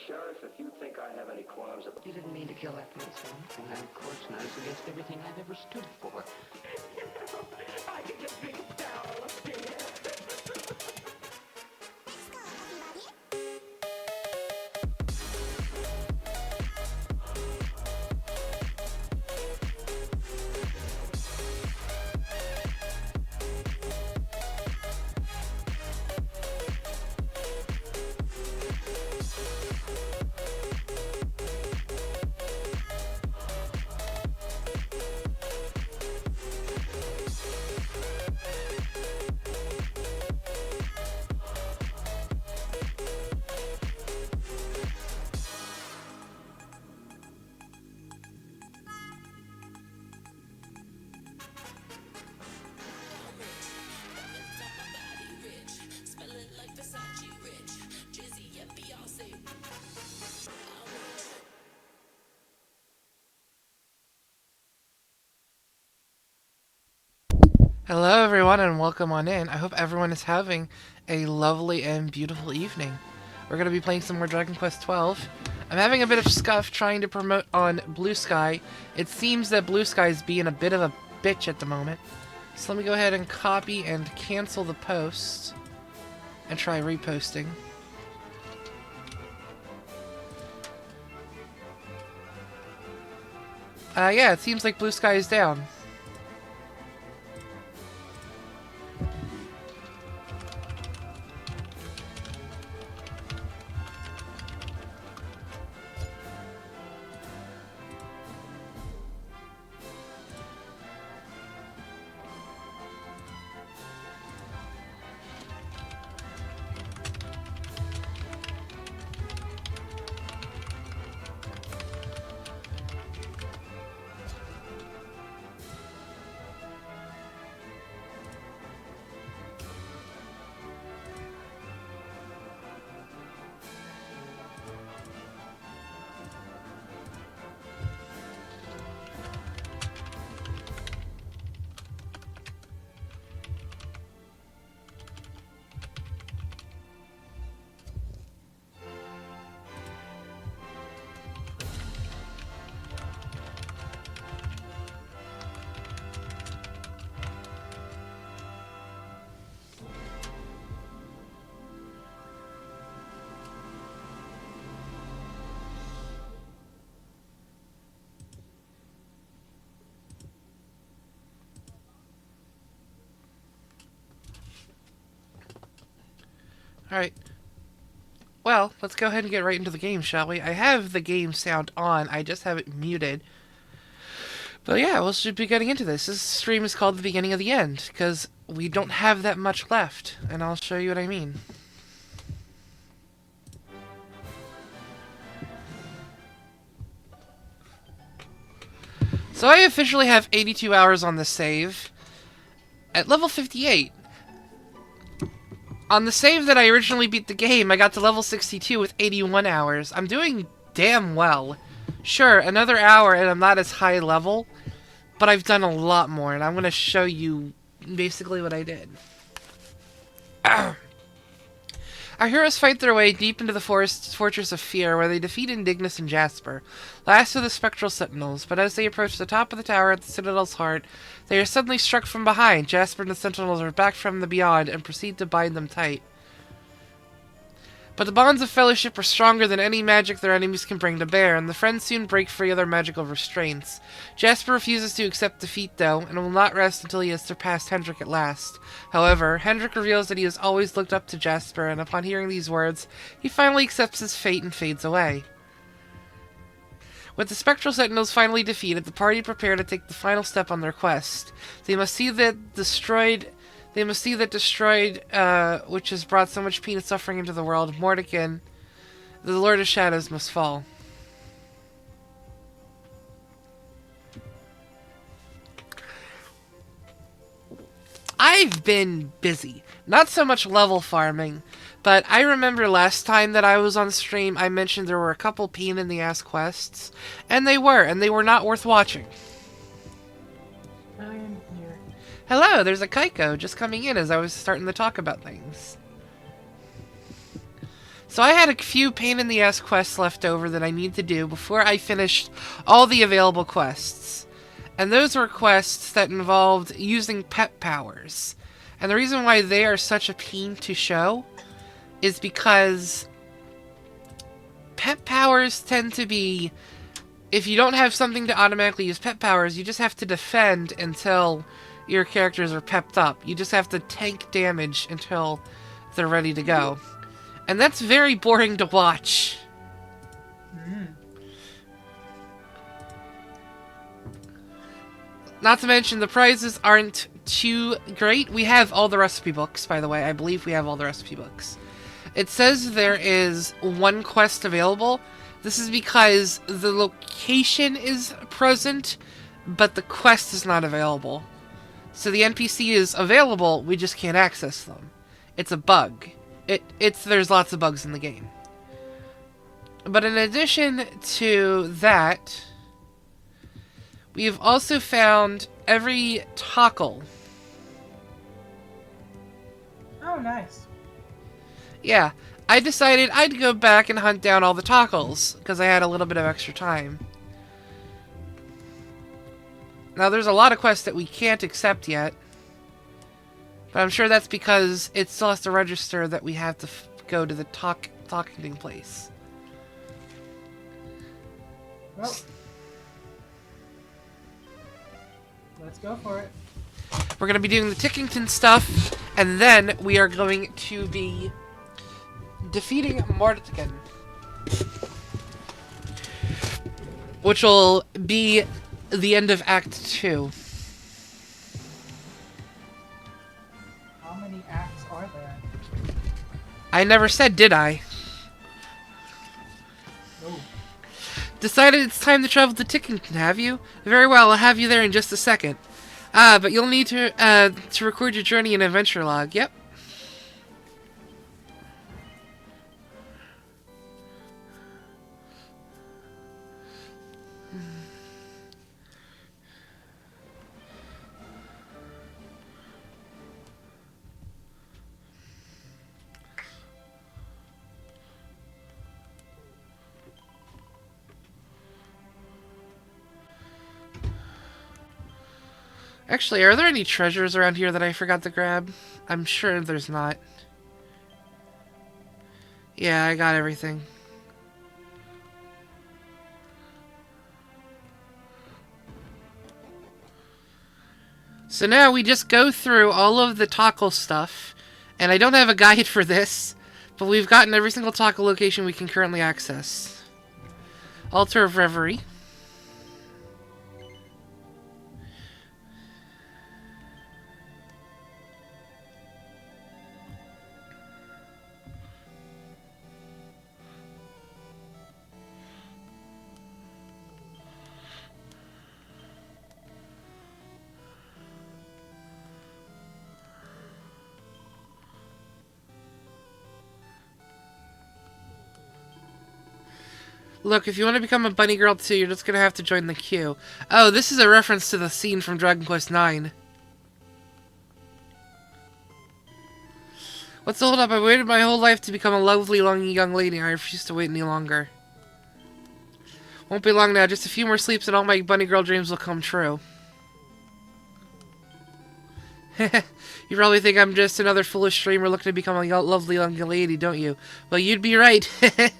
Sheriff, if you think I have any qualms about... You didn't mean to kill that policeman. Well, of course not. It's against everything I've ever stood for. I can just bring it down. Let's get it. Hello everyone and welcome on in. I hope everyone is having a lovely and beautiful evening. We're going to be playing some more Dragon Quest XII. I'm having a bit of scuff trying to promote on Blue Sky. It seems that Blue Sky is being a bit of a bitch at the moment. So let me go ahead and copy and cancel the post and try reposting. Yeah, it seems like Blue Sky is down. Alright. Well, let's go ahead and get right into the game, shall we? I have the game sound on, I just have it muted. But yeah, we should be getting into this. This stream is called The Beginning of the End, because we don't have that much left, and I'll show you what I mean. So I officially have 82 hours on the save. At level 58. On the save that I originally beat the game, I got to level 62 with 81 hours. I'm doing damn well. Sure, another hour and I'm not as high level, but I've done a lot more, and I'm going to show you basically what I did. Our heroes fight their way deep into the fortress of Fear, where they defeat Indignus and Jasper, last of the spectral sentinels. But as they approach the top of the tower at the Citadel's heart, they are suddenly struck from behind. Jasper and the sentinels are back from the beyond and proceed to bind them tight. But the bonds of fellowship are stronger than any magic their enemies can bring to bear, and the friends soon break free of their magical restraints. Jasper refuses to accept defeat, though, and will not rest until he has surpassed Hendrik at last. However, Hendrik reveals that he has always looked up to Jasper, and upon hearing these words, he finally accepts his fate and fades away. With the Spectral Sentinels finally defeated, the party prepare to take the final step on their quest. They must see that destroyed, which has brought so much pain and suffering into the world, Mordenkainen, the Lord of Shadows, must fall. I've been busy. Not so much level farming, but I remember last time that I was on stream, I mentioned there were a couple pain-in-the-ass quests, and they were not worth watching. I am here. Hello, there's a Kaiko just coming in as I was starting to talk about things. So I had a few pain-in-the-ass quests left over that I need to do before I finished all the available quests. And those were quests that involved using pet powers. And the reason why they are such a pain to show is because pet powers tend to be, if you don't have something to automatically use pet powers, you just have to defend until your characters are pepped up. You just have to tank damage until they're ready to go. And that's very boring to watch. Not to mention, the prizes aren't too great. We have all the recipe books, by the way. I believe we have all the recipe books. It says there is one quest available. This is because the location is present, but the quest is not available. So the NPC is available, we just can't access them. It's a bug. There's lots of bugs in the game. But in addition to that, we've also found every Tockle. Oh, nice. Yeah, I decided I'd go back and hunt down all the Tockles, because I had a little bit of extra time. Now, there's a lot of quests that we can't accept yet. But I'm sure that's because it still has to register that we have to go to the talking place. Well, let's go for it. We're going to be doing the Tickington stuff, and then we are going to be defeating Mordenkainen, which will be the end of Act 2. How many acts are there? I never said, did I? No. Decided it's time to travel to Tickington, have you? Very well, I'll have you there in just a second. But you'll need to record your journey and adventure log. Yep. Actually, are there any treasures around here that I forgot to grab? I'm sure there's not. Yeah, I got everything. So now we just go through all of the Tockle stuff, and I don't have a guide for this, but we've gotten every single Tockle location we can currently access. Altar of Reverie. Look, if you want to become a bunny girl too, you're just gonna have to join the queue. Oh, this is a reference to the scene from Dragon Quest IX. What's the hold up? I waited my whole life to become a lovely young lady. I refuse to wait any longer. Won't be long now. Just a few more sleeps and all my bunny girl dreams will come true. You probably think I'm just another foolish dreamer looking to become a lovely young lady, don't you? Well, you'd be right. I've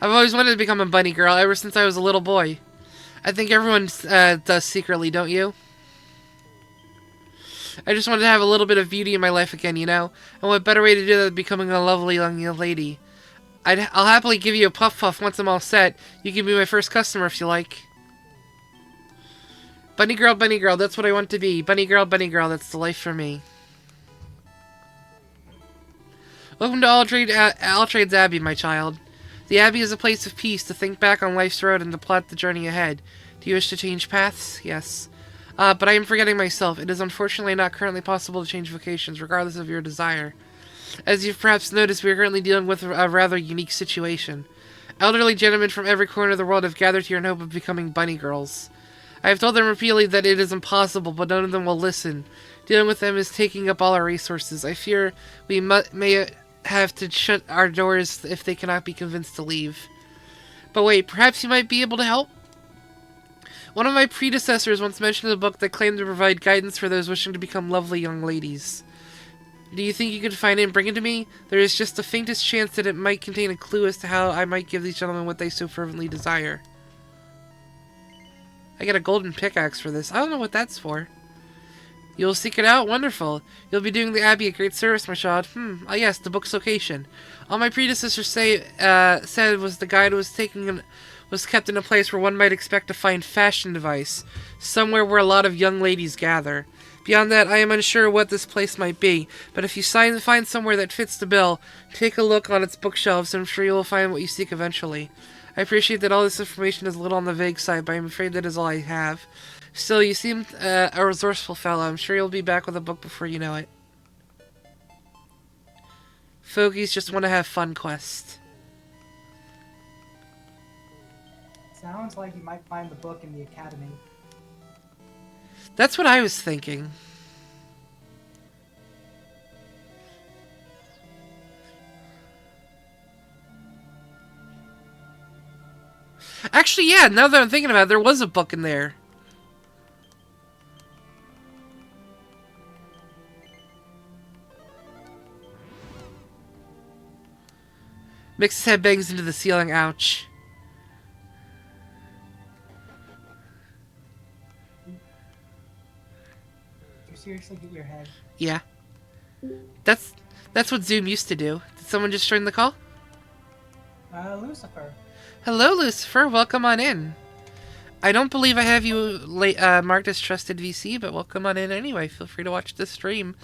always wanted to become a bunny girl ever since I was a little boy. I think everyone does secretly, don't you? I just wanted to have a little bit of beauty in my life again, you know? And what better way to do that than becoming a lovely young lady? I'll happily give you a puff once I'm all set. You can be my first customer if you like. Bunny girl, that's what I want to be. Bunny girl, that's the life for me. Welcome to All Trades Abbey, my child. The Abbey is a place of peace to think back on life's road and to plot the journey ahead. Do you wish to change paths? Yes. But I am forgetting myself. It is unfortunately not currently possible to change vocations, regardless of your desire. As you've perhaps noticed, we are currently dealing with a rather unique situation. Elderly gentlemen from every corner of the world have gathered here in hope of becoming bunny girls. I have told them repeatedly that it is impossible, but none of them will listen. Dealing with them is taking up all our resources. I fear we may have to shut our doors if they cannot be convinced to leave. But wait, perhaps you might be able to help? One of my predecessors once mentioned a book that claimed to provide guidance for those wishing to become lovely young ladies. Do you think you could find it and bring it to me? There is just the faintest chance that it might contain a clue as to how I might give these gentlemen what they so fervently desire. I get a golden pickaxe for this. I don't know what that's for. You'll seek it out? Wonderful. You'll be doing the Abbey a great service, my child. Ah yes, the book's location. All my predecessors said was the guide was kept in a place where one might expect to find fashion advice, somewhere where a lot of young ladies gather. Beyond that, I am unsure what this place might be, but if you find somewhere that fits the bill, take a look on its bookshelves, and I'm sure you will find what you seek eventually. I appreciate that all this information is a little on the vague side, but I'm afraid that is all I have. Still, you seem a resourceful fellow. I'm sure you'll be back with a book before you know it. Fogies just want to have fun quests. Sounds like you might find the book in the academy. That's what I was thinking. Actually, yeah, now that I'm thinking about it, there was a book in there. Mix's head bangs into the ceiling, ouch. You seriously get your head? Yeah. That's what Zoom used to do. Did someone just join the call? Lucifer. Hello, Lucifer. Welcome on in. I don't believe I have you marked as trusted VC, but welcome on in anyway. Feel free to watch the stream.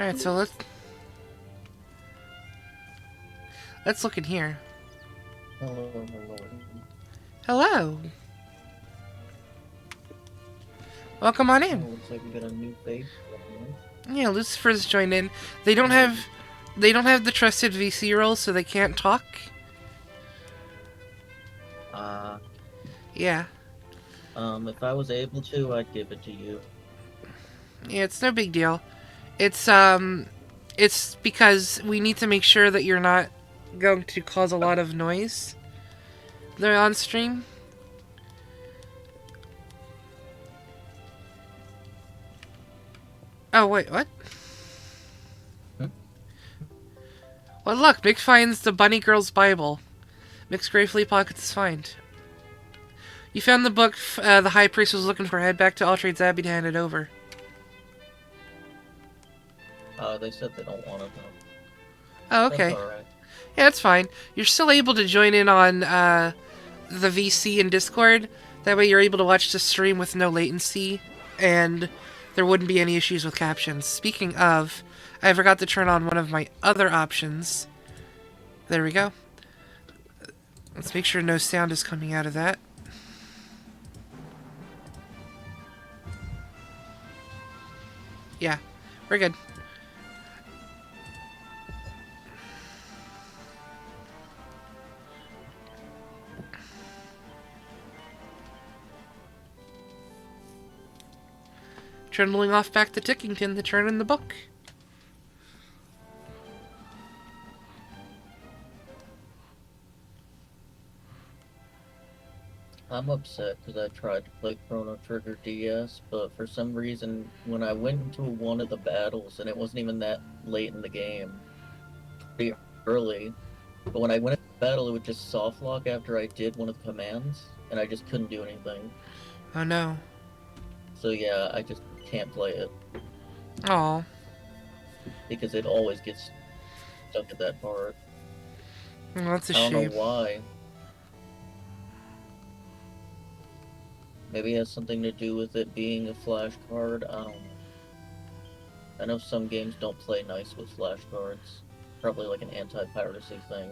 Alright, so let's look in here. Hello. Hello. Welcome on in. Looks like we got a new face. Yeah, Lucifer's joined in. They don't have the trusted VC role, so they can't talk. Yeah. If I was able to, I'd give it to you. Yeah, it's no big deal. It's because we need to make sure that you're not going to cause a lot of noise. They're on stream. Oh, wait, what? Hmm? Well, look, Mick finds the Bunny Girl's Bible. Mick's gratefully pockets his find. You found the book the High Priest was looking for. Head back to Altrade's Abbey to hand it over. They said they don't want it though. Oh, okay. That's alright. Yeah, that's fine. You're still able to join in on the VC and Discord. That way you're able to watch the stream with no latency, and there wouldn't be any issues with captions. Speaking of, I forgot to turn on one of my other options. There we go. Let's make sure no sound is coming out of that. Yeah, we're good. Trundling off back to Tickington to turn in the book. I'm upset because I tried to play Chrono Trigger DS, but for some reason, when I went into one of the battles, and it wasn't even that late in the game, pretty early, but when I went into the battle, it would just soft lock after I did one of the commands, and I just couldn't do anything. Oh no. So yeah, I just can't play it, Aw. because it always gets stuck at that part. Well, that's a I don't shame. know why. Maybe it has something to do with it being a flashcard. I don't know. I know some games don't play nice with flashcards. Probably like an anti-piracy thing.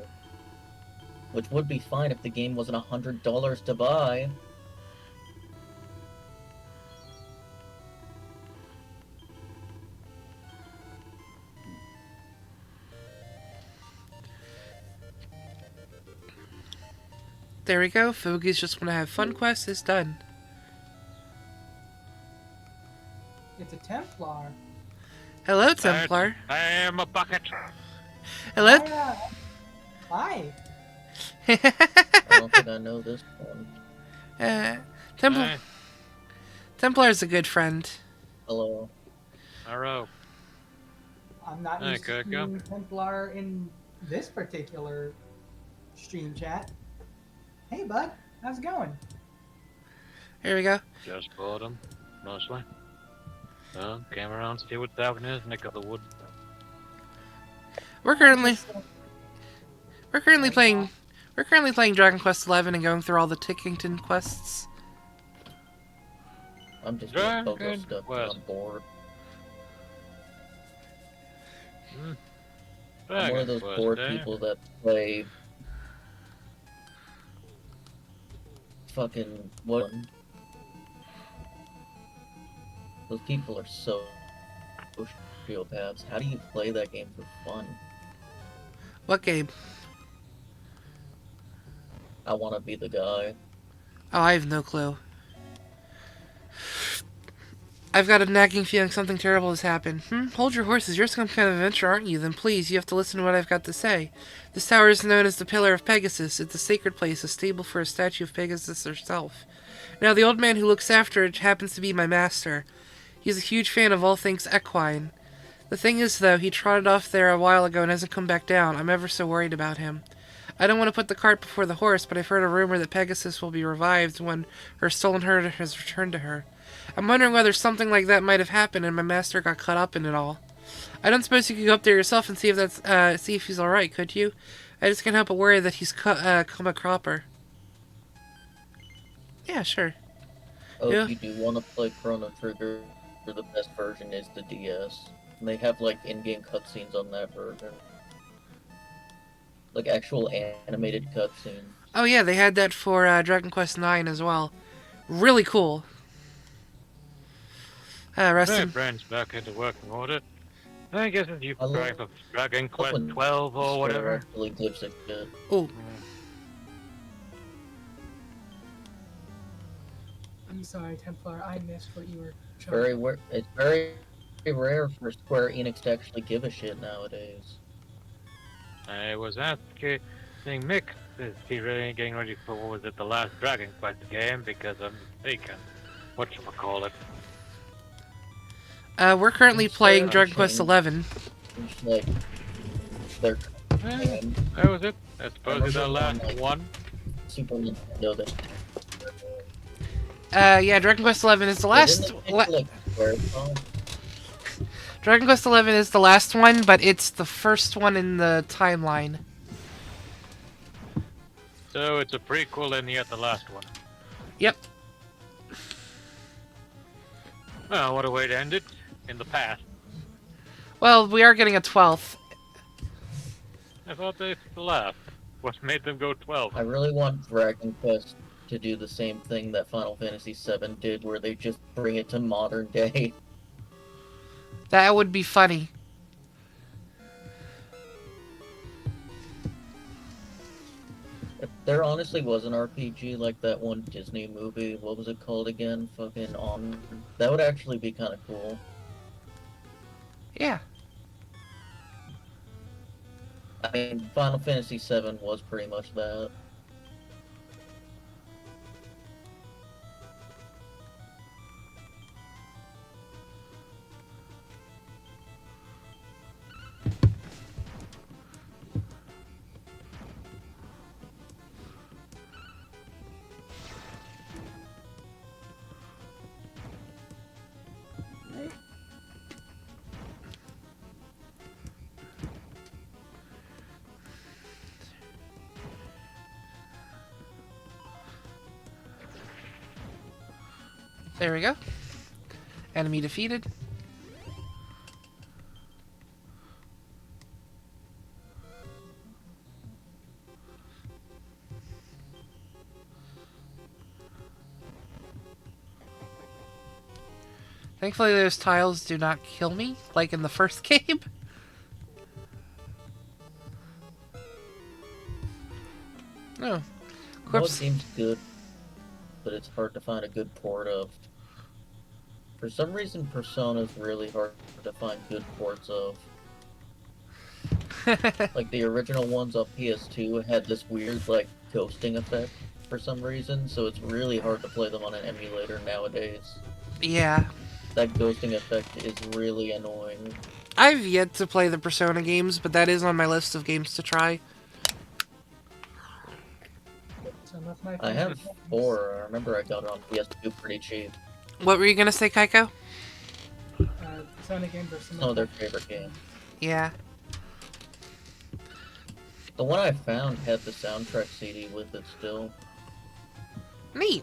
Which would be fine if the game wasn't $100 to buy. There we go. Fogies just want to have fun quest is done. It's a Templar. Hello, Templar. I am a bucket. Hello. Hi. I don't think I know this one. Templar. Templar's a good friend. Hello. Arrow. I'm not Hey, used to good, go. seeing Templar in this particular stream chat. Hey, bud. How's it going? Here we go. Just bought them, mostly. Came around to see what that one is, and I got the wood. We're currently playing Dragon Quest XI and going through all the Tickington quests. I'm just doing Pogo Dragon stuff 'cause Quest. I'm bored. I'm Dragon one of those Quest, bored eh? people that play fucking what? Those people are so sociopaths. How do you play that game for fun? What game? I want to be the guy. Oh, I have no clue. I've got a nagging feeling something terrible has happened. Hold your horses. You're some kind of adventurer, aren't you? Then please, you have to listen to what I've got to say. This tower is known as the Pillar of Pegasus. It's a sacred place, a stable for a statue of Pegasus herself. Now, the old man who looks after it happens to be my master. He's a huge fan of all things equine. The thing is, though, he trotted off there a while ago and hasn't come back down. I'm ever so worried about him. I don't want to put the cart before the horse, but I've heard a rumor that Pegasus will be revived when her stolen herd has returned to her. I'm wondering whether something like that might have happened and my master got caught up in it all. I don't suppose you could go up there yourself and see if he's alright, could you? I just can't help but worry that he's come a cropper. Yeah, sure. Oh, Yeah. if you do want to play Chrono Trigger, the best version is the DS. And they have like in-game cutscenes on that version. Like actual animated cutscenes. Oh yeah, they had that for Dragon Quest IX as well. Really cool. Rest Hey, in... brain's back into working order. I guess if you I love- try for Dragon Quest when 12 or Square whatever. actually gives a shit. Oh, I'm sorry, Templar. I missed what you were It's very rare for Square Enix to actually give a shit nowadays. I was asking Mick Is he really ain't getting ready for, what was it, the last Dragon Quest game? Because I'm mistaken. Whatchamacallit. We're currently playing I've Dragon Quest changed. 11. It's like they're Eh, that was it. That's supposedly the remember last on, like- one. Super Nintendo. Yeah, Dragon Quest 11 is the last. Dragon Quest 11 is the last one, but it's the first one in the timeline. So it's a prequel and yet the last one. Yep. Well, what a way to end it. In the past. Well, we are getting a 12th. I thought they left. What made them go 12? I really want Dragon Quest to do the same thing that Final Fantasy VII did, where they just bring it to modern day. That would be funny. If there honestly was an RPG like that one Disney movie, what was it called again? Fucking On. That would actually be kind of cool. Yeah. I mean, Final Fantasy VII was pretty much that. There we go. Enemy defeated. Thankfully, those tiles do not kill me, like in the first game. Oh. Well, it Corpse. seems good, but it's hard to find a good port of. For some reason, Persona's really hard to find good ports of. Like, the original ones on PS2 had this weird, like, ghosting effect for some reason, so it's really hard to play them on an emulator nowadays. Yeah. That ghosting effect is really annoying. I've yet to play the Persona games, but that is on my list of games to try. So that's my I have favorite. 4. I remember I got it on PS2 pretty cheap. What were you gonna say, Kaiko? Persona games are some Oh, of their my favorite game. Yeah. The one I found had the soundtrack CD with it still. Neat.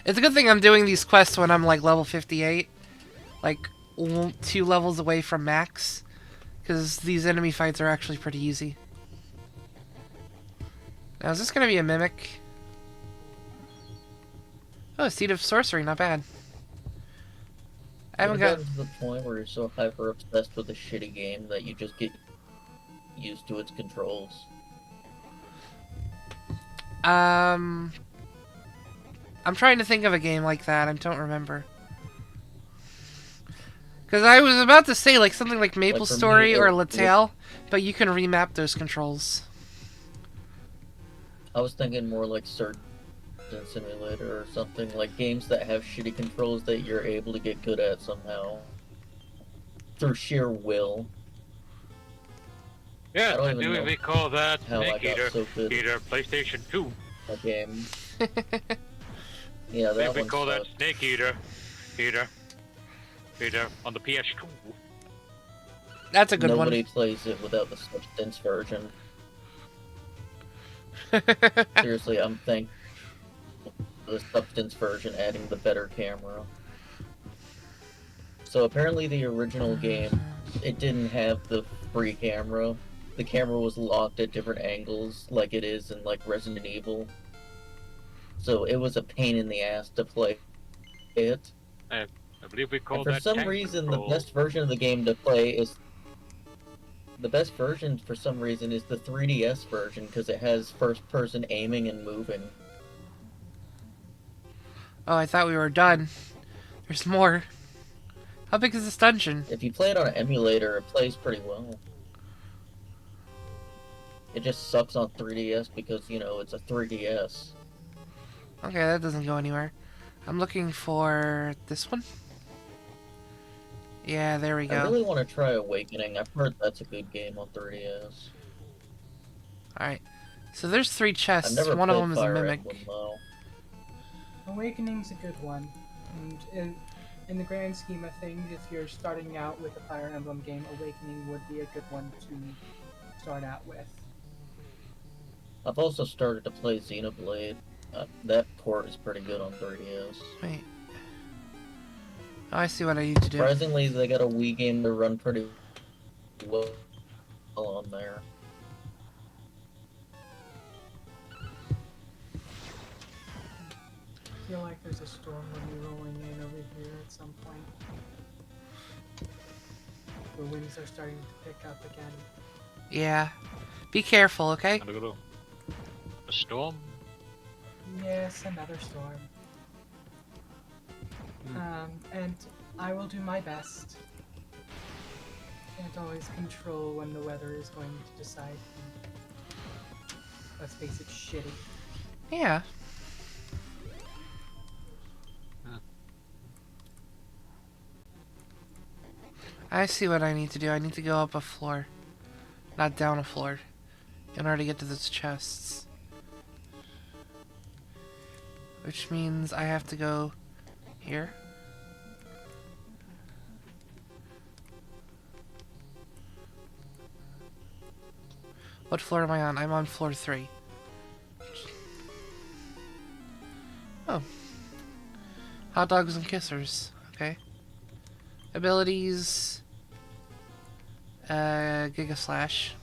It's a good thing I'm doing these quests when I'm like level 58. Like 2 levels away from max. Because these enemy fights are actually pretty easy. Now is this going to be a mimic? Oh, Seed of Sorcery, not bad. I haven't got... gotten to the point where you're so hyper obsessed with a shitty game that you just get used to its controls. I'm trying to think of a game like that. I don't remember. Because I was about to say like something like Maple Like for me, Story or it- Latal, but you can remap those controls. I was thinking more like Surgeon Simulator or something, like games that have shitty controls that you're able to get good at somehow. Through sheer will. Yes, I don't I even do know recall that. how I Snake got Eater. so good Eater, PlayStation 2. at a game. Yeah, They that one recall that sucked. Snake Eater. Eater on the PS2. That's a good Nobody plays it without the Substance version. one. Seriously, I'm thankful for the Substance version adding the better camera. So apparently the original game, it didn't have the free camera. The camera was locked at different angles, like it is in like Resident Evil. So it was a pain in the ass to play it. I believe we call And for that some tank reason, control. the best version of the game to play is the best version for some reason is the 3DS version because it has first-person aiming and moving. Oh, I thought we were done. There's more. How big is this dungeon? If you play it on an emulator, it plays pretty well. It just sucks on 3DS because, you know, it's a 3DS. Okay, that doesn't go anywhere. I'm looking for this one. Yeah, there we I go. really want to try Awakening. I've heard that's a good game on 3DS. Alright. So there's 3 I've chests. never One of played them is a Fire mimic. Emblem, though. Awakening's a good one. And in the grand scheme of things, if you're starting out with a Fire Emblem game, Awakening would be a good one to start out with. I've also started to play Xenoblade. That port is pretty good on 3DS. Wait. Oh, I see what I need to do. Surprisingly, they got a Wii game to run pretty well on there. I feel like there's a storm going to be rolling in over here at some point. The winds are starting to pick up again. Yeah. Be careful, okay? Gotta go. A storm? Yes, another storm. And I will do my best. Can't always control when the weather is going to decide. Let's face it, shitty. Yeah. I see what I need to do. I need to go up a floor. Not down a floor. In order to get to those chests. Which means I have to go here. What floor am I on? I'm on floor 3. Oh. Hot dogs and kissers. Okay. Abilities. Giga Slash.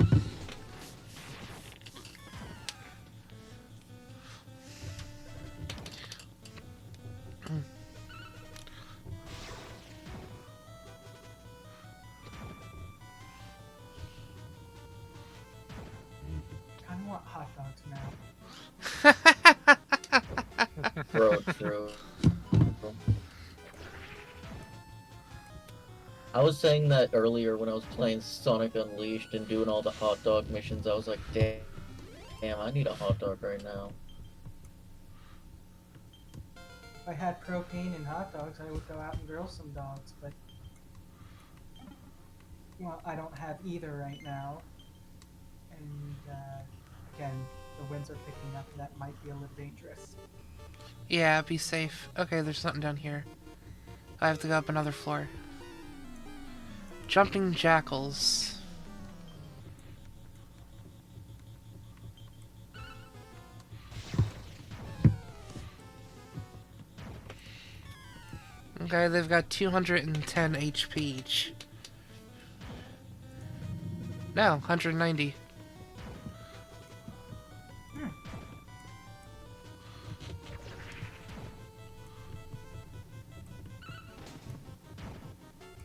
I want hot dogs now. Throw it through. I was saying that earlier when I was playing Sonic Unleashed and doing all the hot dog missions. I was like, damn, I need a hot dog right now. If I had propane and hot dogs, I would go out and grill some dogs, but well, I don't have either right now. And again, the winds are picking up, and that might be a little dangerous. Yeah, be safe. Okay, there's something down here. I have to go up another floor. Jumping jackals. Okay, they've got 210 HP each. No, 190.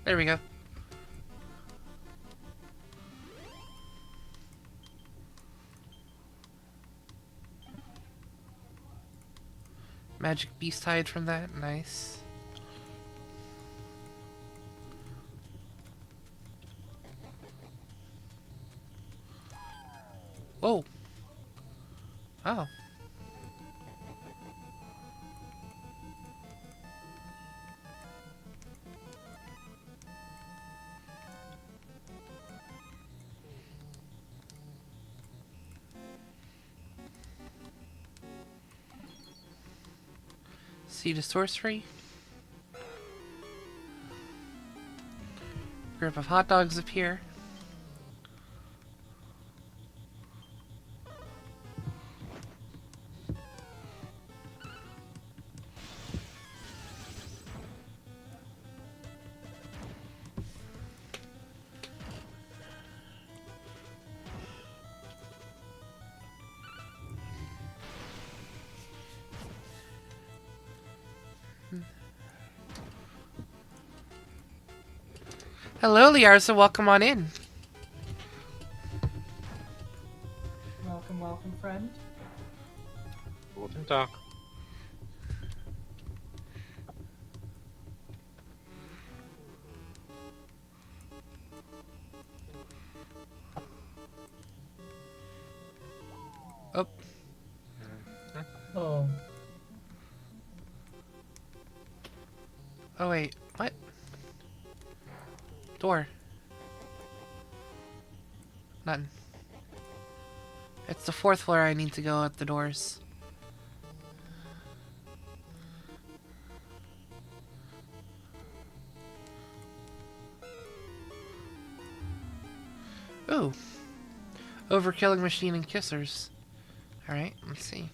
There we go. Magic beast hide from that. Nice. Whoa. Oh. Seed of sorcery. Group of hot dogs appear. Hello, Liarza. Welcome on in. Welcome, welcome, friend. We can talk. Oh, Oh, oh wait. What? Door. Nothing. It's the 4th floor I need to go at the doors. Ooh. Overkilling machine and kissers. Alright, let's see.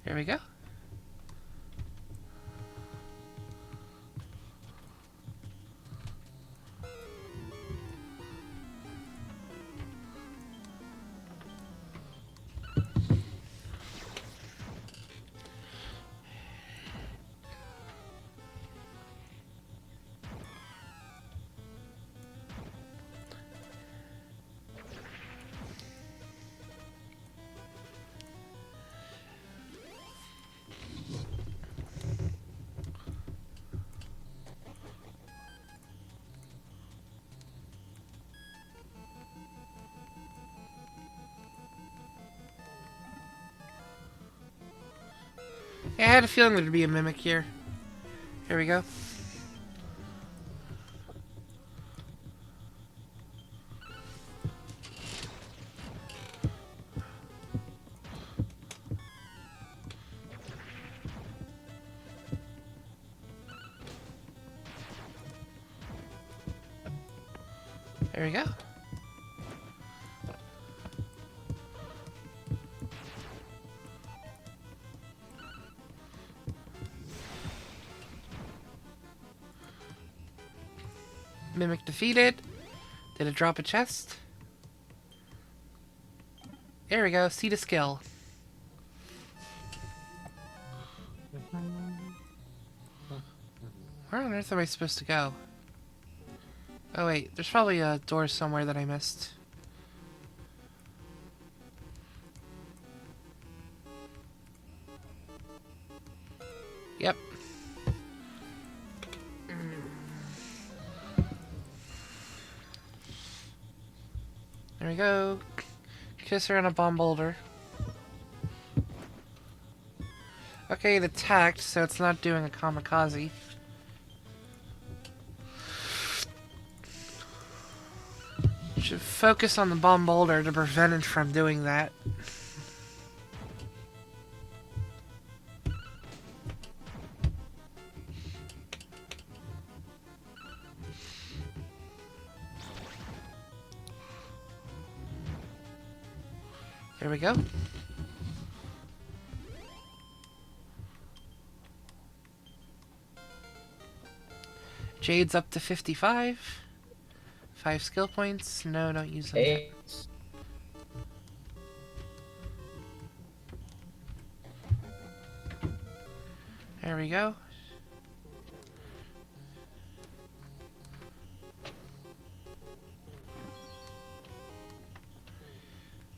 Here we go. Yeah, I had a feeling there'd be a mimic here. Here we go. There we go. Mimic defeated. Did it drop a chest? There we go. Seat of skill. Where on earth am I supposed to go? Oh wait, there's probably a door somewhere that I missed. Yep. There we go. Kiss her on a bomb boulder. Okay, it attacked, so it's not doing a kamikaze. Should focus on the bomb boulder to prevent it from doing that. There we go. Jade's up to 55. 5 skill points. No, don't use them yet. 8. There we go.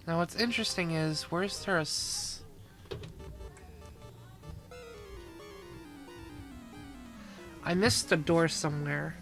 Now what's interesting is, where's there a I missed a door somewhere.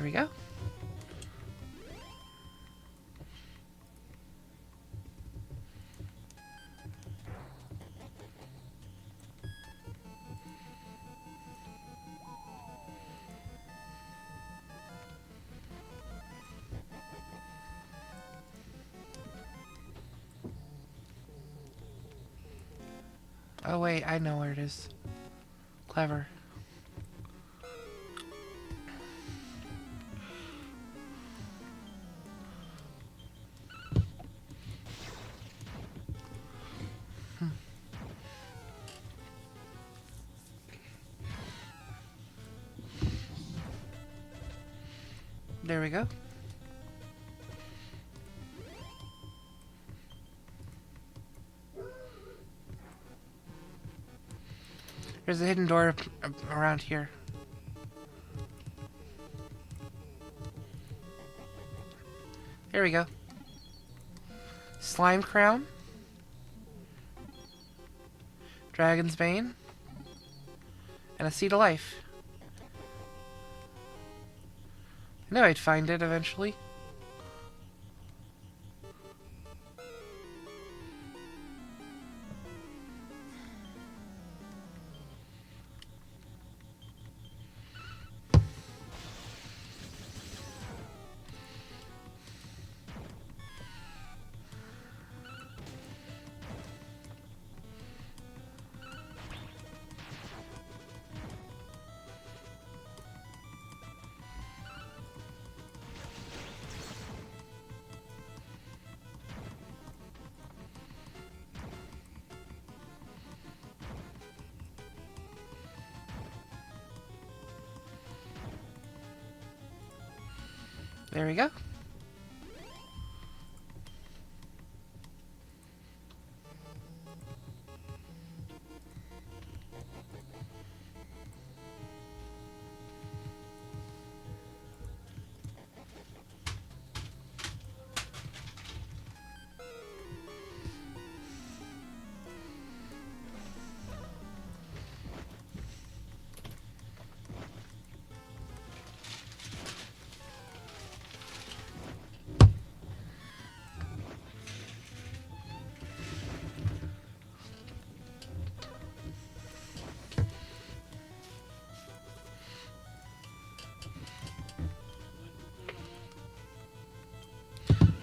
There we go. Oh wait, I know where it is. Clever. There we go. There's a hidden door around here. There we go. Slime Crown. Dragon's Bane. And a Seed of Life. I knew I'd find it eventually. There we go.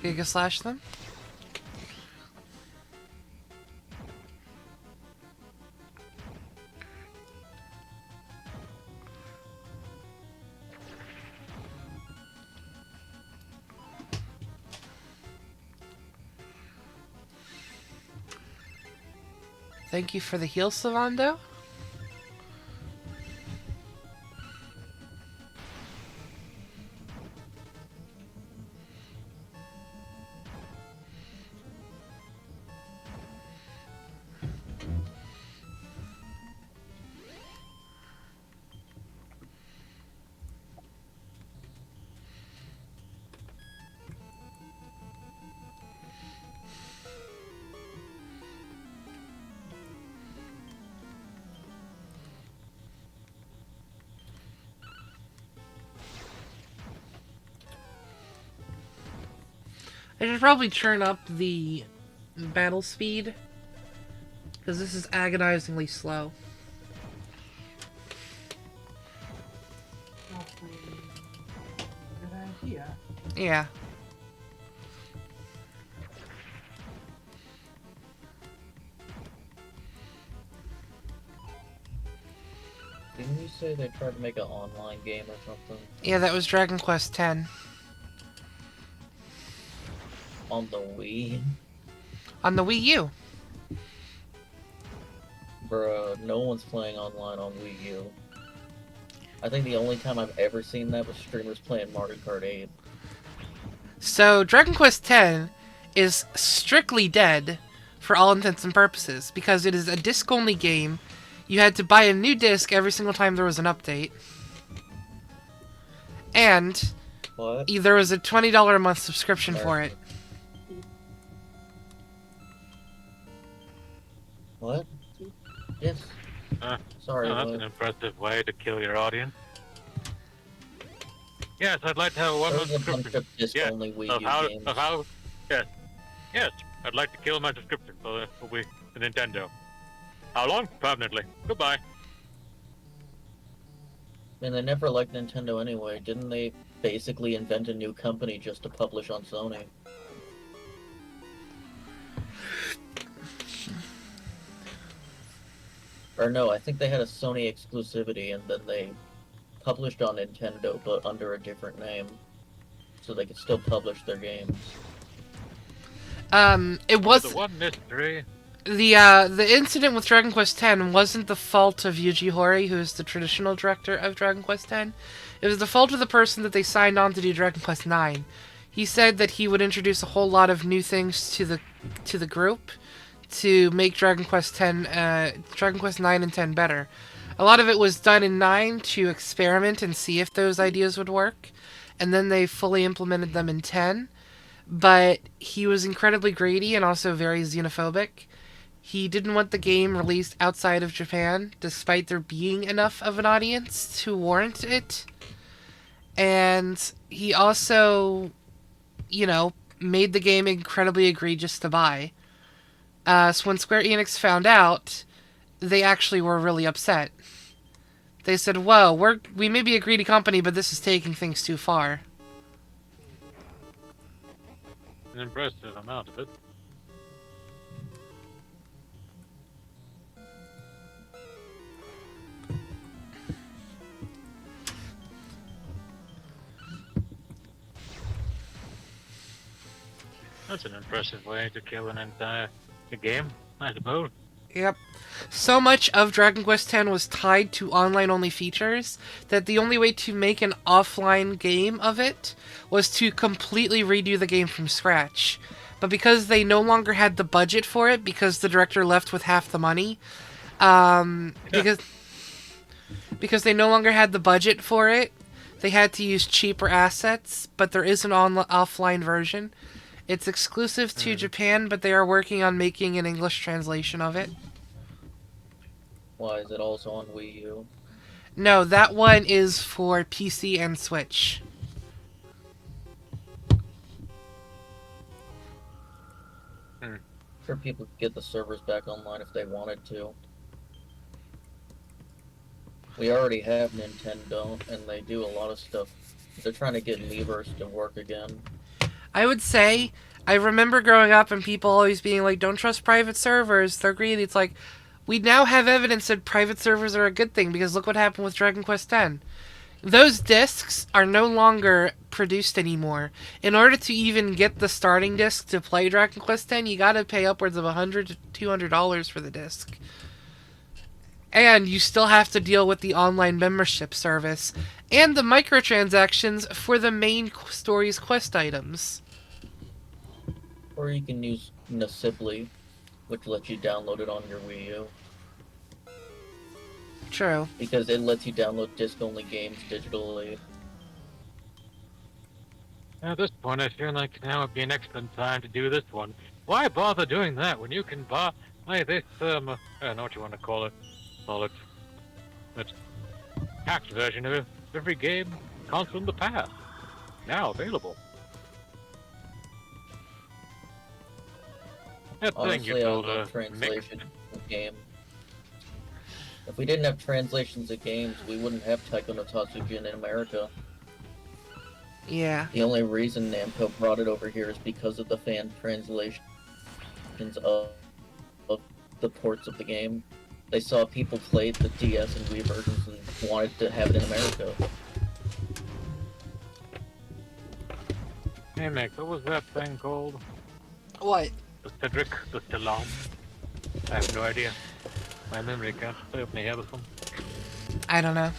Giga Slash them. Thank you for the heal, Savando. I should probably turn up the battle speed, because this is agonizingly slow. Probably a good idea. Yeah. Didn't you say they tried to make an online game or something? Yeah, that was Dragon Quest X. On the Wii? On the Wii U. Bruh, no one's playing online on Wii U. I think the only time I've ever seen that was streamers playing Mario Kart 8. So, Dragon Quest X is strictly dead for all intents and purposes, because it is a disc-only game. You had to buy a new disc every single time there was an update. And What? there was a $20 a month subscription for it. What? Yes. Sorry, Oh, that's what? an impressive way to kill your audience. Yes, I'd like to have a There's one-month a bunch subscription. of disc-only Wii Of U how, games. yes, yes, I'd like to kill my subscription for the Nintendo. How long? Permanently. Goodbye. I mean, they never liked Nintendo anyway. Didn't they basically invent a new company just to publish on Sony? Or no, I think they had a Sony exclusivity and then they published on Nintendo but under a different name. So they could still publish their games. It was The one mystery. the incident with Dragon Quest X wasn't the fault of Yuji Horii, who is the traditional director of Dragon Quest X. It was the fault of the person that they signed on to do Dragon Quest IX. He said that he would introduce a whole lot of new things to the group to make Dragon Quest X, Dragon Quest 9 and 10 better. A lot of it was done in 9 to experiment and see if those ideas would work, and then they fully implemented them in 10. But he was incredibly greedy and also very xenophobic. He didn't want the game released outside of Japan, despite there being enough of an audience to warrant it. And he also, made the game incredibly egregious to buy. So when Square Enix found out, they actually were really upset. They said, whoa, we may be a greedy company, but this is taking things too far. An impressive amount of it. That's an impressive way to kill an entire game, I suppose. Yep. So much of Dragon Quest X was tied to online-only features that the only way to make an offline game of it was to completely redo the game from scratch. But because they no longer had the budget for it, because the director left with half the money, because they no longer had the budget for it, they had to use cheaper assets, but there is an offline version. It's exclusive to Japan, but they are working on making an English translation of it. Why is it also on Wii U? No, that one is for PC and Switch. Sure, people could get the servers back online if they wanted to. We already have Nintendo, and they do a lot of stuff. They're trying to get Miiverse to work again. I would say, I remember growing up and people always being like, don't trust private servers, they're greedy. It's like, we now have evidence that private servers are a good thing, because look what happened with Dragon Quest X. Those discs are no longer produced anymore. In order to even get the starting disc to play Dragon Quest X, you gotta pay upwards of $100 to $200 for the disc. And you still have to deal with the online membership service and the microtransactions for the main story's quest items. Or you can use Nasibly, which lets you download it on your Wii U. True. Because it lets you download disc-only games digitally. At this point, I feel like now would be an excellent time to do this one. Why bother doing that when you can buy this, I don't know what you want to call it. It's packed version of every game console in the past. Now available. That thing you Honestly, I told love Mick. translation of games. If we didn't have translations of games, we wouldn't have Taiko no Tatsujin in America. Yeah. The only reason Namco brought it over here is because of the fan translations of the ports of the game. They saw people play the DS and Wii versions and wanted to have it in America. Hey Mick, what was that thing called? What? The Cedric? The Stallone? I have no idea. My memory can't stay with me here this one. I don't know.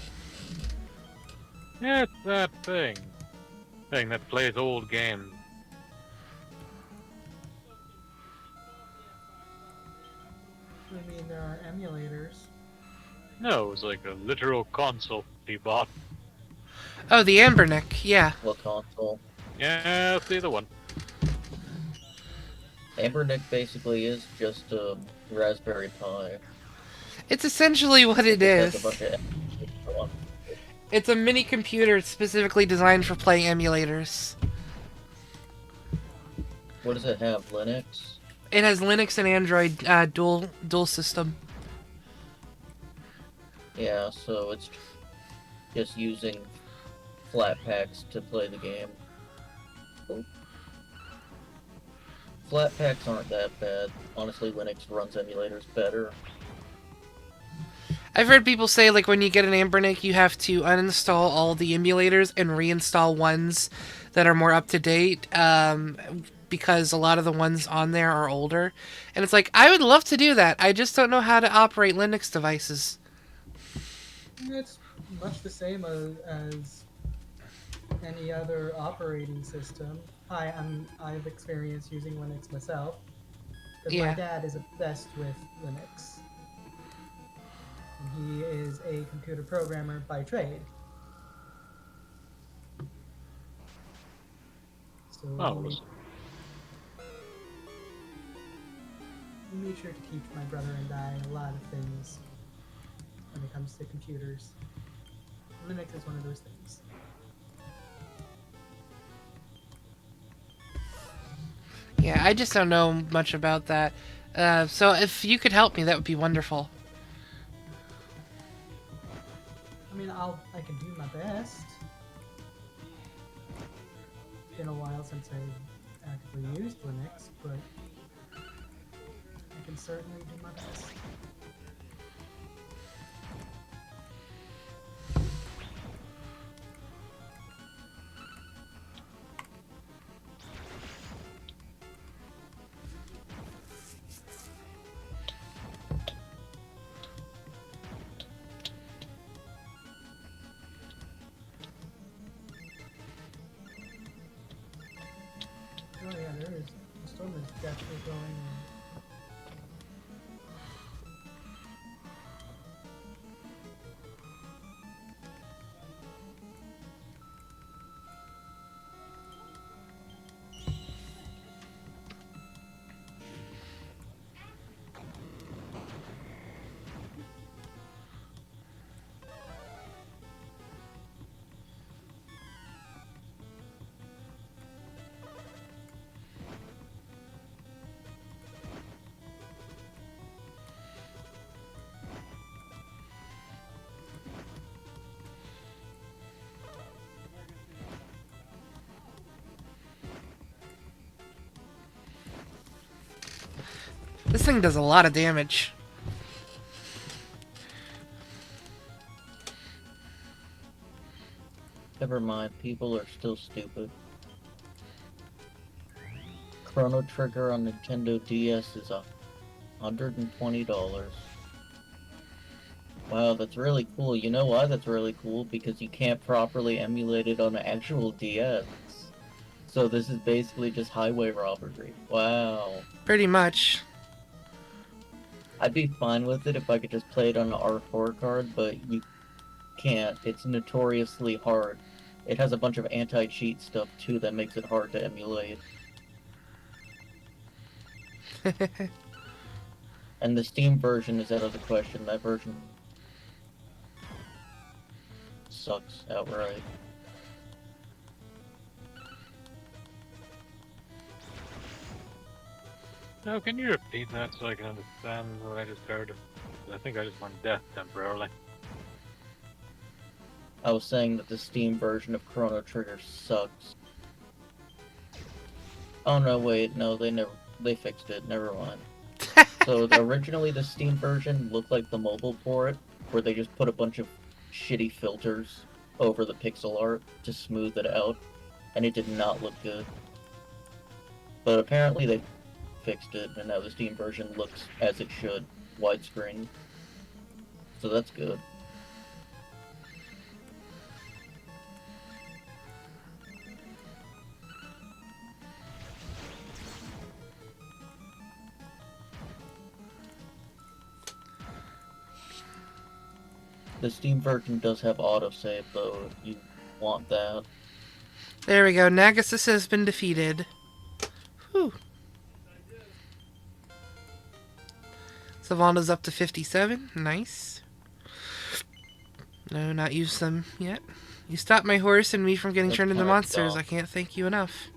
It's that thing. Thing that plays old games. I mean, there are emulators. No, it was like a literal console he bought. Oh, the Ambernick, yeah. What console? Yeah, it's the other one. Ambernick basically is just a Raspberry Pi. It's essentially what it It has a is. bunch of It's a mini computer specifically designed for playing emulators. What does it have? Linux? It has Linux and Android dual system. Yeah, so it's just using flat packs to play the game. Oh. Flat packs aren't that bad. Honestly, Linux runs emulators better. I've heard people say, like, when you get an Anbernic, you have to uninstall all the emulators and reinstall ones that are more up to date, because a lot of the ones on there are older. And it's like, I would love to do that. I just don't know how to operate Linux devices. It's much the same as any other operating system. I've experienced using Linux myself because Yeah. my dad is obsessed with Linux. And he is a computer programmer by trade. So Oh, we made sure to teach my brother and I a lot of things when it comes to computers. Linux is one of those things. Yeah, I just don't know much about that. So if you could help me, that would be wonderful. I mean, I can do my best. It's been a while since I've actively used Linux, but I can certainly do my best. Oh yeah, there is. The storm is definitely going. This thing does a lot of damage. Never mind, people are still stupid. Chrono Trigger on Nintendo DS is $120. Wow, that's really cool. You know why that's really cool? Because you can't properly emulate it on an actual DS. So this is basically just highway robbery. Wow. Pretty much. I'd be fine with it if I could just play it on an R4 card, but you can't. It's notoriously hard. It has a bunch of anti-cheat stuff too that makes it hard to emulate. And the Steam version is out of the question. That version sucks outright. Now, can you repeat that so I can understand what I just heard? I think I just went deaf temporarily. I was saying that the Steam version of Chrono Trigger sucks. Oh no, wait, no, they fixed it. Never mind. So originally the Steam version looked like the mobile port, where they just put a bunch of shitty filters over the pixel art to smooth it out, and it did not look good. But apparently they fixed it, and now the Steam version looks as it should, widescreen. So that's good. The Steam version does have autosave, though, if you want that. There we go. Nagasus has been defeated. Whew. Savannah's up to 57. Nice. No, not use them yet. You stopped my horse and me from getting That's turned into kinda monsters. dumb. I can't thank you enough.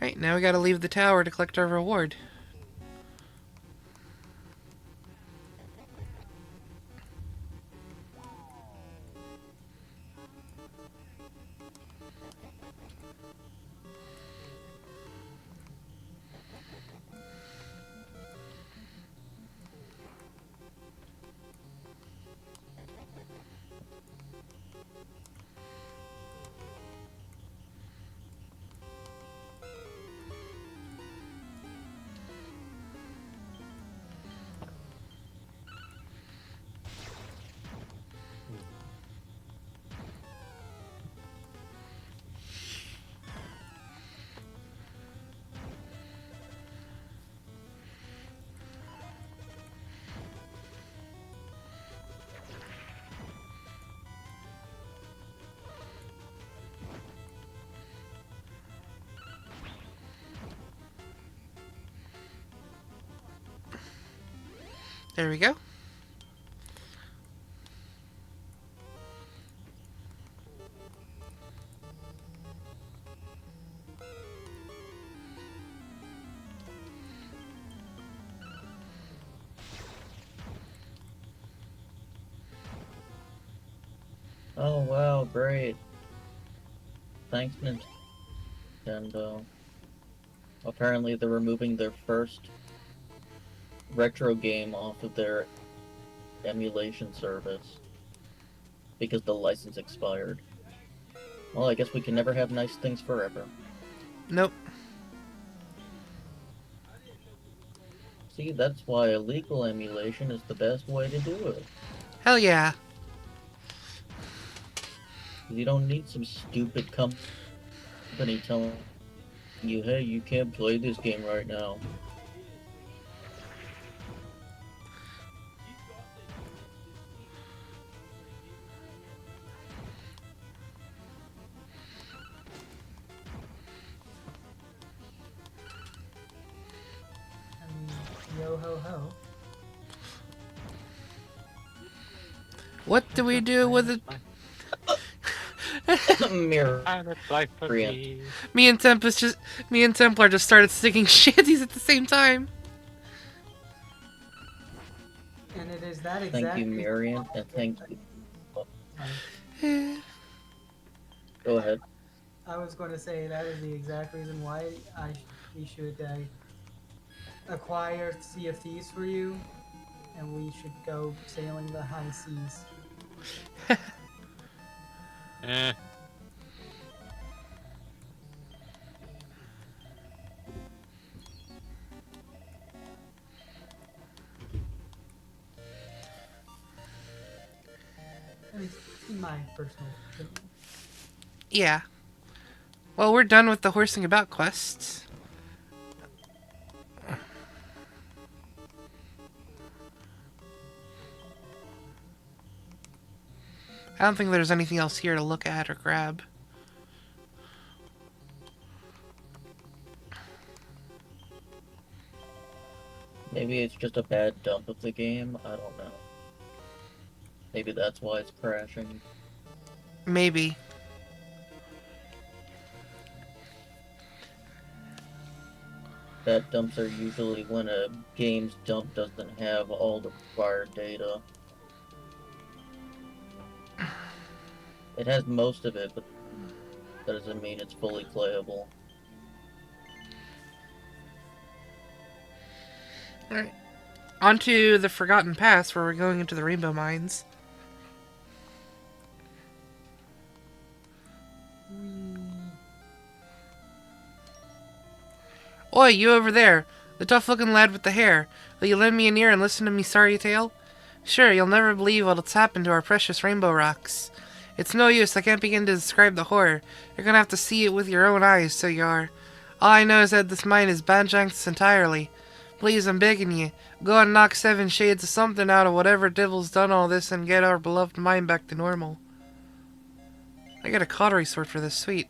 Alright, now we gotta leave the tower to collect our reward. There we go. Oh wow, great. Thanks, Nintendo. Apparently they're removing their first retro game off of their emulation service because the license expired. Well, I guess we can never have nice things forever. Nope. See, that's why illegal emulation is the best way to do it. Hell yeah. You don't need some stupid company telling you, hey, you can't play this game right now. I mean, yo ho ho. What do we do with it? Mirror. And it's life for Brilliant. me. Me and Templar just started singing shanties at the same time. And it is that exact. Thank you, Miriam, and thank you. Eh. Go ahead. I was going to say that is the exact reason why we should acquire Sea of Thieves for you, and we should go sailing the high seas. Eh. At least in my personal opinion. Yeah. Well, we're done with the horsing about quests. I don't think there's anything else here to look at or grab. Maybe it's just a bad dump of the game. I don't know. Maybe that's why it's crashing. Maybe. Bad dumps are usually when a game's dump doesn't have all the required data. It has most of it, but that doesn't mean it's fully playable. Alright. On to the Forgotten Pass, where we're going into the Rainbow Mines. Oi, you over there, the tough-looking lad with the hair. Will you lend me an ear and listen to me sorry tale? Sure, you'll never believe what's happened to our precious rainbow rocks. It's no use, I can't begin to describe the horror. You're gonna have to see it with your own eyes, so you are. All I know is that this mine is banjanks entirely. Please, I'm begging you, go and knock 7 shades of something out of whatever devil's done all this and get our beloved mine back to normal. I get a cautery sword for this. Sweet.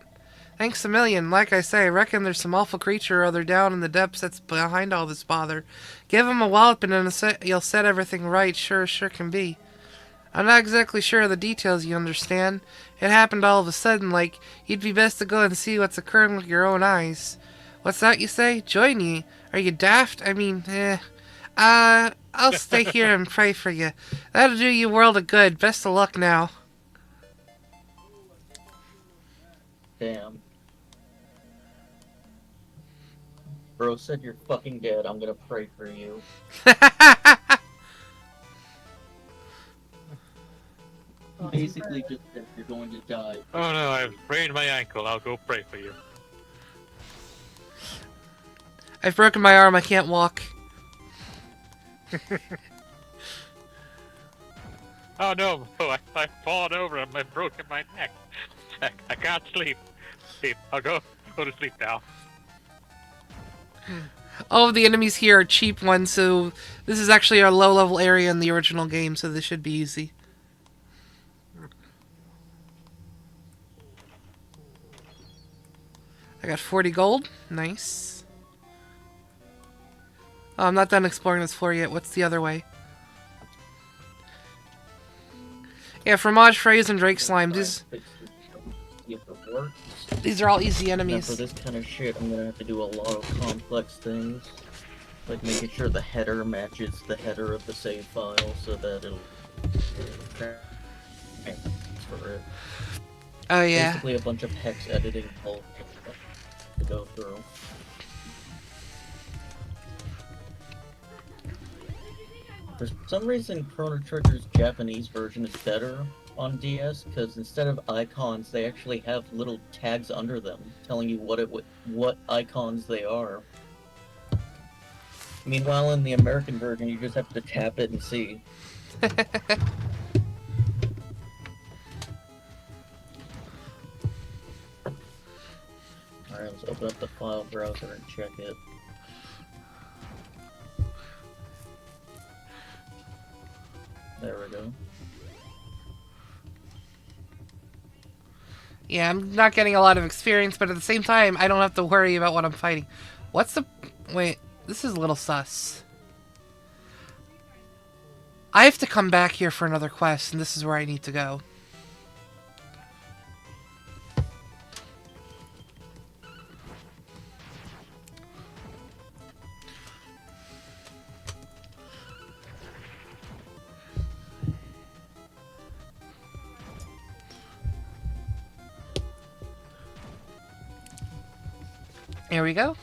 Thanks a million. Like I say, I reckon there's some awful creature or other down in the depths that's behind all this bother. Give him a walloping and you'll set everything right. Sure can be. I'm not exactly sure of the details, you understand. It happened all of a sudden, like, you'd be best to go and see what's occurring with your own eyes. What's that you say? Join ye? Are you daft? I mean, I'll stay here and pray for you. That'll do you a world of good. Best of luck now. Damn. Bro said you're fucking dead. I'm gonna pray for you. Basically just said you're going to die. Oh no, I've sprained my ankle. I'll go pray for you. I've broken my arm. I can't walk. Oh no, I've fallen over and I've broken my neck. I can't sleep. I'll go to sleep now. All of the enemies here are cheap ones, so this is actually a low-level area in the original game, so this should be easy. I got 40 gold. Nice. Oh, I'm not done exploring this floor yet. What's the other way? Yeah, Fromage, Phrase, and Drake Slime. These are all easy Now enemies. for this kind of shit, I'm gonna have to do a lot of complex things. Like making sure the header matches the header of the save file so that it'll transfer it. Oh, yeah. Basically a bunch of hex editing to go through. For some reason, Chrono Trigger's Japanese version is better on DS because instead of icons, they actually have little tags under them telling you what icons they are. Meanwhile, in the American version, you just have to tap it and see. Alright, let's open up the file browser and check it. There we go. Yeah, I'm not getting a lot of experience, but at the same time, I don't have to worry about what I'm fighting. What's the... Wait, this is a little sus. I have to come back here for another quest, and this is where I need to go. Here we go.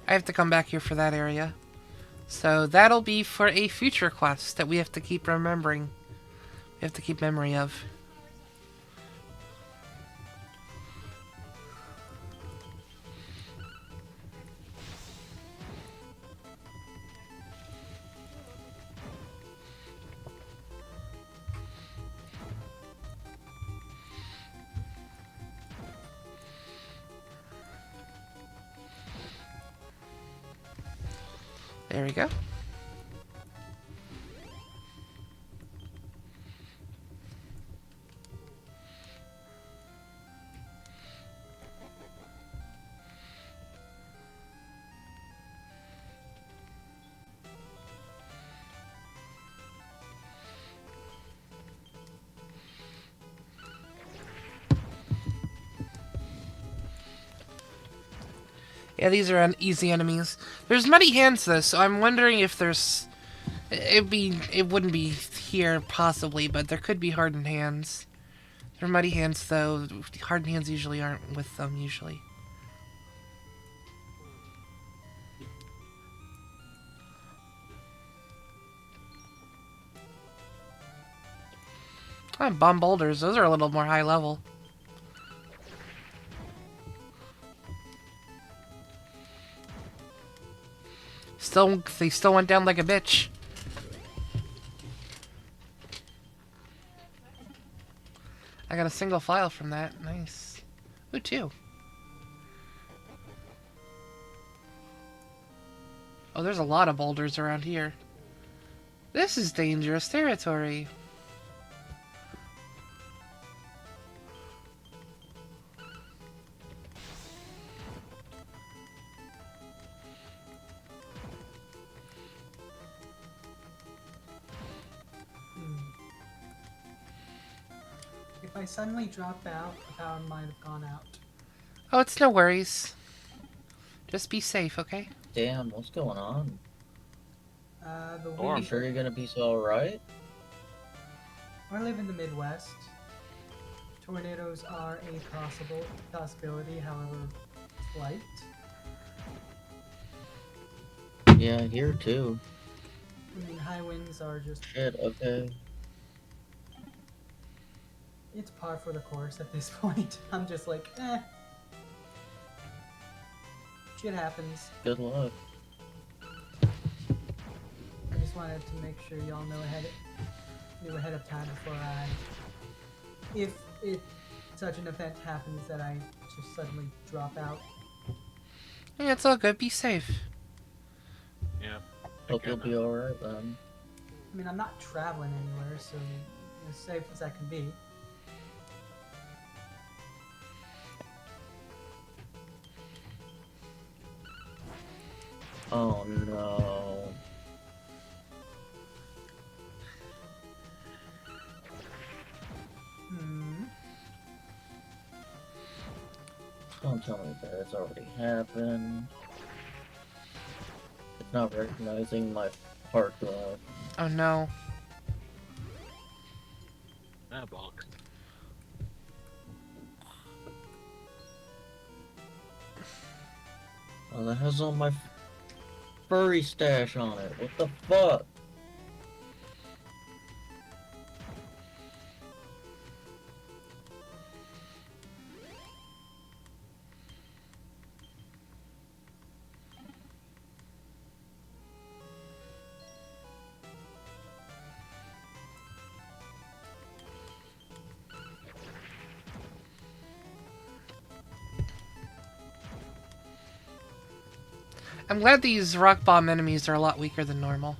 I have to come back here for that area. So that'll be for a future quest that we have to keep remembering. We have to keep memory of. There we go. Yeah, these are easy enemies. There's muddy hands though, so I'm wondering if there's... It wouldn't be here, possibly, but there could be hardened hands. They're muddy hands though. Hardened hands usually aren't with them, usually. Bomb boulders, those are a little more high level. They still went down like a bitch. I got a single file from that. Nice. Ooh, two. Oh, there's a lot of boulders around here. This is dangerous territory. If I suddenly drop out, the power might have gone out. Oh, it's no worries. Just be safe, okay? Damn, what's going on? The Or I'm You wind. sure you're gonna be so alright? I live in the Midwest. Tornadoes are a possibility, however, slight. Yeah, here too. I mean, high winds are just, Shit, okay. it's par for the course at this point. I'm just like, eh. Shit happens. Good luck. I just wanted to make sure y'all knew ahead of time before if such an event happens that I just suddenly drop out. Yeah, it's all good. Be safe. Yeah. Hope you'll be alright then. I mean, I'm not traveling anywhere, so as safe as I can be. Oh no. Hmm. Don't tell me that it's already happened. It's not recognizing my park drive. Oh no. That box. Well, that has all my furry stash on it. What the fuck? I'm glad these rock bomb enemies are a lot weaker than normal.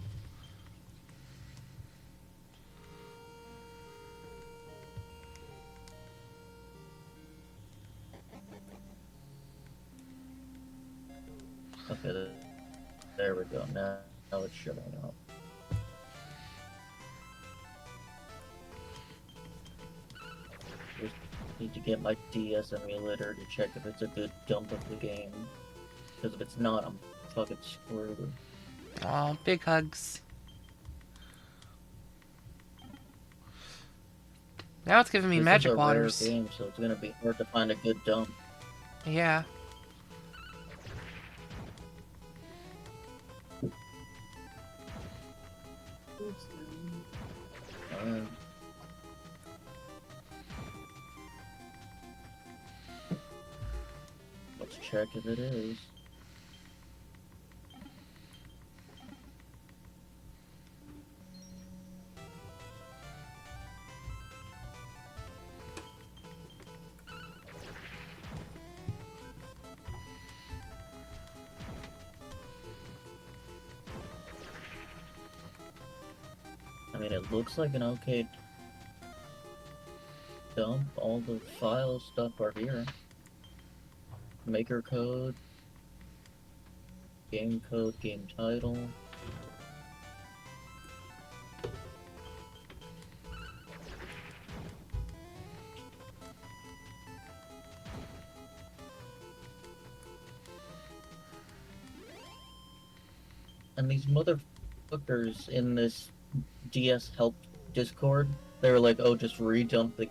Okay, there we go. Now it's showing up. Just need to get my DS emulator to check if it's a good dump of the game. Because if it's not, I'm fucking screwed. Oh, big hugs. Now it's giving me This magic is a waters. rare game, so it's gonna be hard to find a good dump. Yeah. Alright. Let's check if it is. I mean, it looks like an okay dump. All the file stuff are here. Maker code, game title. And these motherfuckers in this DS help Discord, they were like, oh, just redump the...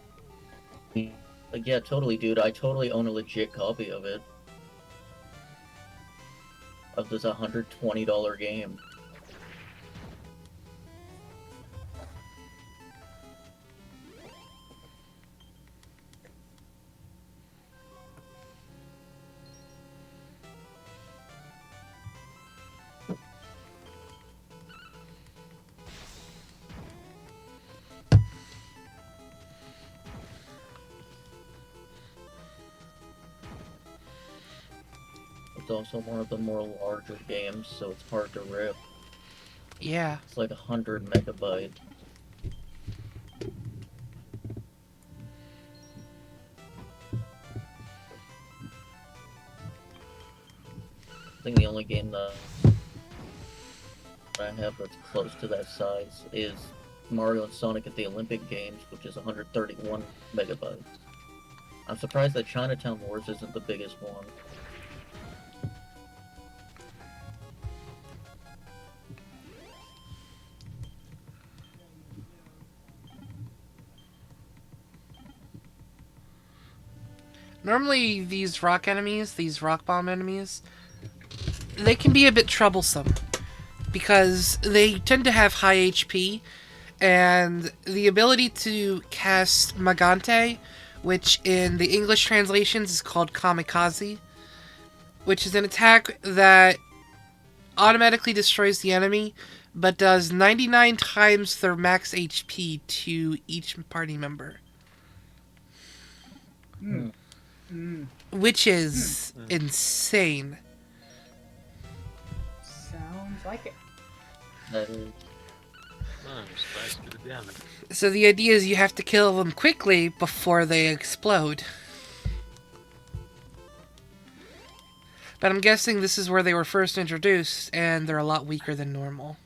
Like, yeah, totally, dude. I totally own a legit copy of it. Of this $120 game. It's also one of the more larger games, so it's hard to rip. Yeah. It's like 100 megabytes. I think the only game that I have that's close to that size is Mario and Sonic at the Olympic Games, which is 131 megabytes. I'm surprised that Chinatown Wars isn't the biggest one. Normally, these rock enemies, these rock bomb enemies, they can be a bit troublesome because they tend to have high HP, and the ability to cast Magante, which in the English translations is called Kamikaze, which is an attack that automatically destroys the enemy, but does 99 times their max HP to each party member. Which is insane. Sounds like it. That is. Oh, spice to the damage. So the idea is you have to kill them quickly before they explode. But I'm guessing this is where they were first introduced, and they're a lot weaker than normal.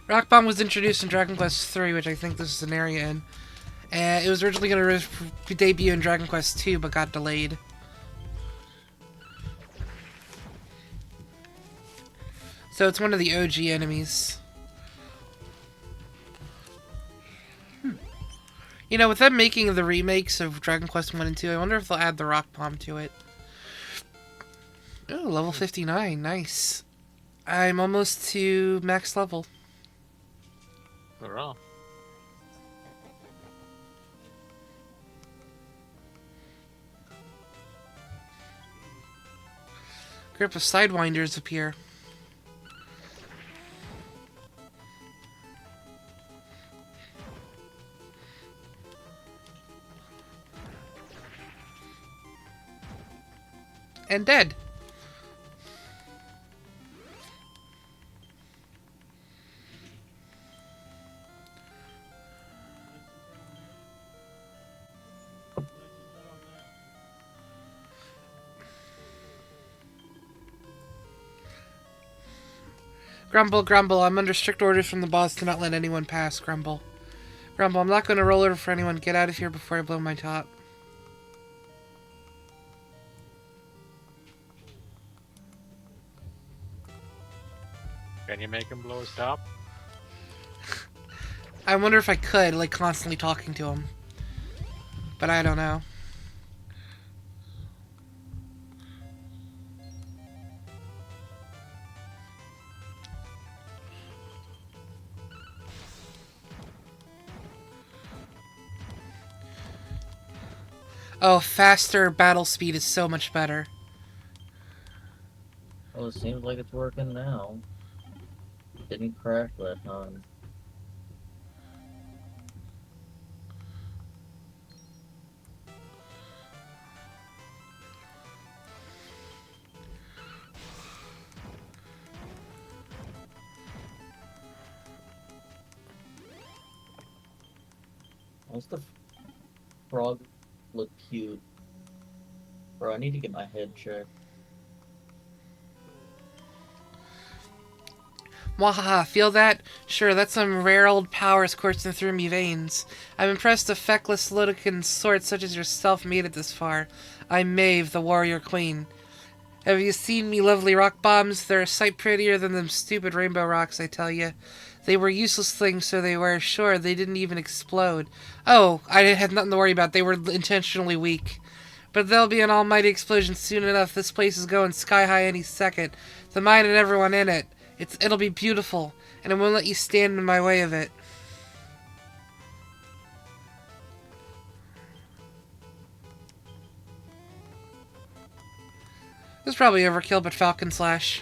Rock Bomb was introduced in Dragon Quest III, which I think this is an area in. It was originally going to debut in Dragon Quest II, but got delayed. So it's one of the OG enemies. You know, with them making the remakes of Dragon Quest 1 and 2, I wonder if they'll add the Rock Bomb to it. Oh, level 59. Nice. I'm almost to max level. Hurrah. Group of Sidewinders appear. and dead. Grumble, Grumble, I'm under strict orders from the boss to not let anyone pass, Grumble. Grumble, I'm not going to roll over for anyone. Get out of here before I blow my top. Can you make him blow his top? I wonder if I could, like, constantly talking to him. But I don't know. Oh, faster battle speed is so much better. Well, it seems like it's working now. Didn't crash that time. What's the frog look cute? Bro, I need to get my head checked. Mwahaha, feel that? Sure, that's some rare old powers coursing through me veins. I'm impressed a feckless Lodokan sort such as yourself made it this far. I'm Maeve, the warrior queen. Have you seen me lovely rock bombs? They're a sight prettier than them stupid rainbow rocks, I tell you. They were useless things, so they were. Sure, they didn't even explode. Oh, I had nothing to worry about. They were intentionally weak. But there'll be an almighty explosion soon enough. This place is going sky high any second. The mine and everyone in it. It'll be beautiful, and I won't let you stand in my way of it. This is probably overkill, but Falcon Slash.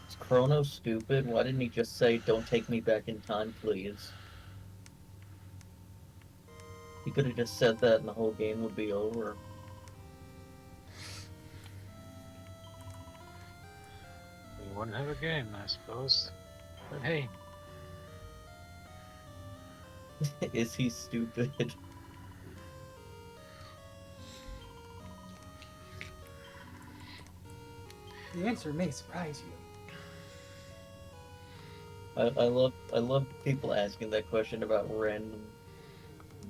Is Chrono stupid? Why didn't he just say, "Don't take me back in time, please"? He could have just said that and the whole game would be over. We wouldn't have a game, I suppose. But hey, Is he stupid? The answer may surprise you. I love people asking that question about random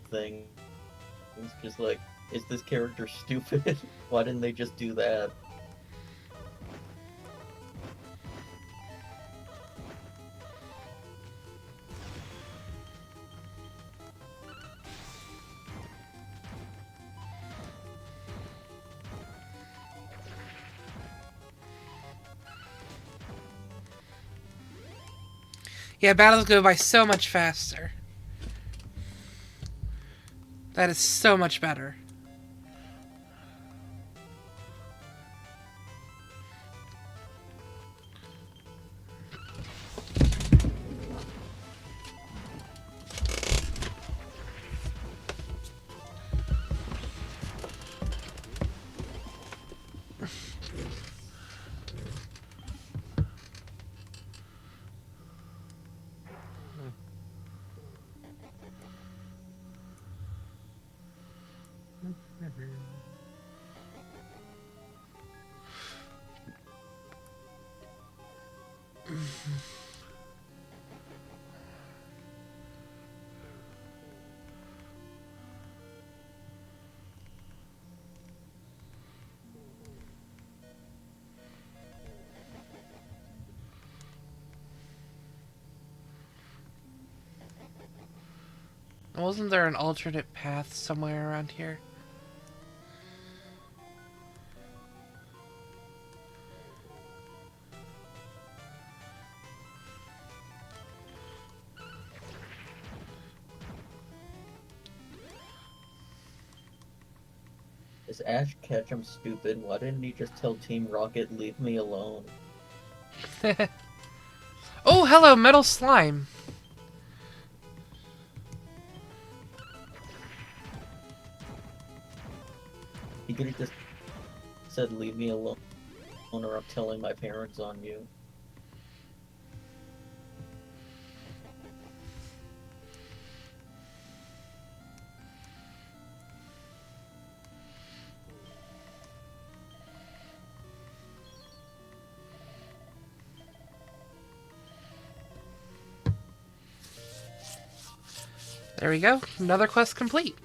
things. It's just like, is this character stupid? Why didn't they just do that? Yeah, battles go by so much faster. That is so much better. Wasn't there an alternate path somewhere around here? Is Ash Ketchum stupid? Why didn't he just tell Team Rocket, leave me alone? Oh, hello, Metal Slime. He could have just said, leave me alone, or I'm telling my parents on you. There we go. Another quest complete.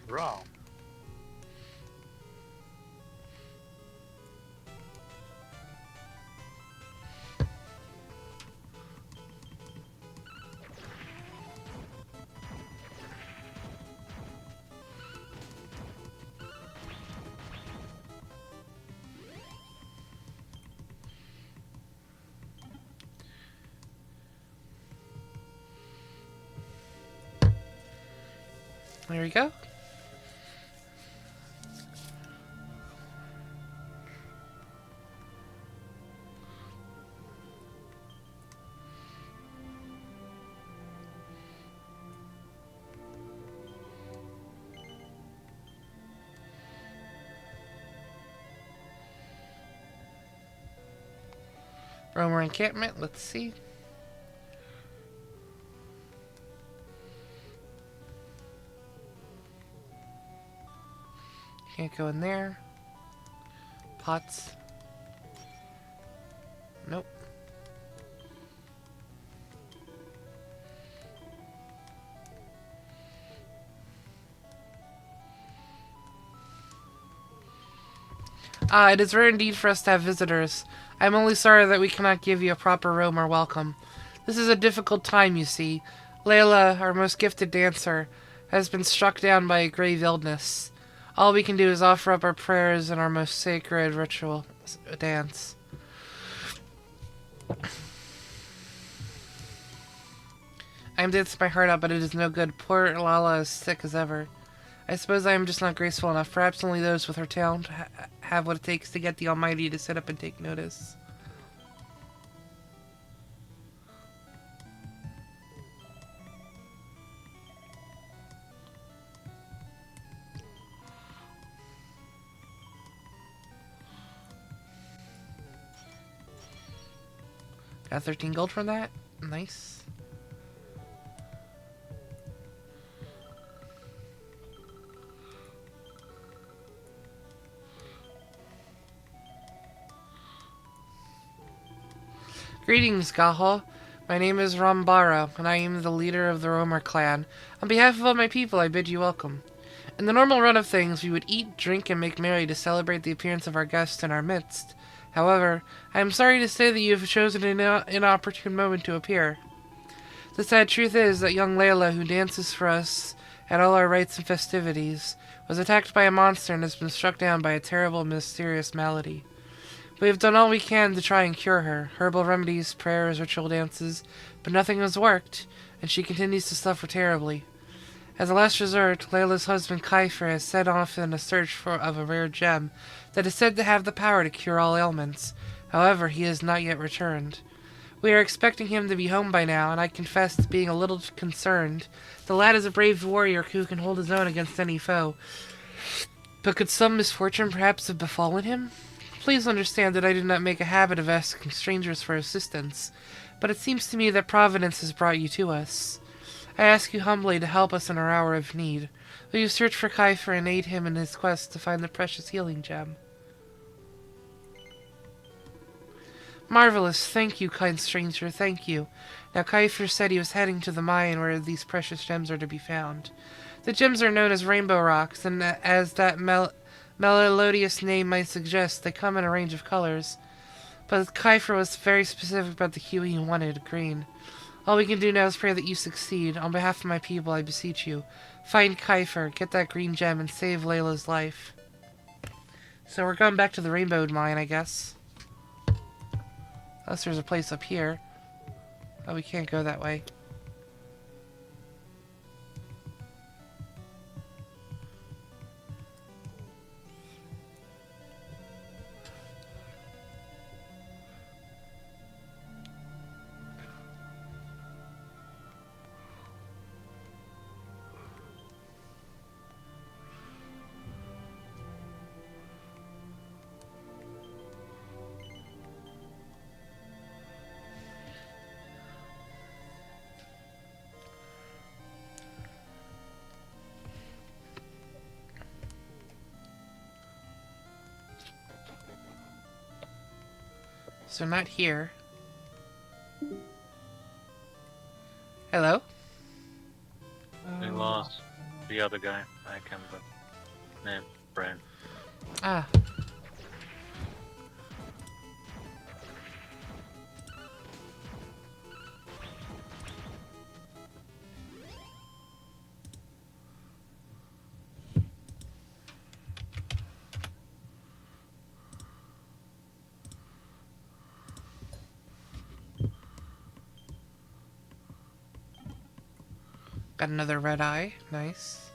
Raw. There we go. Roamer encampment, let's see. Can't go in there. Pots. Nope. Ah, it is rare indeed for us to have visitors. I am only sorry that we cannot give you a proper roamer welcome. This is a difficult time, you see. Layla, our most gifted dancer, has been struck down by a grave illness. All we can do is offer up our prayers and our most sacred ritual dance. I am dancing my heart out, but it is no good. Poor Lala is sick as ever. I suppose I am just not graceful enough. Perhaps only those with her talent have what it takes to get the Almighty to sit up and take notice. Got 13 gold from that. Nice. Greetings, Gaho. My name is Rambara, and I am the leader of the Roamer clan. On behalf of all my people, I bid you welcome. In the normal run of things, we would eat, drink, and make merry to celebrate the appearance of our guest in our midst. However, I am sorry to say that you have chosen an inopportune moment to appear. The sad truth is that young Layla, who dances for us at all our rites and festivities, was attacked by a monster and has been struck down by a terrible, mysterious malady. We have done all we can to try and cure her, herbal remedies, prayers, ritual dances, but nothing has worked, and she continues to suffer terribly. As a last resort, Layla's husband Kiefer has set off in a search of a rare gem that is said to have the power to cure all ailments. However, he has not yet returned. We are expecting him to be home by now, and I confess to being a little concerned. The lad is a brave warrior who can hold his own against any foe. But could some misfortune perhaps have befallen him? Please understand that I do not make a habit of asking strangers for assistance, but it seems to me that Providence has brought you to us. I ask you humbly to help us in our hour of need. Will you search for Kiefer and aid him in his quest to find the precious healing gem? Marvelous. Thank you, kind stranger. Thank you. Now, Kiefer said he was heading to the mine where these precious gems are to be found. The gems are known as rainbow rocks, and as that melodious name might suggest, they come in a range of colors. But Kiefer was very specific about the hue he wanted, green. All we can do now is pray that you succeed. On behalf of my people, I beseech you. Find Kiefer, get that green gem, and save Layla's life. So we're going back to the rainbow mine, I guess. Unless there's a place up here. Oh, we can't go that way. So not here. Hello? We lost the other guy. I can't remember his name. Brian. Ah. Got another red eye. Nice.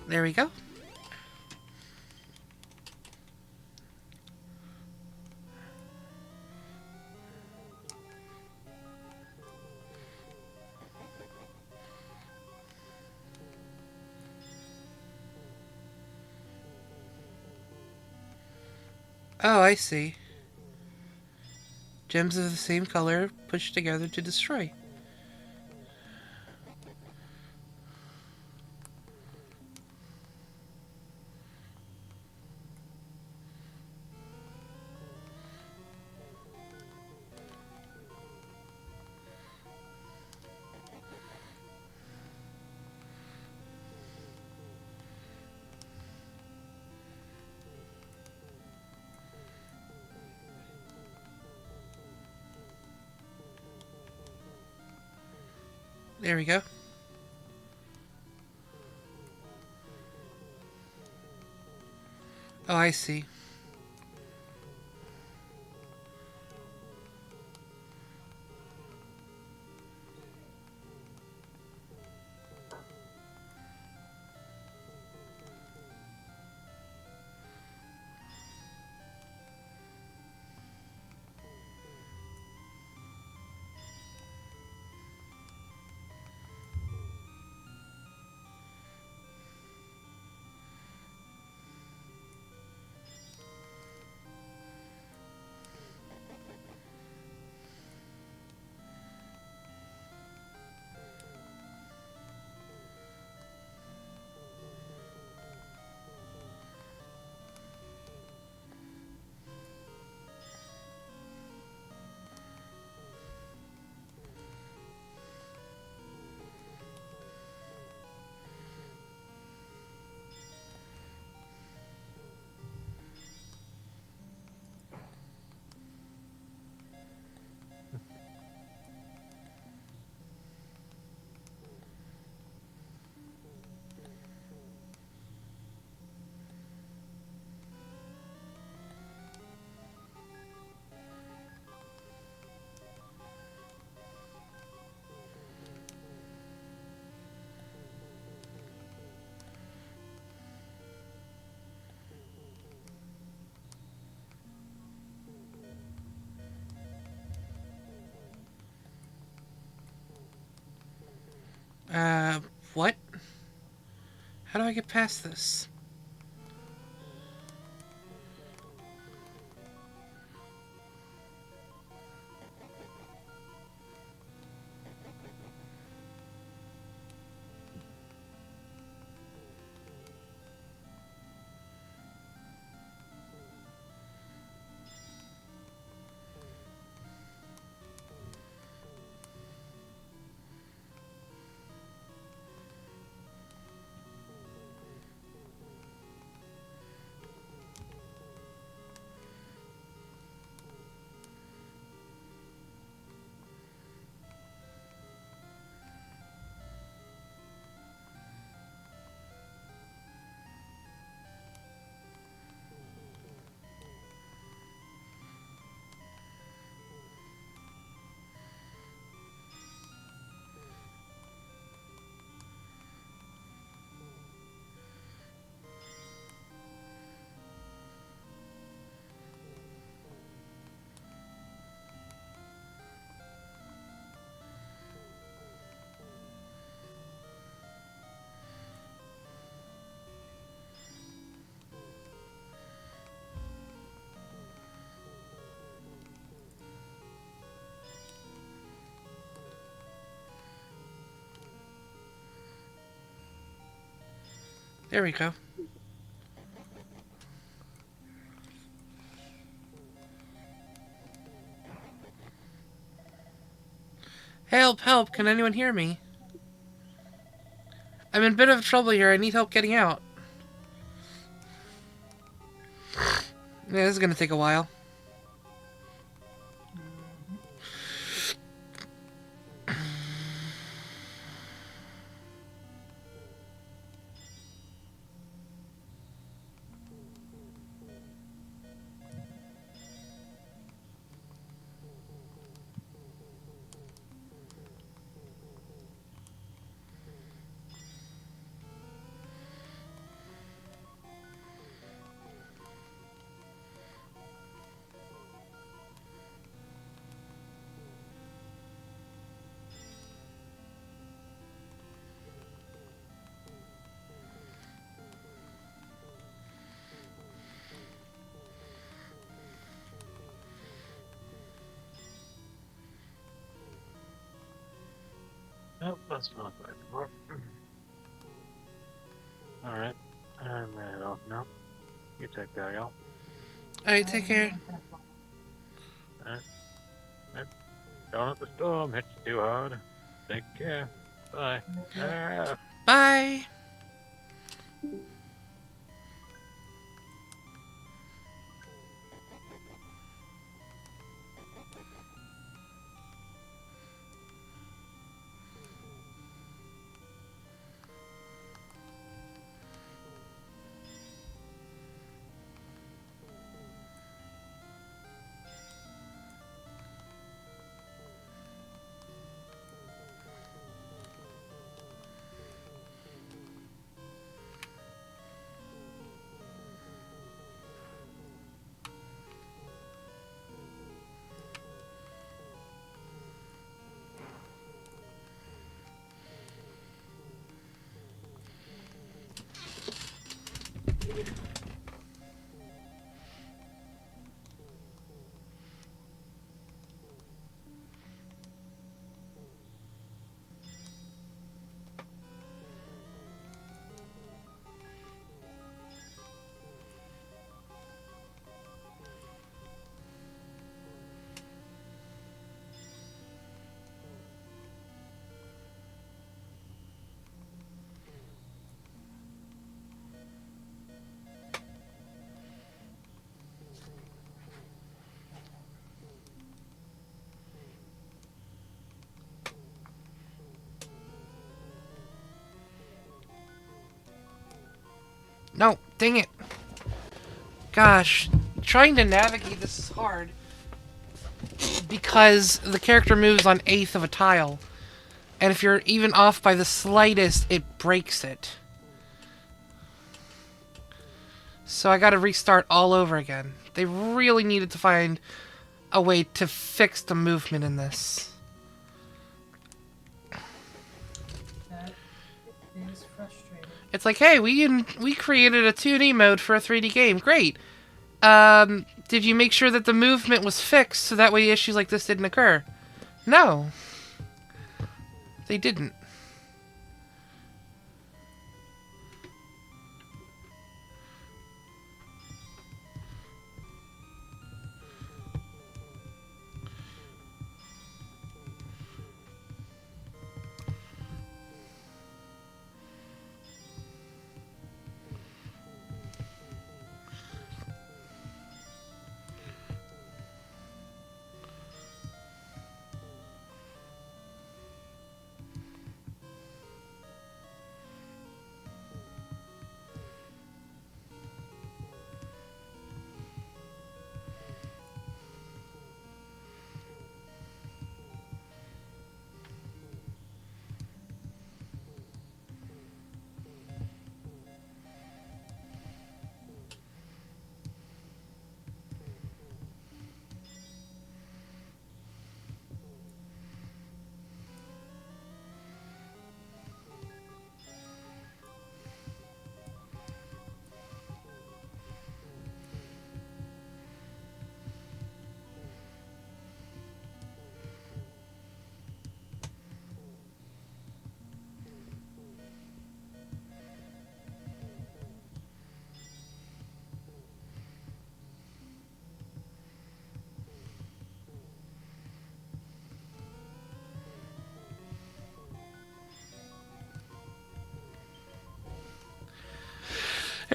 There we go. Oh, I see. Gems of the same color pushed together to destroy. There we go. Oh, I see. What? How do I get past this? There we go. Help, help, can anyone hear me? I'm in a bit of trouble here, I need help getting out. Yeah, this is gonna take a while. Nope, that's not going to work. Alright, I'm gonna head off now. You take care, y'all. Alright, take care. Don't let the storm hit you too hard. Take care. Bye. Ah. Bye! No, dang it. Gosh, trying to navigate this is hard. Because the character moves on eighth of a tile. And if you're even off by the slightest, it breaks it. So I gotta restart all over again. They really needed to find a way to fix the movement in this. That is frustrating. It's like, hey, we created a 2D mode for a 3D game. Great. Did you make sure that the movement was fixed so that way issues like this didn't occur? No. They didn't.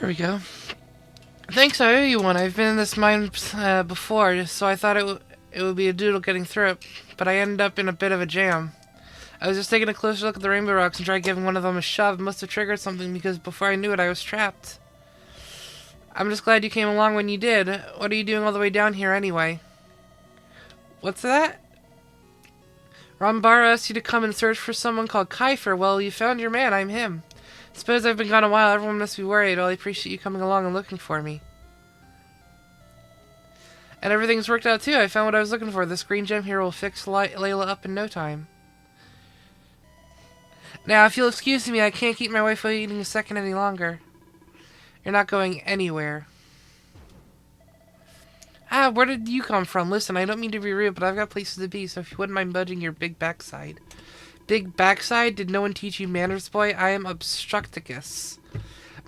There we go. Thanks, I owe you one. I've been in this mine before, so I thought it would be a doodle getting through it, but I ended up in a bit of a jam. I was just taking a closer look at the rainbow rocks and tried giving one of them a shove. It must have triggered something because before I knew it, I was trapped. I'm just glad you came along when you did. What are you doing all the way down here anyway? What's that? Rambara asked you to come and search for someone called Kiefer. Well, you found your man. I'm him. Suppose I've been gone a while. Everyone must be worried. Well, I appreciate you coming along and looking for me. And everything's worked out too. I found what I was looking for. This green gem here will fix Layla up in no time. Now, if you'll excuse me, I can't keep my wife waiting a second any longer. You're not going anywhere. Ah, where did you come from? Listen, I don't mean to be rude, but I've got places to be, so if you wouldn't mind budging your big backside. Big backside? Did no one teach you manners, boy? I am Obstructicus.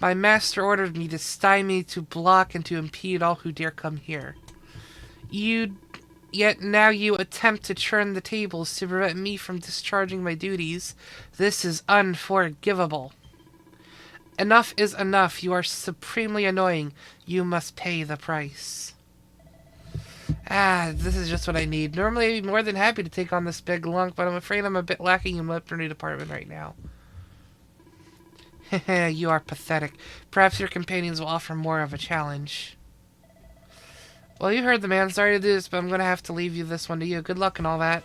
My master ordered me to stymie, to block, and to impede all who dare come here. Yet now you attempt to turn the tables to prevent me from discharging my duties. This is unforgivable. Enough is enough. You are supremely annoying. You must pay the price. Ah, this is just what I need. Normally I'd be more than happy to take on this big lunk, but I'm afraid I'm a bit lacking in weaponry department right now. You are pathetic. Perhaps your companions will offer more of a challenge. Well, you heard the man. Sorry to do this, but I'm going to have to leave this one to you. Good luck and all that.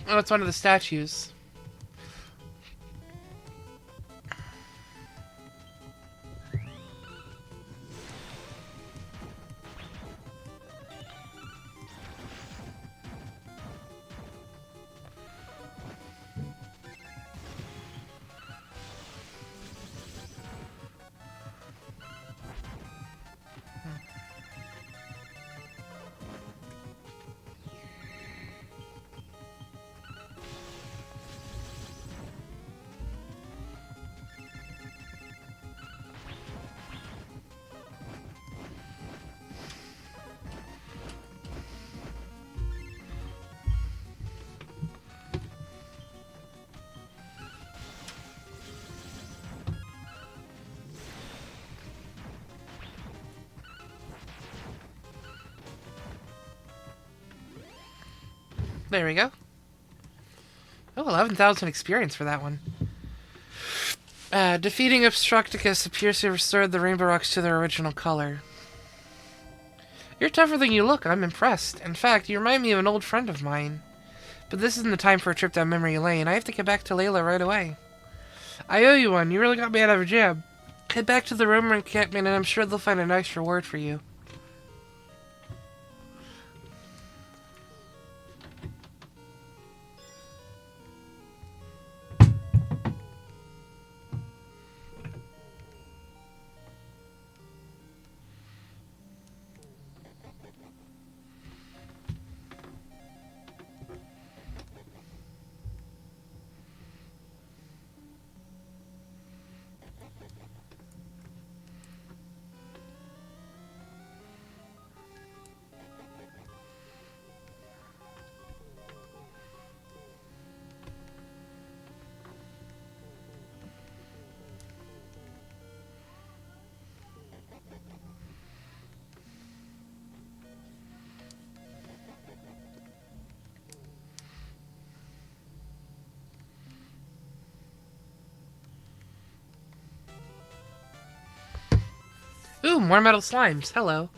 Oh, it's one of the statues. There we go. Oh, 11,000 experience for that one. Defeating Obstructicus appears to have restored the rainbow rocks to their original color. You're tougher than you look. I'm impressed. In fact, you remind me of an old friend of mine. But this isn't the time for a trip down memory lane. I have to get back to Layla right away. I owe you one. You really got me out of a jam. Head back to the Roman encampment and I'm sure they'll find a nice reward for you. Ooh, more metal slimes. Hello.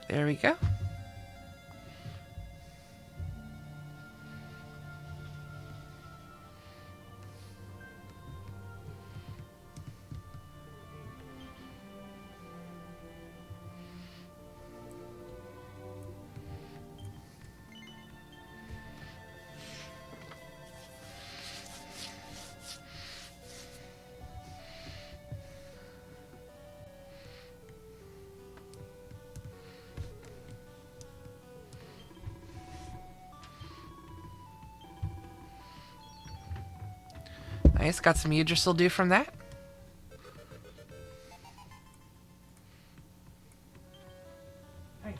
There we go. Nice, got some Yggdrasil due from that. Nice.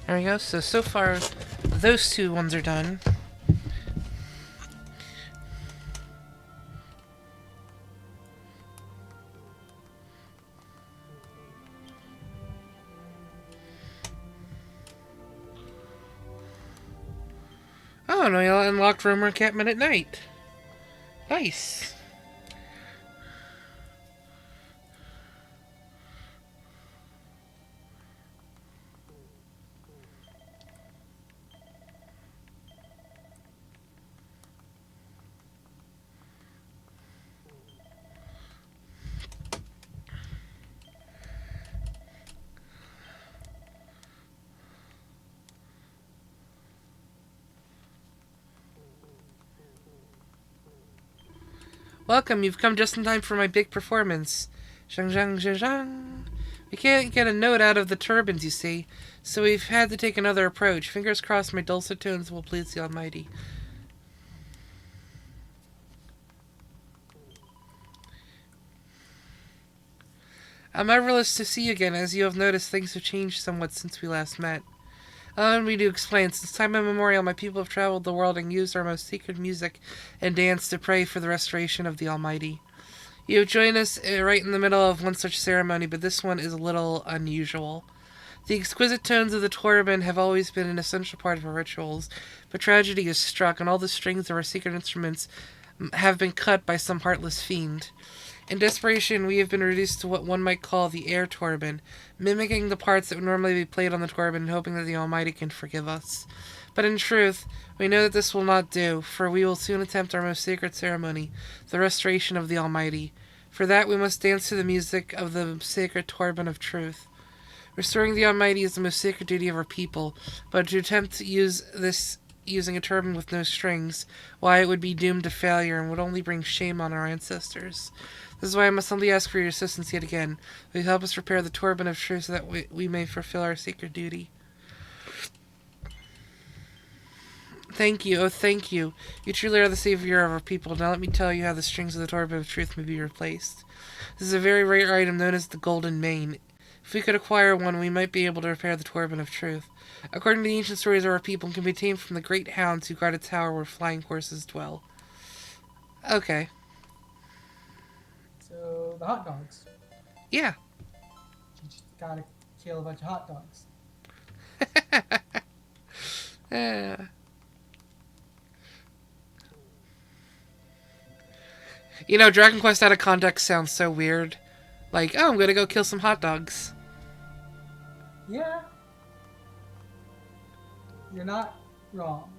There we go. So far, those two ones are done. Oh, no, you unlocked Roamer Encampment at night. Nice. Welcome, you've come just in time for my big performance. Zhang zhang zhang zhang. We can't get a note out of the turbines, you see, so we've had to take another approach. Fingers crossed my dulcet tones will please the Almighty. How marvelous to see you again. As you have noticed, things have changed somewhat since we last met. Allow me to explain. Since time immemorial, my people have traveled the world and used our most secret music and dance to pray for the restoration of the Almighty. You have joined us right in the middle of one such ceremony, but this one is a little unusual. The exquisite tones of the Torben have always been an essential part of our rituals, but tragedy has struck, and all the strings of our secret instruments have been cut by some heartless fiend. In desperation, we have been reduced to what one might call the air Torben, mimicking the parts that would normally be played on the Torben and hoping that the Almighty can forgive us. But in truth, we know that this will not do, for we will soon attempt our most sacred ceremony, the restoration of the Almighty. For that, we must dance to the music of the sacred Torben of truth. Restoring the Almighty is the most sacred duty of our people, but to attempt to use this using a turban with no strings, why, it would be doomed to failure and would only bring shame on our ancestors. This is why I must humbly ask for your assistance yet again. Will you help us repair the Torben of truth so that we may fulfill our sacred duty? Thank you, oh thank you. You truly are the savior of our people. Now let me tell you how the strings of the Torben of truth may be replaced. This is a very rare item known as the Golden Mane. If we could acquire one, we might be able to repair the Torben of truth. According to the ancient stories of our people, it can be tamed from the great hounds who guard a tower where flying horses dwell. Okay. So, the hot dogs. Yeah. You just gotta kill a bunch of hot dogs. You know, Dragon Quest out of context sounds so weird. Like, oh, I'm gonna go kill some hot dogs. Yeah. You're not wrong.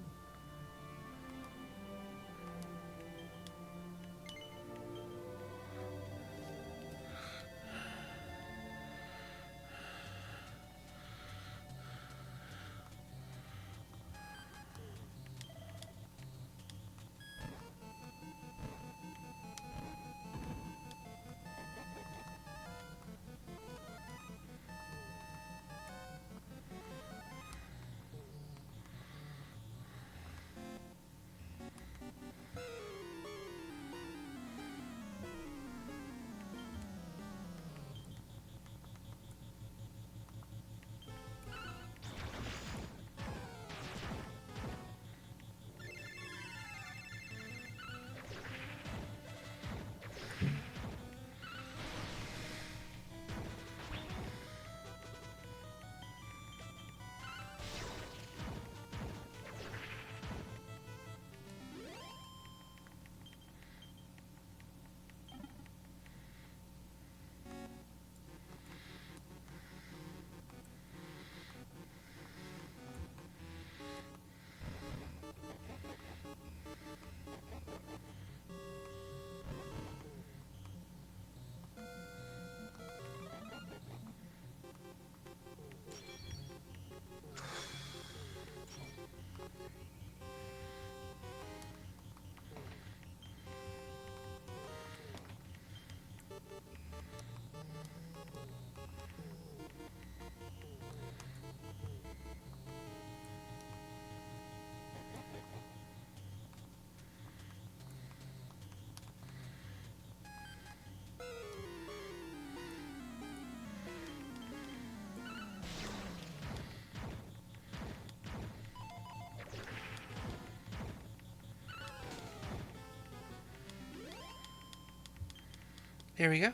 There we go.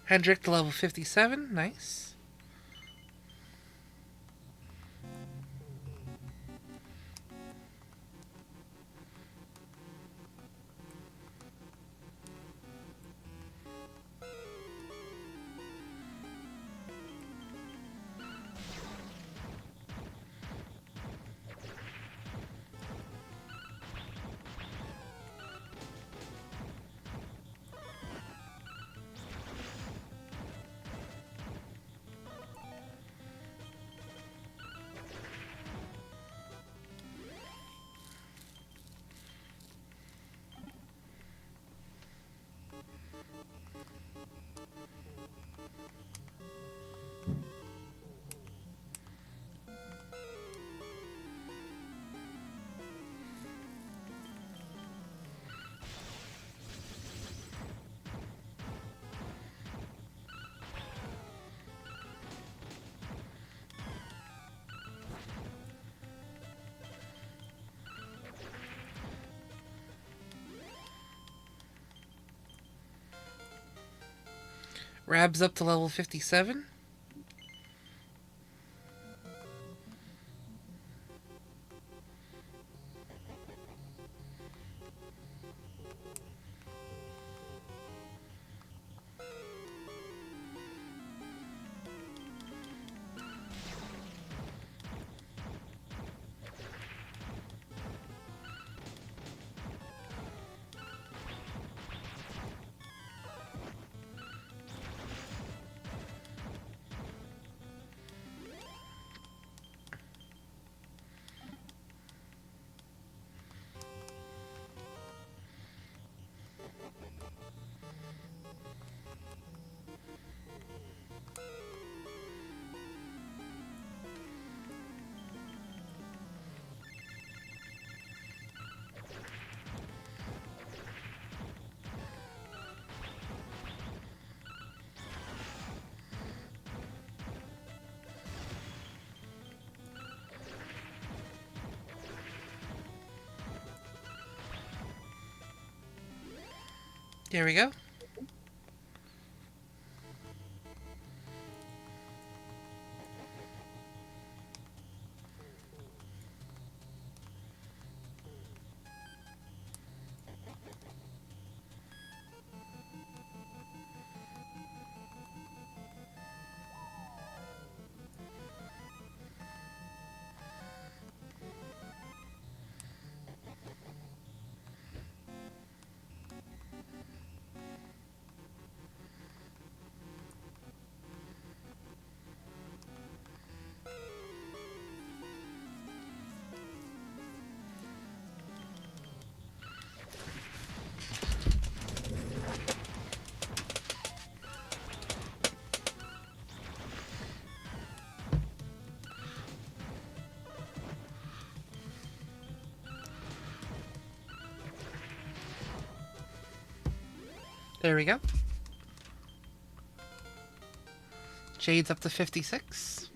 Hendrik to level 57. Nice. Rab's up to level 57. There we go. There we go. Jade's up to 56.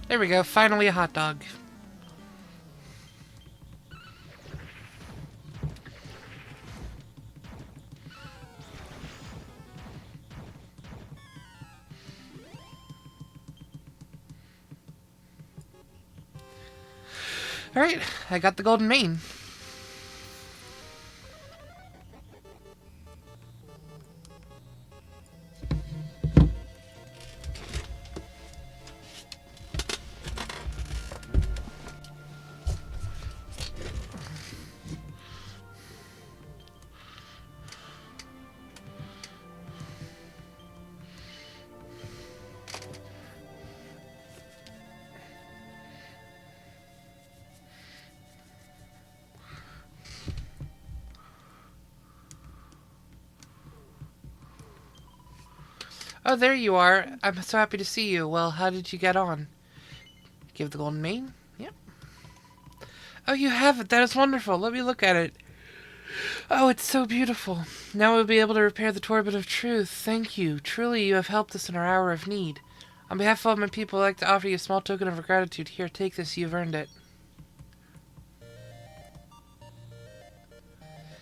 There we go, finally a hot dog. Alright, I got the golden mane. Oh, there you are. I'm so happy to see you. Well, how did you get on? Give the golden mane? Yep. Oh, you have it. That is wonderful. Let me look at it. Oh, it's so beautiful. Now we'll be able to repair the Torment of Truth. Thank you. Truly, you have helped us in our hour of need. On behalf of all my people, I'd like to offer you a small token of gratitude. Here, take this. You've earned it.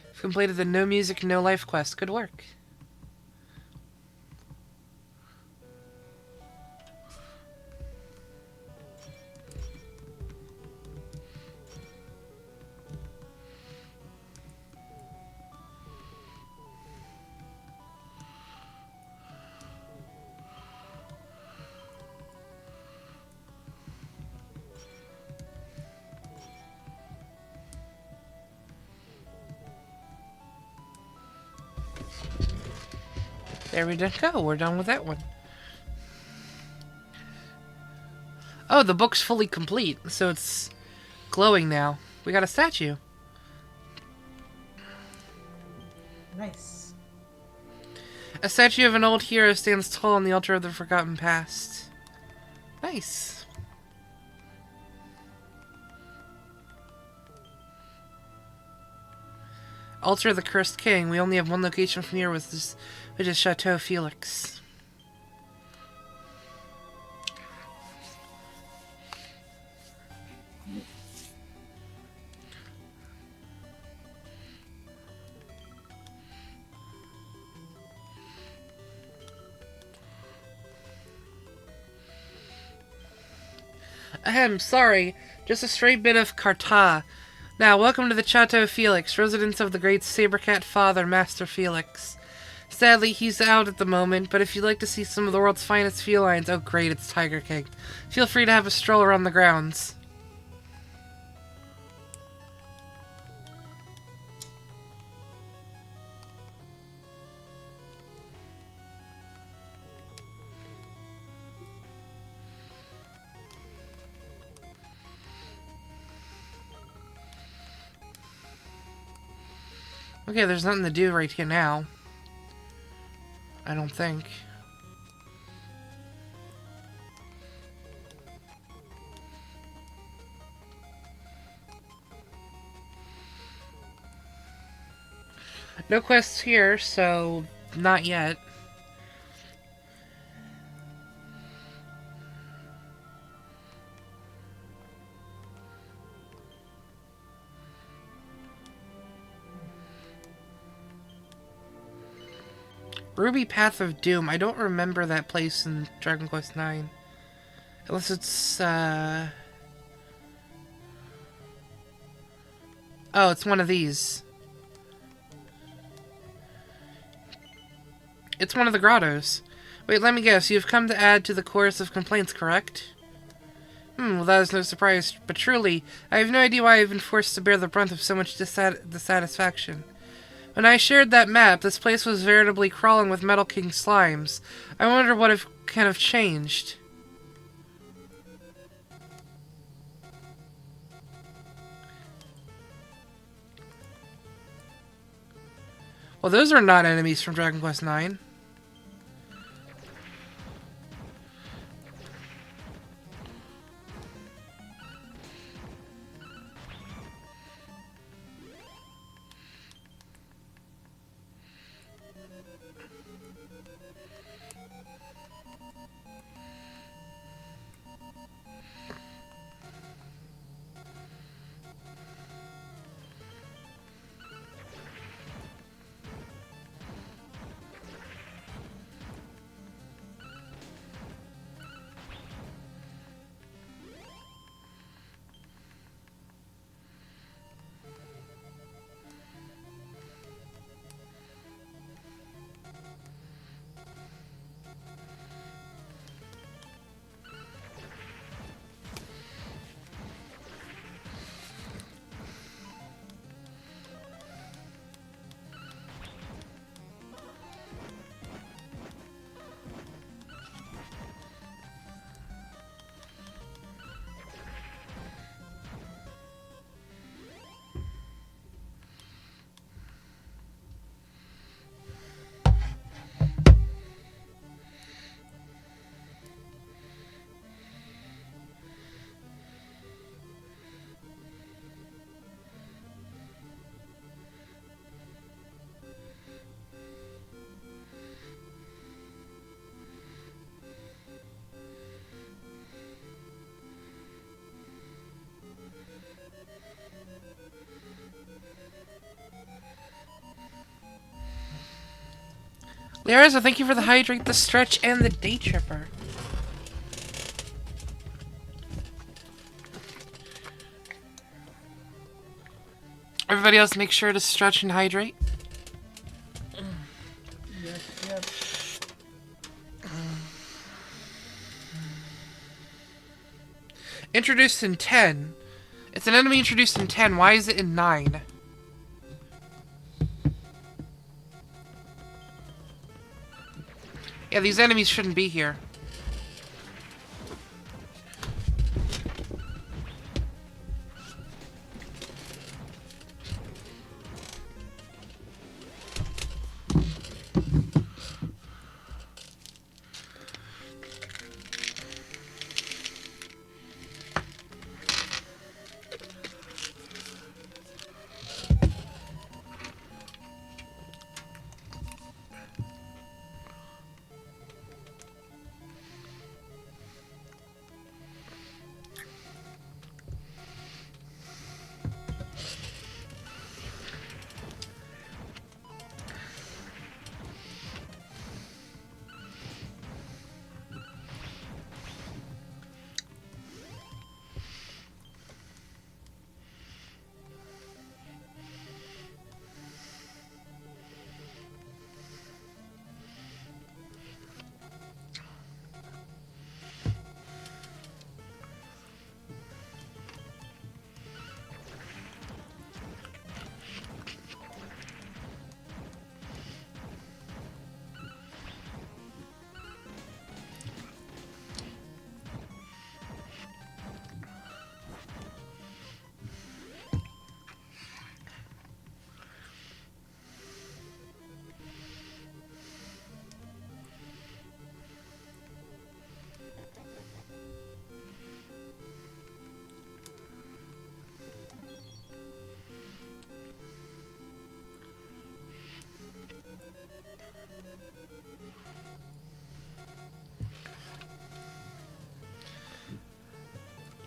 You've completed the No Music, No Life quest. Good work. There we go. We're done with that one. Oh, the book's fully complete, so it's glowing now. We got a statue. Nice. A statue of an old hero stands tall on the altar of the forgotten past. Nice. Altar of the Cursed King. We only have one location from here, which is Chateau Felix. Ahem, sorry. Just a stray bit of Carta. Now, welcome to the Chateau Felix, residence of the great Sabercat father, Master Felix. Sadly, he's out at the moment, but if you'd like to see some of the world's finest felines, oh great, it's Tiger King. Feel free to have a stroll around the grounds. Okay, there's nothing to do right here now. I don't think. No quests here, so not yet. Ruby Path of Doom. I don't remember that place in Dragon Quest IX. Unless it's, Oh, it's one of these. It's one of the grottos. Wait, let me guess. You've come to add to the chorus of complaints, correct? Well, that is no surprise. But truly, I have no idea why I've been forced to bear the brunt of so much dissatisfaction. When I shared that map, this place was veritably crawling with Metal King slimes. I wonder what kind of changed. Well, those are not enemies from Dragon Quest IX. There is a thank you for the hydrate, the stretch, and the day tripper. Everybody else, make sure to stretch and hydrate. Yep. Introduced in 10. It's an enemy introduced in 10. Why is it in 9? Yeah, these enemies shouldn't be here.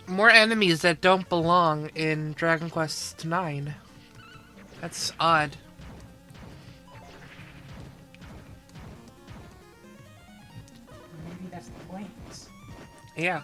More enemies that don't belong in Dragon Quest IX. That's odd. Maybe that's the point. Yeah.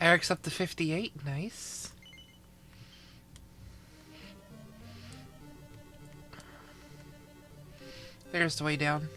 Eric's up to 58. Nice. There's the way down.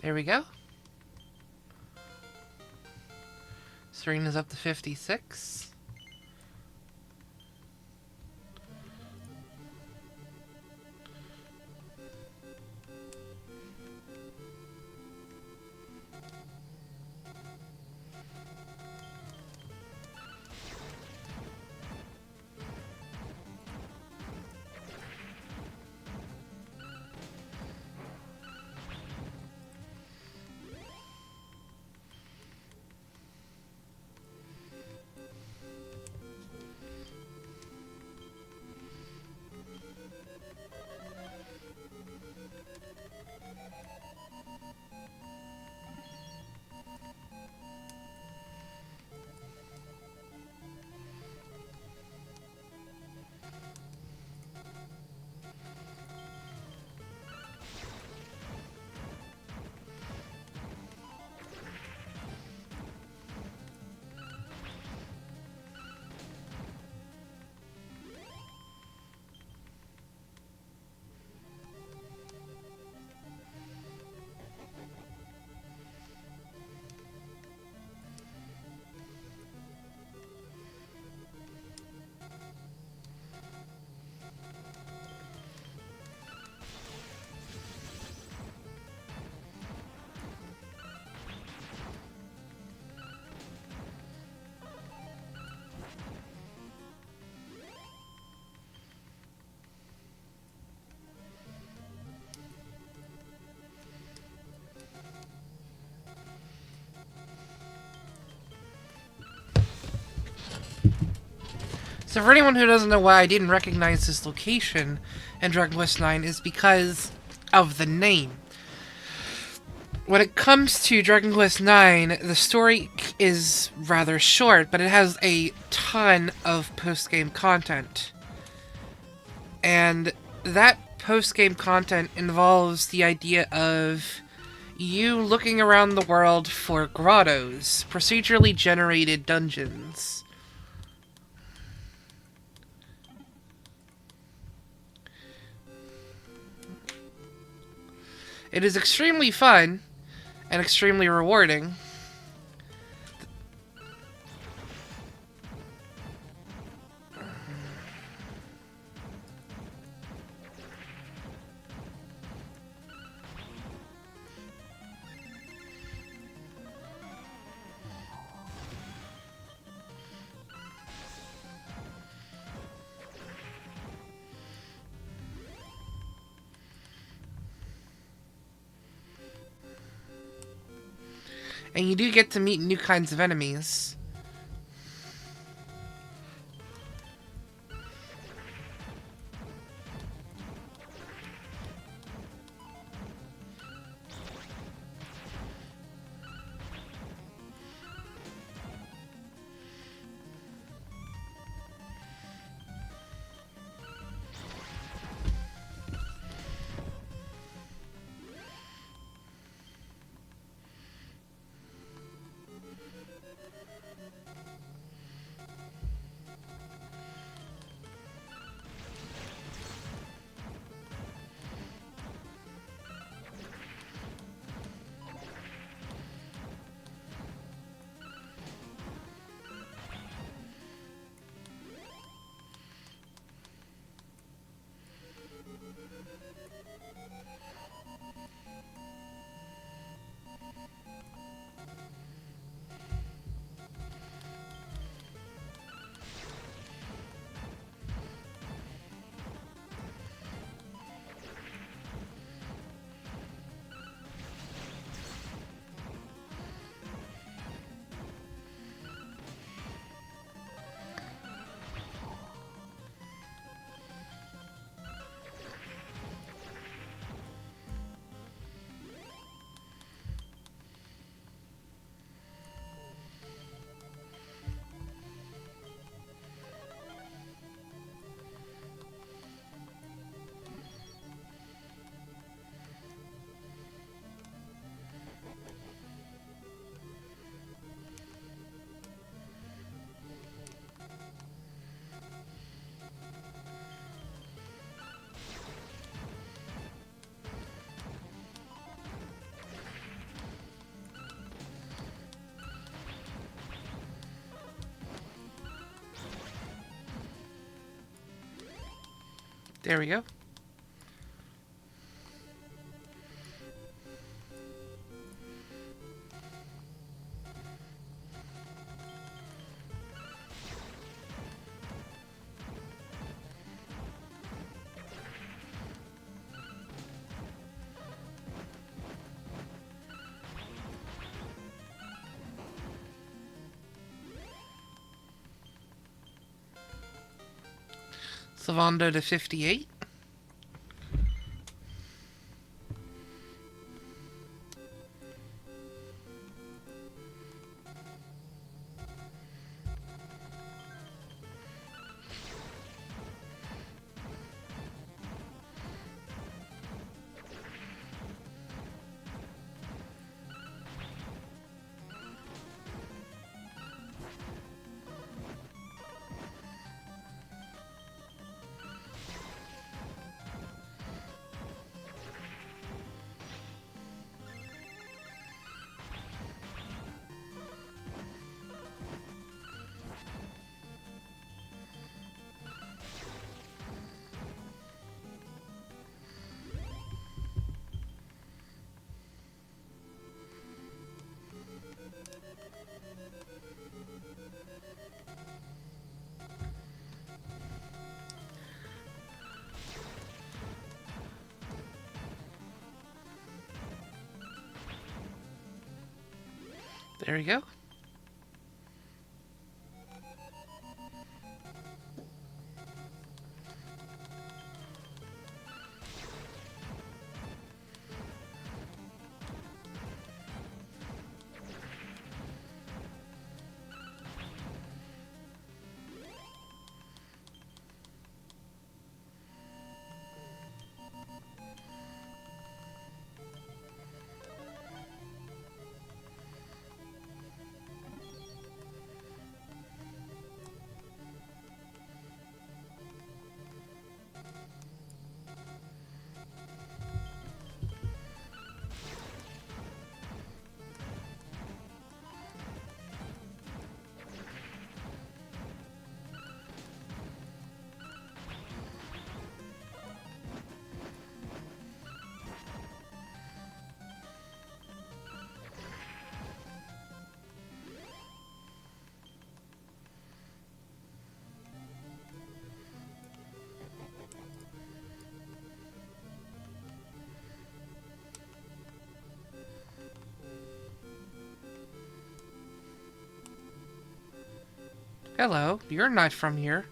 There we go. Serena's up to 56. So for anyone who doesn't know why I didn't recognize this location in Dragon Quest IX is because of the name. When it comes to Dragon Quest IX, the story is rather short, but it has a ton of post-game content. And that post-game content involves the idea of you looking around the world for grottos, procedurally generated dungeons. It is extremely fun and extremely rewarding. And you do get to meet new kinds of enemies. There we go. Savando to 58. There we go. Hello, you're not from here.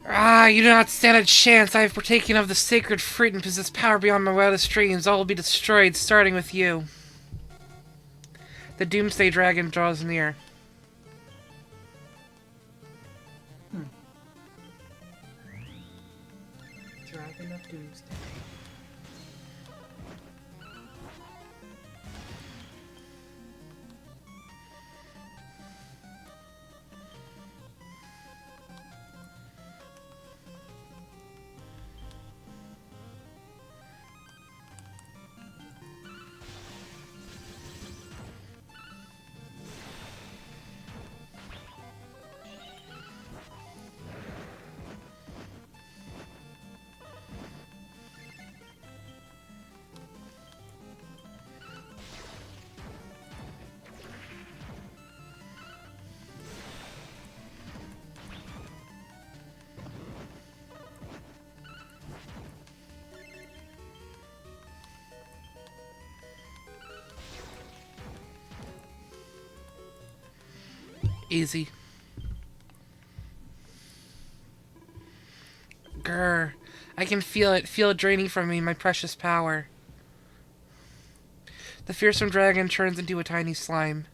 Ah, you do not stand a chance. I have partaken of the sacred fruit and possess power beyond my wildest dreams. All will be destroyed, starting with you. The Doomsday Dragon draws near. Dragon of Doomsday. Easy. Grr. I can feel it draining from me, my precious power. The fearsome dragon turns into a tiny slime.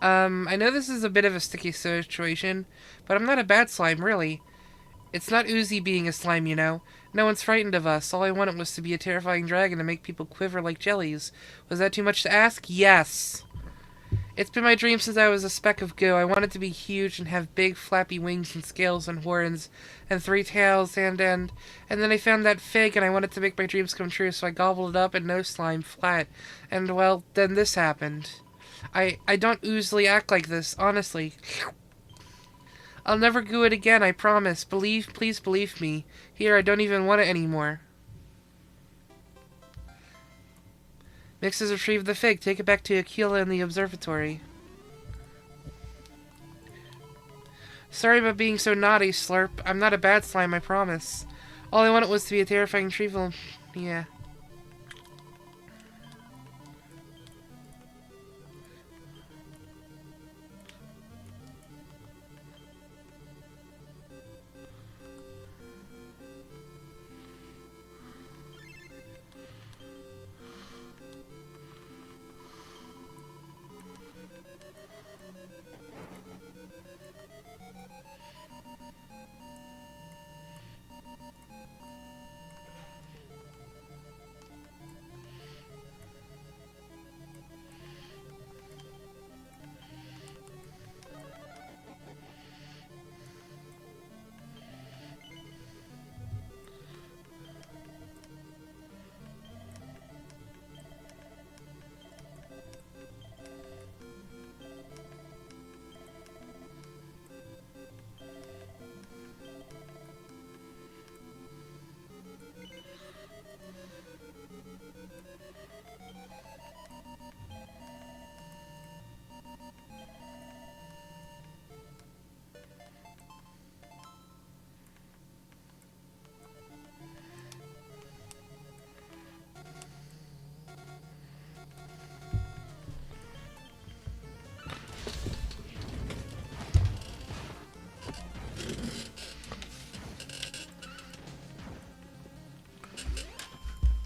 I know this is a bit of a sticky situation, but I'm not a bad slime, really. It's not Uzi being a slime, you know. No one's frightened of us. All I wanted was to be a terrifying dragon to make people quiver like jellies. Was that too much to ask? Yes! It's been my dream since I was a speck of goo. I wanted to be huge and have big flappy wings and scales and horns and 3 tails and then I found that fig and I wanted to make my dreams come true, so I gobbled it up and no slime flat. And well, then this happened. I don't usually act like this, honestly. I'll never goo it again, I promise. Please believe me. Here, I don't even want it anymore. Mix has retrieved the fig. Take it back to Aquila in the observatory. Sorry about being so naughty, Slurp. I'm not a bad slime, I promise. All I wanted was to be a terrifying treevil. Yeah.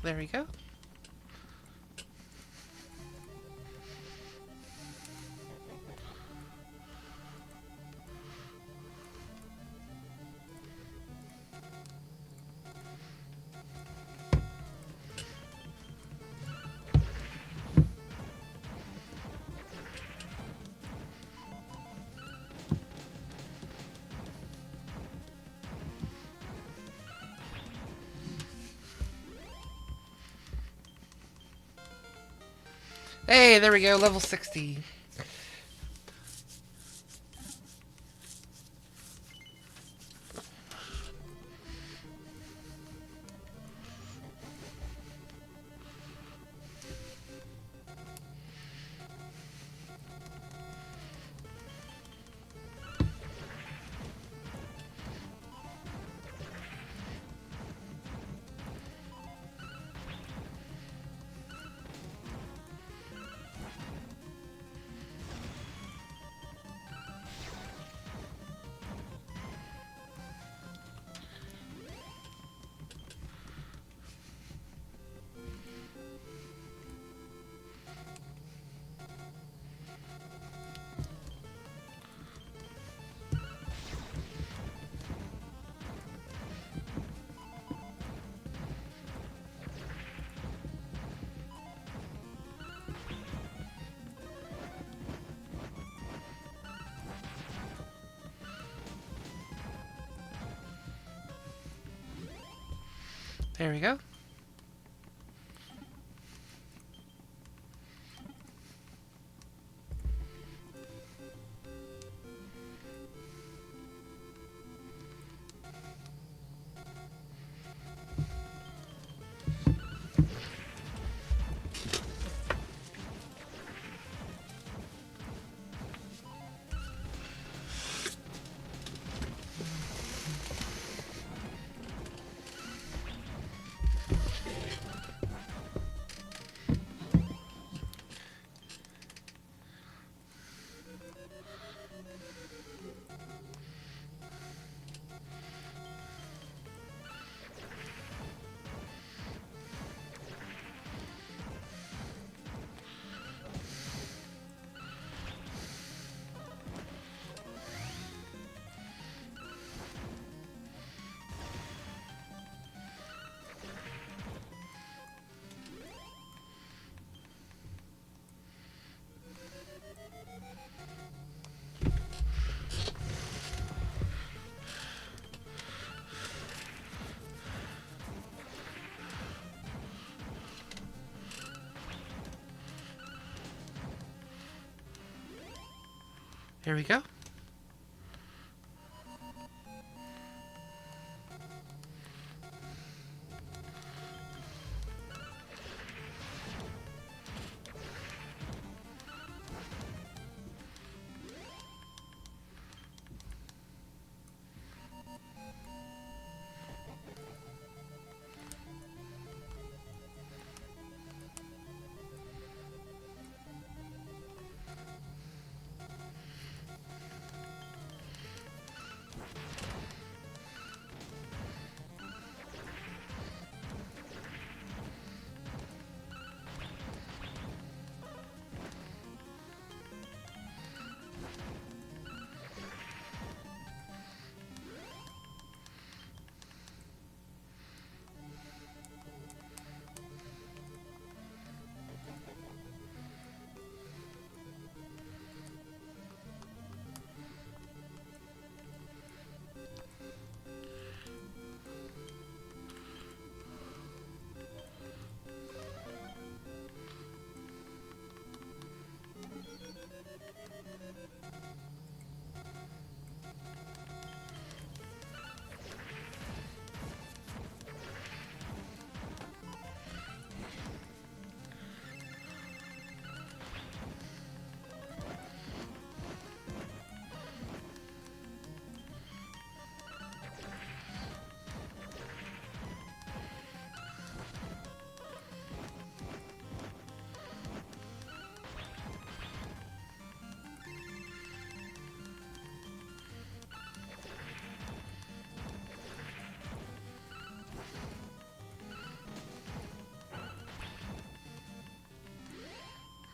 There we go. Hey, there we go, level 60. There we go. Here we go.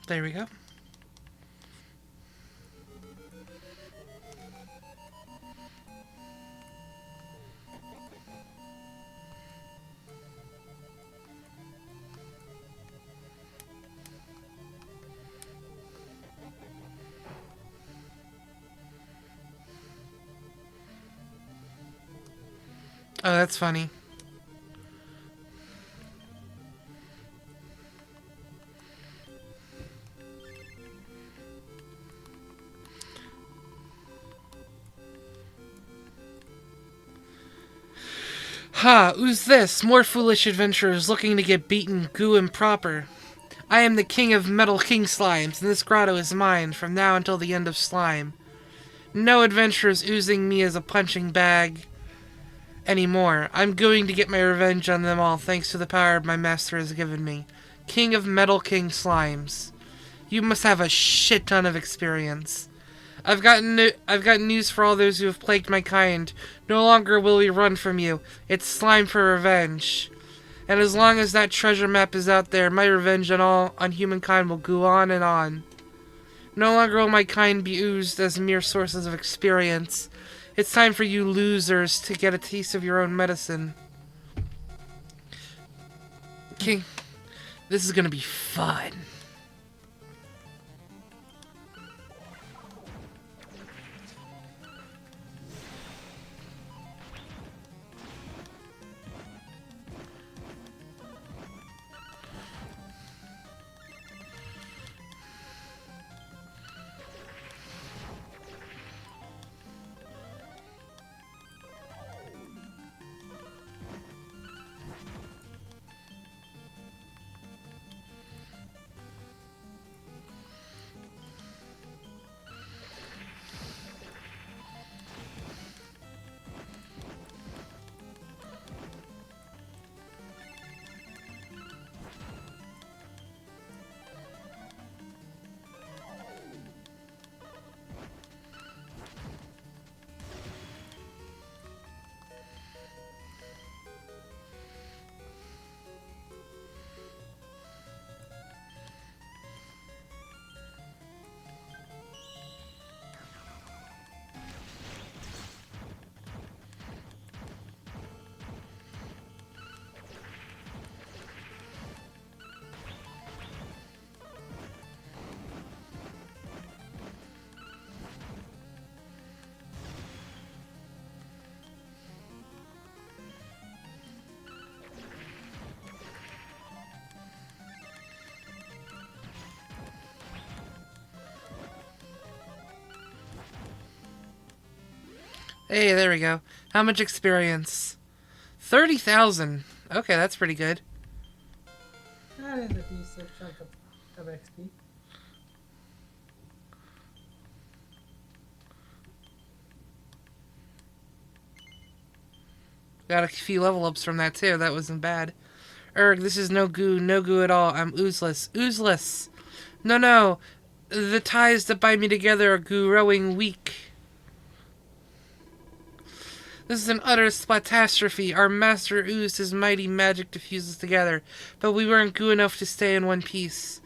There we go. Oh, that's funny. Ha! Who's this? More foolish adventurers looking to get beaten goo and proper. I am the king of Metal King Slimes, and this grotto is mine from now until the end of slime. No adventurers oozing me as a punching bag anymore. I'm going to get my revenge on them all thanks to the power my master has given me. King of Metal King Slimes. You must have a shit ton of experience. I've got news for all those who have plagued my kind. No longer will we run from you. It's slime for revenge. And as long as that treasure map is out there, my revenge on humankind will go on and on. No longer will my kind be oozed as mere sources of experience. It's time for you losers to get a taste of your own medicine. King, this is gonna be fun. Hey, there we go. How much experience? 30,000. Okay, that's pretty good. That is a decent chunk of XP. Got a few level ups from that too. That wasn't bad. Erg, this is no goo at all. I'm oozless. No. The ties that bind me together are growing weak. This is an utter splatastrophe. Our master oozed his mighty magic to fuse us together, but we weren't goo enough to stay in one piece.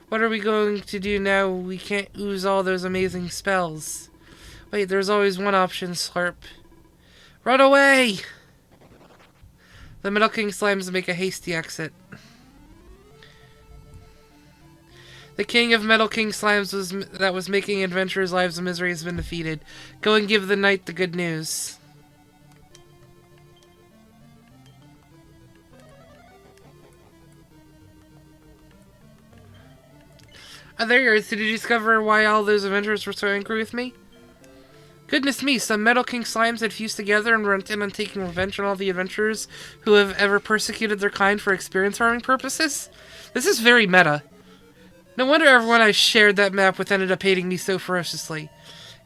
What are we going to do now? We can't ooze all those amazing spells. Wait, there's always one option, Slurp. Run away! The Metal King Slimes make a hasty exit. The king of Metal King Slimes was making adventurers' lives a misery has been defeated. Go and give the knight the good news. Oh, there you are. Did you discover why all those adventurers were so angry with me? Goodness me, some Metal King Slimes had fused together and were intent on taking revenge on all the adventurers who have ever persecuted their kind for experience farming purposes? This is very meta. No wonder everyone I shared that map with ended up hating me so ferociously.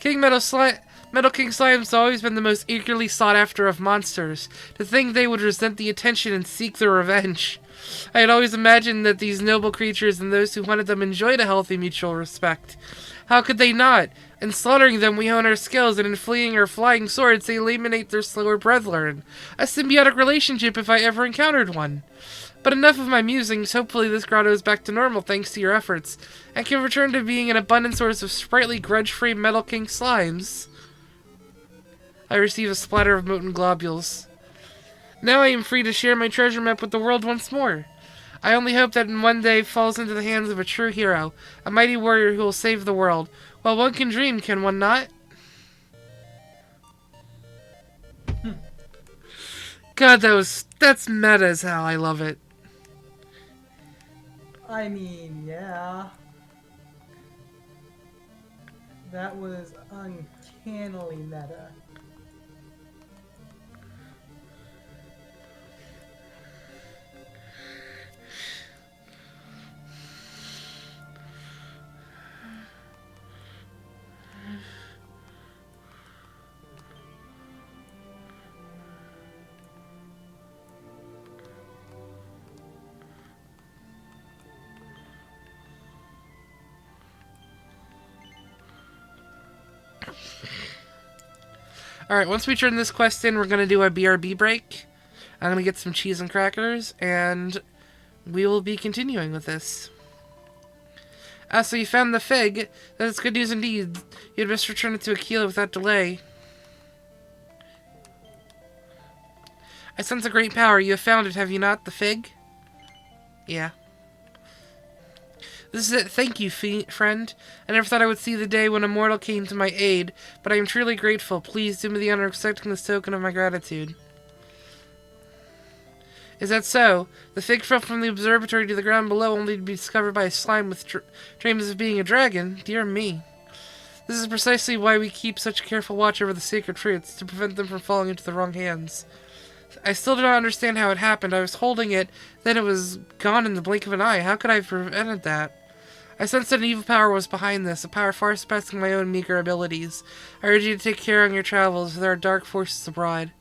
Metal King Slime's always been the most eagerly sought after of monsters. To think they would resent the attention and seek their revenge. I had always imagined that these noble creatures and those who wanted them enjoyed a healthy mutual respect. How could they not? In slaughtering them, we hone our skills, and in fleeing our flying swords, they eliminate their slower brethren. A symbiotic relationship if I ever encountered one. But enough of my musings. Hopefully this grotto is back to normal thanks to your efforts, and can return to being an abundant source of sprightly, grudge-free Metal King Slimes. I receive a splatter of molten globules. Now I am free to share my treasure map with the world once more. I only hope that in one day falls into the hands of a true hero, a mighty warrior who will save the world. Well, one can dream, can one not? God, that's meta as hell. I love it. I mean, yeah. That was uncannily meta. Alright, once we turn this quest in, we're going to do a BRB break. I'm going to get some cheese and crackers, and we will be continuing with this. So you found the fig. That is good news indeed. You'd best return it to Aquila without delay. I sense a great power. You have found it, have you not? The fig? Yeah. This is it. Thank you, friend. I never thought I would see the day when a mortal came to my aid, but I am truly grateful. Please do me the honor of accepting this token of my gratitude. Is that so? The fig fell from the observatory to the ground below, only to be discovered by a slime with dreams of being a dragon. Dear me. This is precisely why we keep such careful watch over the sacred fruits, to prevent them from falling into the wrong hands. I still do not understand how it happened. I was holding it, then it was gone in the blink of an eye. How could I have prevented that? I sensed that an evil power was behind this, a power far surpassing my own meager abilities. I urge you to take care on your travels, for there are dark forces abroad.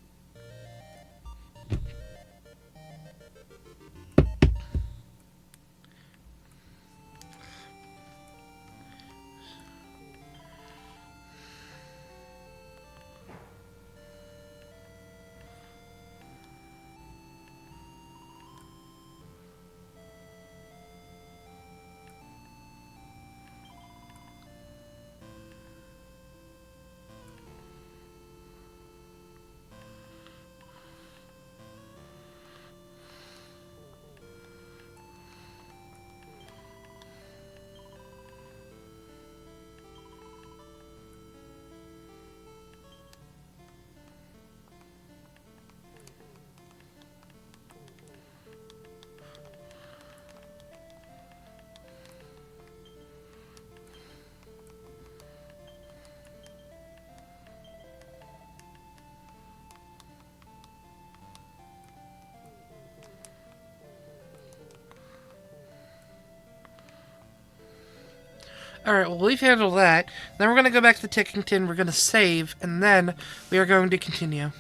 Alright, well, we've handled that. Then we're going to go back to Tickington, we're going to save, and then we are going to continue.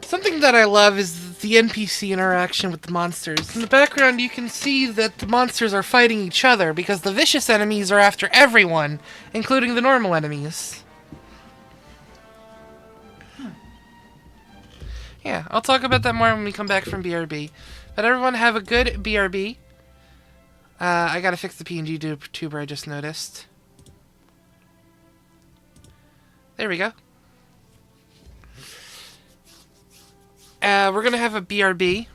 Something that I love is the NPC interaction with the monsters. In the background, you can see that the monsters are fighting each other because the vicious enemies are after everyone, including the normal enemies. Yeah, I'll talk about that more when we come back from BRB. But everyone have a good BRB. I gotta fix the PNG tuber I just noticed. There we go. We're gonna have a BRB.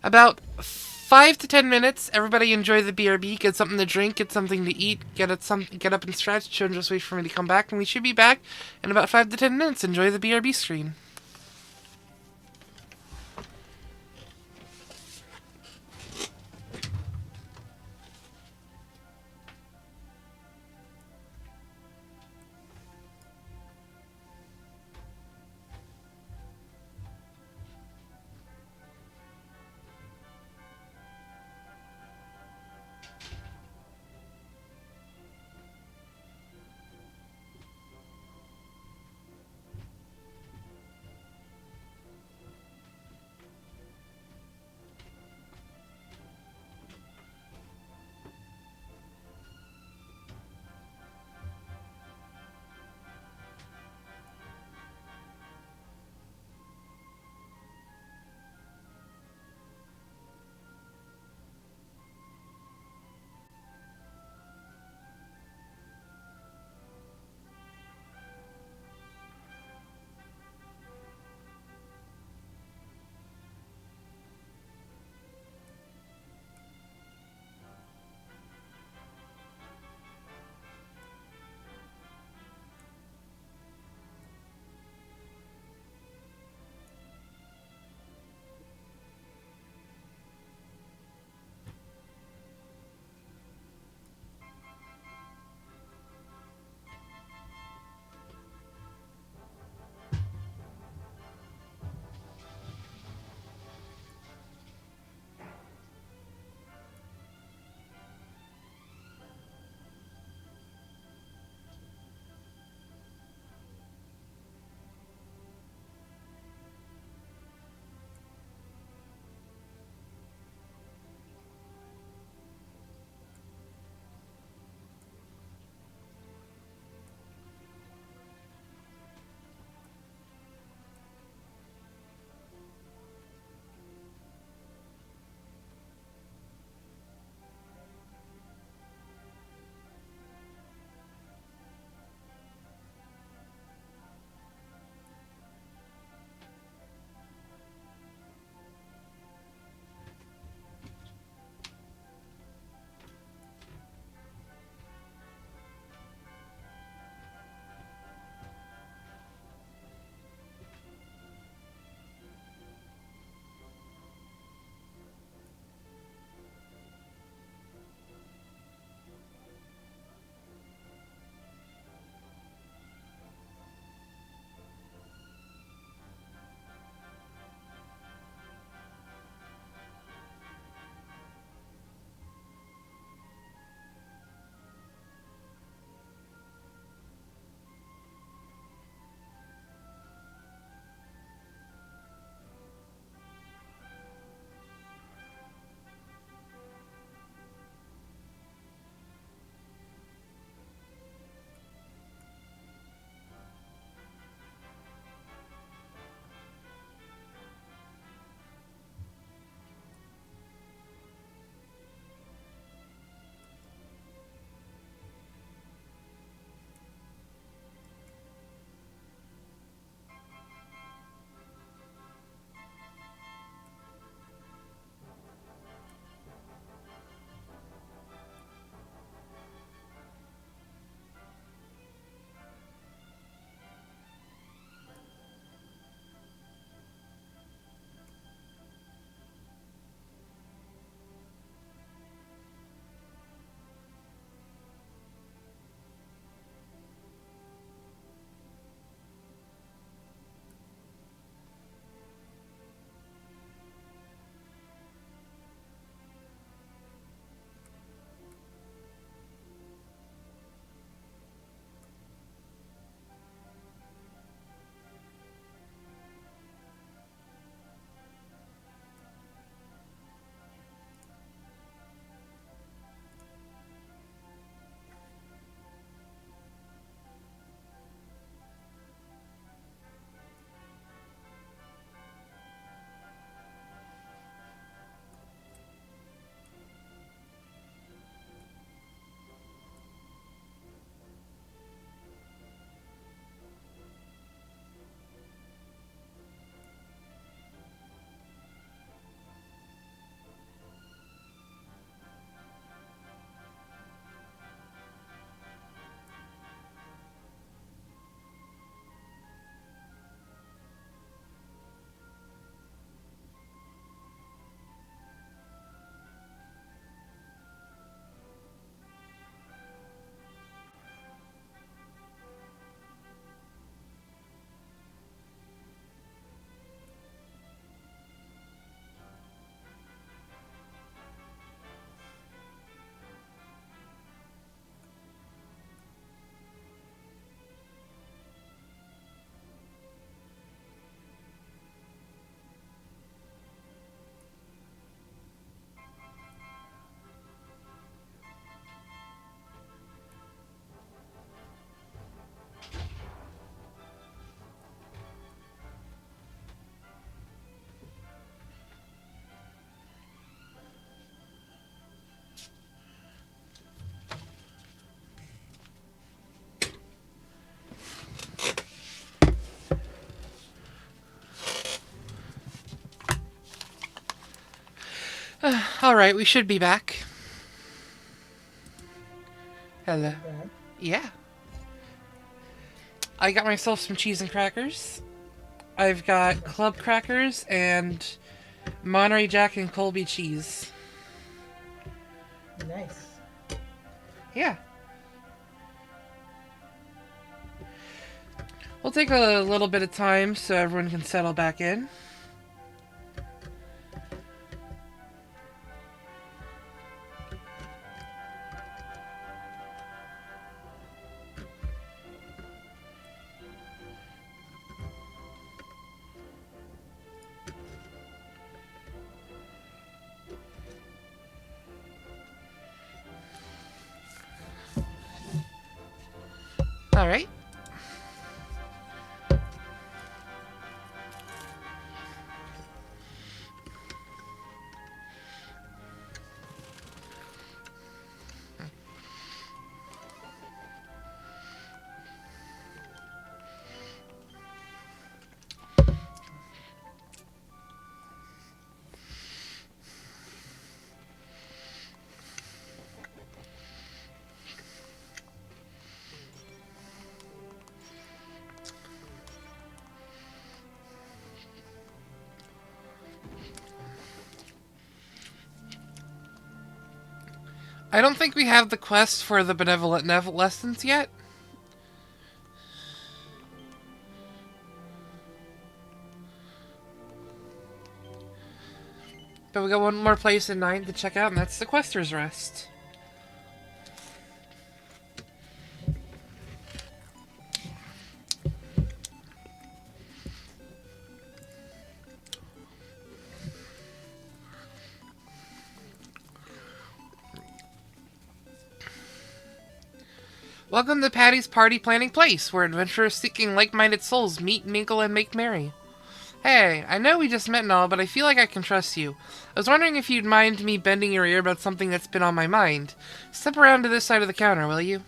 About 5 to 10 minutes. Everybody enjoy the BRB. Get something to drink. Get something to eat. Get up and stretch. Just wait for me to come back, and we should be back in about 5 to 10 minutes. Enjoy the BRB screen. Alright, we should be back. Hello. Right. Yeah. I got myself some cheese and crackers. I've got club crackers and Monterey Jack and Colby cheese. Nice. Yeah. We'll take a little bit of time so everyone can settle back in. All right. I don't think we have the quest for the Benevolent Lessons yet. But we got one more place in 9 to check out, and that's the Quester's Rest. Welcome to Patty's Party Planning Place, where adventurers seeking like-minded souls meet, mingle, and make merry. Hey, I know we just met and all, but I feel like I can trust you. I was wondering if you'd mind me bending your ear about something that's been on my mind. Step around to this side of the counter, will you?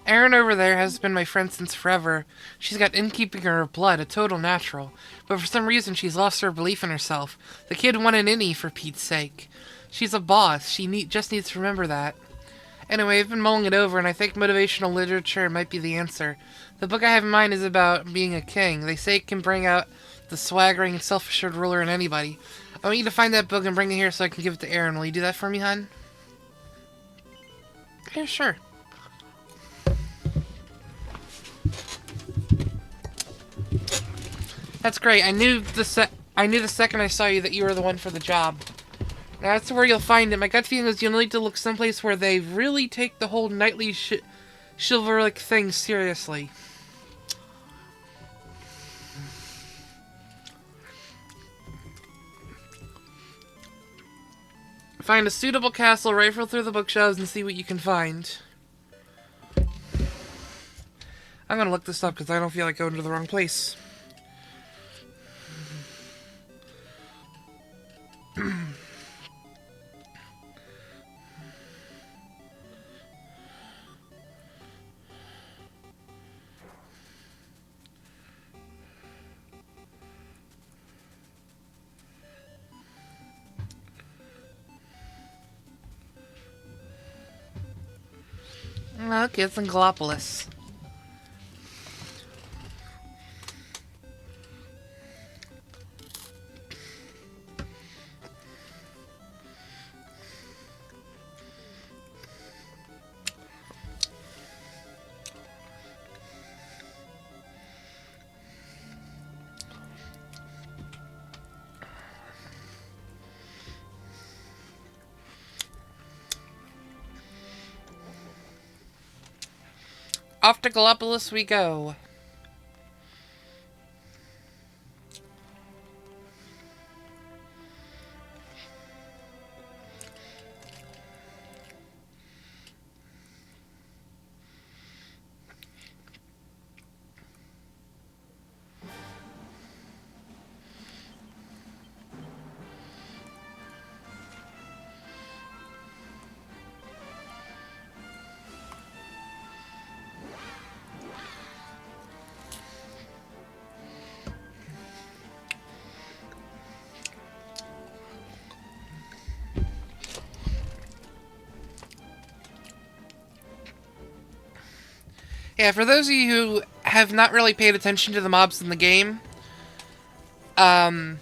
Erin over there has been my friend since forever. She's got innkeeping in her blood, a total natural. But for some reason she's lost her belief in herself. The kid won an innie, for Pete's sake. She's a boss. She just needs to remember that. Anyway, I've been mulling it over, and I think motivational literature might be the answer. The book I have in mind is about being a king. They say it can bring out the swaggering and self-assured ruler in anybody. I want you to find that book and bring it here so I can give it to Erin. Will you do that for me, hon? Yeah, sure. That's great. I knew the second I saw you that you were the one for the job. Now, that's where you'll find it. My gut feeling is you'll need to look someplace where they really take the whole knightly chivalric thing seriously. Find a suitable castle, rifle through the bookshelves, and see what you can find. I'm gonna look this up because I don't feel like going to the wrong place. Okay, it's in Gallopolis. Off to Gallopolis we go. Yeah, for those of you who have not really paid attention to the mobs in the game, the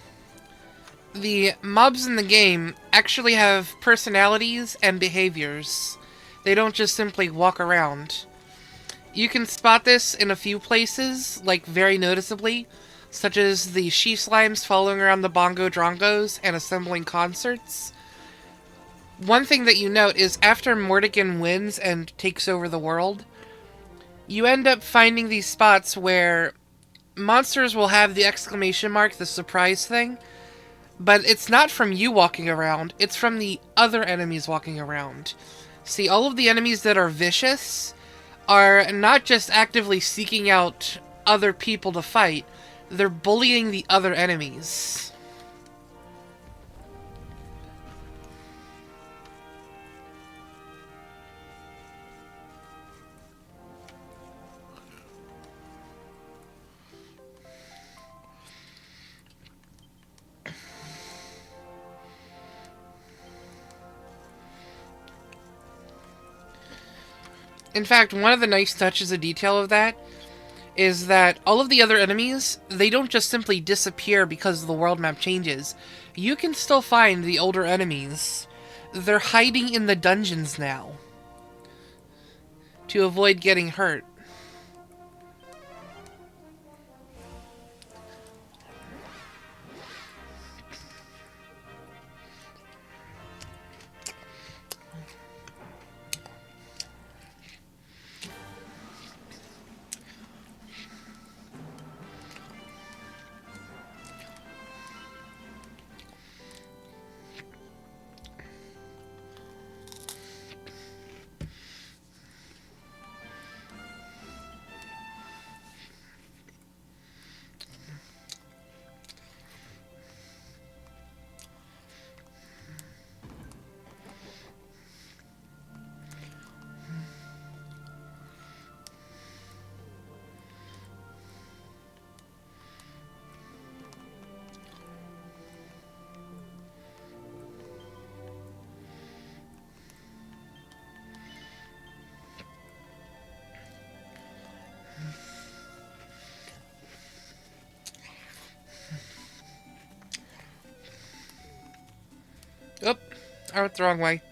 mobs in the game actually have personalities and behaviors. They don't just simply walk around. You can spot this in a few places, like very noticeably, such as the she slimes following around the bongo drongos and assembling concerts. One thing that you note is after Mordekin wins and takes over the world, you end up finding these spots where monsters will have the exclamation mark, the surprise thing, but it's not from you walking around, it's from the other enemies walking around. See, all of the enemies that are vicious are not just actively seeking out other people to fight, they're bullying the other enemies. In fact, one of the nice touches of detail of that is that all of the other enemies, they don't just simply disappear because the world map changes. You can still find the older enemies. They're hiding in the dungeons now to avoid getting hurt. Oop, I went the wrong way.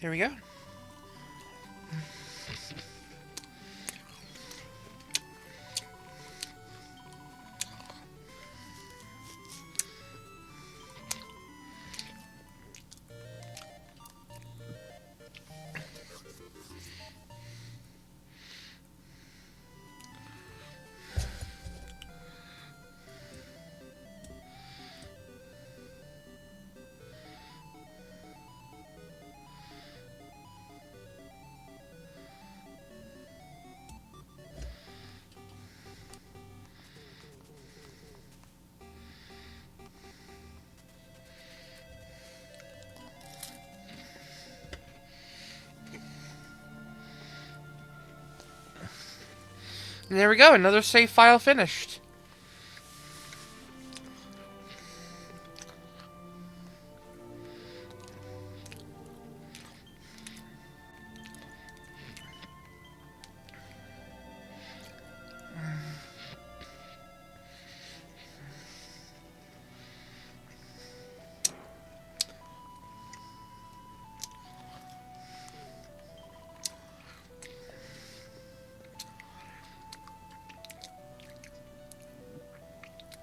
There we go. And there we go, another save file finished.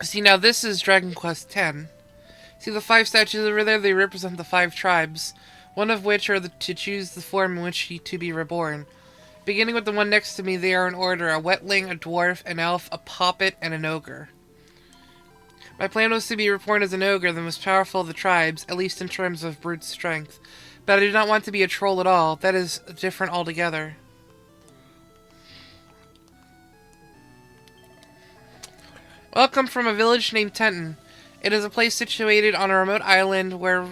See, now this is Dragon Quest X. See the 5 statues over there? They represent the 5 tribes, one of which are to choose the form in which to be reborn. Beginning with the one next to me, they are in order: a wetling, a dwarf, an elf, a poppet, and an ogre. My plan was to be reborn as an ogre, the most powerful of the tribes, at least in terms of brute strength. But I do not want to be a troll at all. That is different altogether. Welcome from a village named Tenton. It is a place situated on a remote island where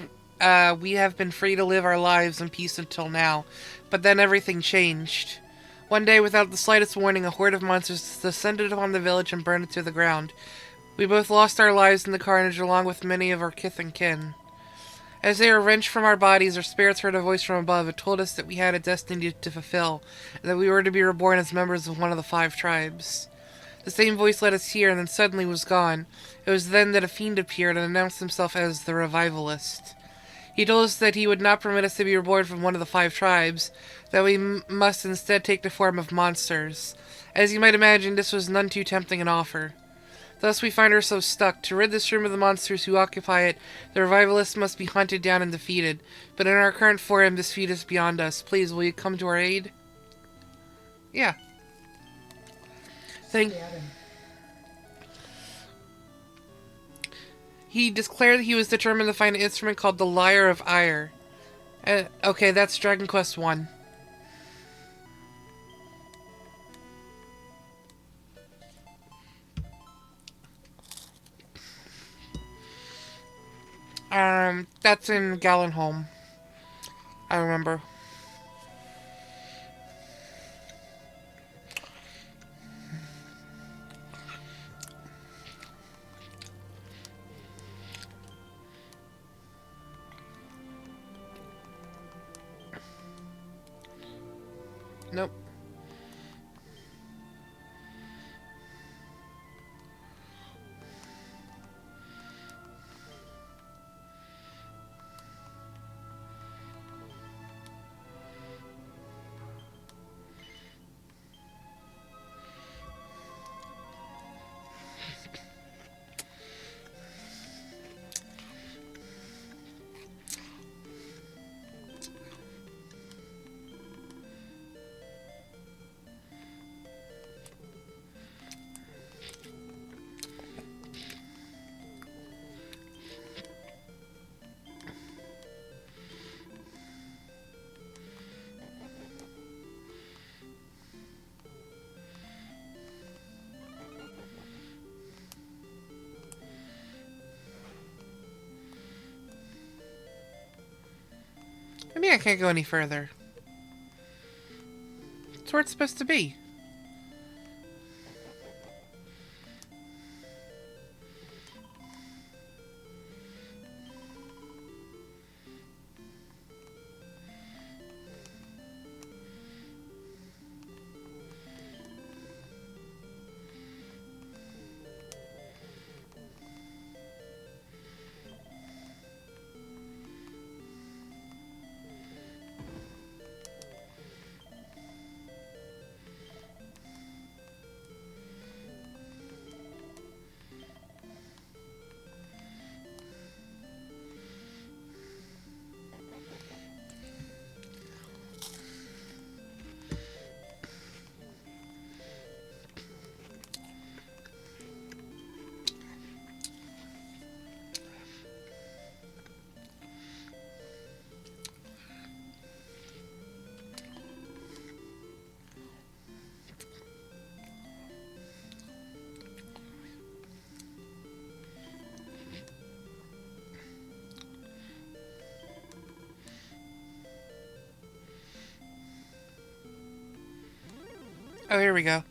we have been free to live our lives in peace until now. But then everything changed. One day, without the slightest warning, a horde of monsters descended upon the village and burned it to the ground. We both lost our lives in the carnage, along with many of our kith and kin. As they were wrenched from our bodies, our spirits heard a voice from above. It told us that we had a destiny to fulfill, and that we were to be reborn as members of one of the 5 tribes. The same voice led us here, and then suddenly was gone. It was then that a fiend appeared and announced himself as the Revivalist. He told us that he would not permit us to be reborn from one of the 5 tribes, that we must instead take the form of monsters. As you might imagine, this was none too tempting an offer. Thus we find ourselves stuck. To rid this room of the monsters who occupy it, the Revivalists must be hunted down and defeated. But in our current form, this feat is beyond us. Please, will you come to our aid? Yeah. He declared that he was determined to find an instrument called the Lyre of Ire. Okay, that's Dragon Quest 1. That's in Gallenholm. I remember. Nope. Maybe I can't go any further. That's where it's supposed to be. Oh, here we go.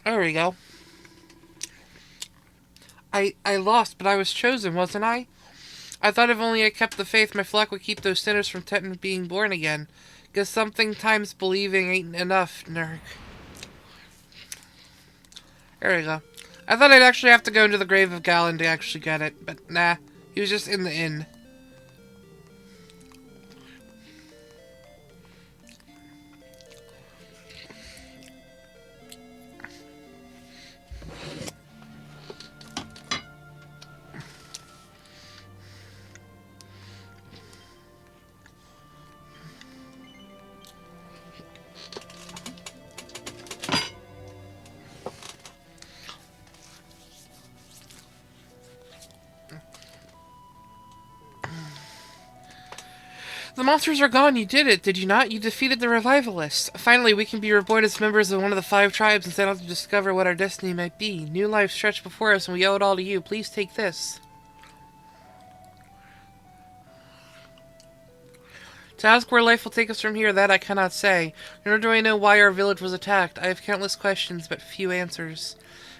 There we go. I lost, but I was chosen, wasn't I? I thought if only I kept the faith, my flock would keep those sinners from being born again. Guess sometimes believing ain't enough, Nurk. There we go. I thought I'd actually have to go into the grave of Galen to actually get it, but nah. He was just in the inn. The monsters are gone. You did it, did you not? You defeated the revivalists. Finally, we can be reborn as members of one of the 5 tribes and set out to discover what our destiny might be. New life stretched before us, and we owe it all to you. Please take this. To ask where life will take us from here, that I cannot say. Nor do I know why our village was attacked. I have countless questions, but few answers.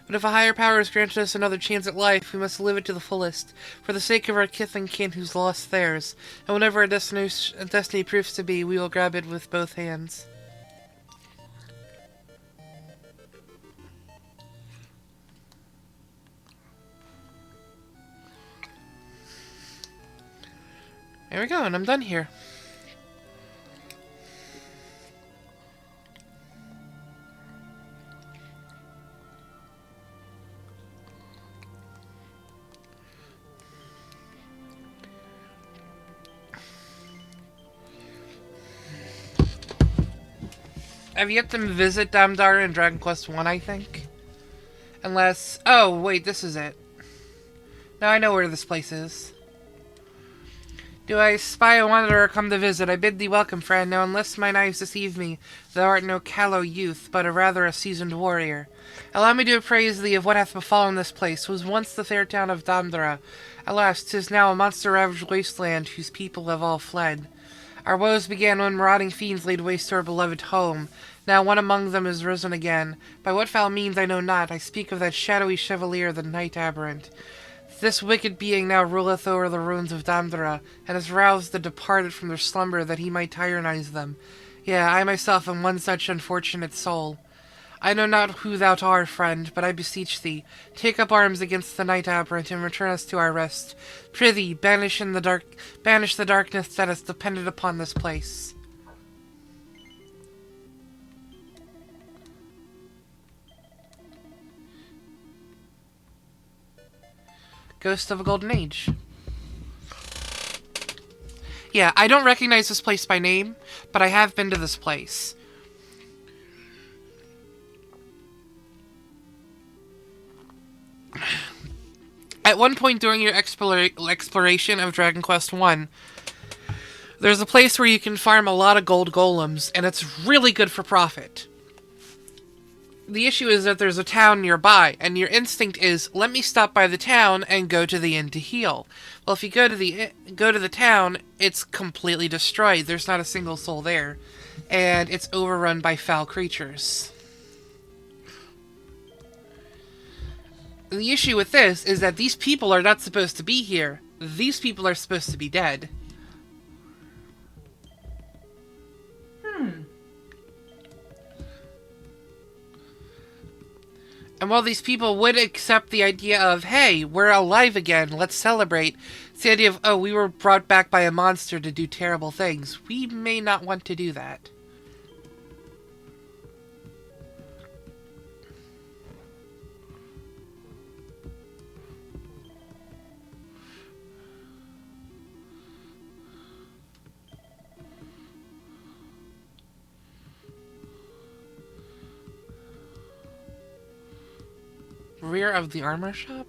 But if a higher power has granted us another chance at life, we must live it to the fullest, for the sake of our kith and kin who's lost theirs. And whatever our destiny proves to be, we will grab it with both hands. There we go, and I'm done here. I've yet to visit Damdara in Dragon Quest I, I think. Unless... Oh, wait, this is it. Now I know where this place is. Do I spy a wanderer come to visit? I bid thee welcome, friend. Now, unless mine eyes deceive me, thou art no callow youth, but rather a seasoned warrior. Allow me to appraise thee of what hath befallen this place. 'Was once the fair town of Damdara. Alas, 'tis now a monster-ravaged wasteland, whose people have all fled. Our woes began when marauding fiends laid waste to our beloved home. Now one among them is risen again. By what foul means I know not. I speak of that shadowy chevalier, the Knight Aberrant. This wicked being now ruleth over the ruins of Damdara, and has roused the departed from their slumber that he might tyrannize them. Yea, I myself am one such unfortunate soul. I know not who thou art, friend, but I beseech thee, take up arms against the Knight Aberrant, and return us to our rest. Prithee, banish the darkness that has depended upon this place. Ghost of a Golden Age. Yeah, I don't recognize this place by name, but I have been to this place. At one point during your exploration of Dragon Quest I, there's a place where you can farm a lot of gold golems, and it's really good for profit. The issue is that there's a town nearby, and your instinct is, let me stop by the town and go to the inn to heal. Well, if you go to the town, it's completely destroyed. There's not a single soul there, and it's overrun by foul creatures. The issue with this is that these people are not supposed to be here. These people are supposed to be dead. And while these people would accept the idea of, hey, we're alive again, let's celebrate, it's the idea of, oh, we were brought back by a monster to do terrible things. We may not want to do that. Rear of the armor shop?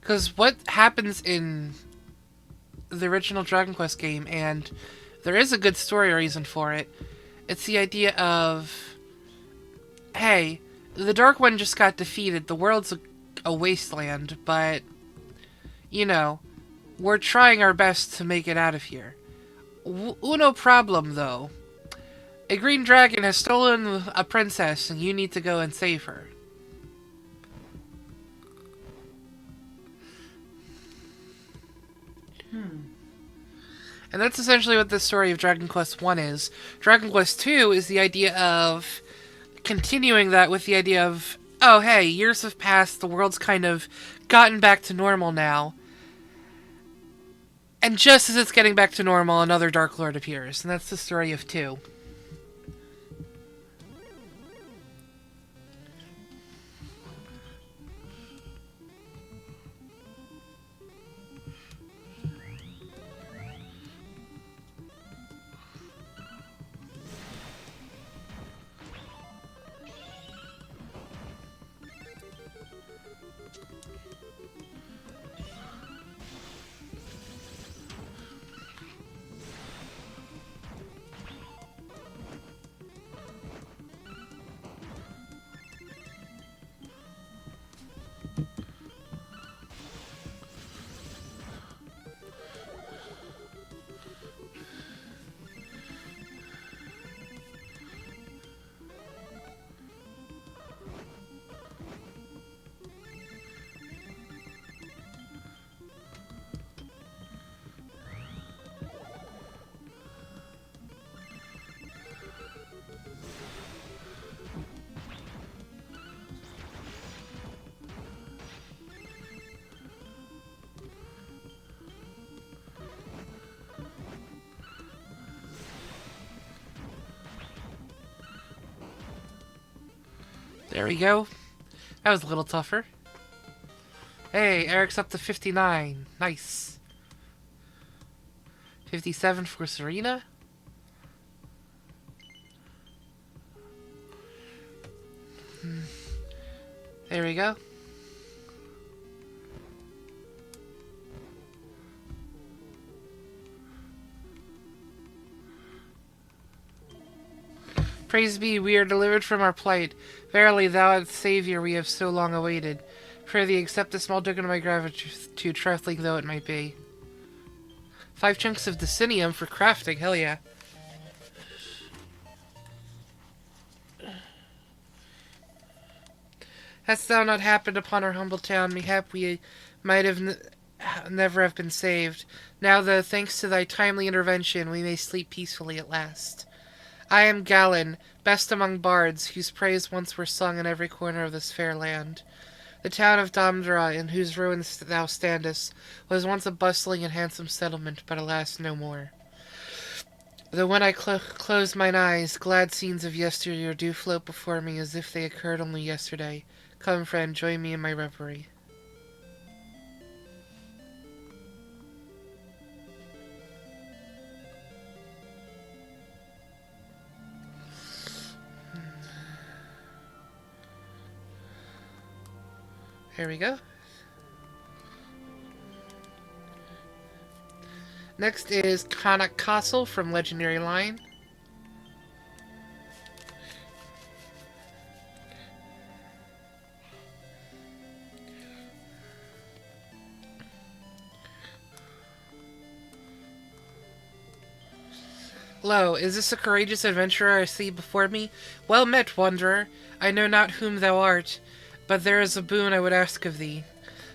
Because what happens in the original Dragon Quest game, and there is a good story reason for it, it's the idea of, hey, the Dark One just got defeated, the world's a wasteland, but, you know, we're trying our best to make it out of here. Uno problem, though. A green dragon has stolen a princess, and you need to go and save her. And that's essentially what the story of Dragon Quest 1 is. Dragon Quest 2 is the idea of continuing that with the idea of, oh hey, years have passed, the world's kind of gotten back to normal now. And just as it's getting back to normal, another Dark Lord appears. And that's the story of 2. There we go. That was a little tougher. Hey, Eric's up to 59. Nice. 57 for Serena. There we go. Praise be, we are delivered from our plight. Verily, thou art the Saviour we have so long awaited. Prithee, accept a small token of my gratitude, trifling though it might be. 5 chunks of Dicinium for crafting, hell yeah. Hast thou not happened upon our humble town, mayhap we might have never have been saved. Now, though, thanks to thy timely intervention, we may sleep peacefully at last. I am Galen, best among bards, whose praise once were sung in every corner of this fair land. The town of Damdra, in whose ruins thou standest, was once a bustling and handsome settlement, but alas, no more. Though when I close mine eyes, glad scenes of yesteryear do float before me as if they occurred only yesterday. Come, friend, join me in my reverie. Here we go. Next is Kanak Castle from Legendary Line. Lo, is this a courageous adventurer I see before me? Well met, wanderer. I know not whom thou art, but there is a boon I would ask of thee.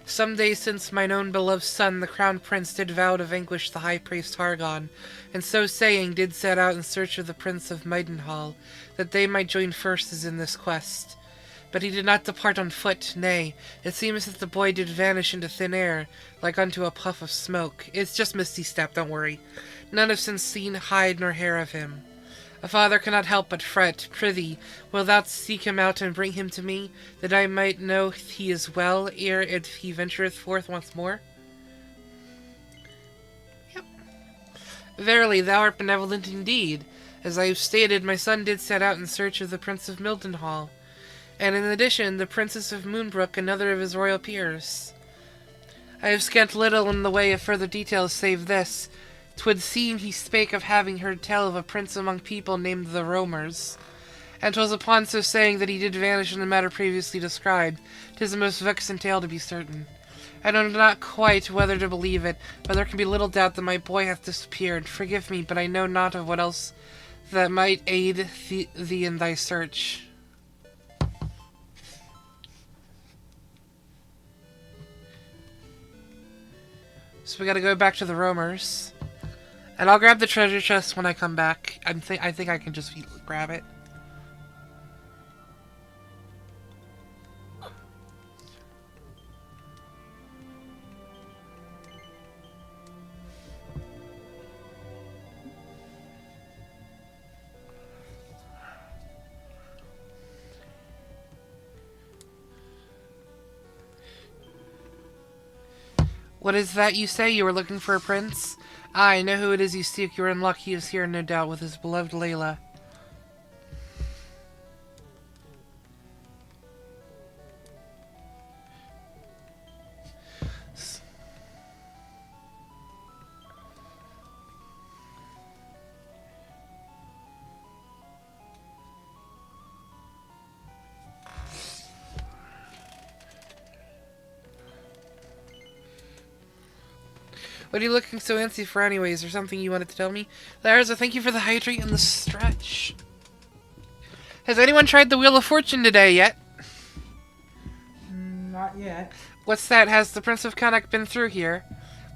Some days since mine own beloved son, the crown prince, did vow to vanquish the high priest Hargon, and so saying did set out in search of the prince of Maidenhall, that they might join forces in this quest. But he did not depart on foot, nay, it seems that the boy did vanish into thin air, like unto a puff of smoke. It's just Misty Step, don't worry. None have since seen hide nor hair of him. A father cannot help but fret. Prithee, wilt thou seek him out and bring him to me, that I might know he is well, ere he ventureth forth once more? Yep. Verily, thou art benevolent indeed. As I have stated, my son did set out in search of the Prince of Mildenhall, and in addition, the Princess of Moonbrook, another of his royal peers. I have scant little in the way of further details save this. 'Twould seem he spake of having heard tell of a prince among people named the Roamers. And 'twas upon so saying that he did vanish in the matter previously described. 'Tis a most vexing tale to be certain. I know not quite whether to believe it, but there can be little doubt that my boy hath disappeared. Forgive me, but I know not of what else that might aid thee in thy search. So we gotta go back to the Roamers. And I'll grab the treasure chest when I come back. I think I can just grab it. What is that you say? You were looking for a prince? Ah, I know who it is you seek. You're in luck. He is here, no doubt, with his beloved Layla. What are you looking so antsy for anyways? Or something you wanted to tell me? Larza, thank you for the hydrate and the stretch. Has anyone tried the Wheel of Fortune today yet? Not yet. What's that? Has the Prince of Connacht been through here?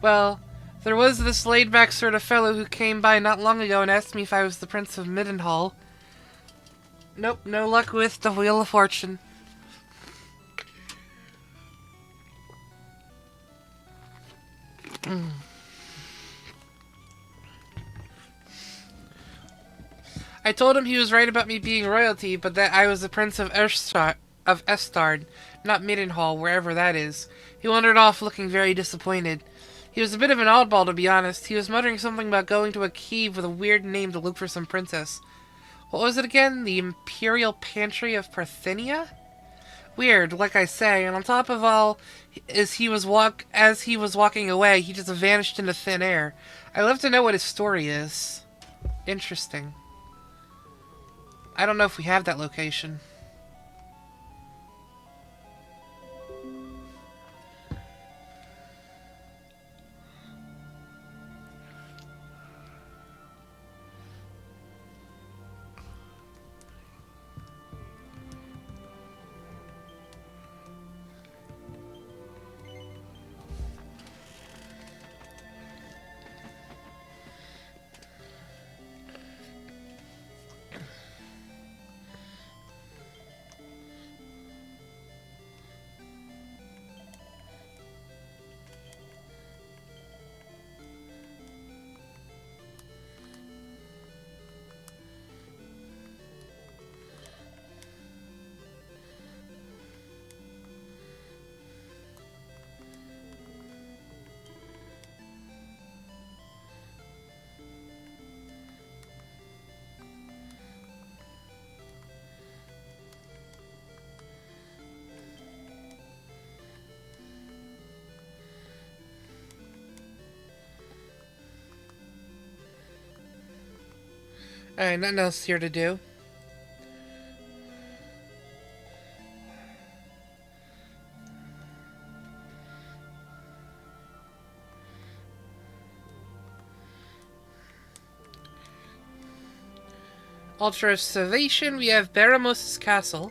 Well, there was this laid-back sort of fellow who came by not long ago and asked me if I was the Prince of Middenhall. Nope, no luck with the Wheel of Fortune. I told him he was right about me being royalty, but that I was the Prince of Estard, not Middenhall, wherever that is. He wandered off looking very disappointed. He was a bit of an oddball, to be honest. He was muttering something about going to a cave with a weird name to look for some princess. What was it again? The Imperial Pantry of Parthenia? Weird, like I say, and on top of all, as he was walking away, he just vanished into thin air. I'd love to know what his story is. Interesting. I don't know if we have that location. Alright, nothing else here to do. Ultra Salvation, we have Baramos' Castle.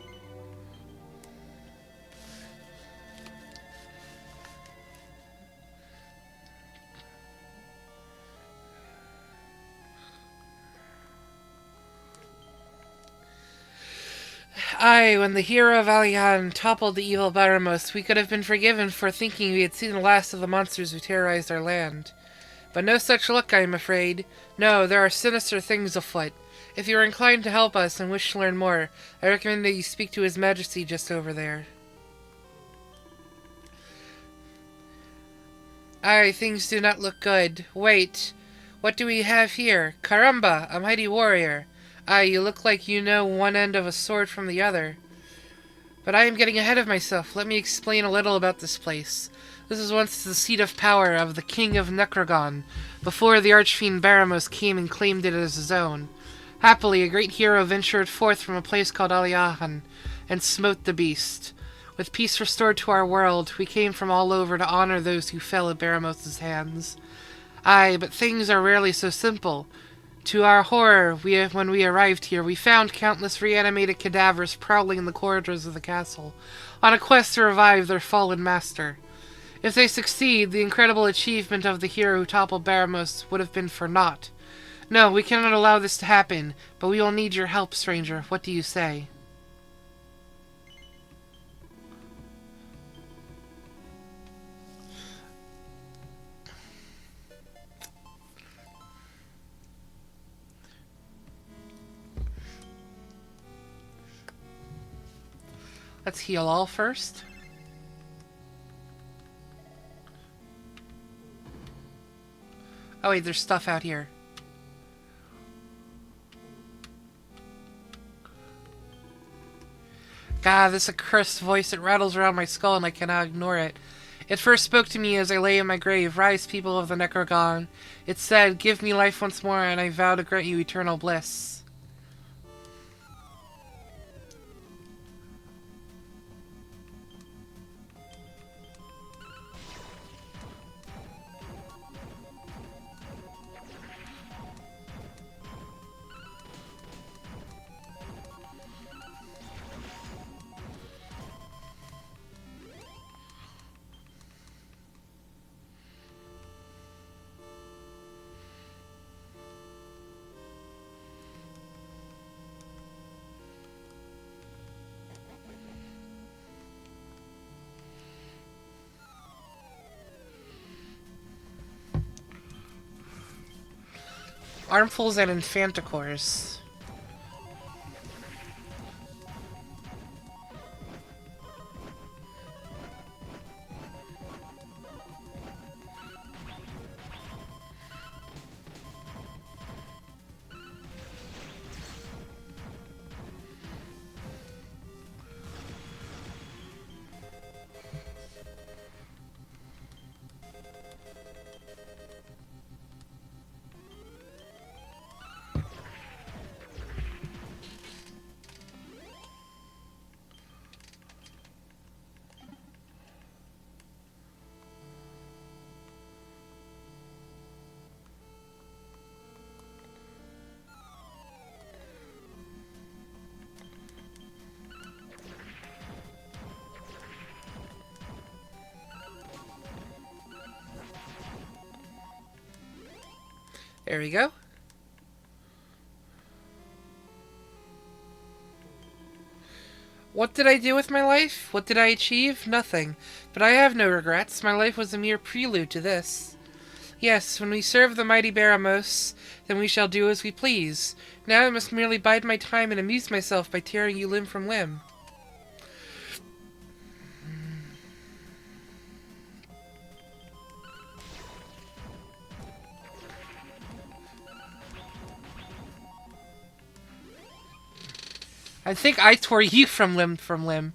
Aye, when the hero of Alian toppled the evil Baramos, we could have been forgiven for thinking we had seen the last of the monsters who terrorized our land. But no such luck, I am afraid. No, there are sinister things afoot. If you are inclined to help us and wish to learn more, I recommend that you speak to His Majesty just over there. Aye, things do not look good. Wait, what do we have here? Caramba, a mighty warrior. Aye, you look like you know one end of a sword from the other. But I am getting ahead of myself. Let me explain a little about this place. This was once the seat of power of the King of Necrogon, before the Archfiend Baramos came and claimed it as his own. Happily, a great hero ventured forth from a place called Aliahan, and smote the beast. With peace restored to our world, we came from all over to honor those who fell at Baramos' hands. Aye, but things are rarely so simple. To our horror, when we arrived here, we found countless reanimated cadavers prowling in the corridors of the castle, on a quest to revive their fallen master. If they succeed, the incredible achievement of the hero who toppled Baramos would have been for naught. No, we cannot allow this to happen, but we will need your help, stranger. What do you say? Let's heal all first. Oh wait, there's stuff out here. God, this accursed voice, it rattles around my skull and I cannot ignore it. It first spoke to me as I lay in my grave. Rise, people of the Necrogon. It said, give me life once more and I vow to grant you eternal bliss. Armfuls and Infanticores. There we go. What did I do with my life? What did I achieve? Nothing. But I have no regrets. My life was a mere prelude to this. Yes, when we serve the mighty Baramos, then we shall do as we please. Now I must merely bide my time and amuse myself by tearing you limb from limb. I think I tore you from limb.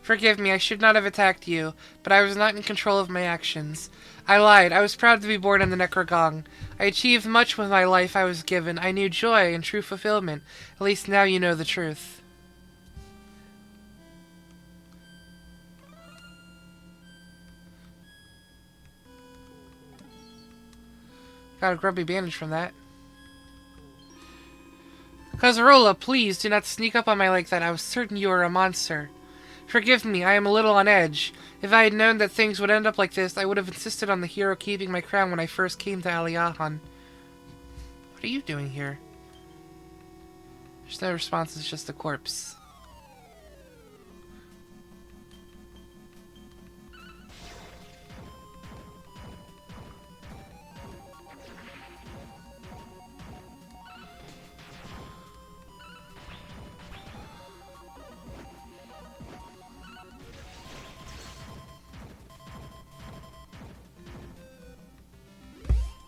Forgive me, I should not have attacked you, but I was not in control of my actions. I lied. I was proud to be born in the Necrogon. I achieved much with my life I was given. I knew joy and true fulfillment. At least now you know the truth. Got a grubby bandage from that. Kazarola, please do not sneak up on me like that. I was certain you were a monster. Forgive me, I am a little on edge. If I had known that things would end up like this, I would have insisted on the hero keeping my crown when I first came to Aliahan. What are you doing here? There's no response, it's just a corpse.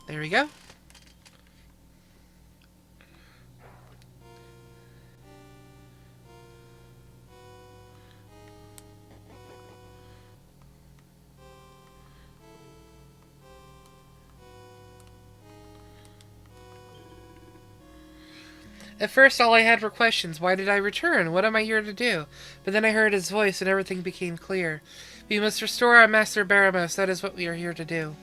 There we go. At first, all I had were questions. Why did I return? What am I here to do? But then I heard his voice, and everything became clear. We must restore our Master Baramos. That is what we are here to do.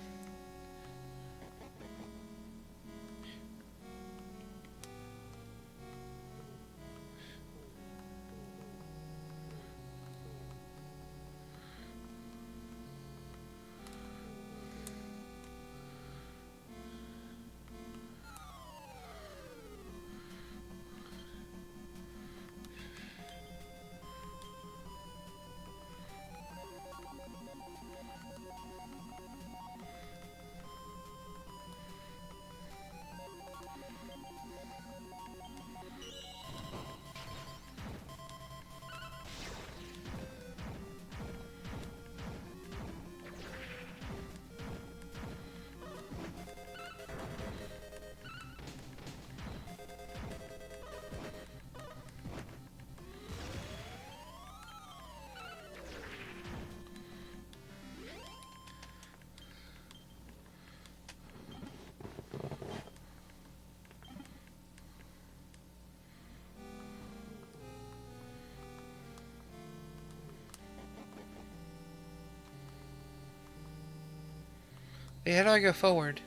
Hey, how do I go forward?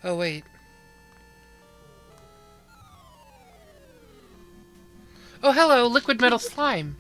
Oh, wait. Oh, hello, liquid metal slime.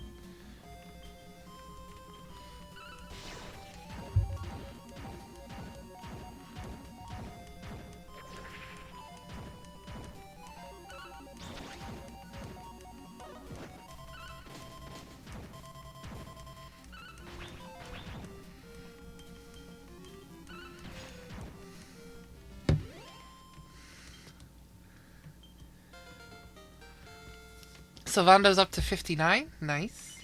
Sylvando's up to 59. Nice.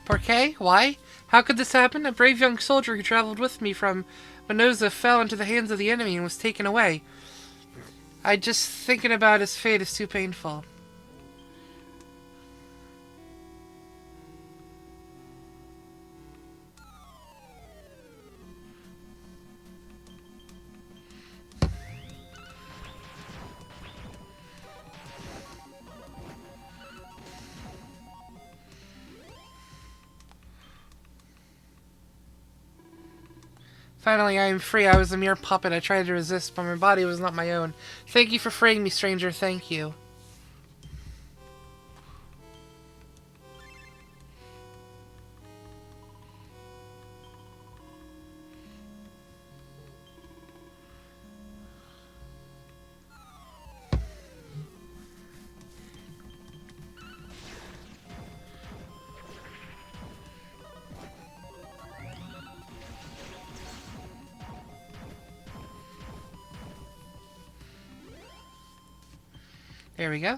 Parquet? Why? How could this happen? A brave young soldier who traveled with me from Menoza fell into the hands of the enemy and was taken away. Just thinking about his fate is too painful. Finally, I am free. I was a mere puppet. I tried to resist, but my body was not my own. Thank you for freeing me, stranger. Thank you. There we go.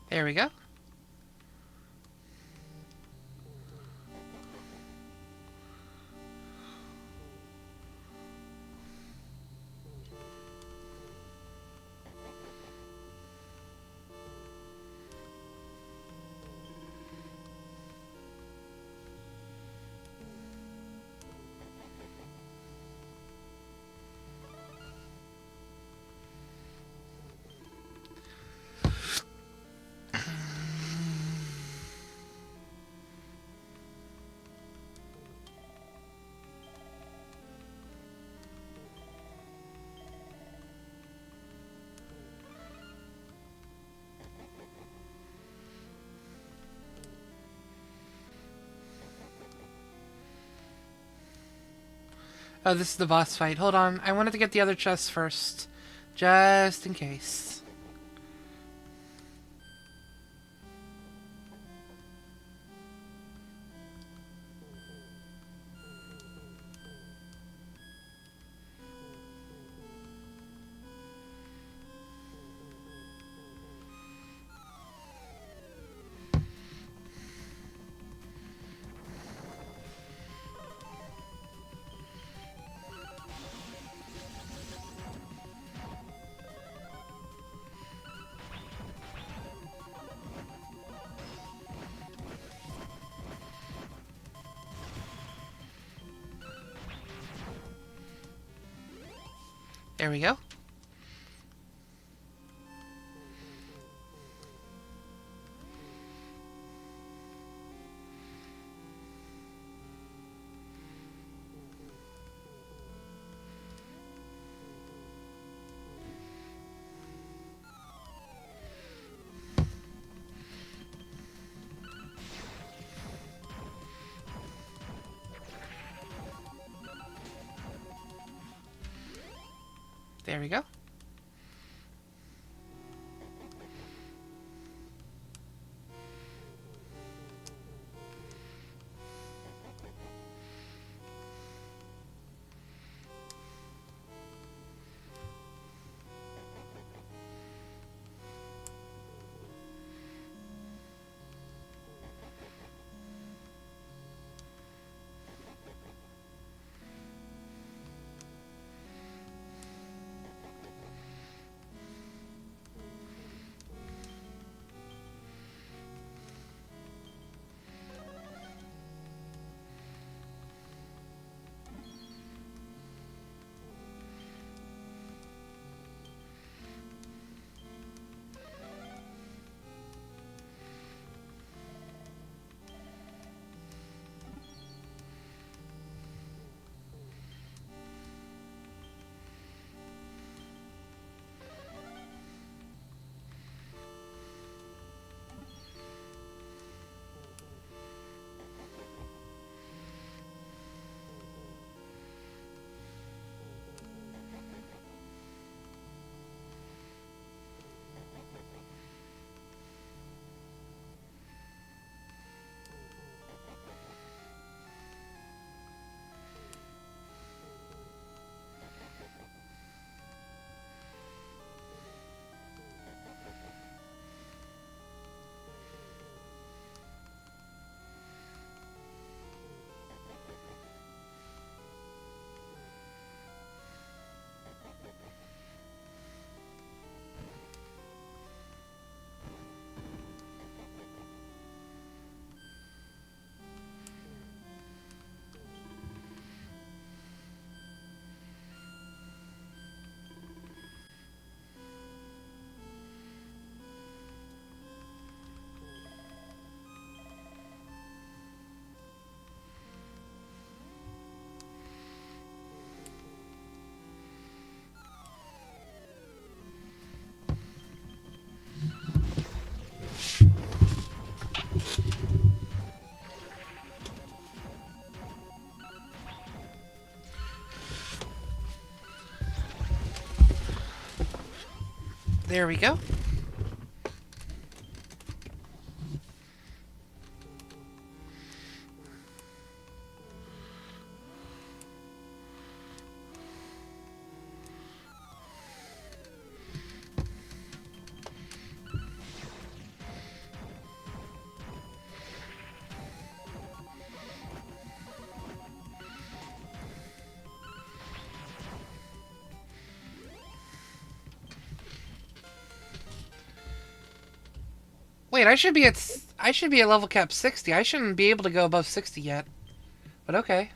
There we go. Oh, this is the boss fight. Hold on. I wanted to get the other chest first. Just in case. There we go. There we go. There we go. Wait, I should be at level cap 60. I shouldn't be able to go above 60 yet. But okay.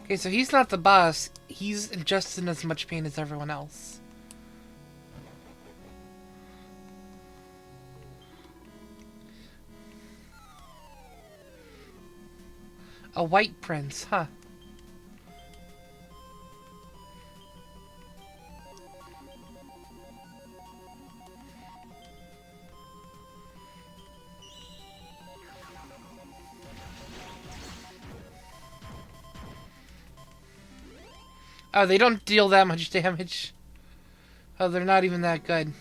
Okay, so he's not the boss. He's just in as much pain as everyone else. A white prince, huh? Oh, they don't deal that much damage. Oh, they're not even that good.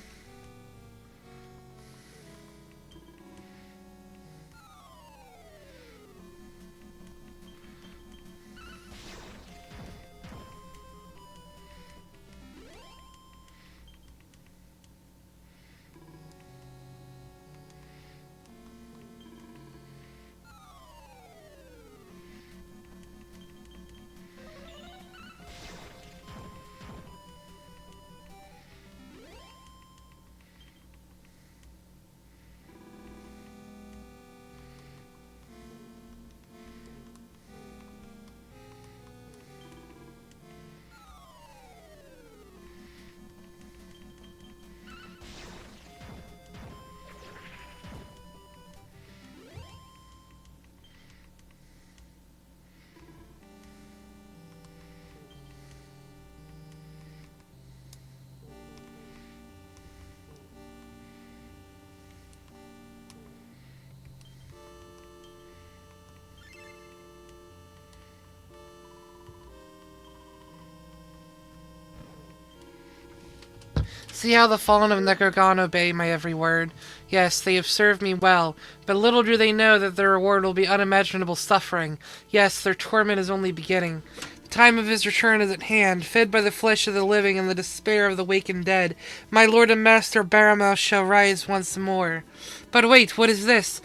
See how the fallen of Necrogon obey my every word. Yes, they have served me well, but little do they know that their reward will be unimaginable suffering. Yes, their torment is only beginning. The time of his return is at hand, fed by the flesh of the living and the despair of the wakened dead. My lord and master Baramos shall rise once more. But wait, what is this?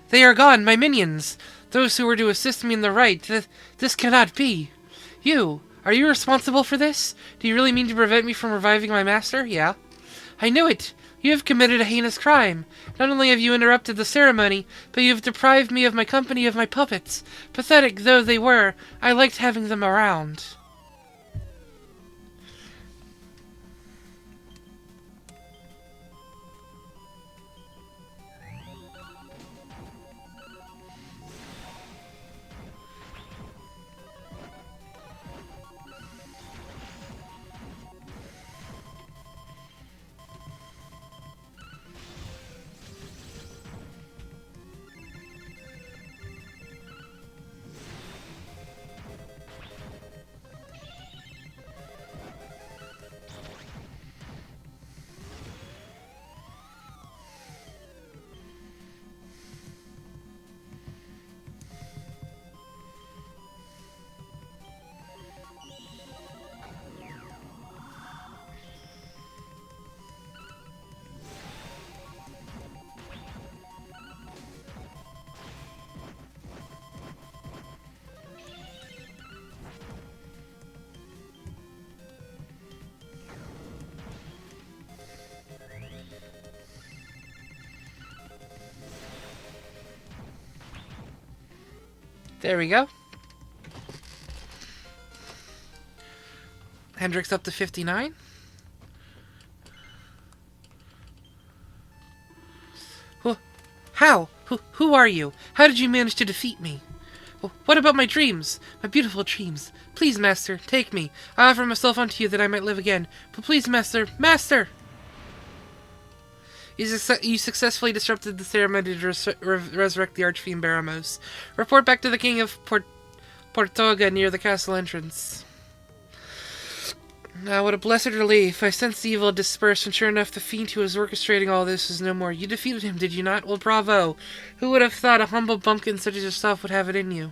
They are gone, my minions! Those who were to assist me in the right. This cannot be. You! Are you responsible for this? Do you really mean to prevent me from reviving my master? Yeah. I knew it! You have committed a heinous crime. Not only have you interrupted the ceremony, but you have deprived me of my company of my puppets. Pathetic though they were, I liked having them around. There we go. Hendrix up to 59. How? Who are you? How did you manage to defeat me? What about my dreams? My beautiful dreams. Please, Master, take me. I offer myself unto you that I might live again. But please, Master, Master! You successfully disrupted the ceremony to resurrect the Archfiend Baramos. Report back to the King of Portoga near the castle entrance. Ah, what a blessed relief. I sensed the evil dispersed, and sure enough, the fiend who was orchestrating all this is no more. You defeated him, did you not? Well, bravo. Who would have thought a humble bumpkin such as yourself would have it in you?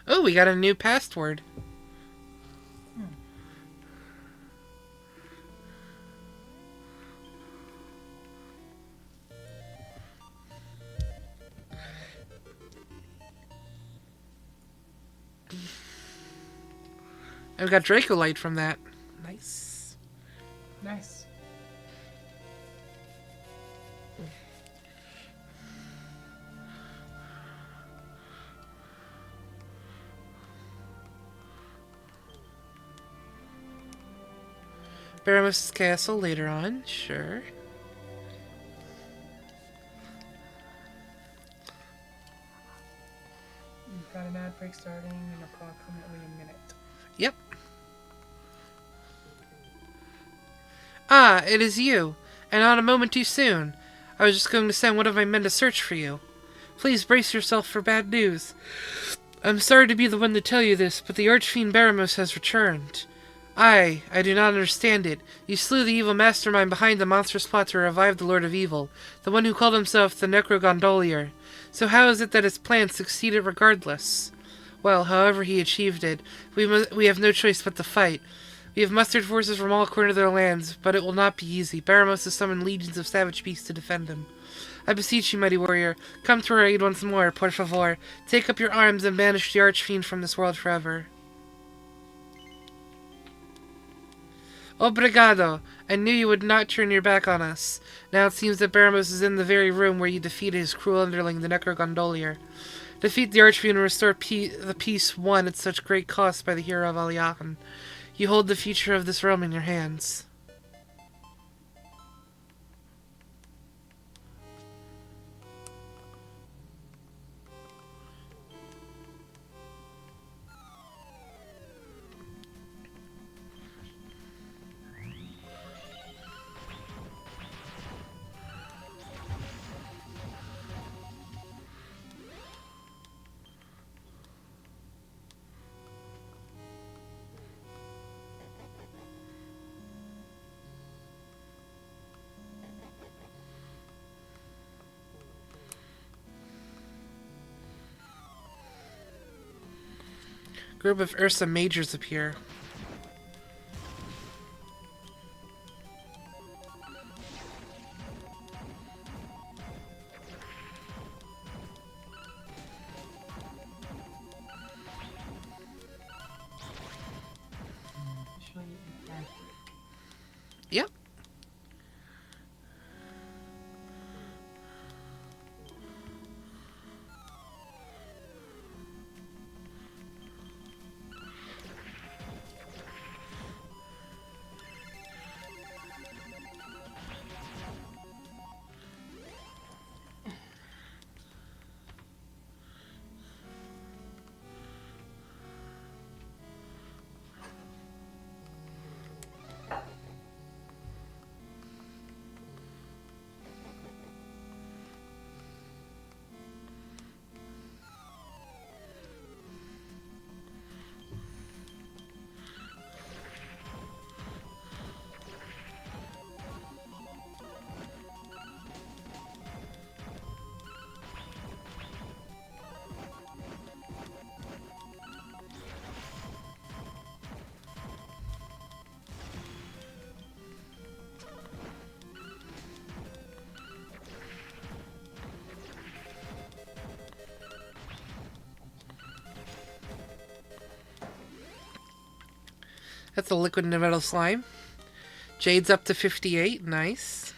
Oh, we got a new password. I've got Dracolite from that. Nice. Nice. Baramos' castle later on, sure. You've got an ad break starting in approximately a minute. Yep. Ah, it is you. And not a moment too soon. I was just going to send one of my men to search for you. Please brace yourself for bad news. I'm sorry to be the one to tell you this, but the Archfiend Baramos has returned. I do not understand it. You slew the evil mastermind behind the monstrous plot to revive the Lord of Evil, the one who called himself the Necrogondolier. So how is it that his plan succeeded regardless? Well, however he achieved it, we have no choice but to fight. We have mustered forces from all corners of their lands, but it will not be easy. Baramos has summoned legions of savage beasts to defend him. I beseech you, mighty warrior, come to our aid once more, por favor. Take up your arms and banish the Archfiend from this world forever. Obrigado! I knew you would not turn your back on us. Now it seems that Baramos is in the very room where you defeated his cruel underling, the Necrogondolier. Defeat the Archfiend and restore the peace won at such great cost by the hero of Aliahan. You hold the future of this realm in your hands. Group of Ursa Majors appear. Yep. That's a liquid metal slime. Jade's up to 58. Nice.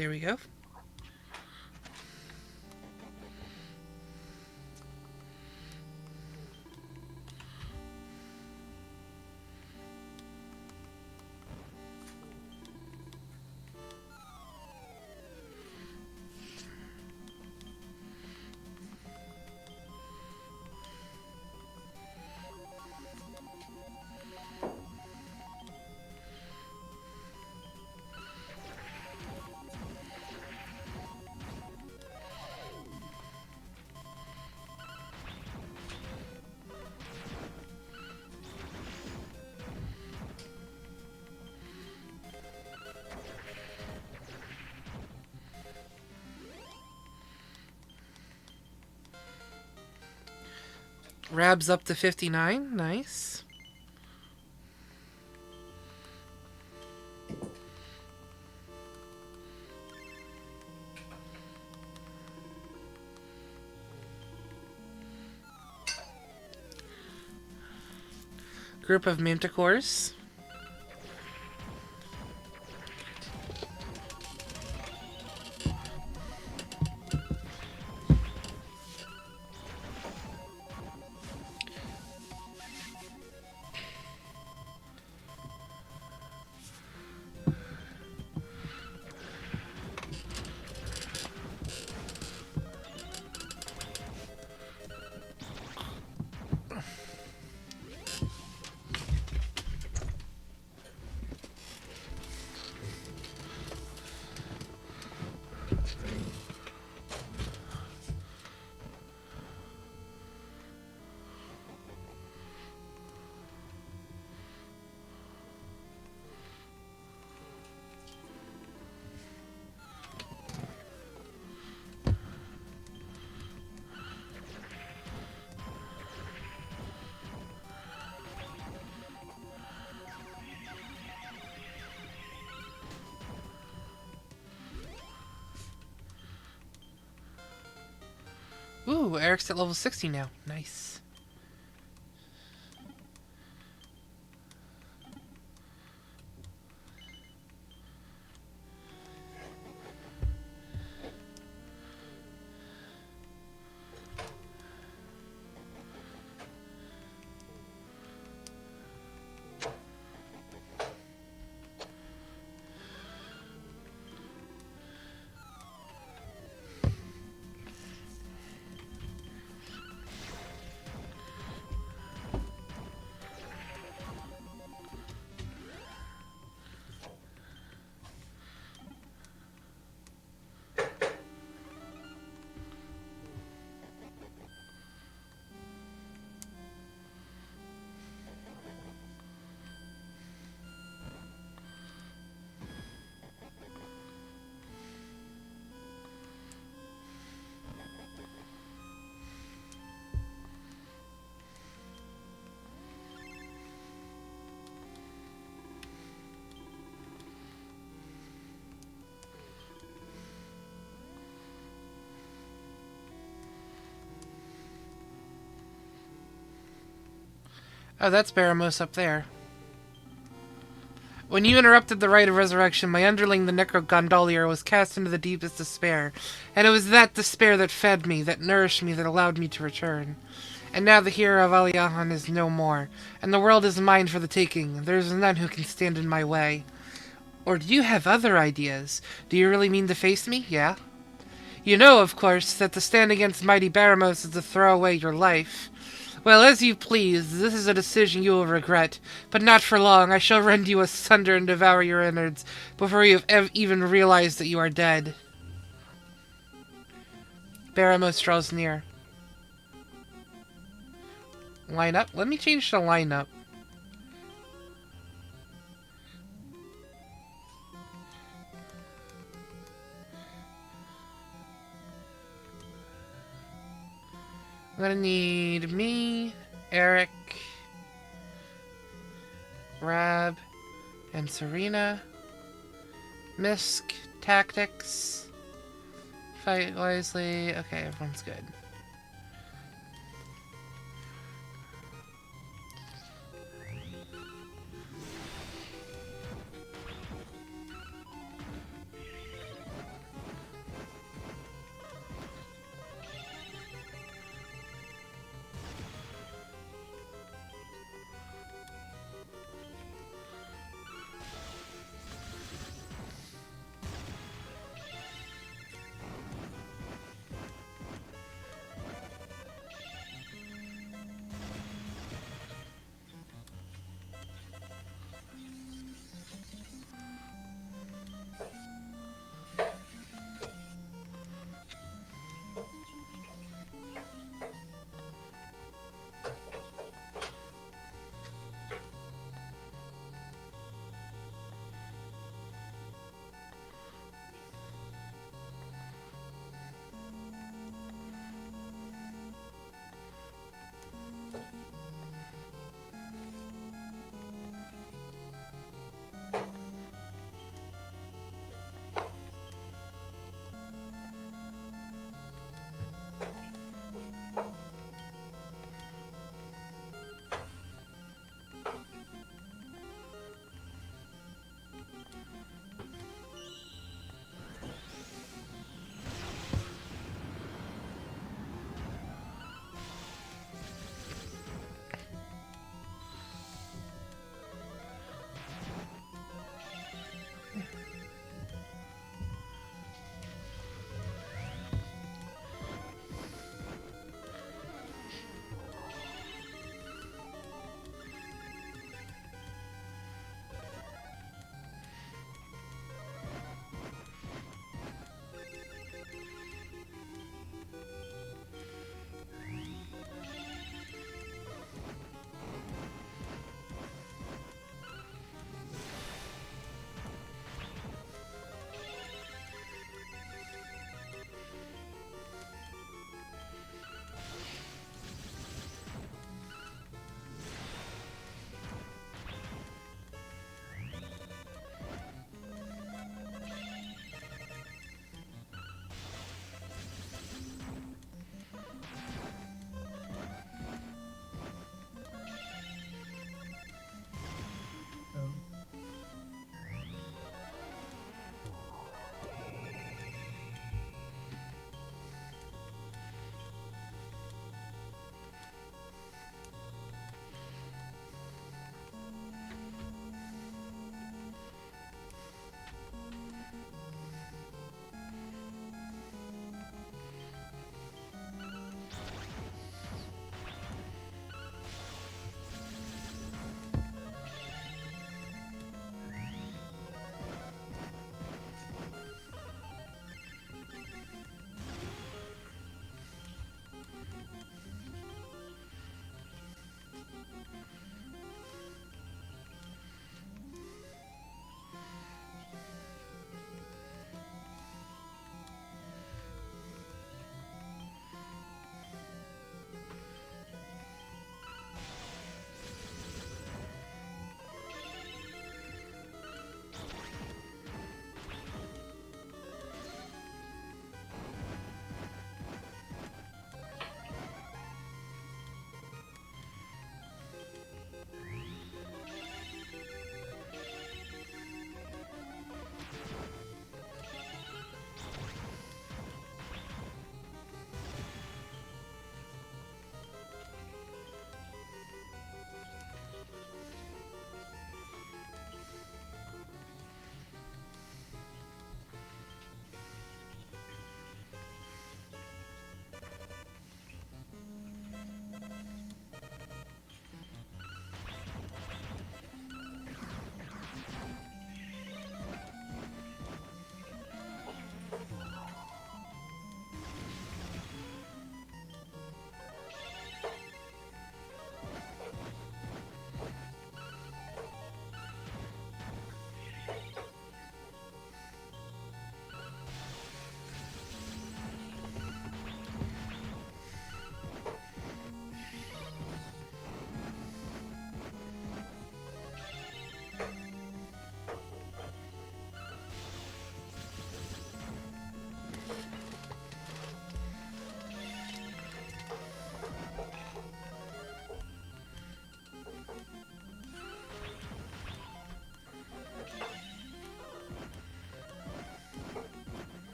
There we go. Rab's up to 59. Nice. Group of manticores. Ooh, Eric's at level 60 now. Nice. Oh, that's Baramos up there. When you interrupted the rite of resurrection, my underling, the Necrogondolier, was cast into the deepest despair, and it was that despair that fed me, that nourished me, that allowed me to return. And now the hero of Aliahan is no more, and the world is mine for the taking. There is none who can stand in my way. Or do you have other ideas? Do you really mean to face me? Yeah? You know, of course, that to stand against mighty Baramos is to throw away your life. Well, as you please. This is a decision you will regret. But not for long. I shall rend you asunder and devour your innards before you have even realized that you are dead. Baramos draws near. Line up? Let me change the lineup. I'm gonna need me, Eric, Rab, and Serena. Misk, tactics, fight wisely. Okay, everyone's good.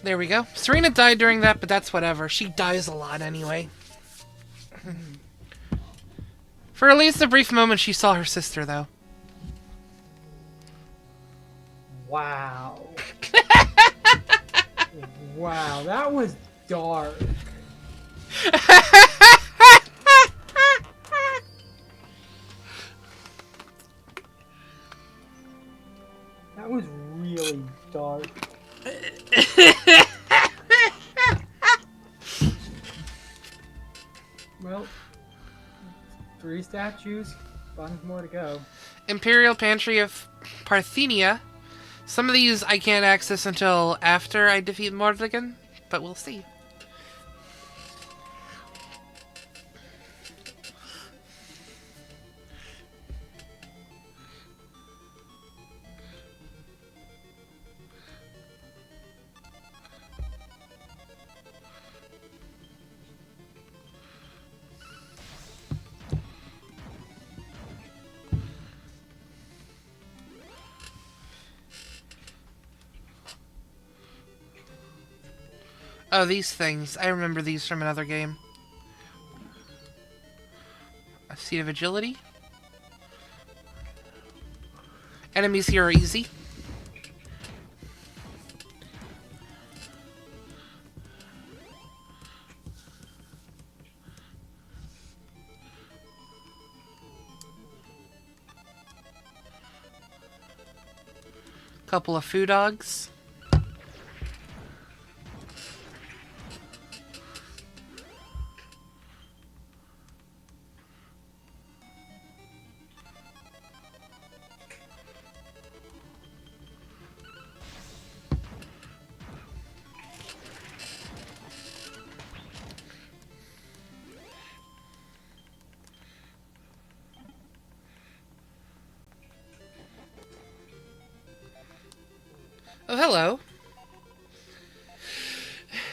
There we go. Serena died during that, but that's whatever. She dies a lot anyway. For at least a brief moment, she saw her sister, though. Wow. Wow, that was dark. That was really dark. Well, 3 statues, bunch more to go. Imperial Pantry of Parthenia. Some of these I can't access until after I defeat Morrigan, but we'll see. Oh, these things. I remember these from another game. A Seat of Agility. Enemies here are easy. Couple of foo dogs. Oh, hello.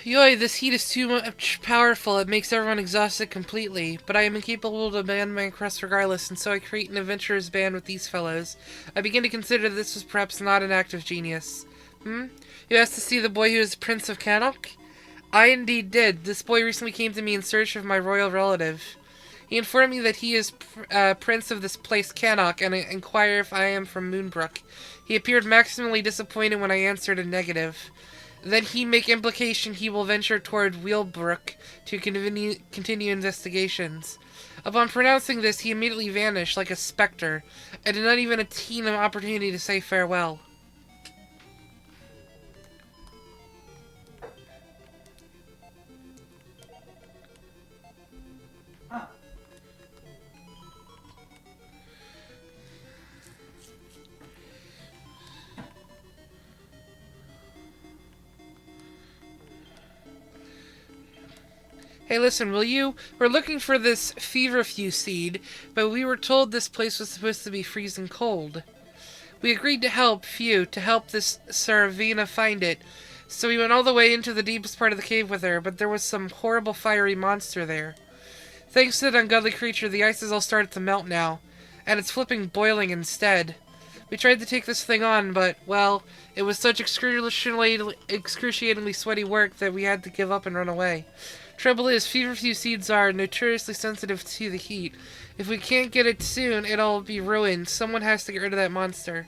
Yoy, this heat is too much powerful. It makes everyone exhausted completely. But I am incapable to abandon my quest regardless, and so I create an adventurer's band with these fellows. I begin to consider this was perhaps not an act of genius. You asked to see the boy who is Prince of Cannock? I indeed did. This boy recently came to me in search of my royal relative. He informed me that he is prince of this place, Cannock, and inquired if I am from Moonbrook. He appeared maximally disappointed when I answered a negative. Then he make implication he will venture toward Wheelbrook to continue investigations. Upon pronouncing this, he immediately vanished like a specter. I did not even attain an opportunity to say farewell. Hey, listen, will you? We're looking for this feverfew seed, but we were told this place was supposed to be freezing cold. We agreed to help Few, to help this Saravina find it. So we went all the way into the deepest part of the cave with her, but there was some horrible fiery monster there. Thanks to that ungodly creature, the ice has all started to melt now, and it's flipping boiling instead. We tried to take this thing on, but, well, it was such excruciatingly sweaty work that we had to give up and run away. Trouble is, feverfew seeds are notoriously sensitive to the heat. If we can't get it soon, it'll be ruined. Someone has to get rid of that monster.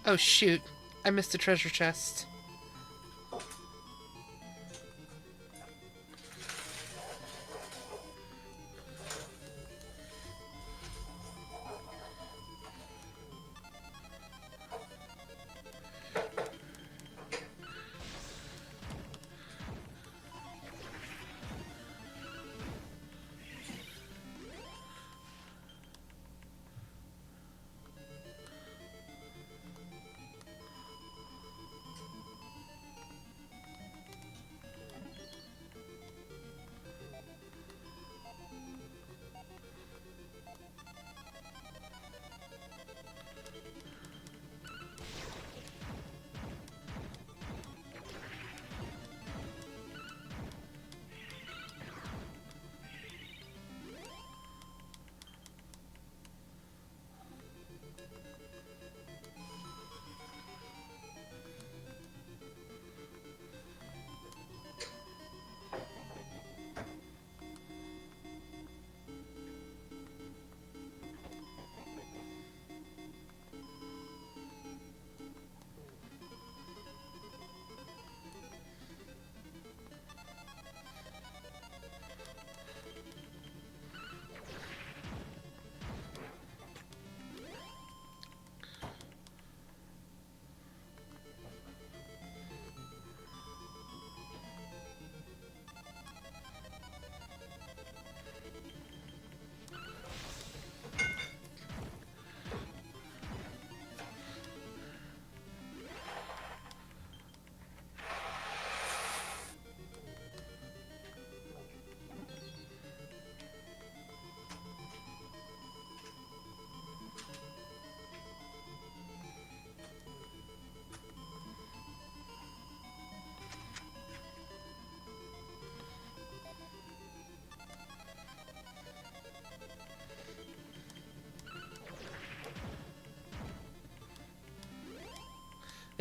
Oh shoot, I missed a treasure chest.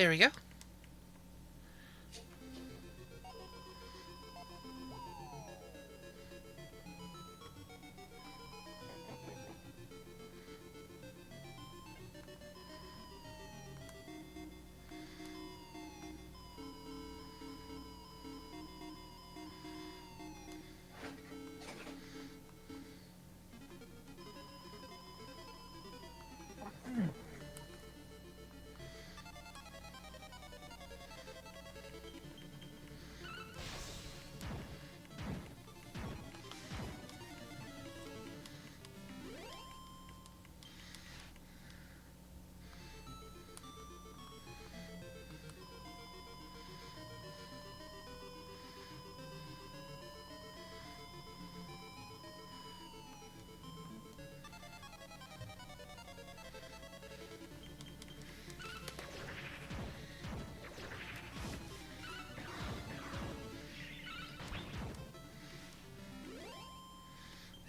There we go.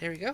There we go.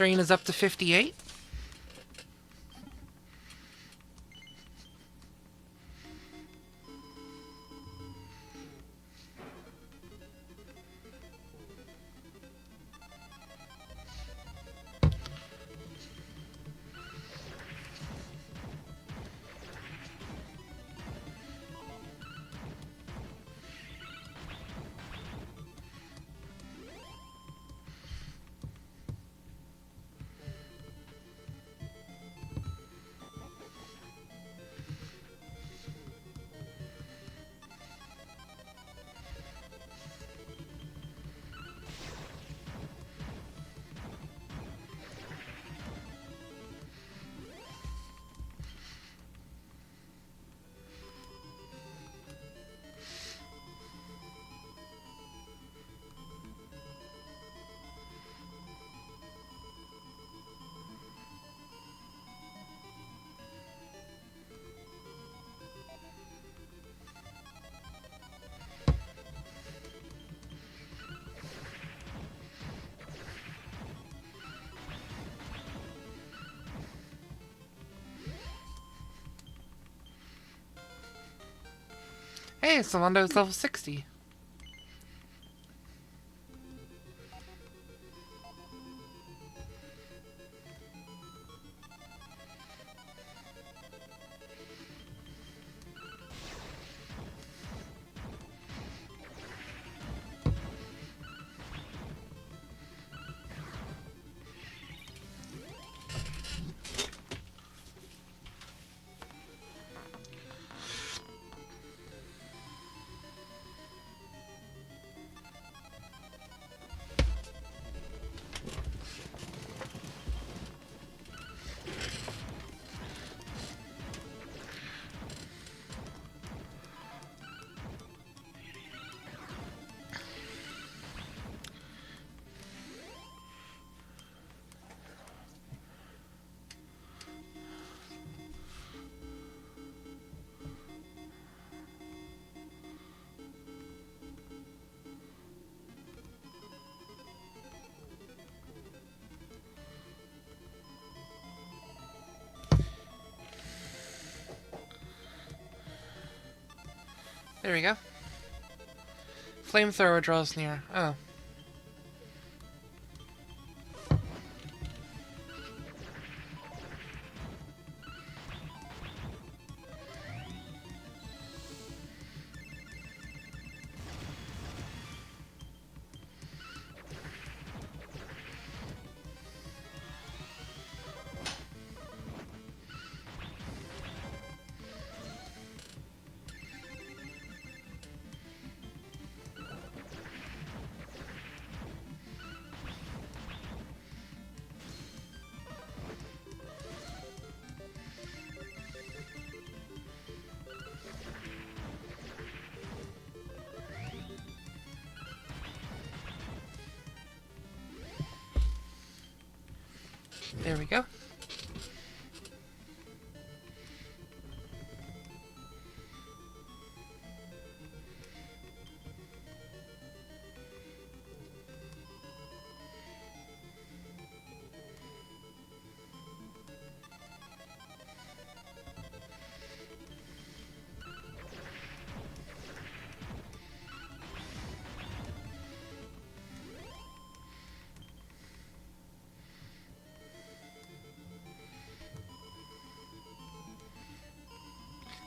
Serena's up to 58. Hey, Salando's level 60. There we go. Flamethrower draws near. Oh. There we go.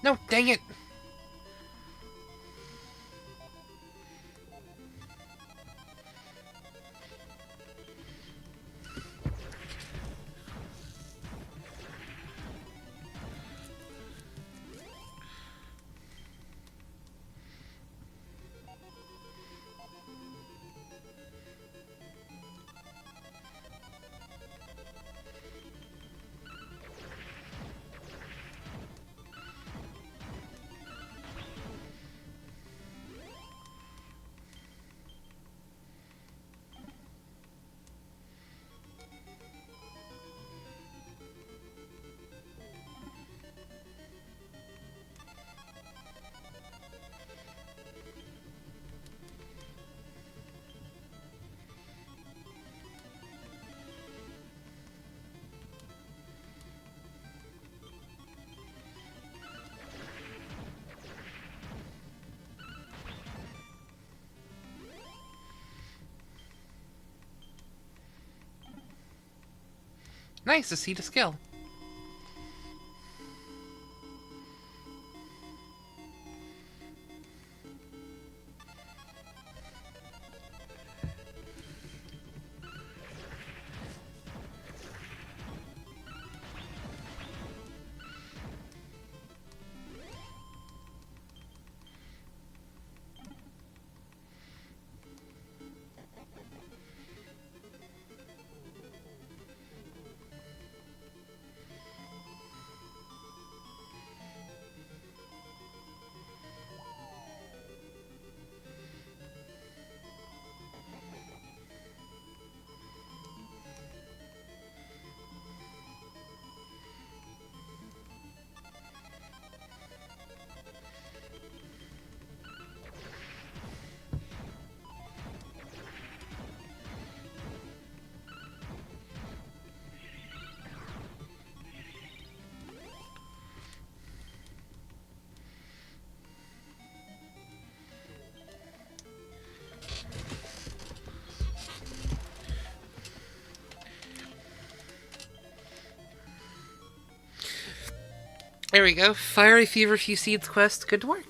No, dang it! Nice to see the skill. There we go. Fiery Feverfew Seeds quest. Good work.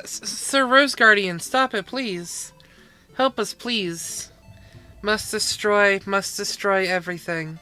Sir Rose Guardian, stop it, please. Help us, please. Must destroy everything.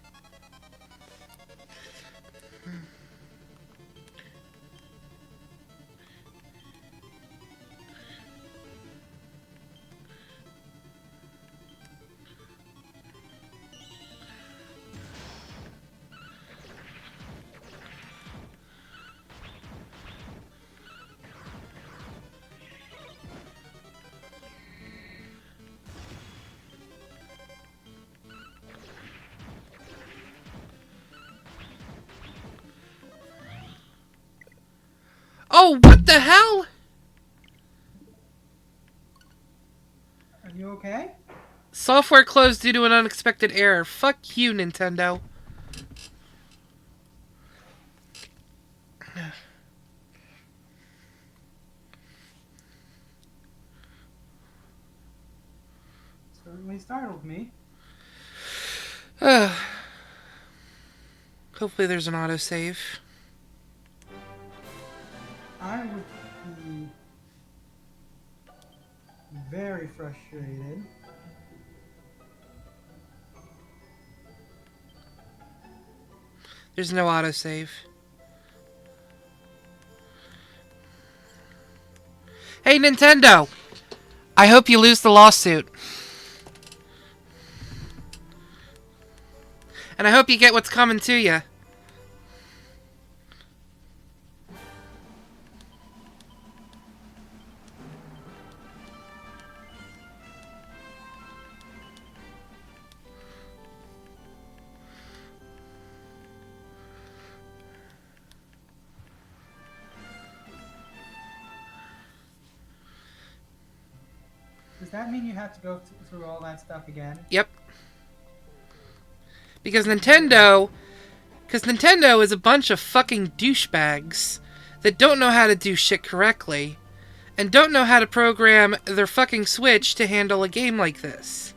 Oh, what the hell? Are you okay? Software closed due to an unexpected error. Fuck you, Nintendo. Certainly startled me. Hopefully there's an autosave. I would be very frustrated. There's no autosave. Hey, Nintendo! I hope you lose the lawsuit. And I hope you get what's coming to you. Does that mean you have to go through all that stuff again? Yep. Because Nintendo is a bunch of fucking douchebags that don't know how to do shit correctly and don't know how to program their fucking Switch to handle a game like this.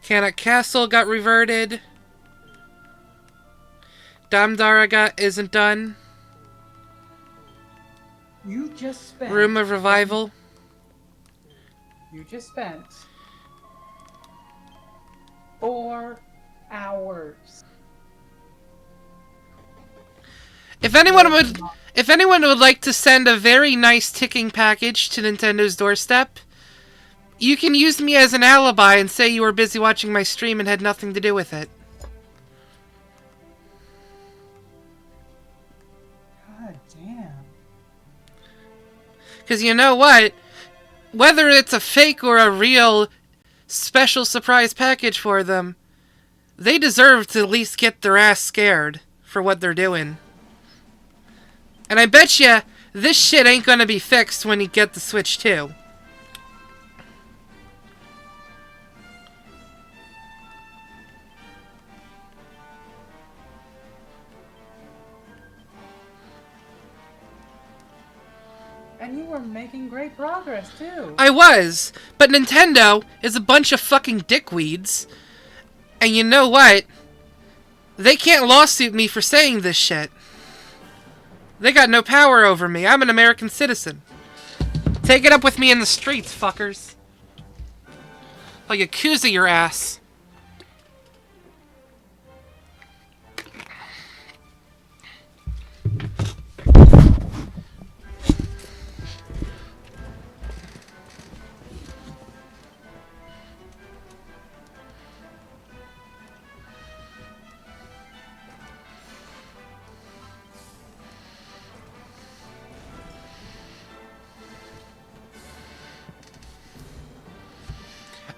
Canuck Castle got reverted. Damdara isn't done. You just spent... Room of Revival. You just spent 4 hours. If anyone would like to send a very nice ticking package to Nintendo's doorstep, you can use me as an alibi and say you were busy watching my stream and had nothing to do with it. God damn. Because you know what? Whether it's a fake or a real special surprise package for them, they deserve to at least get their ass scared for what they're doing. And I bet you this shit ain't gonna be fixed when you get the Switch 2. And you were making great progress, too. I was, but Nintendo is a bunch of fucking dickweeds. And you know what? They can't lawsuit me for saying this shit. They got no power over me. I'm an American citizen. Take it up with me in the streets, fuckers. I'll Yakuza your ass.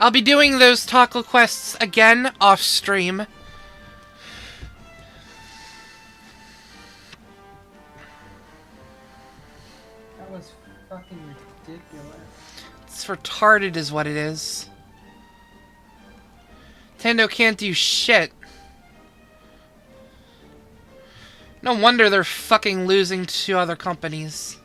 I'll be doing those taco quests again off stream. That was fucking ridiculous. It's retarded is what it is. Nintendo can't do shit. No wonder they're fucking losing to other companies.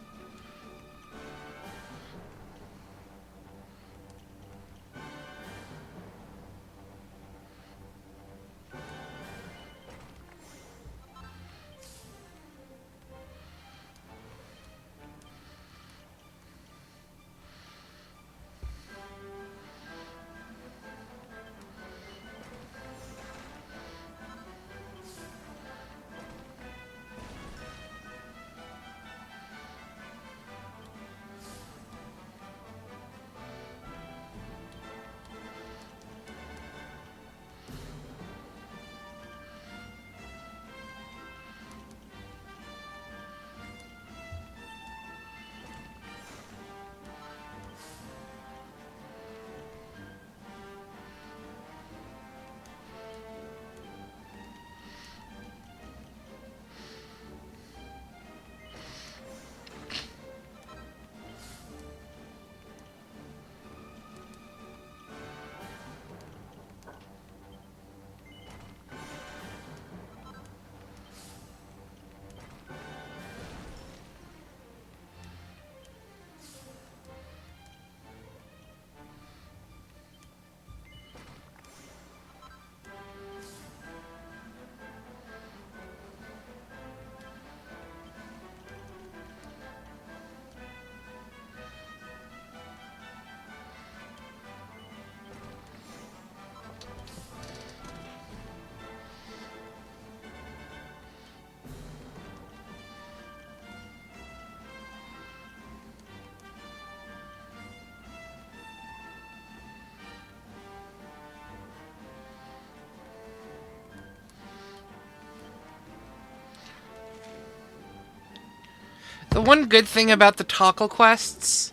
The one good thing about the taco quests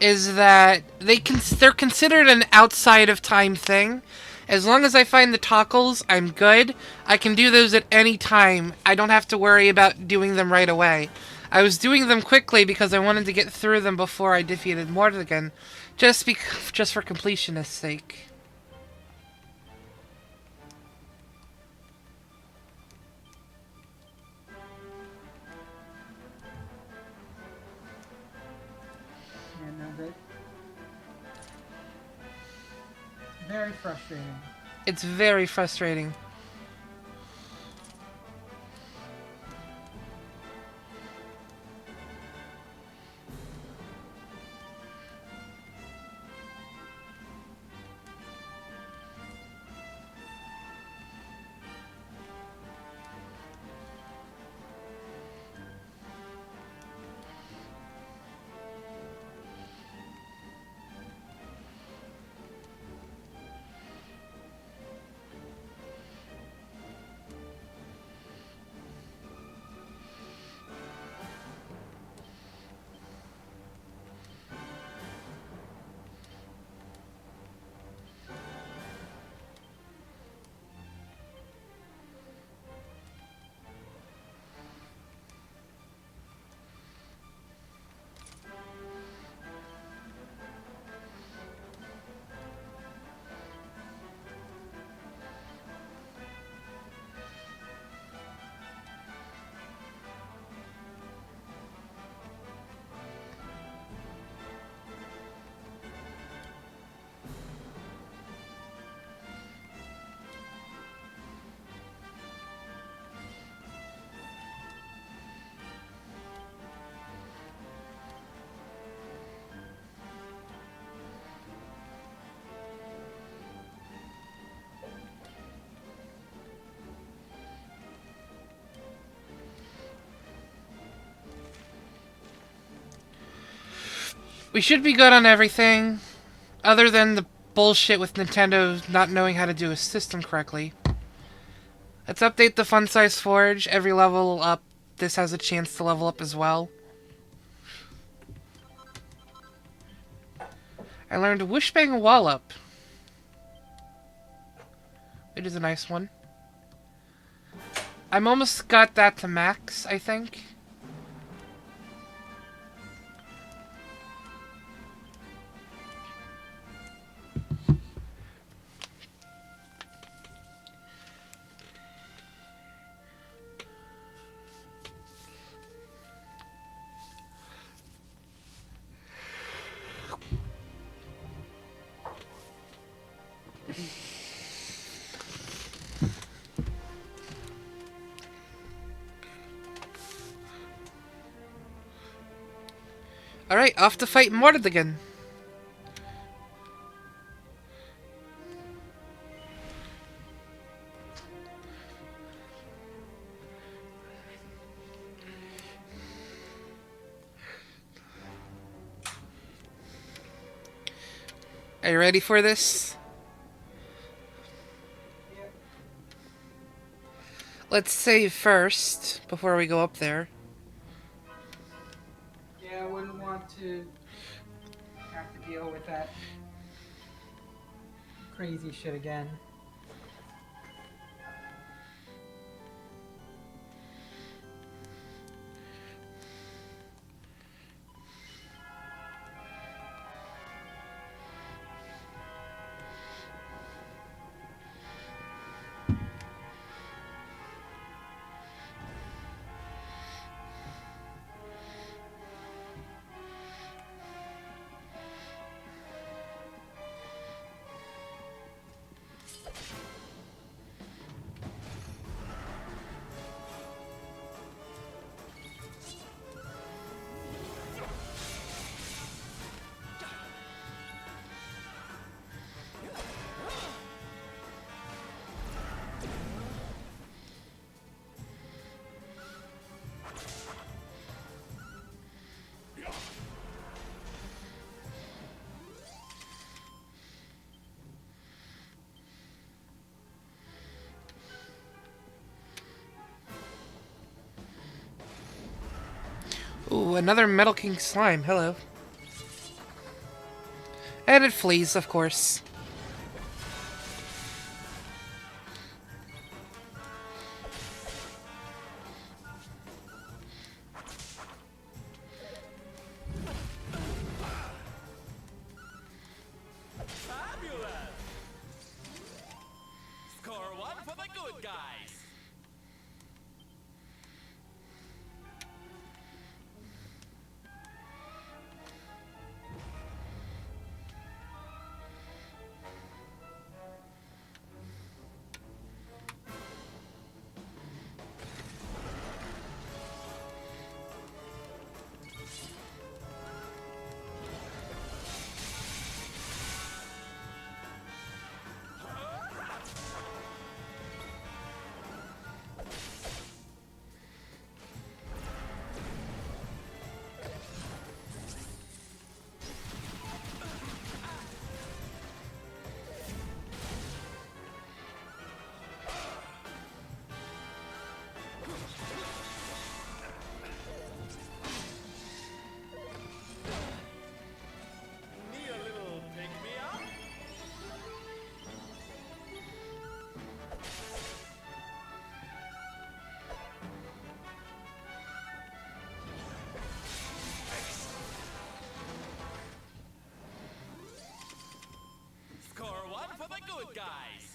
is that they're considered an outside of time thing. As long as I find the toggles, I'm good. I can do those at any time. I don't have to worry about doing them right away. I was doing them quickly because I wanted to get through them before I defeated Morrigan, just for completionist's sake. Yeah, no, that... Very frustrating. It's very frustrating. We should be good on everything, other than the bullshit with Nintendo not knowing how to do a system correctly. Let's update the Fun Size Forge. Every level up, this has a chance to level up as well. I learned Whoosh Bang Wallop. It is a nice one. I'm almost got that to max, I think. Alright, off to fight Mordred again. Are you ready for this? Let's save first, before we go up there. Yeah, I wouldn't want to have to deal with that crazy shit again. Ooh, another Metal King slime. Hello. And it flees, of course. Score one for the good guys. Need a little pick me up? Score one for the good guys.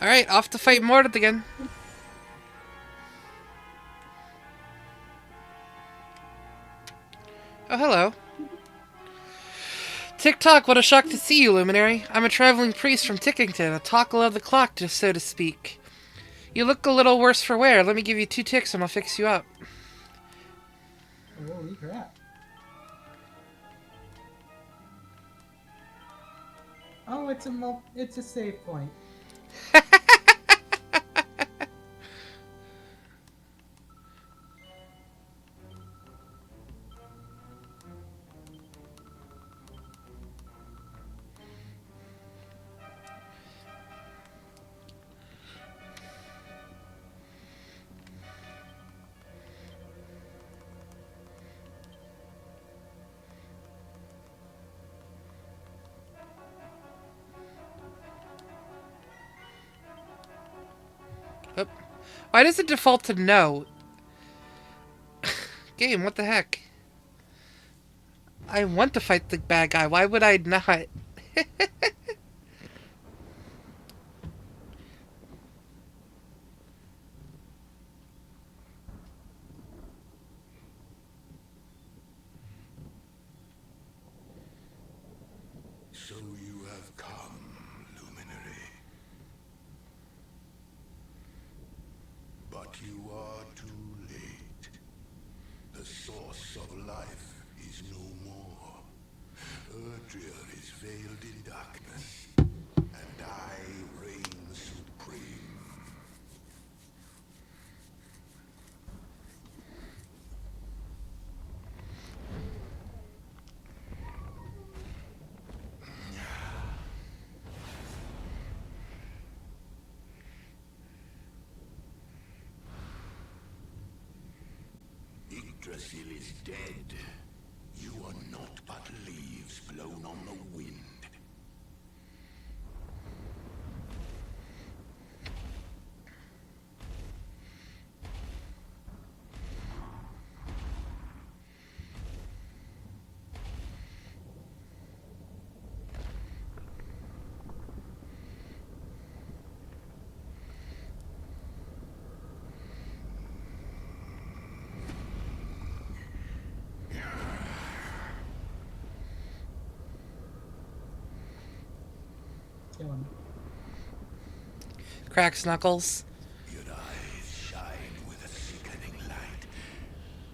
Alright, off to fight Mordeth again. Oh, hello. Tick-tock, what a shock to see you, Luminary. I'm a traveling priest from Tickington, a tockle of the clock, just so to speak. You look a little worse for wear. Let me give you 2 ticks and I'll fix you up. Holy crap. Oh, it's a save point. Oh. Why does it default to no? Game, what the heck? I want to fight the bad guy. Why would I not? So you have come, Luminary. But you are too late. The source of life is no more. Erdrea is veiled in darkness, and I reign supreme. Yggdrasil is dead. You are not but leaves blown on the wind. Kill him. Cracks knuckles. Your eyes shine with a sickening light,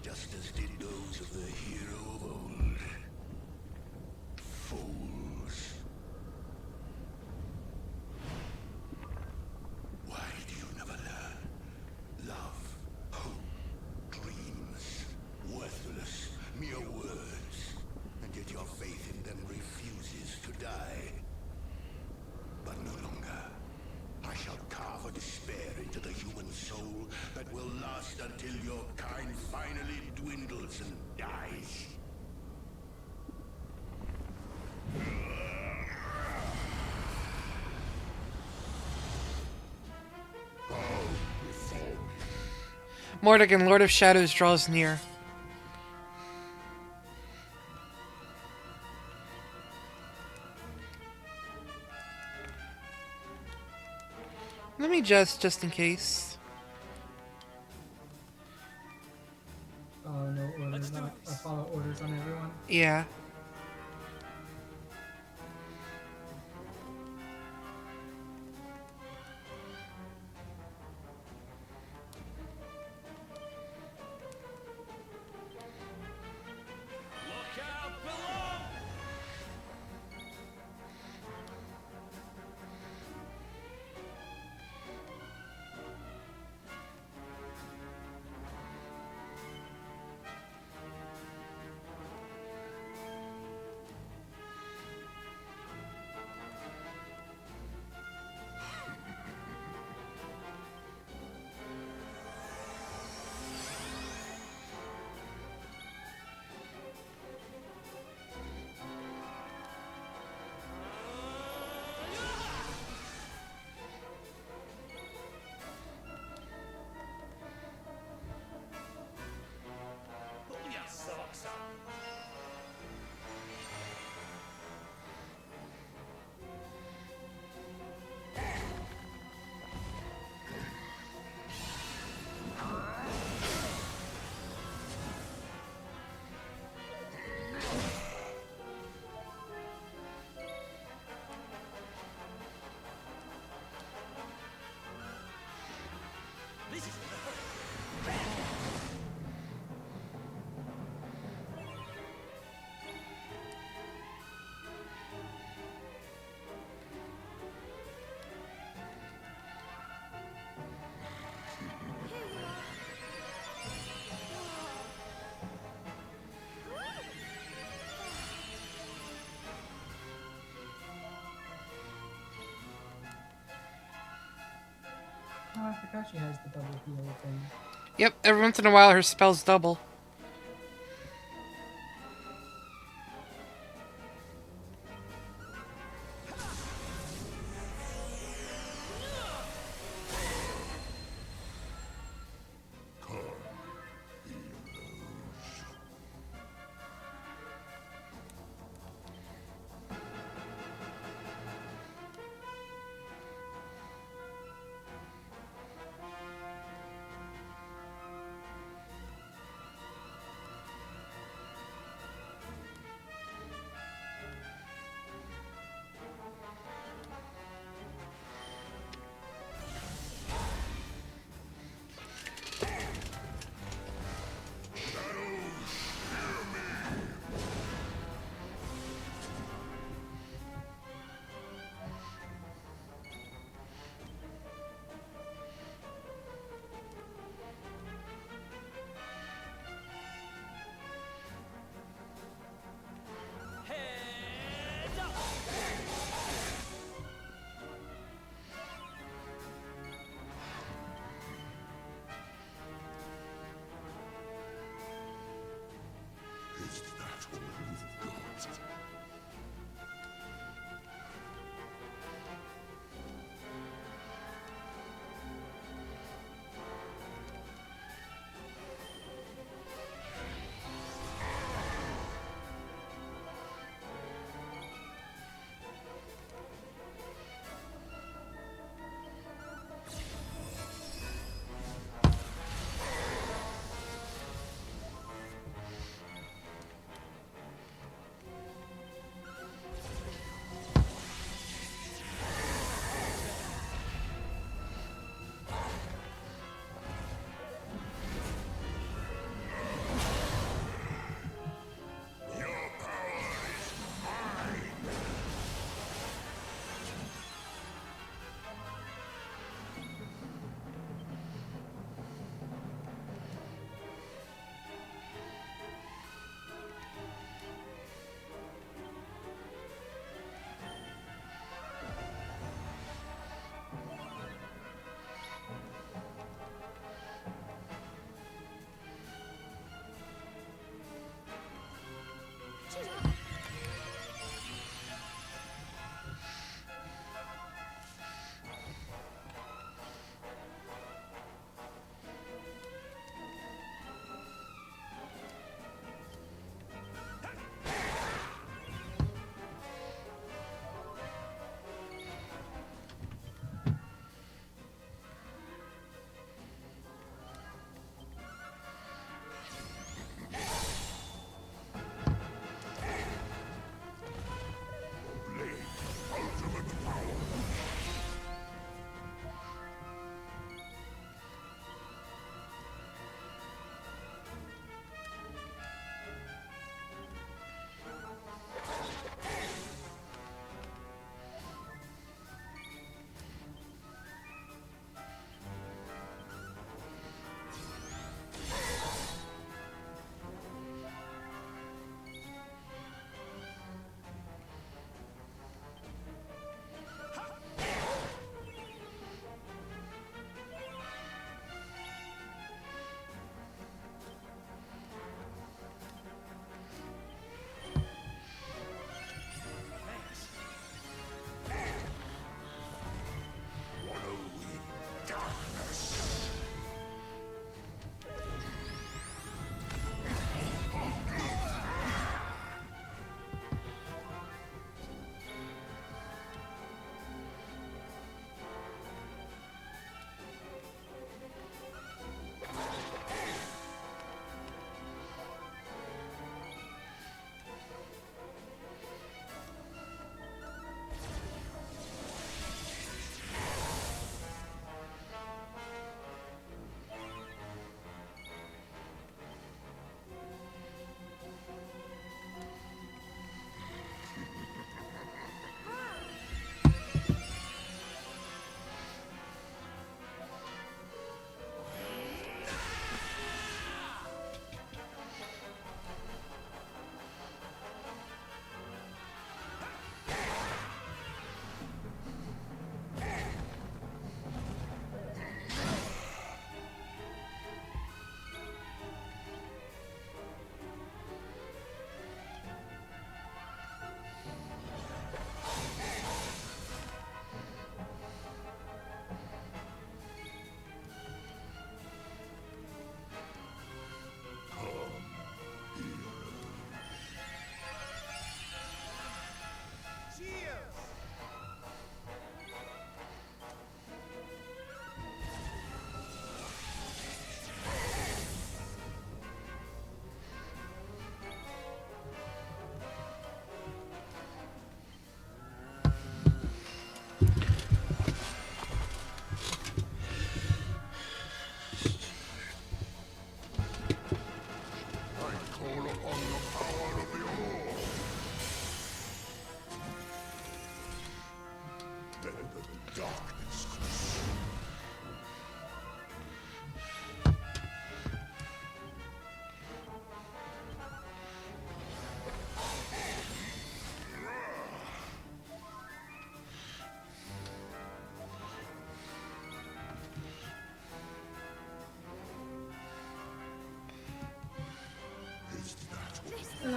just as did those of the hero of old. Fools. Why do you never learn? Love, hope, dreams, worthless, mere words. And yet your faith in them refuses to die. But no longer. I shall carve a despair into the human soul that will last until your kind finally dwindles and dies. Mordegon, Lord of Shadows, draws near. Let me just in case. Follow no orders Let's do on, this. follow orders on everyone. Yeah. Look out below! forgot she has the double heal thing. Yep, every once in a while her spells double.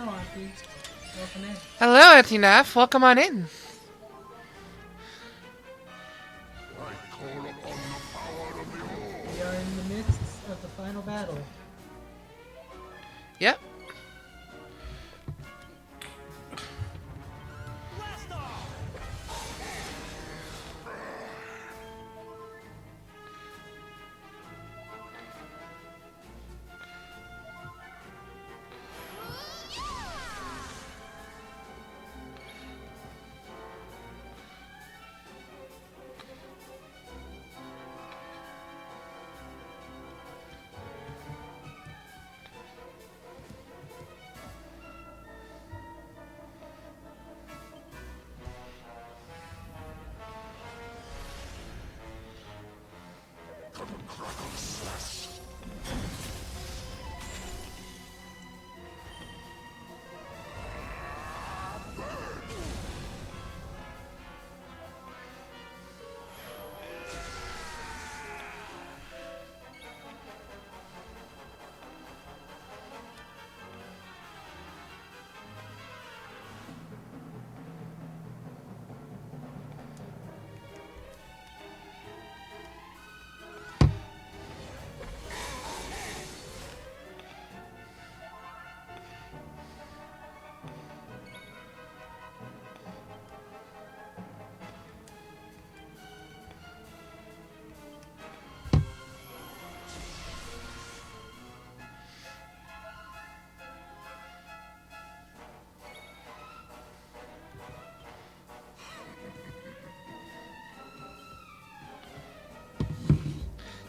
Auntie. Welcome in. Hello, Auntie Naff. Welcome on in. I call upon the power of the All. We are in the midst of the final battle. Yep. Blast off!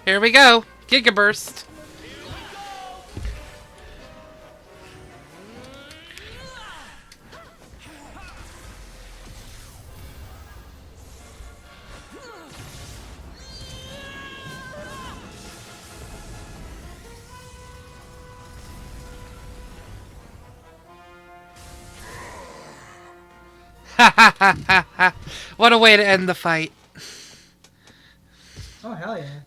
Here we go. Gigaburst. Ha ha ha ha ha. What a way to end the fight. Oh, hell yeah.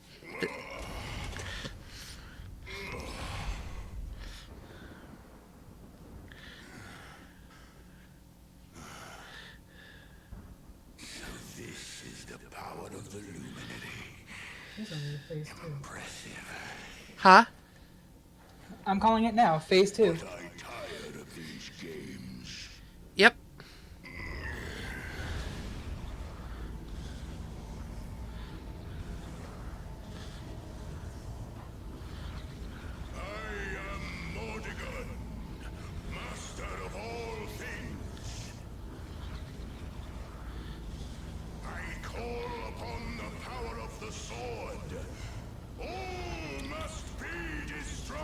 This is the power of the Luminary. Here's only phase 2. Impressive. Huh? I'm calling it now, phase 2. I tired of these games. Yep. I am Mordegon, master of all things. I call upon the power of the sword. All must be destroyed.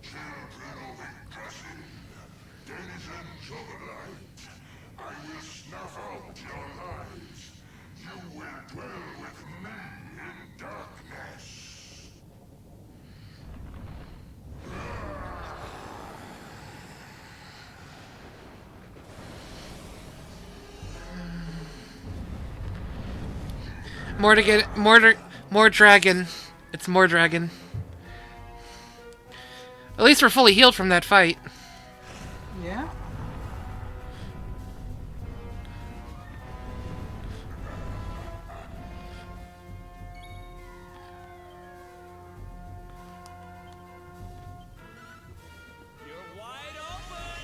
Children of Yggdrasil, denizens of the light, I will snuff out your lives. You will dwell with me in darkness. More dragon. It's more dragon. At least we're fully healed from that fight. Yeah? You're wide open!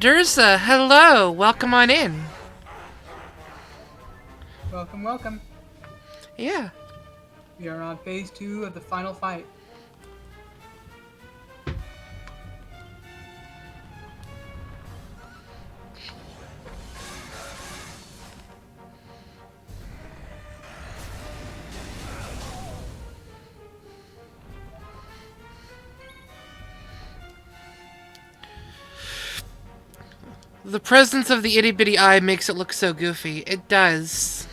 Durza, hello. Welcome on in. Welcome, welcome. Yeah. We are on phase 2 of the final fight. The presence of the itty bitty eye makes it look so goofy. It does.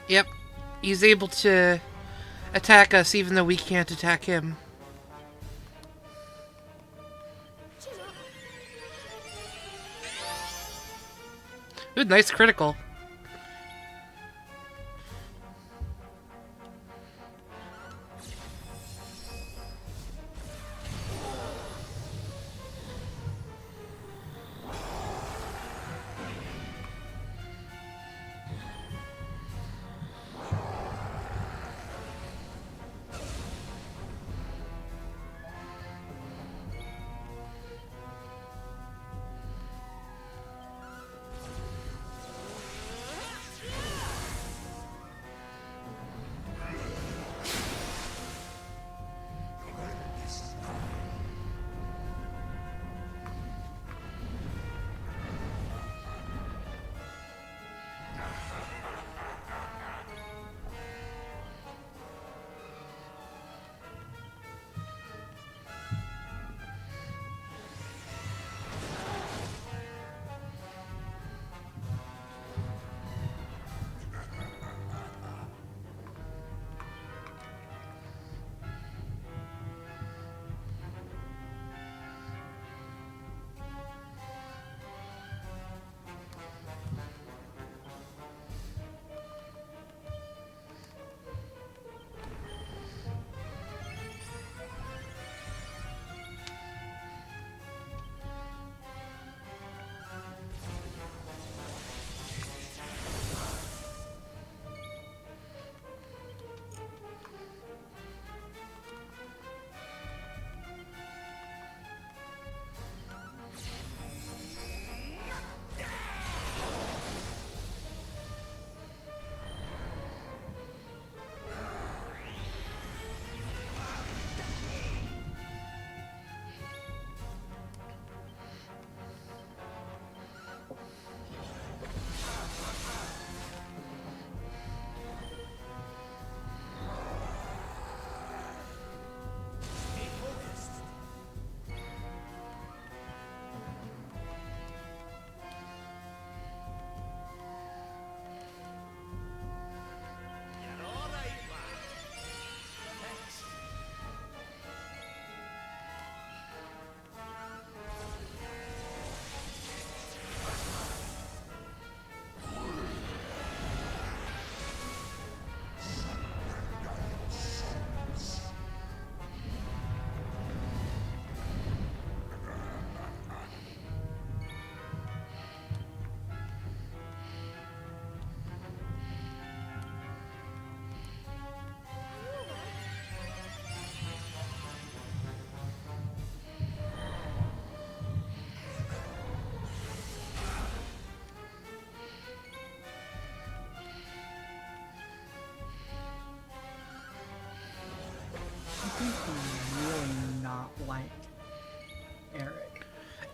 Yep. He's able to attack us even though we can't attack him. Ooh, nice critical.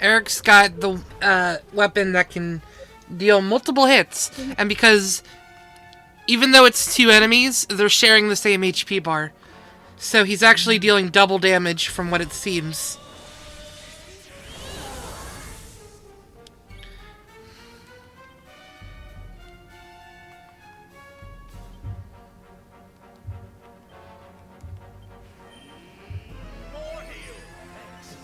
Eric's got the weapon that can deal multiple hits, and because even though it's two enemies, they're sharing the same HP bar. So he's actually dealing double damage from what it seems. More heal. Thanks.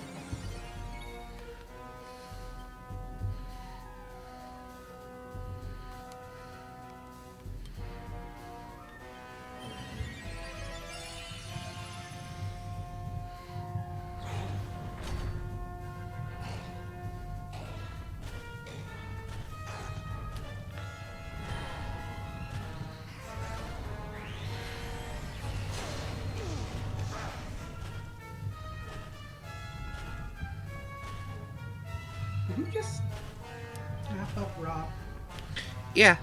Did you just snap up Rock? Yeah.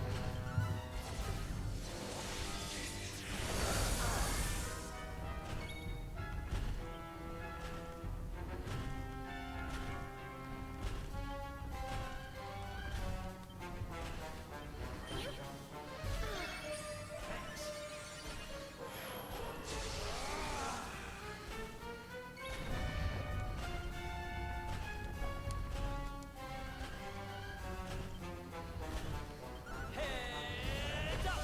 Head up.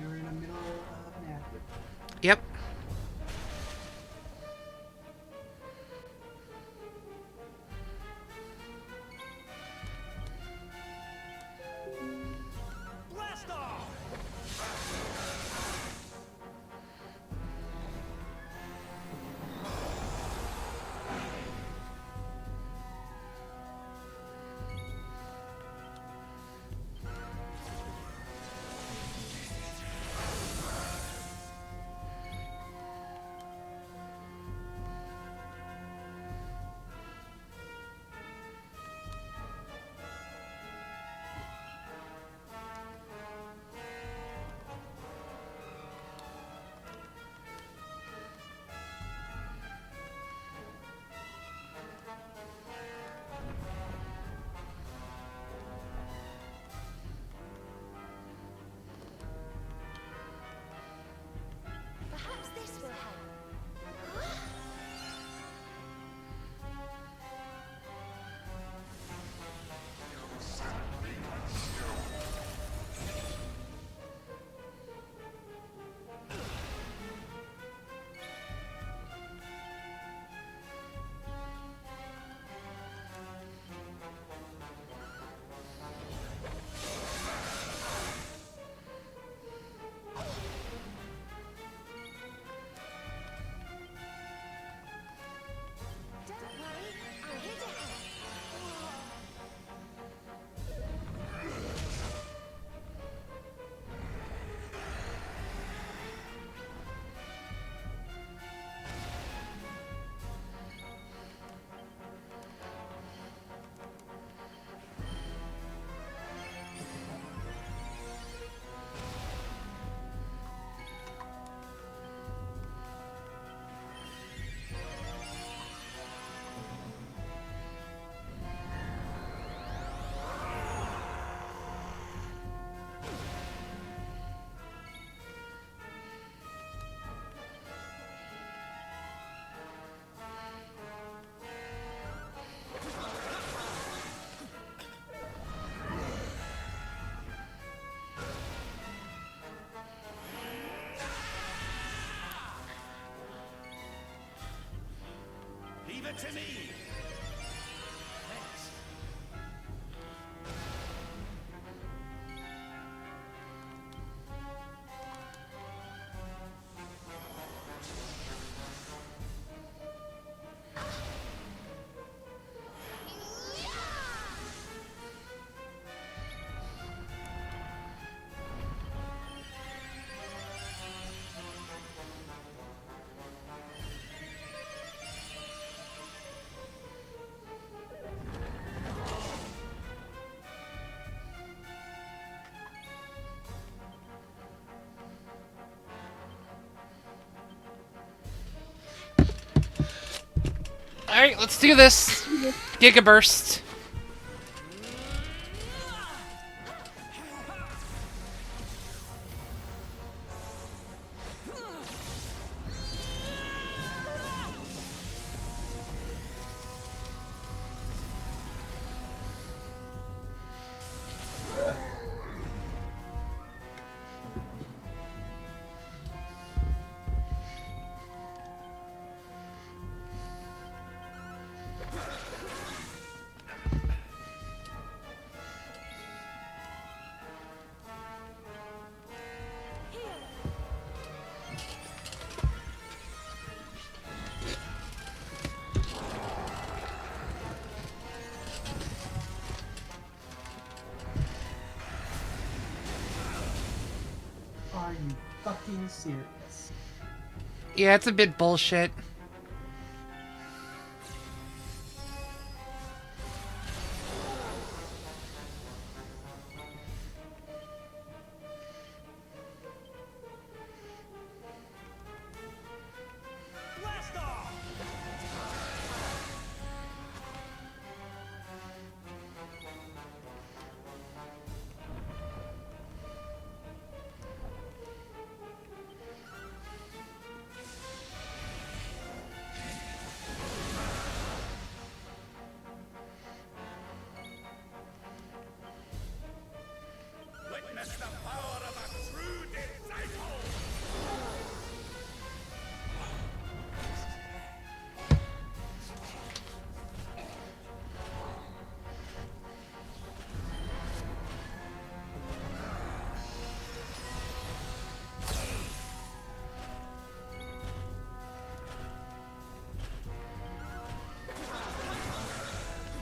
You're in the middle of nap. Yep. Blast off. Perhaps this will help. Don't worry, I'm here to help. Leave it to me. Thanks. Alright, let's do this. Giga Burst. Are you fucking serious? Yeah, it's a bit bullshit. Blast off! Witness the power of a true disciple!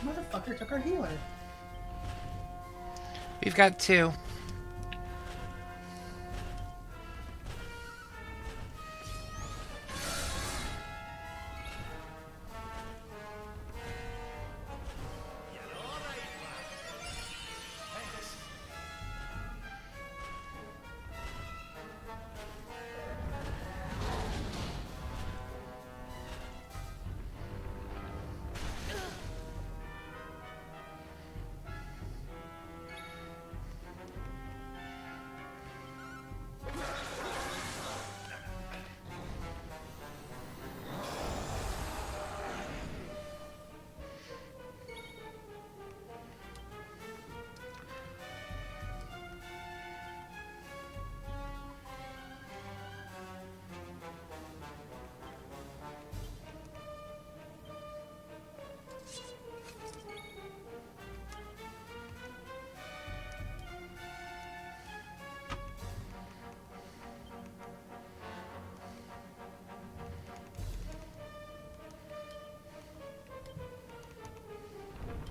Motherfucker took our healer. We've got 2.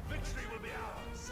Victory will be ours!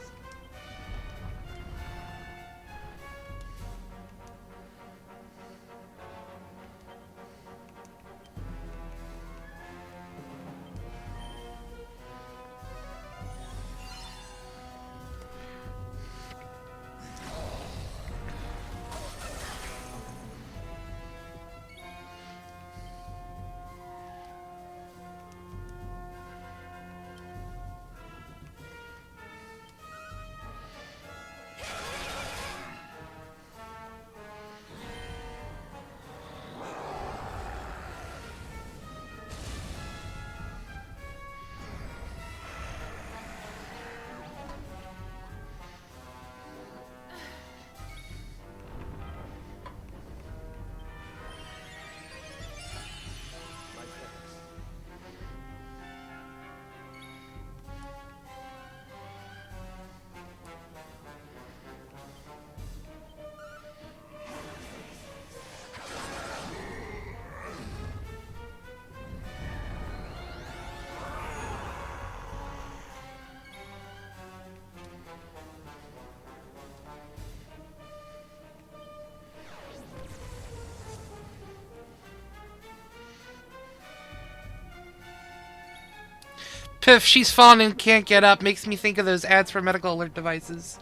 Piff, she's fallen and can't get up. Makes me think of those ads for medical alert devices.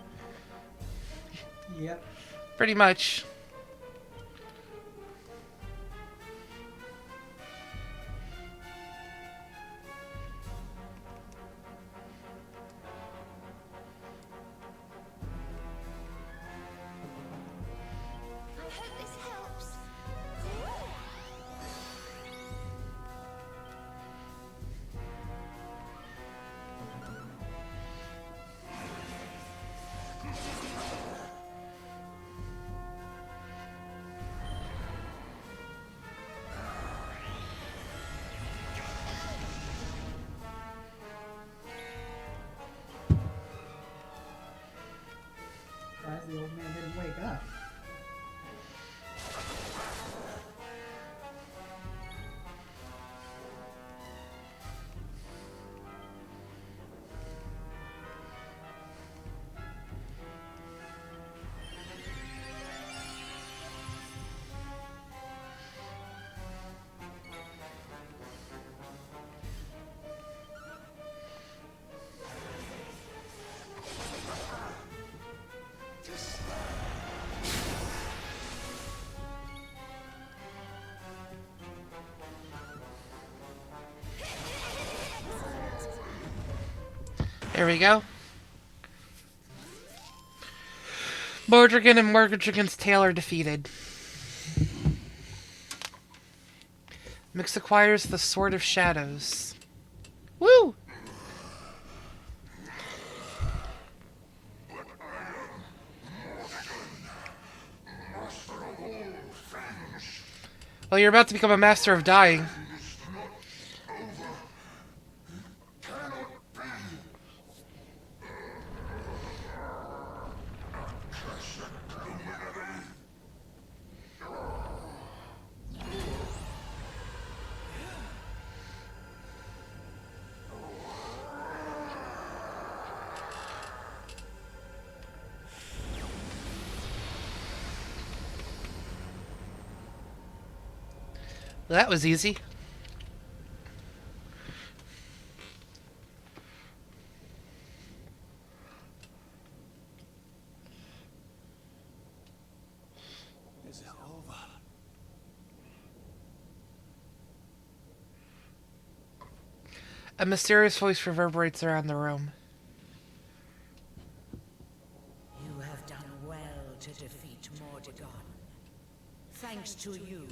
Yep. Pretty much. There we go. Mordrigan and Mordrigan's tail are defeated. Mix acquires the Sword of Shadows. Woo! Well, you're about to become a master of dying. Well, that was easy. Is it over? A mysterious voice reverberates around the room. You have done well to defeat Mordegon. Thanks to you,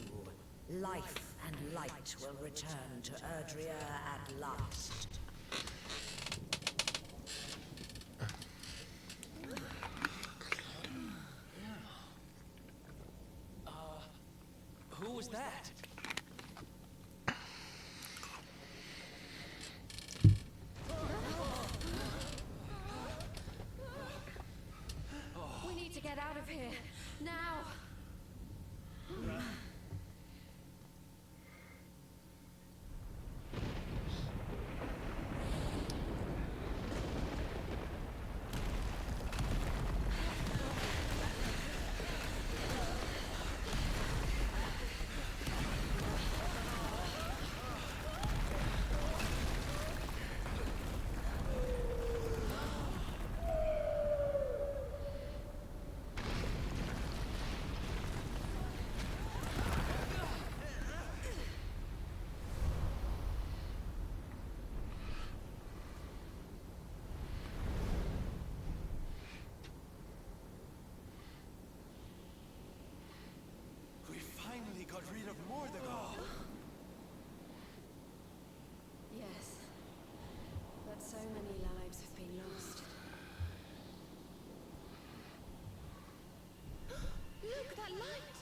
life and light will return to Erdrea at last. Who was that? We need to get out of here. Now. We finally got rid of Mordegon. Yes. But so many lives have been lost. Look, that light!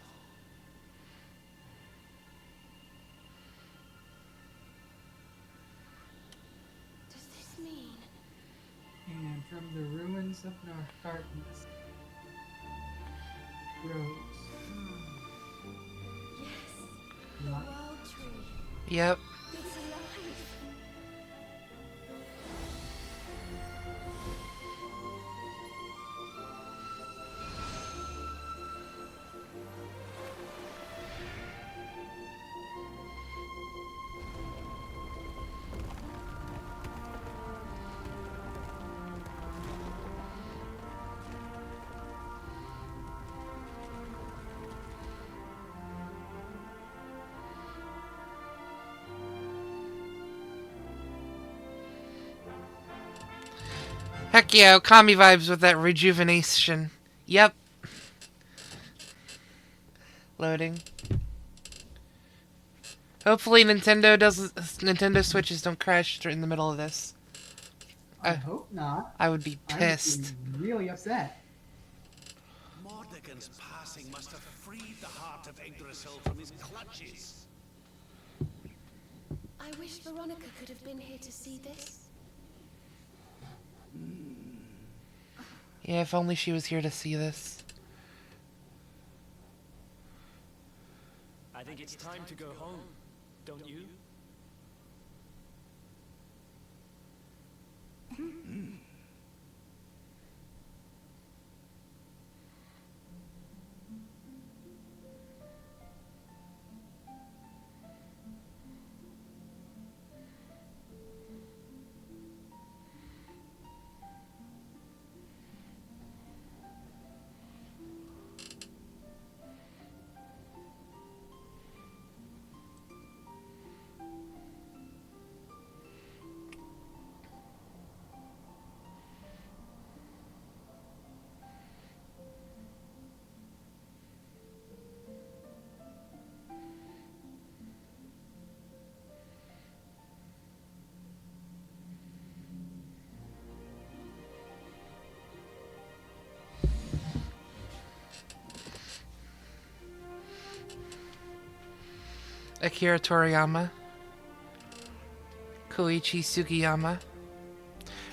Does this mean? And from the ruins of darkness rose Yes. The light. World Tree. Yep. It's alive. Heck yeah, Okami vibes with that rejuvenation. Yep. Loading. Hopefully Nintendo Switches don't crash in the middle of this. I hope not. I would be I would pissed. be really upset. Mordegon's passing must have freed the heart of Yggdrasil from his clutches. I wish Veronica could have been here to see this. Yeah, if only she was here to see this. I think it's time to go home, don't you? Akira Toriyama. Koichi Sugiyama.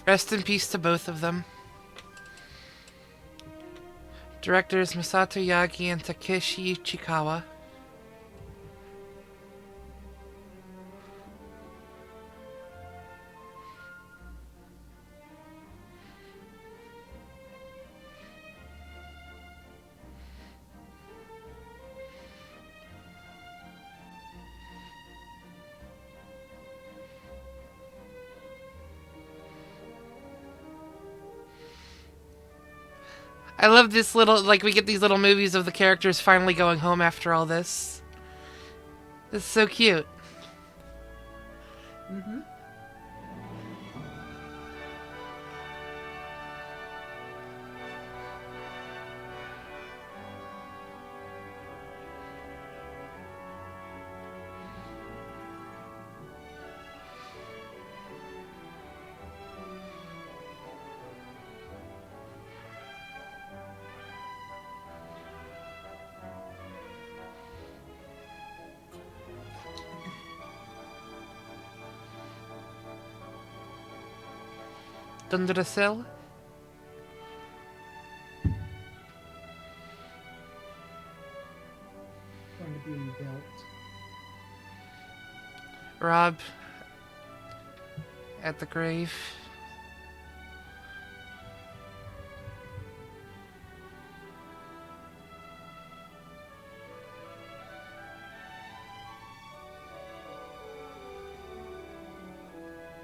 Rest in peace to both of them. Directors Masato Yagi and Takeshi Chikawa. I love this little, like, we get these little movies of the characters finally going home after all this. It's so cute. Mm-hmm. Dundrasil. Going to be rebuilt. Rob. At the grave.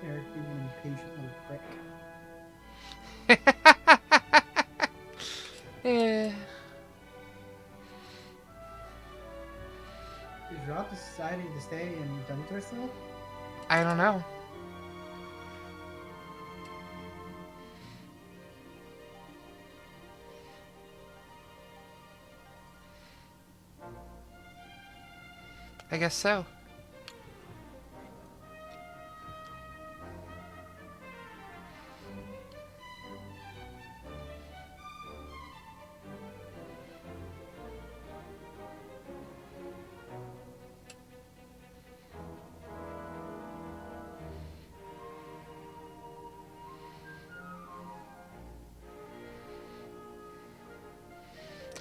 Eric being an impatient little prick. Yeah. Is Rob deciding to stay in Dundrasil? I don't know. I guess so.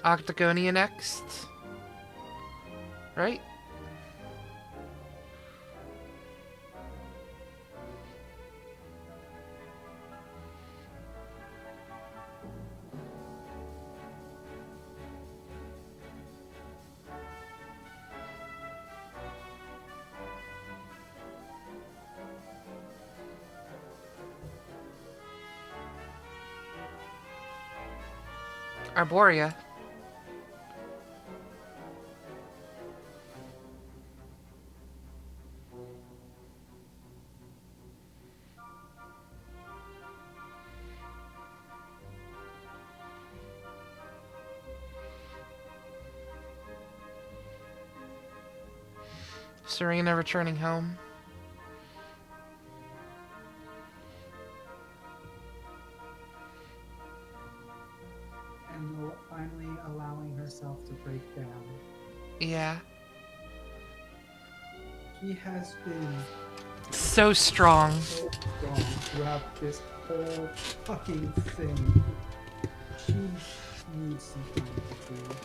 Octagonia next. Right? Arborea. Serena returning home. And finally allowing herself to break down. Yeah. She has been So strong. so strong throughout this whole fucking thing. She needs some time to breathe.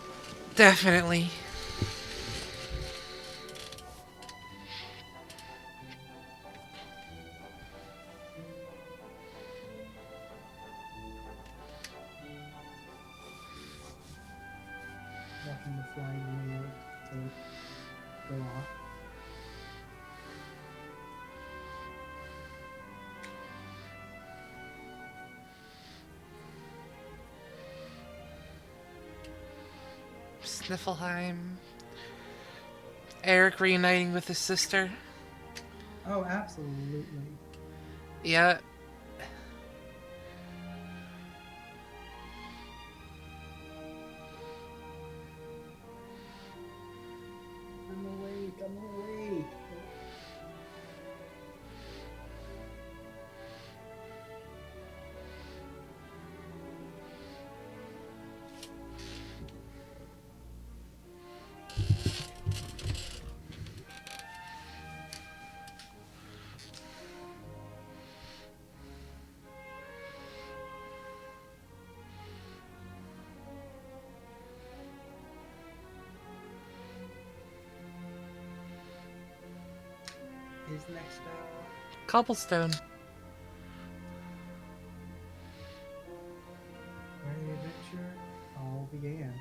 Definitely. Watching the flying wheel to go off. Sniffleheim. Eric reuniting with his sister. Oh, absolutely. Yeah. I'm awake, I'm awake. next? Cobblestone. Where the adventure all began.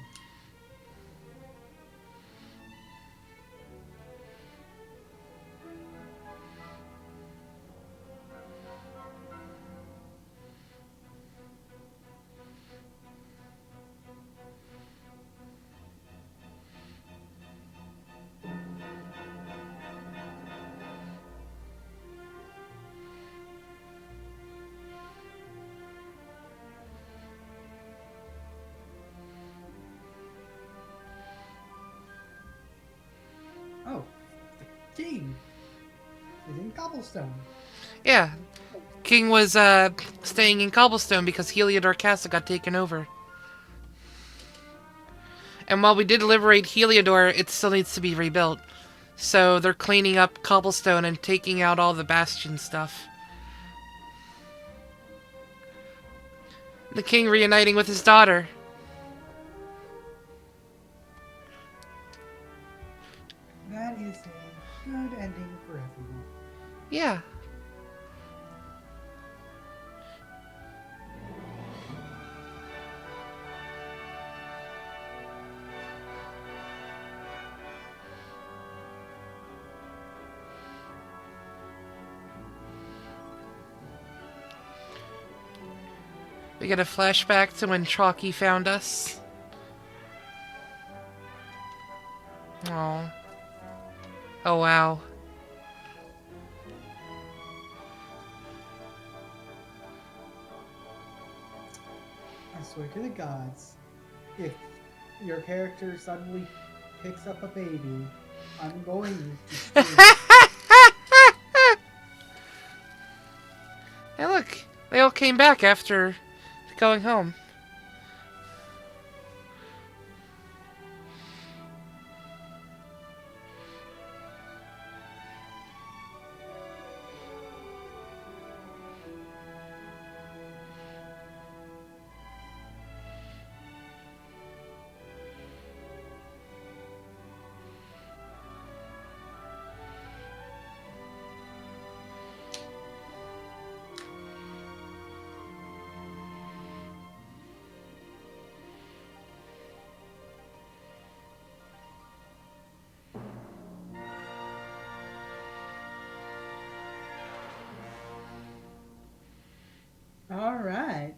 Oh, the king is in Cobblestone. Yeah. King was staying in Cobblestone because Heliodor Castle got taken over. And while we did liberate Heliodor, it still needs to be rebuilt. So they're cleaning up Cobblestone and taking out all the Bastion stuff. The king reuniting with his daughter. That is a good ending for everyone. Yeah. We get a flashback to when Chalky found us. Oh. Oh, wow. I swear to the gods, if your character suddenly picks up a baby, I'm going to scream. Hey, look. They all came back after going home. All right.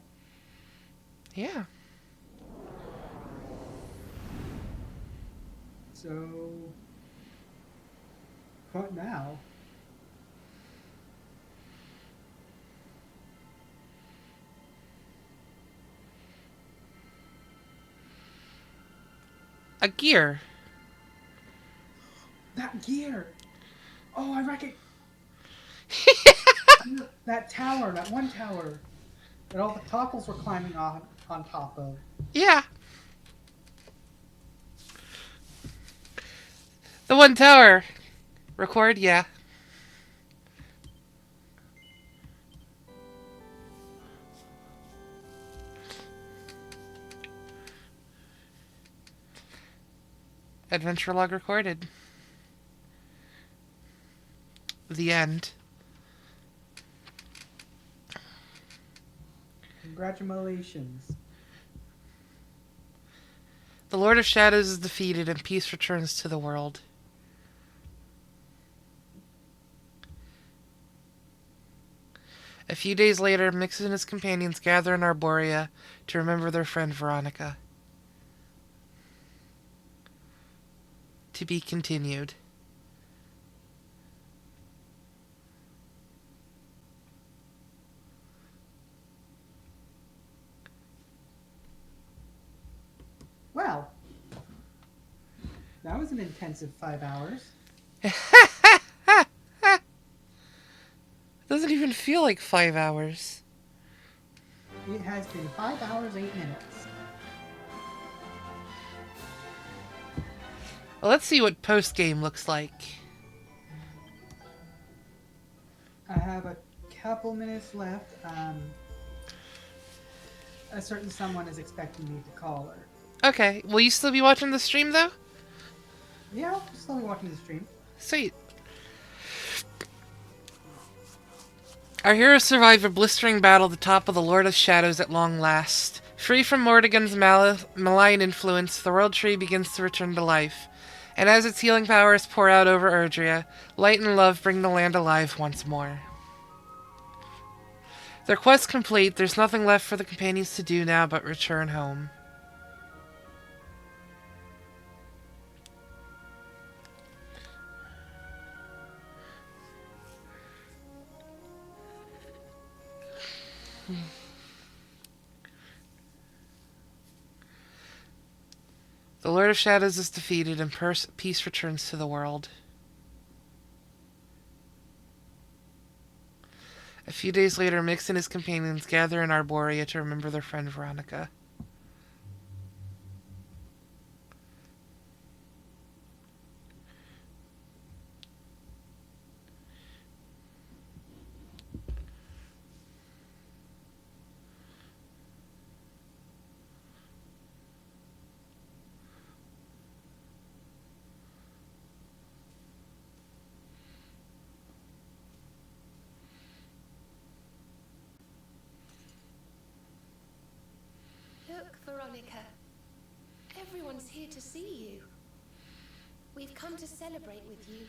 Yeah. So, what now? A gear. That gear. Oh, I reckon. That tower, that one tower that all the topples were climbing on top of. Yeah. The one tower. Record, yeah. Adventure log recorded. The end. Congratulations. The Lord of Shadows is defeated and peace returns to the world. A few days later, Mix and his companions gather in Arborea to remember their friend Veronica. To be continued. Well, that was an intensive 5 hours. Doesn't even feel like 5 hours. It has been 5 hours, 8 minutes. Well, let's see what post-game looks like. I have a couple minutes left. A certain someone is expecting me to call her. Okay, will you still be watching the stream, though? Yeah, I'll still be watching the stream. Sweet. Our heroes survive a blistering battle at the top of the Lord of Shadows at long last. Free from Mordegon's malign influence, the World Tree begins to return to life. And as its healing powers pour out over Erdrea, light and love bring the land alive once more. Their quest complete, there's nothing left for the companions to do now but return home. The Lord of Shadows is defeated and peace returns to the world. A few days later, Mix and his companions gather in Arborea to remember their friend Veronica. Look, Veronica. Everyone's here to see you. We've come to celebrate with you.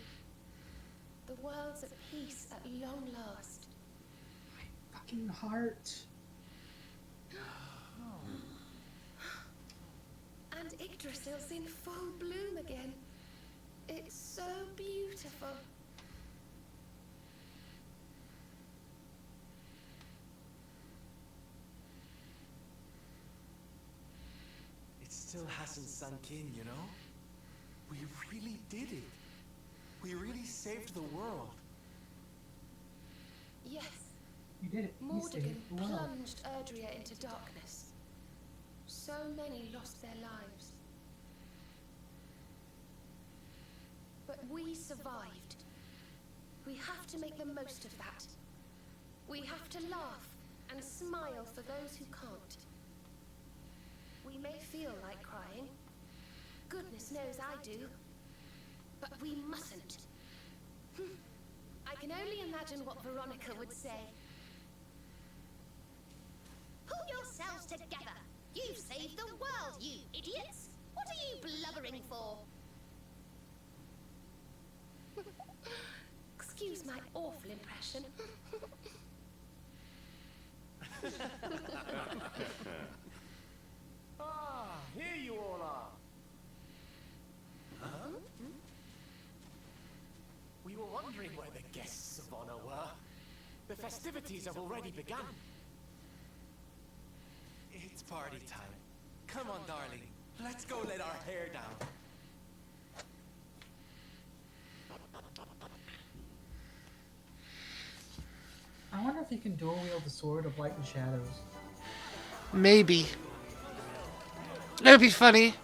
The world's at peace at long last. Fucking heart. And Yggdrasil's in full bloom again. It's so beautiful. It still hasn't sunk in, you know? We really did it. We really saved the world. Yes, You did it. You saved Mordegon the world. plunged Erdrea into darkness. So many lost their lives. But we survived. We have to make the most of that. We have to laugh and smile for those who can't. We may feel like crying. Goodness knows I do. But we mustn't. I can only imagine what Veronica would say. Pull yourselves together! You've saved the world, you idiots! What are you blubbering for? Excuse my awful impression. Ah, here you all are. Huh? We were wondering where the guests of honor were. The festivities have already begun. It's party time. Come on, darling. Let's go let our hair down. I wonder if you can dual wield the sword of light and shadows. Maybe. That would be funny.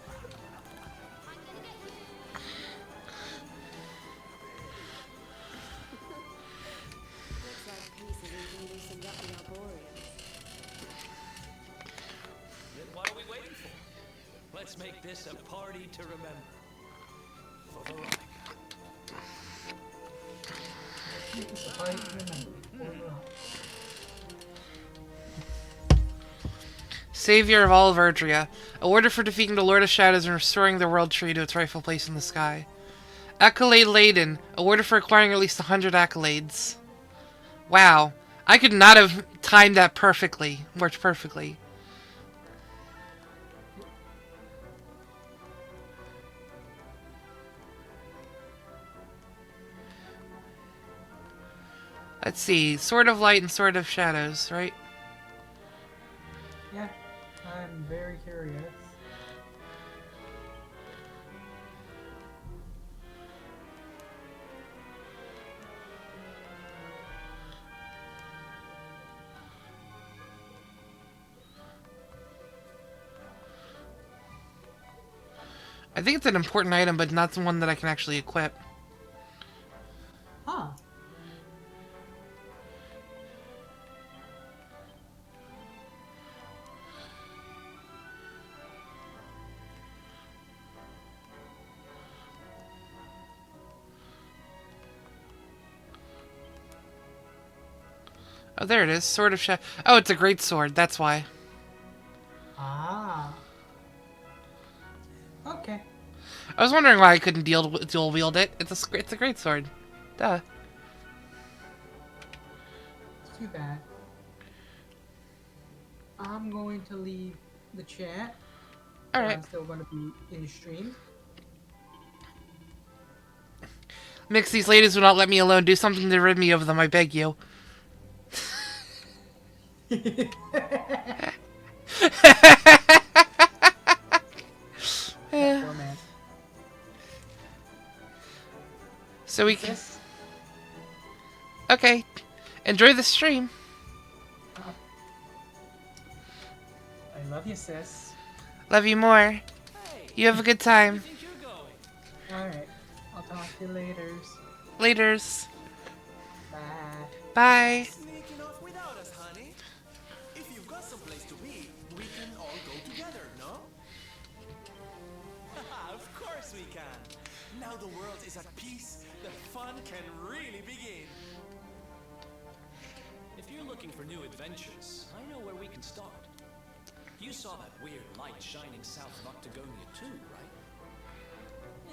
Looks like peace has even loosened up in Arborea. Then what are we waiting for? Let's make this a party to remember. For Veronica. It's a fight to remember. Savior of all of Erdrea, awarded for defeating the Lord of Shadows and restoring the World Tree to its rightful place in the sky. Accolade laden, awarded for acquiring at least 100 accolades. Wow, I could not have timed that perfectly, worked perfectly. Let's see, Sword of Light and Sword of Shadows, right? Yeah, I'm very curious. I think it's an important item, but not the one that I can actually equip. Huh. Oh, there it is. Sword of Shadow. Oh, it's a great sword. That's why. Ah. Okay. I was wondering why I couldn't dual wield it. It's a great sword. Duh. It's too bad. I'm going to leave the chat. Alright. I'm still going to be in stream. Mix, these ladies will not let me alone. Do something to rid me of them, I beg you. Poor man. So we can... Okay. Enjoy the stream. I love you, sis. Love you more. You have a good time. Alright. I'll talk to you later. Laters. Bye. Bye. Sneaking off without us, honey. If you've got someplace to be, we can all go together, no? Of course we can. Now the world is at peace, the fun can really begin. If you're looking for new adventures, I know where we can start. You saw that weird light shining south of Octagonia too, right?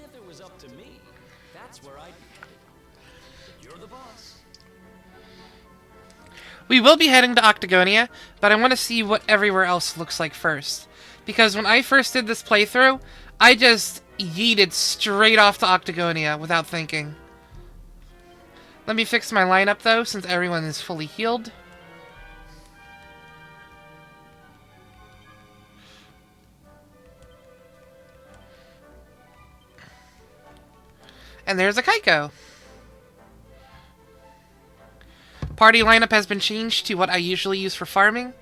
If it was up to me, that's where I'd be headed. But you're the boss. We will be heading to Octagonia, but I want to see what everywhere else looks like first. Because when I first did this playthrough, I just yeeted straight off to Octagonia without thinking. Let me fix my lineup though, since everyone is fully healed. And there's a Kaiko. Party lineup has been changed to what I usually use for farming.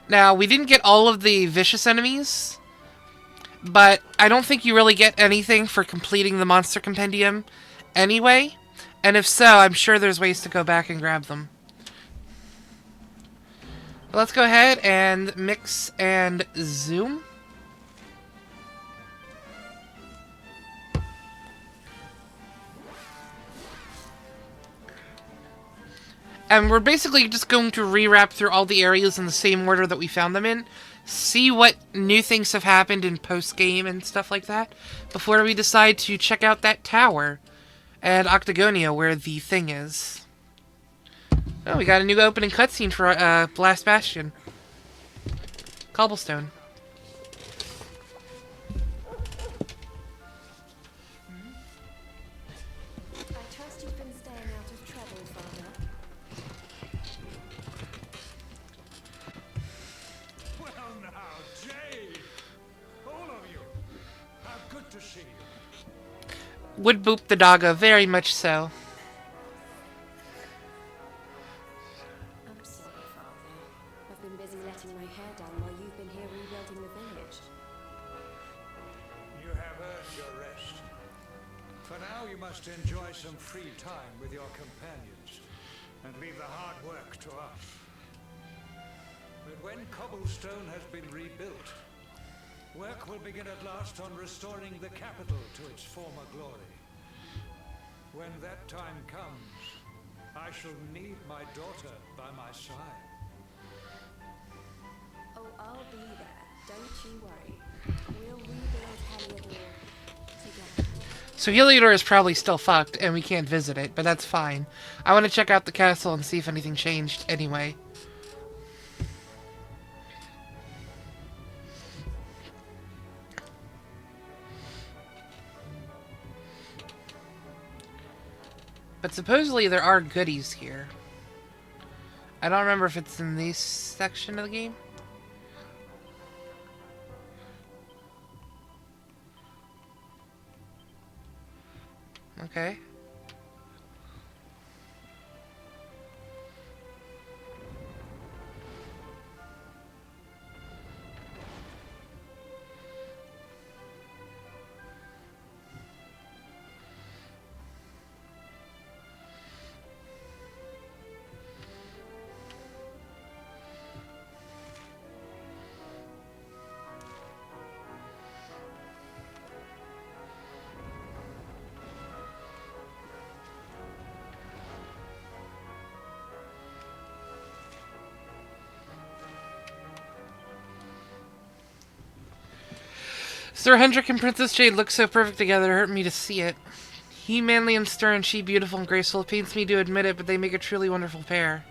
Now, we didn't get all of the vicious enemies, but I don't think you really get anything for completing the monster compendium anyway. And if so, I'm sure there's ways to go back and grab them. Let's go ahead and mix and zoom. And we're basically just going to rewrap through all the areas in the same order that we found them in. See what new things have happened in post-game and stuff like that. Before we decide to check out that tower at Octagonia where the thing is. Oh, we got a new opening cutscene for Blast Bastion. Cobblestone. I trust you've been staying out of trouble, Father. Well now, Jade! All of you! How good to see you. Would boop the doggo, very much so. I'm sorry, Father. I've been busy letting my hair down while you've been here rebuilding the village. You have earned your rest. For now, you must enjoy some free time with your companions and leave the hard work to us. But when Cobblestone has been rebuilt, work will begin at last on restoring the capital to its former glory. When that time comes, I shall need my daughter by my side. Oh, I'll be there. Don't you worry. We'll rebuild Heliodor together. So Heliodor is probably still fucked, and we can't visit it, but that's fine. I want to check out the castle and see if anything changed anyway. But supposedly there are goodies here. I don't remember if it's in this section of the game. Okay. Sir Hendrik and Princess Jade look so perfect together, it hurt me to see it. He manly and stern, she beautiful and graceful. It pains me to admit it, but they make a truly wonderful pair.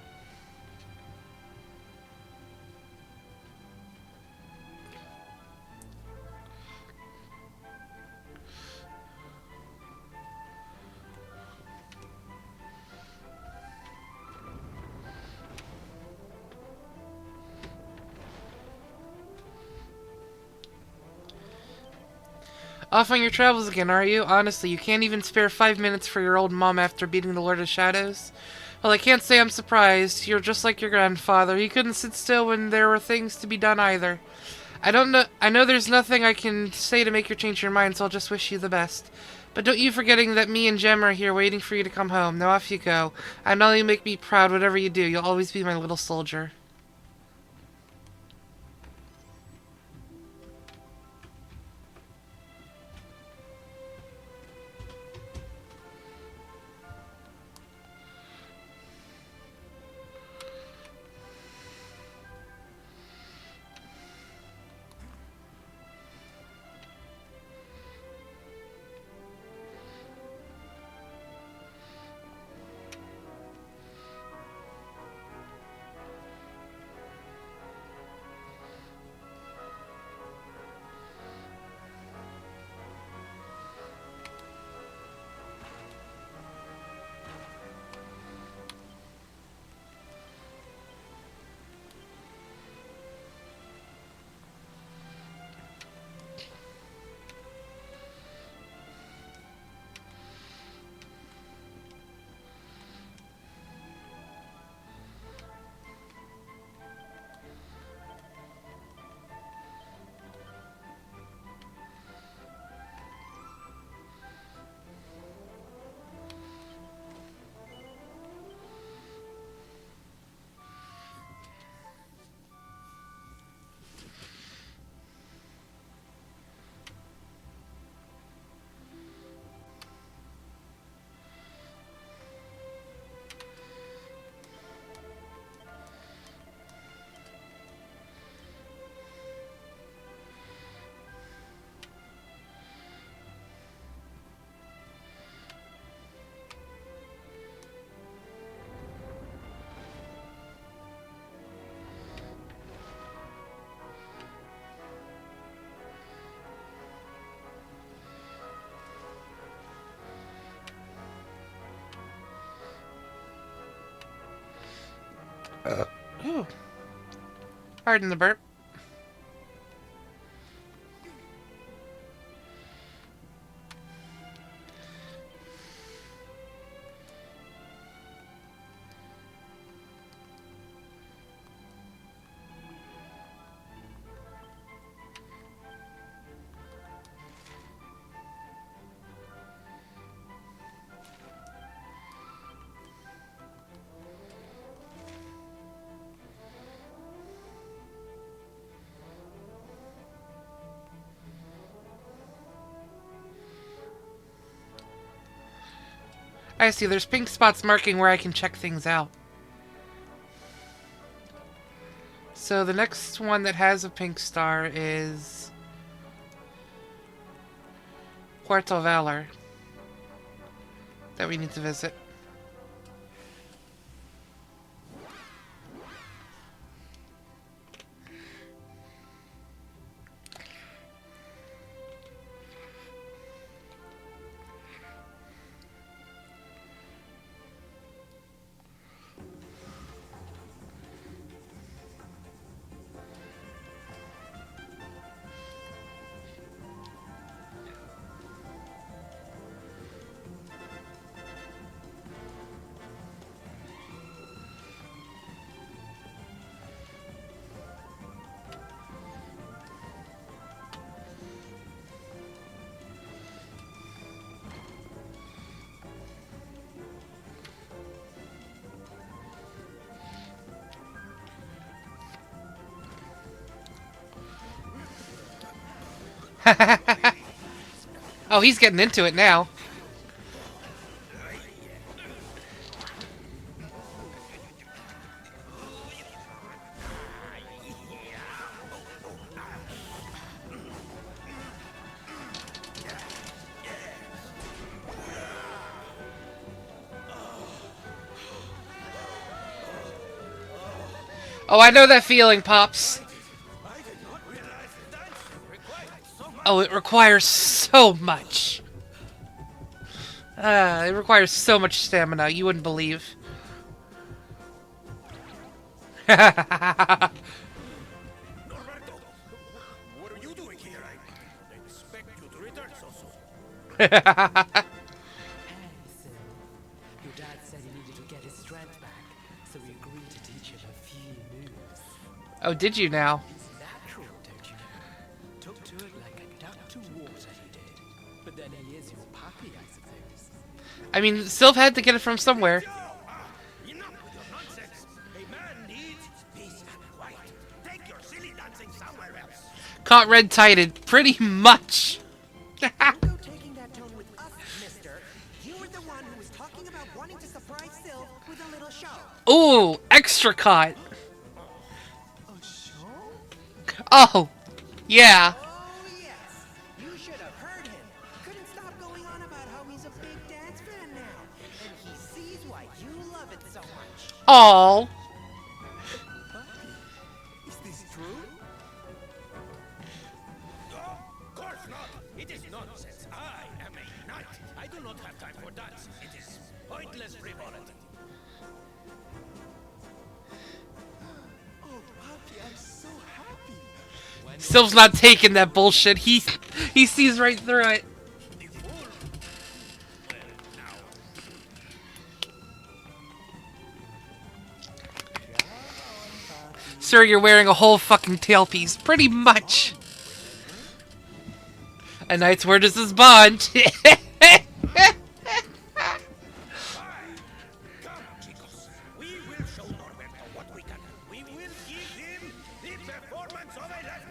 Off on your travels again, are you? Honestly, you can't even spare 5 minutes for your old mom after beating the Lord of Shadows? Well, I can't say I'm surprised. You're just like your grandfather. He couldn't sit still when there were things to be done either. I know there's nothing I can say to make you change your mind, so I'll just wish you the best. But don't you forgetting that me and Jem are here waiting for you to come home. Now off you go. I know you make me proud whatever you do. You'll always be my little soldier. Ooh. Pardon the burp. I see, there's pink spots marking where I can check things out. So the next one that has a pink star is Puerto Valor that we need to visit. Oh, he's getting into it now. Oh, I know that feeling, Pops. Oh, it requires so much. It requires so much stamina, you wouldn't believe. Norberto, what are you doing here? I expect you to return so soon. Your dad said he needed to get his strength back, so we agreed to teach him a few moves. Oh, did you now? He's natural, don't you know? Took to it like a duck to water, he did. But then he is your puppy, I suppose. I mean, Sylph had to get it from somewhere. Enough with your nonsense. A man needs peace and quiet. Take your silly dancing somewhere else. Caught red-tided, pretty much. No taking that tone with us, mister. You were the one who was talking about wanting to surprise Sylph with a little show. Ooh, extra caught. A show? Oh, yeah. Oh, yes. You should have heard him. Couldn't stop going on about how he's a big dance fan now. And he sees why you love it so much. Aw. Is this true? Of course not. It is nonsense. I am a knight. I do not have time for dance. It is pointless frivolity. Oh, Papi, I'm so happy. Sylph's not taking that bullshit. He sees right through it. The fool. Well, now. Sir, you're wearing a whole fucking tailpiece. Pretty much. A knight's word is his bond. Come, chicos. We will show Norberto what we can do. We will give him the performance of a lifetime.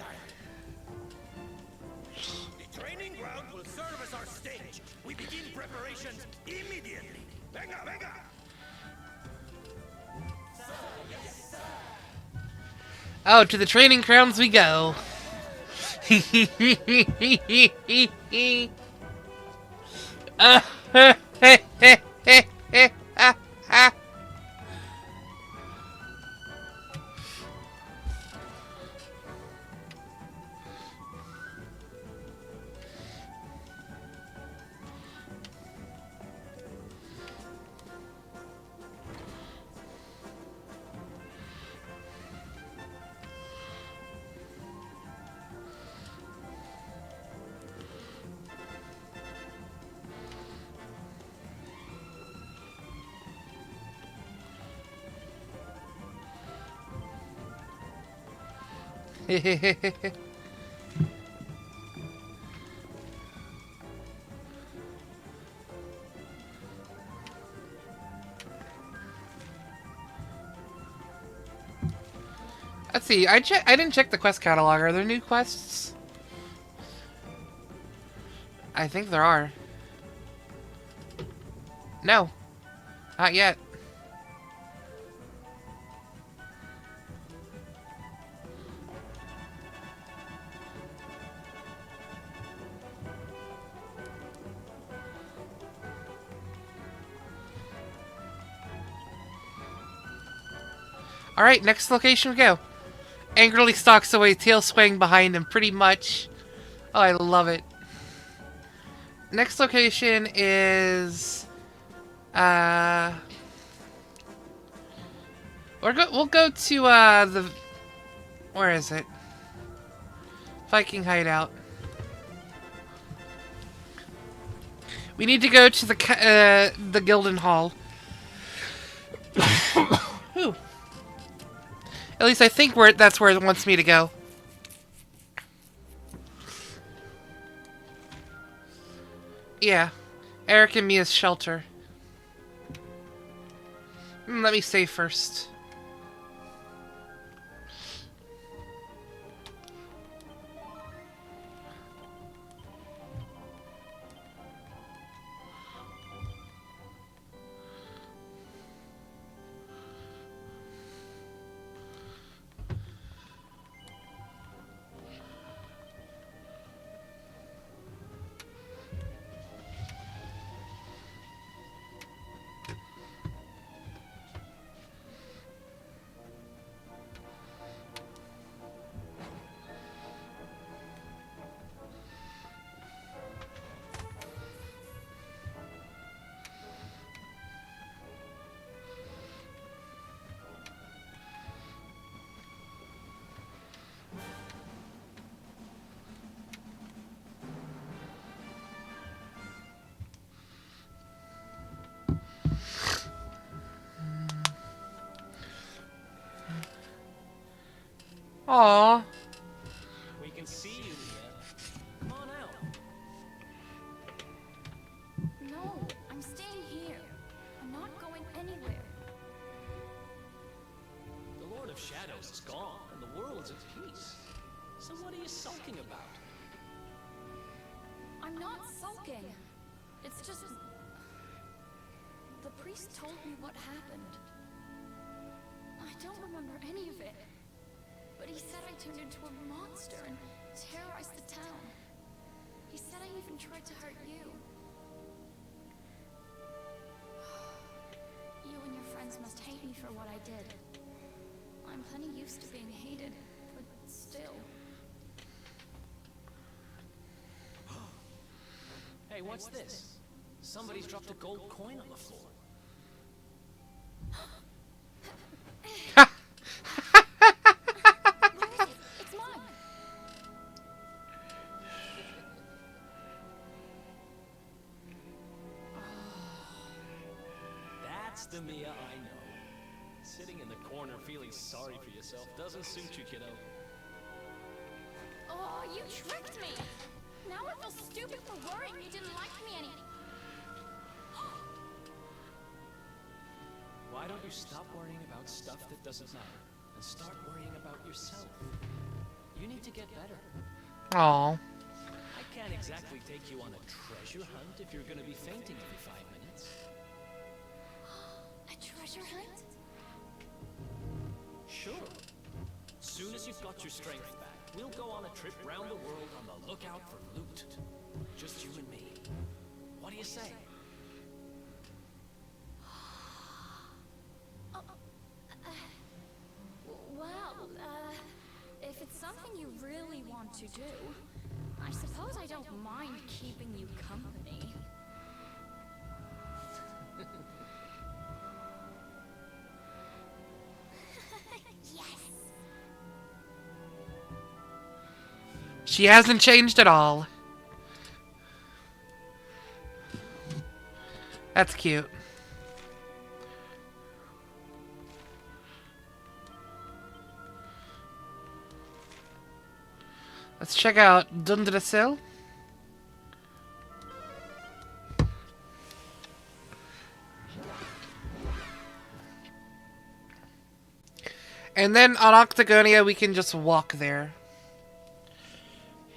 The training ground will serve as our stage. We begin preparations immediately. Venga, venga! Oh, to the training grounds we go. Let's see. I didn't check the quest catalog. Are there new quests? I think there are. No, not yet. Alright, next location we go. Angrily stalks away, tail swaying behind him, pretty much. Oh, I love it. Next location is... we'll go to, the... Where is it? Viking Hideout. We need to go to the Gildan Hall. Whew. At least I think that's where it wants me to go. Yeah. Eric and Mia's shelter. Let me save first. Aw. We can see you, Mia. Come on out. No, I'm staying here. I'm not going anywhere. The Lord of Shadows is gone, and the world is at peace. So what are you sulking about? I'm not sulking. It's just... The priest told me what happened. I don't remember any of it. But he said I turned into a monster and terrorized the town. He said I even tried to hurt you. You and your friends must hate me for what I did. I'm plenty used to being hated, but still. Hey, what's this? Somebody's dropped a gold coin on the floor. It's mine. That's the Mia I know. Sitting in the corner feeling sorry for yourself doesn't suit you, kiddo. Oh, you tricked me! Now I feel stupid for worrying you didn't like me any. Why don't you stop worrying about stuff that doesn't matter and start worrying about yourself? You need to get better. Aw. I can't exactly take you on a treasure hunt if you're gonna be fainting every 5 minutes. A treasure hunt? Sure. Soon as you've got your strength back, we'll go on a trip round the world on the lookout for loot. Just you and me. What do you say? Well, if it's something you really want to do, I suppose I don't mind keeping you company. Yes. She hasn't changed at all. That's cute. Let's check out Dundrasil. And then on Octagonia, we can just walk there.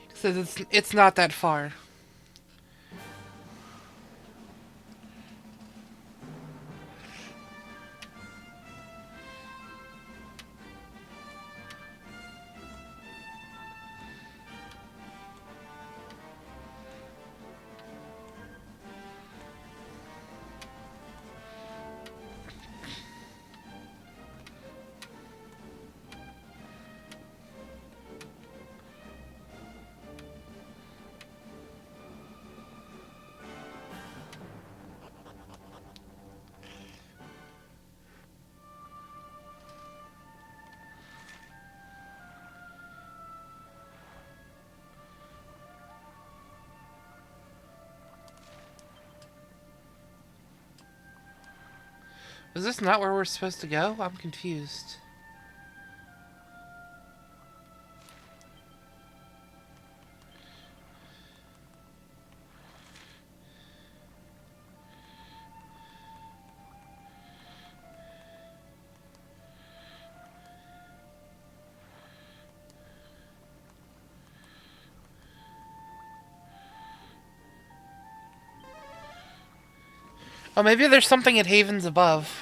Because it's not that far. Was this not where we're supposed to go? I'm confused. Oh, maybe there's something at Havens above.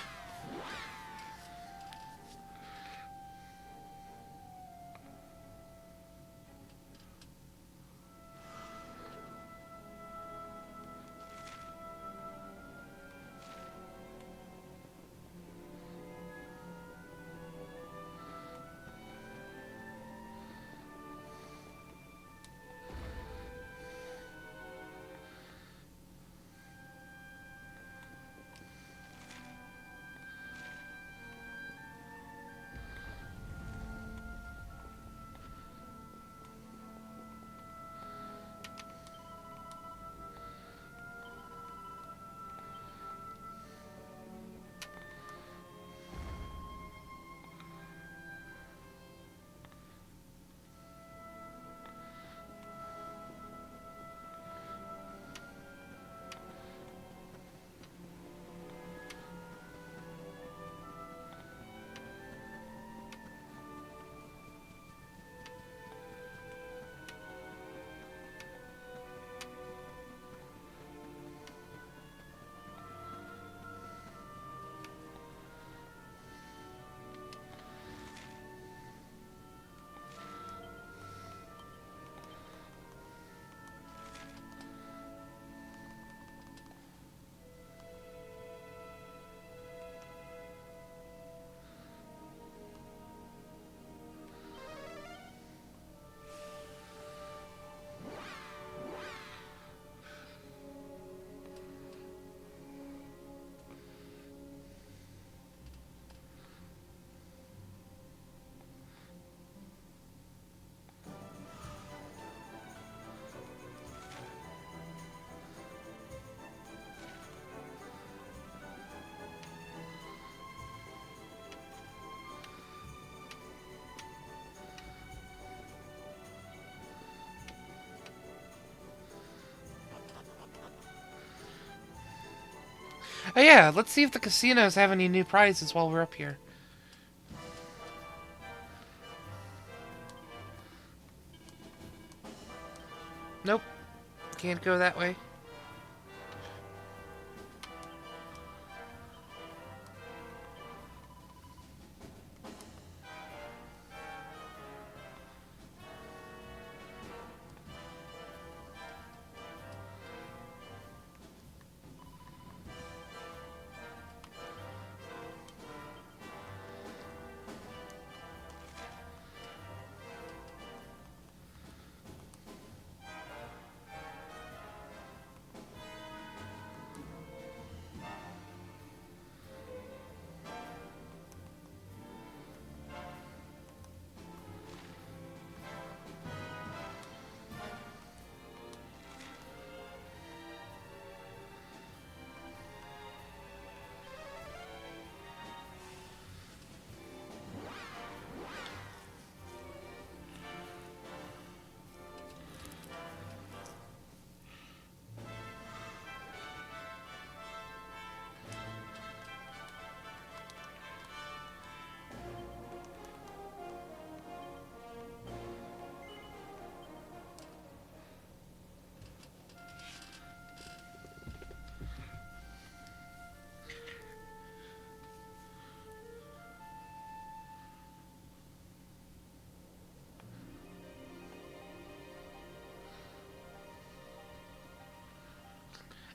Oh yeah, let's see if the casinos have any new prizes while we're up here. Nope. Can't go that way.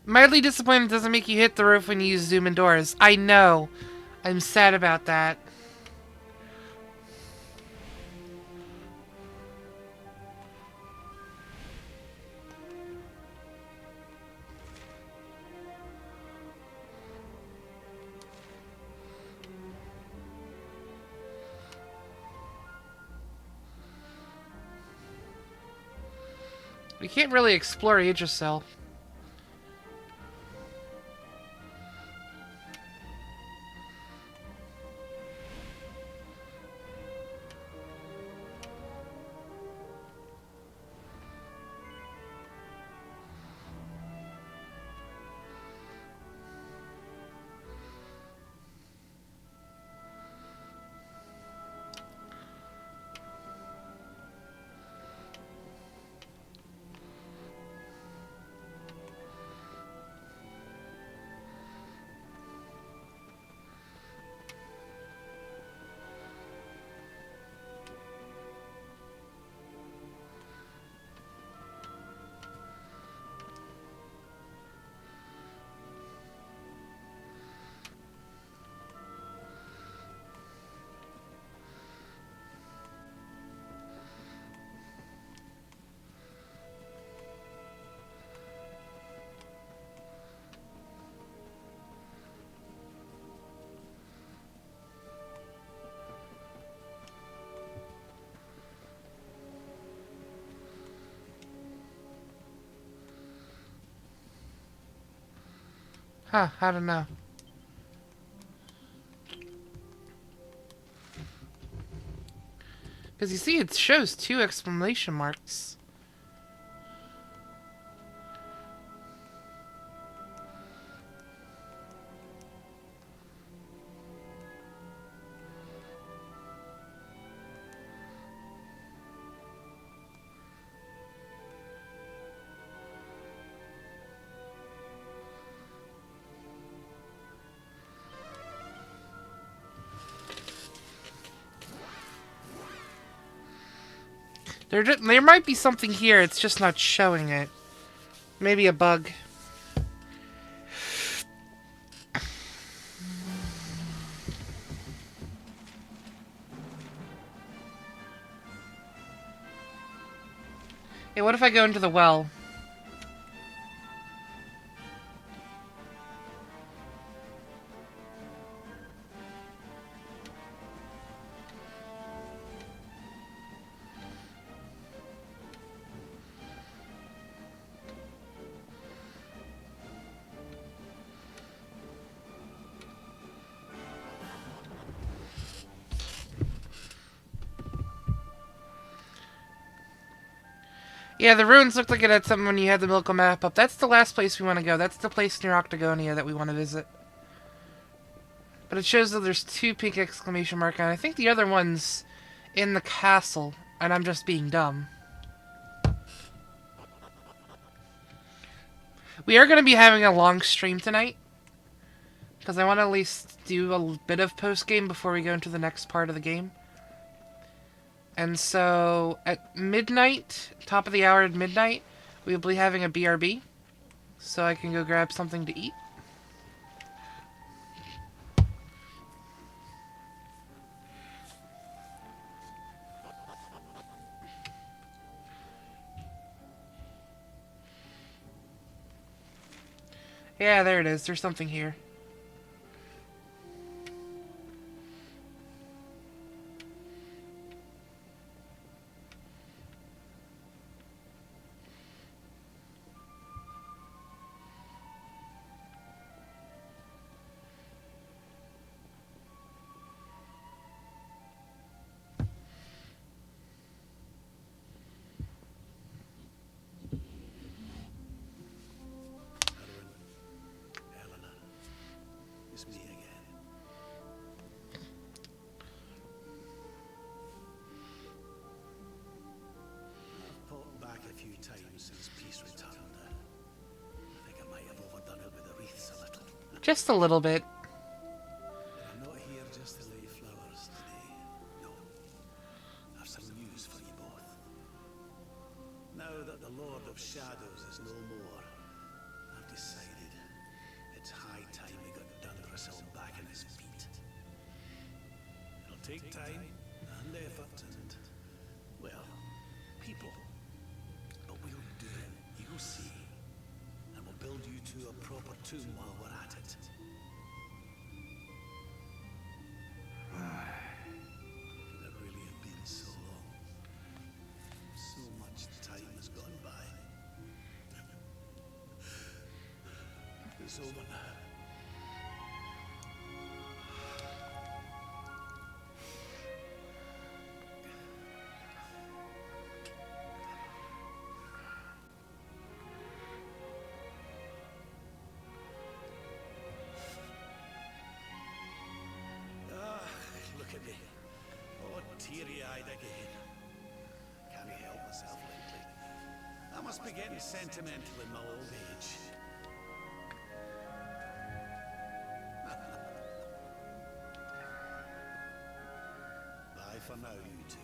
Mildly disappointed it doesn't make you hit the roof when you use zoom indoors. I know. I'm sad about that. We can't really explore Yggdrasil. Huh, I don't know. Because you see, it shows 2 exclamation marks. There might be something here, it's just not showing it. Maybe a bug. Hey, what if I go into the well? Yeah, the ruins looked like it had something when you had the Milko map up. That's the last place we want to go. That's the place near Octagonia that we want to visit. But it shows that there's 2 pink exclamation mark, and I think the other one's in the castle, and I'm just being dumb. We are going to be having a long stream tonight, because I want to at least do a bit of post-game before we go into the next part of the game. And so, at midnight, top of the hour at midnight, we will be having a BRB, so I can go grab something to eat. Yeah, there it is. There's something here. It's me again. I've popped back a few times since peace returned. I think I might have overdone it with the wreaths a little. Just a little bit. I'm not here just to lay flowers today. No. I've some news for you both. Now that the Lord of Shadows is no more, I've decided it's high time we got Dundrasil back on his feet. It'll take time and effort and, well, people. But we'll do it, you'll see. And we'll build you to a proper tomb while we're at it. Could it really have been so long? So much time has gone by. It's over now. Look at me. All teary-eyed again. Can't help myself lately. I must be getting sentimental in my old age. Bye for now, you two.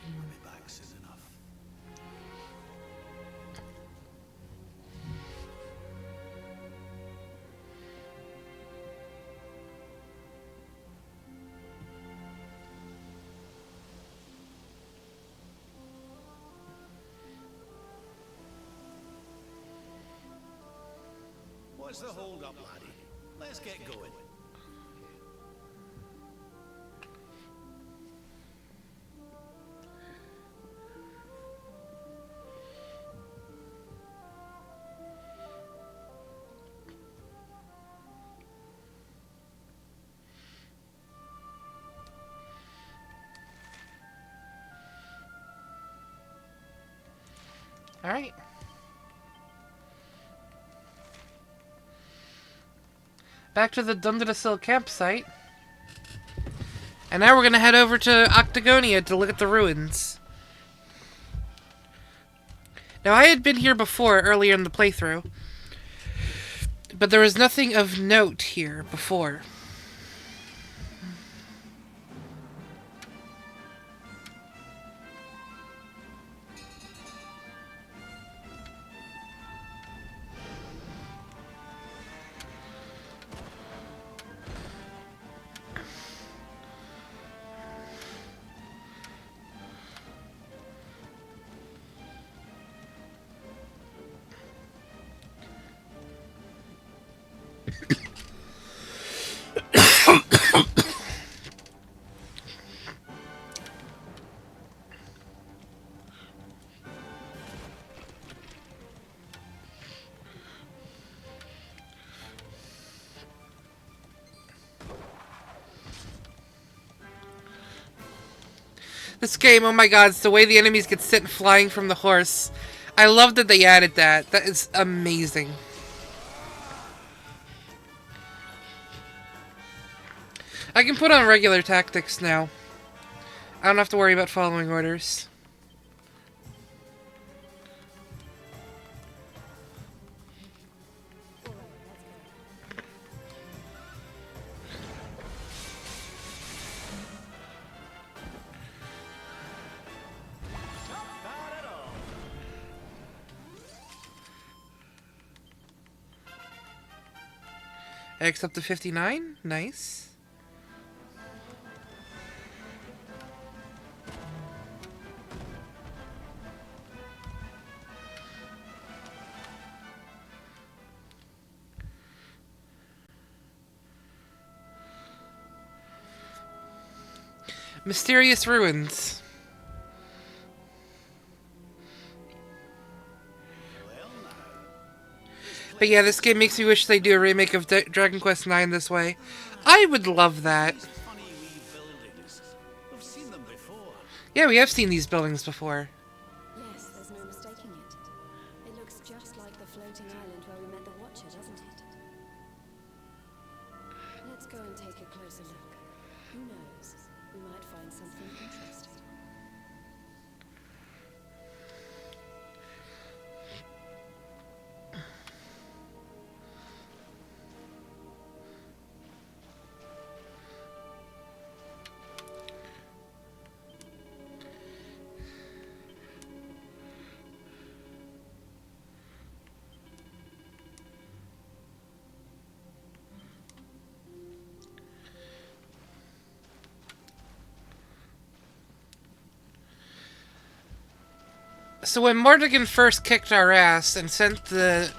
I'll be back soon enough. What's the hold up, laddie? Let's get going. All right. Back to the Dundrasil campsite. And now we're going to head over to Octagonia to look at the ruins. Now, I had been here before, earlier in the playthrough. But there was nothing of note here before. This game, oh my god, it's the way the enemies get sent flying from the horse. I love that they added that. That is amazing. I can put on regular tactics now. I don't have to worry about following orders. X up to 59? Nice. Mysterious Ruins. But yeah, this game makes me wish they do a remake of Dragon Quest IX this way. I would love that. Yeah, we have seen these buildings before. Yes, there's no mistaking it. It looks just like the floating island where we met the Watcher, doesn't it? Let's go and take a closer look. Who knows? We might find something interesting. So when Mordegon first kicked our ass and sent the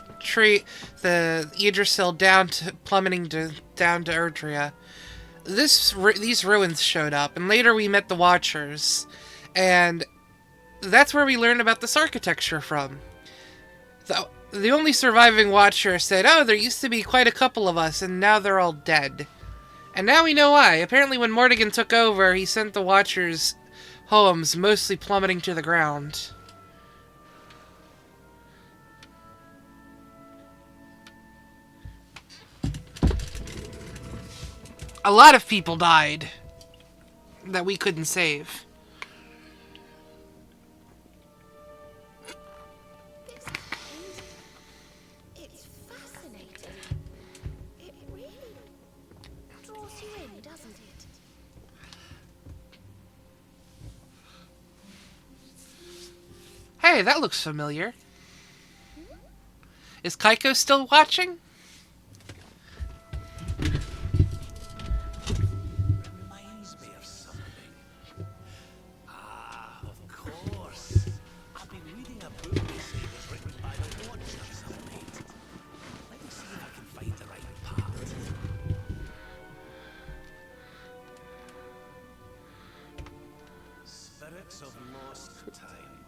Yggdrasil down to plummeting down to Erdrea, these ruins showed up, and later we met the Watchers, and that's where we learned about this architecture from. The only surviving Watcher said, "Oh, there used to be quite a couple of us, and now they're all dead." And now we know why. Apparently when Mordegon took over, he sent the Watchers' homes mostly plummeting to the ground. A lot of people died that we couldn't save. It's fascinating. It really draws you in, doesn't it? Hey, that looks familiar. Is Kaiko still watching? Reminds me of something. Ah, of course. I've been reading a book they say was written by the Watchers of late. Let me see if I can find the right part. Spirits of lost time.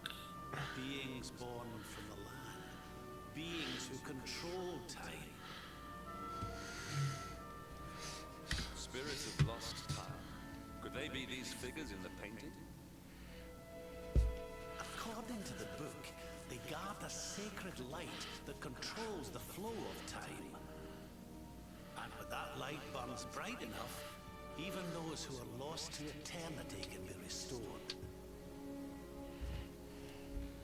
Beings born from the land. Beings who control time. Spirits of lost time. Could they be these figures in the painting? According to the book, they guard a sacred light that controls the flow of time. And when that light burns bright enough, even those who are lost to eternity can be restored.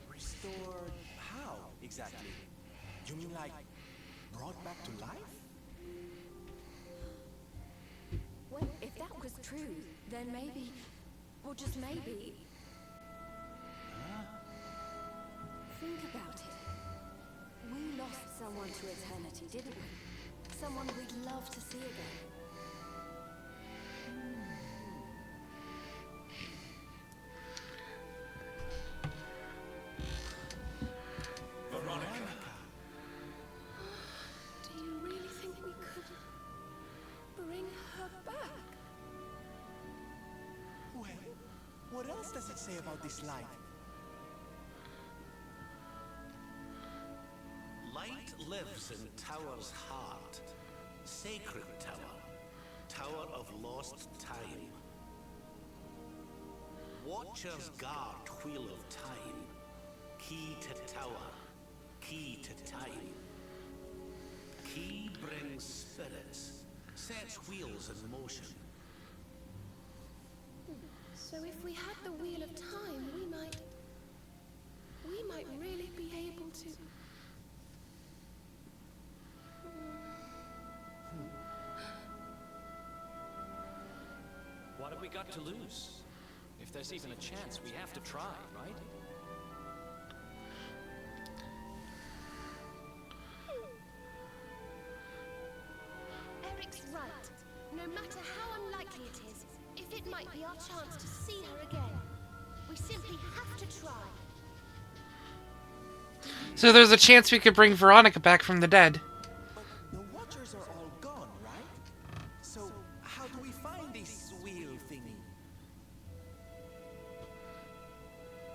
Restored how, exactly? You mean like brought back to life? Well, if that was true, then maybe, or just maybe... Think about it. We lost someone to eternity, didn't we? Someone we'd love to see again. Veronica. Do you really think we could bring her back? Well, what else does it say about this light? Light lives in Tower's heart. Sacred Tower. Tower of lost time. Watchers guard Wheel of Time. Key to Tower. Key to time. Key brings spirits. Sets wheels in motion. So if we had the Wheel of Time, we might really be able to... What have we got to lose? If there's even a chance, we have to try, right? Eric's right. No matter how unlikely it is, if it might be our chance to see her again, we simply have to try. So there's a chance we could bring Veronica back from the dead. The Watchers are all gone, right? So how do we find this wheel thingy?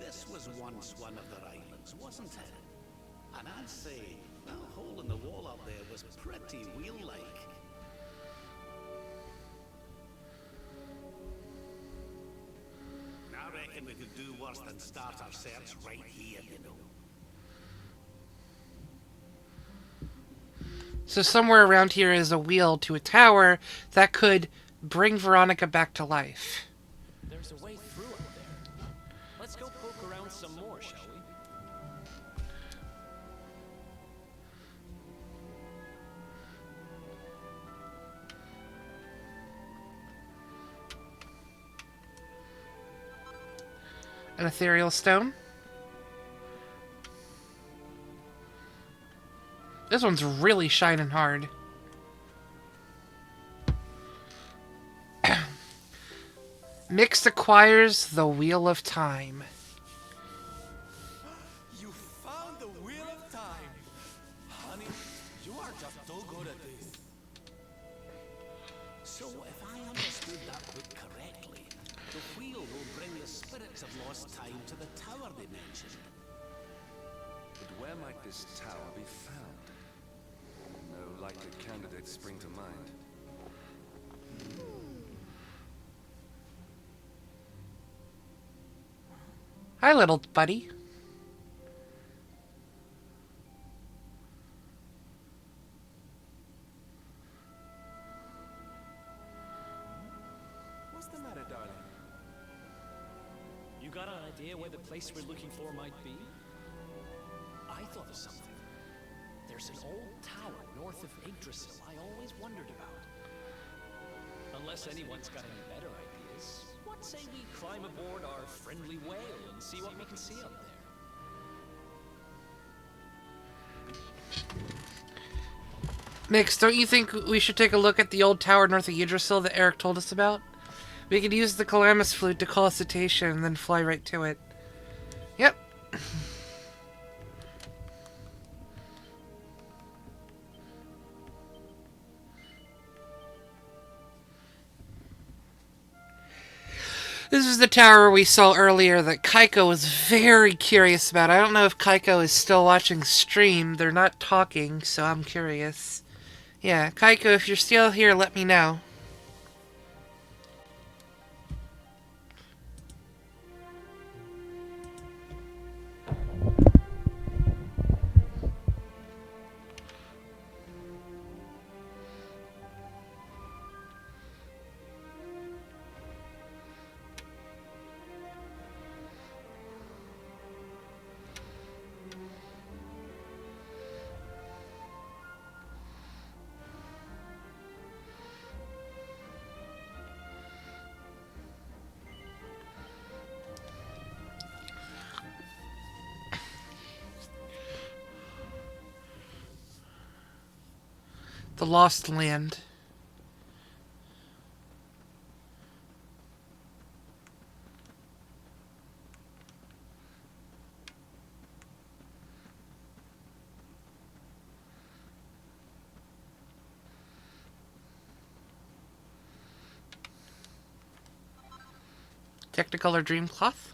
This was once one of their islands, wasn't it? And I'd say that hole in the wall up there was pretty wheel-like. I reckon we could do worse than start our search right here, you know. So somewhere around here is a wheel to a tower that could bring Veronica back to life. There's a way through up there. Let's go poke around some more, shall we? An ethereal stone. This one's really shining hard. Mix acquires the Wheel of Time. You found the Wheel of Time! Honey, you are just so good at this. So if I understood that book correctly, the wheel will bring the spirits of lost time to the tower they mentioned. But where might this tower be found? No likely candidates spring to mind. Hi, little buddy. What's the matter, darling? You got an idea where the place we're looking for might be? I thought of something. There's an old tower north of Yggdrasil I always wondered about. Unless anyone's got any better ideas, what say we climb aboard our friendly whale and see what we can see up there? Mix, don't you think we should take a look at the old tower north of Yggdrasil that Eric told us about? We could use the Calamus flute to call a cetacean and then fly right to it. Yep. This is the tower we saw earlier that Kaiko was very curious about. I don't know if Kaiko is still watching stream. They're not talking, so I'm curious. Yeah, Kaiko, if you're still here, let me know. The Lost Land. Technicolor Dreamcloth.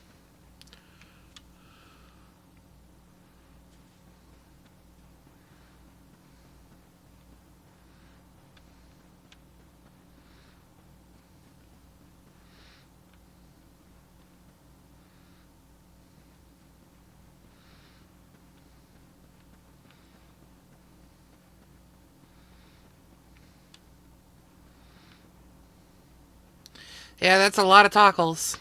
Yeah, that's a lot of toggles.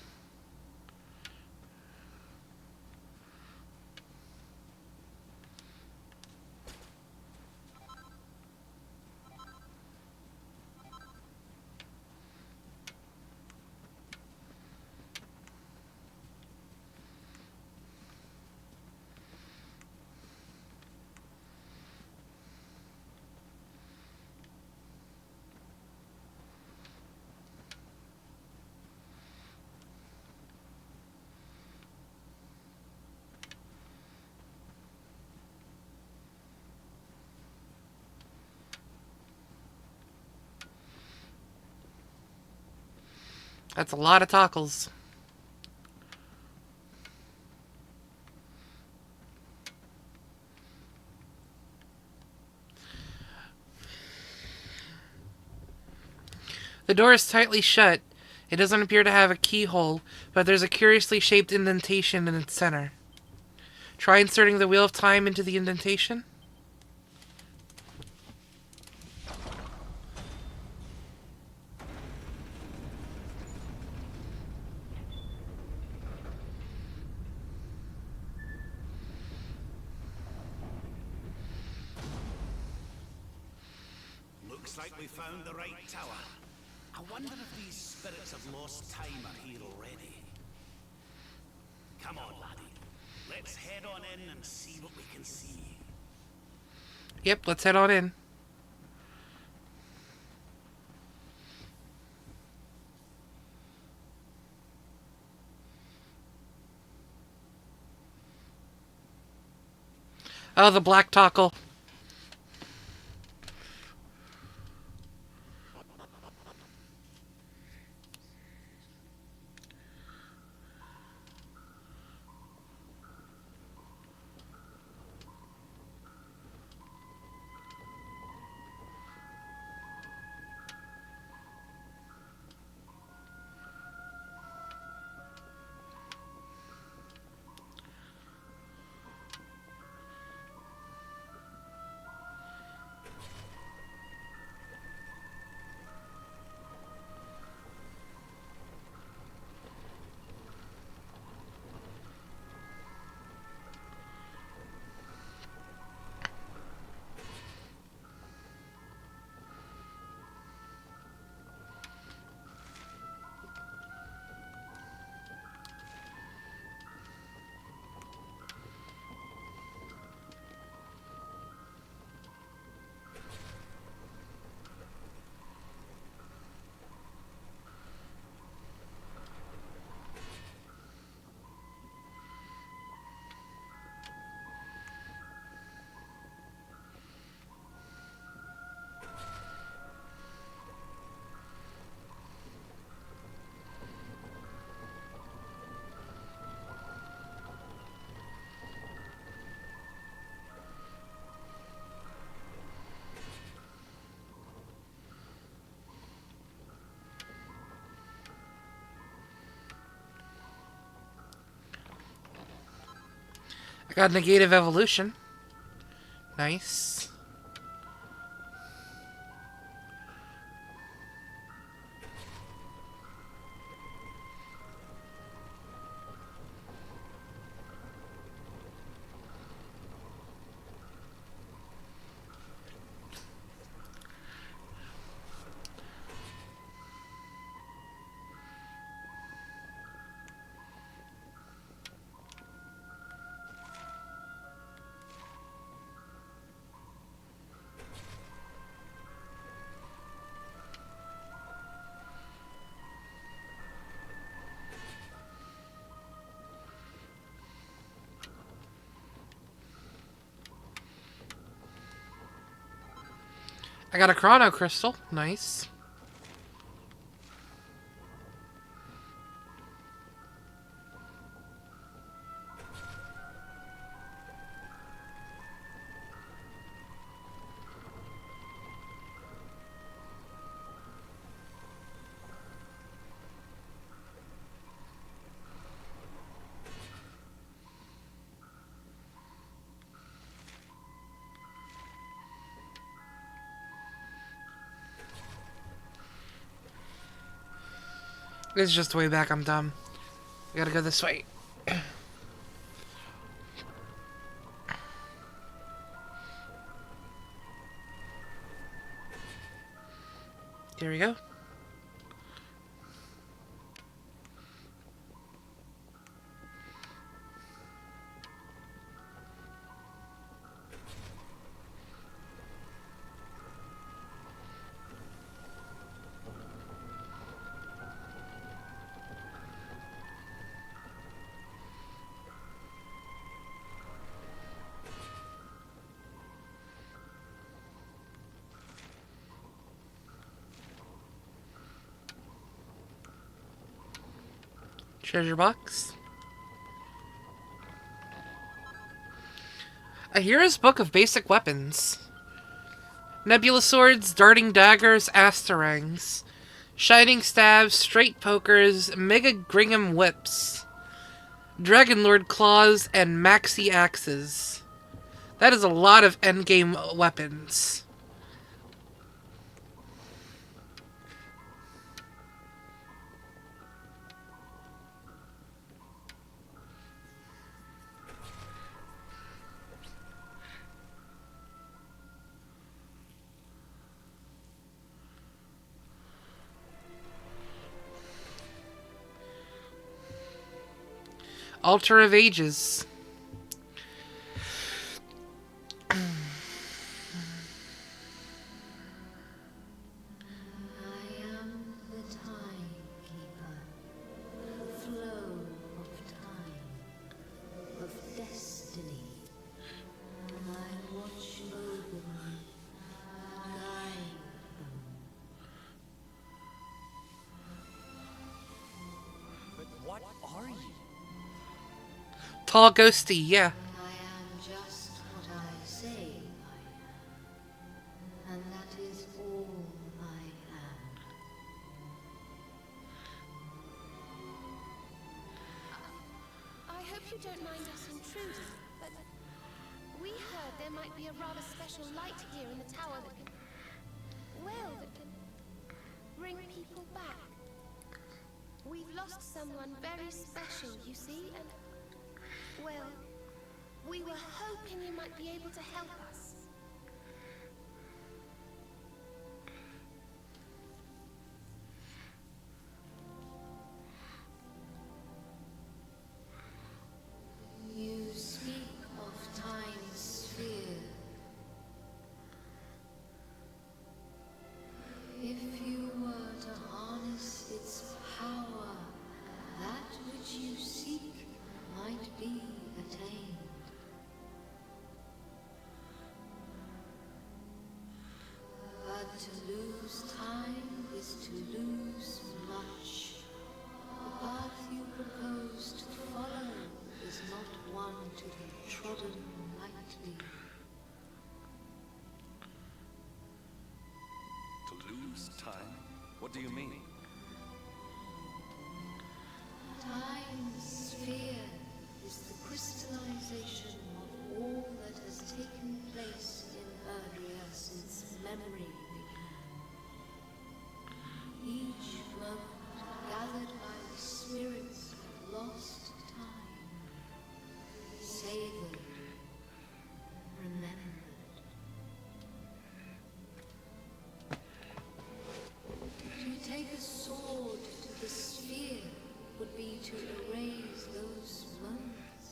That's a lot of tackles. The door is tightly shut. It doesn't appear to have a keyhole, but there's a curiously shaped indentation in its center. Try inserting the wheel of time into the indentation. Looks like we found the right tower. I wonder if these spirits of lost time are here already. Come on, laddie. Let's head on in and see what we can see. Yep, let's head on in. Oh, the black tackle. I got negative evolution. Nice. I got a chrono crystal. Nice. This is just the way back. I'm dumb. I gotta go this way. Here we go. Treasure box. A hero's book of basic weapons. Nebula swords, darting daggers, asterangs. Shining stabs, straight pokers, mega Gringham whips. Dragonlord claws, and maxi axes. That is a lot of endgame weapons. Altar of Ages. Tall ghosty, yeah. I am just what I say I am, and that is all I am. I hope you don't mind us intruding, but we heard there might be a rather special light here in the tower that can, well, that can bring people back. We've lost someone very special, you see, and well, we were hoping you might be able to help us. You speak of time's sphere. If you were to harness its power, that which you seek might be attained. But to lose time is to lose much. The path you propose to follow is not one to be trodden lightly. To lose time? What do you mean? Time's sphere is the crystallization of all that has taken place in Erdrea since memory began. Each moment gathered by the spirits of lost time, savored, remembered. To take a sword to the sphere would be to erase those moments,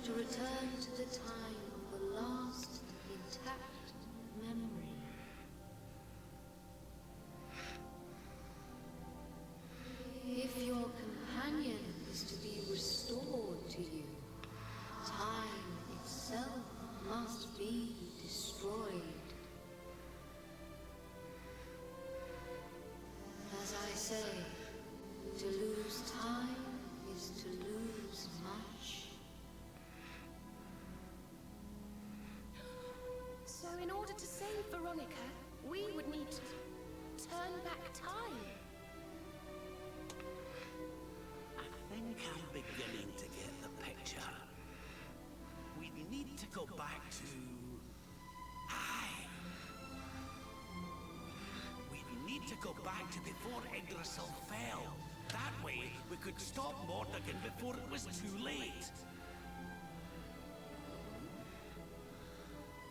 to return to the time of the last intact memory. If your companion is to be restored to you, time itself must be destroyed. As I say, to lose time is to lose much. So in order to save Veronica, we would need to turn back time. I think I'm beginning to get the picture. We need to go back to... Aye. We need to go back to before Yggdrasil fell. That way, we could stop Mordegon before it was too late.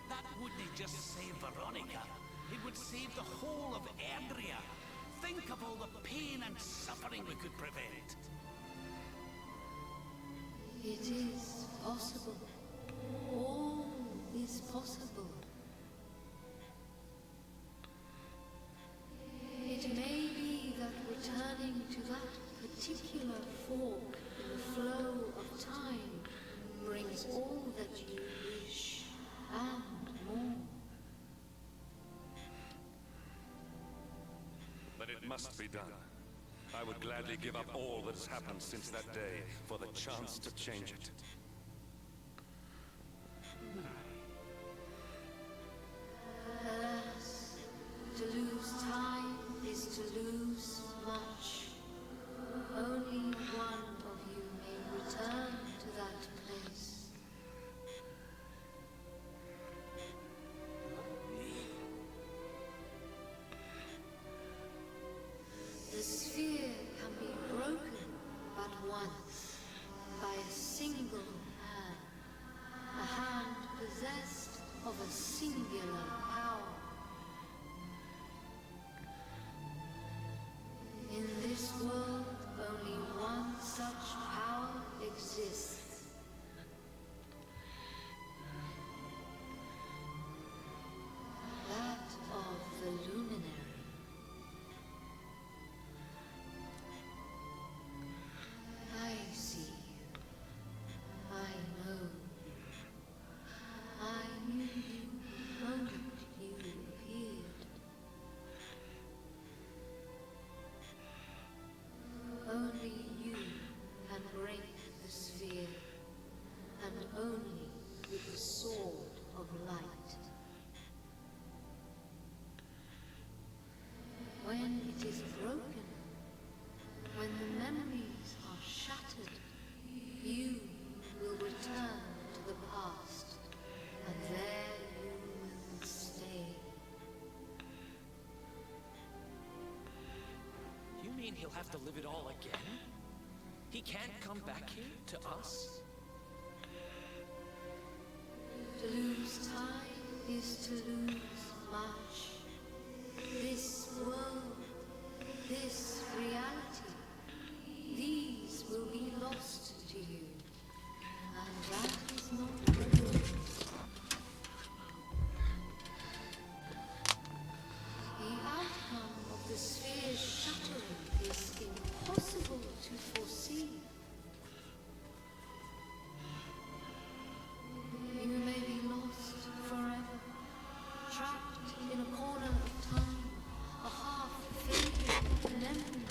That wouldn't just save Veronica. It would save the whole of Erdrea. Think of all the pain and suffering we could prevent. It is possible. All is possible. It may be that returning to that particular fork in the flow of time brings all that you wish and more. But it must be done. I would gladly give up all that has happened since that day for the chance to change it. Alas, to lose time is to lose much. Only one of you may return to that place. The sphere can be broken but once, by a single hand. A hand possessed of a singular power. In this world, only one such power exists. That of the Luminary. I see. I know. I knew you the moment you appeared. Only you can break the sphere, and only with the sword of light. When it is broken, when the memories are shattered, you will return to the past, and there you will stay. You mean he'll have to live it all again? He can't come back here to us? To lose time is to lose much. This world, this reality, these will be lost to you. And that is not good. The outcome of the sphere's shattering is impossible to foresee. You may be lost forever, trapped in a corner of time, a half-faded memory.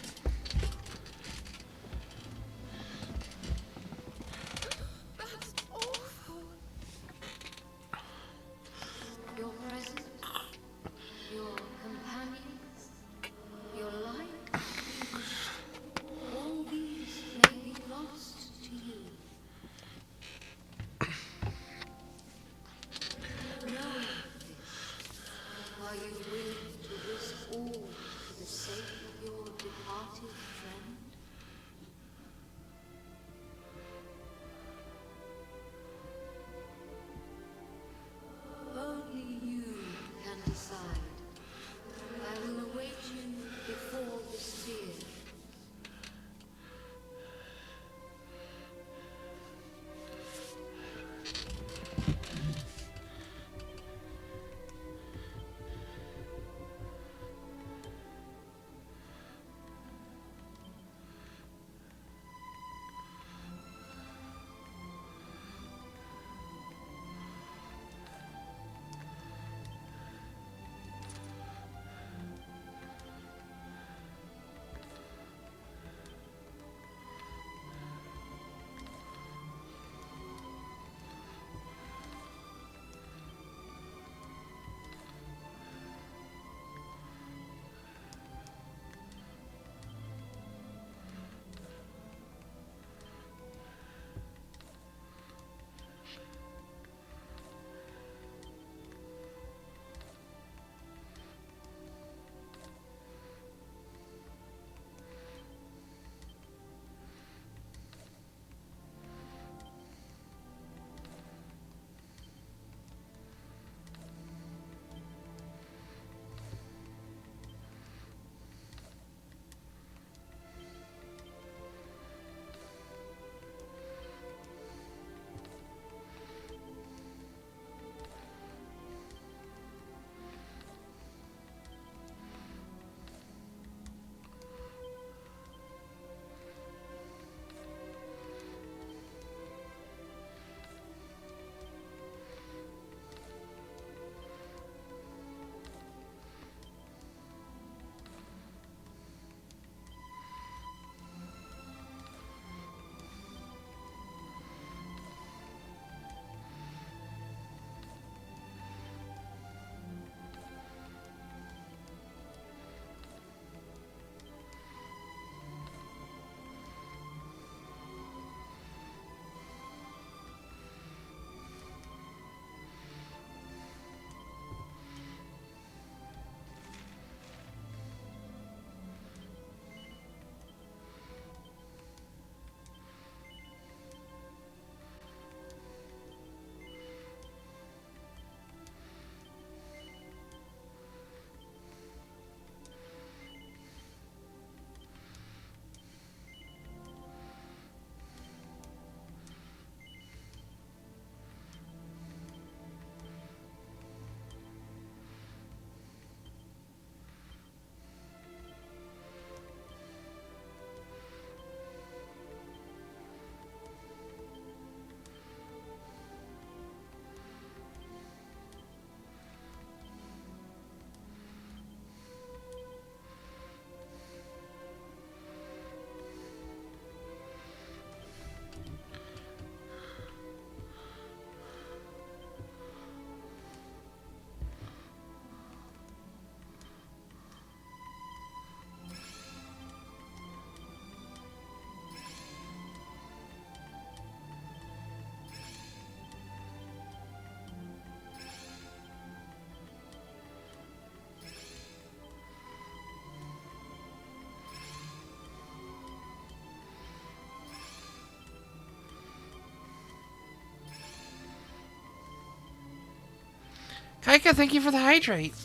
Micah, thank you for the hydrate.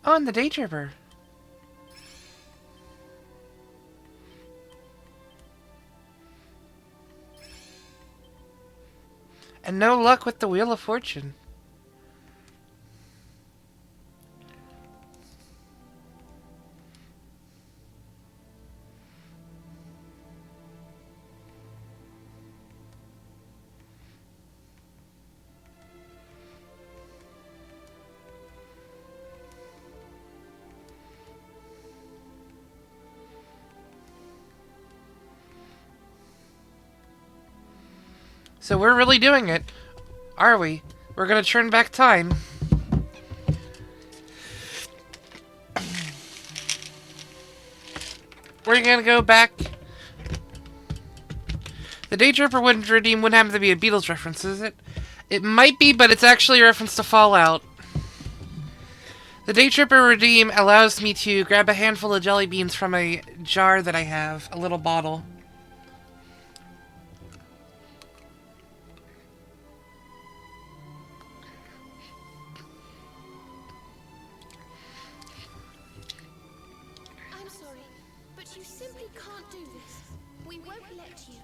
Oh, and the Day Tripper. And no luck with the Wheel of Fortune. So we're really doing it, are we? We're gonna turn back time. We're gonna go back. The Day Tripper wouldn't happen to be a Beatles reference, is it? It might be, but it's actually a reference to Fallout. The Day Tripper Redeem allows me to grab a handful of jelly beans from a jar that I have, a little bottle. I'm sorry, but you simply can't do this. We won't let you.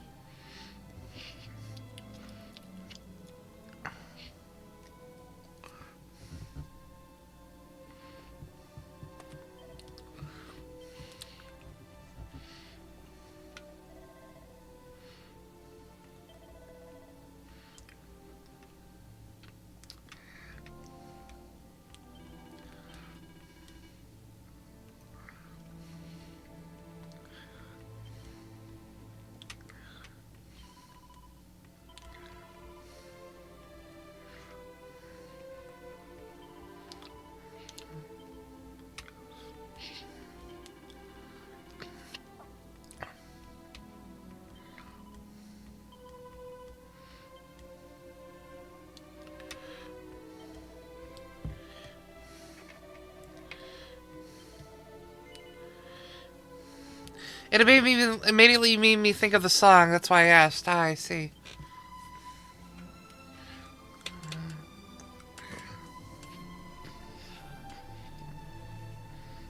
It immediately made me think of the song. That's why I asked. Ah, I see.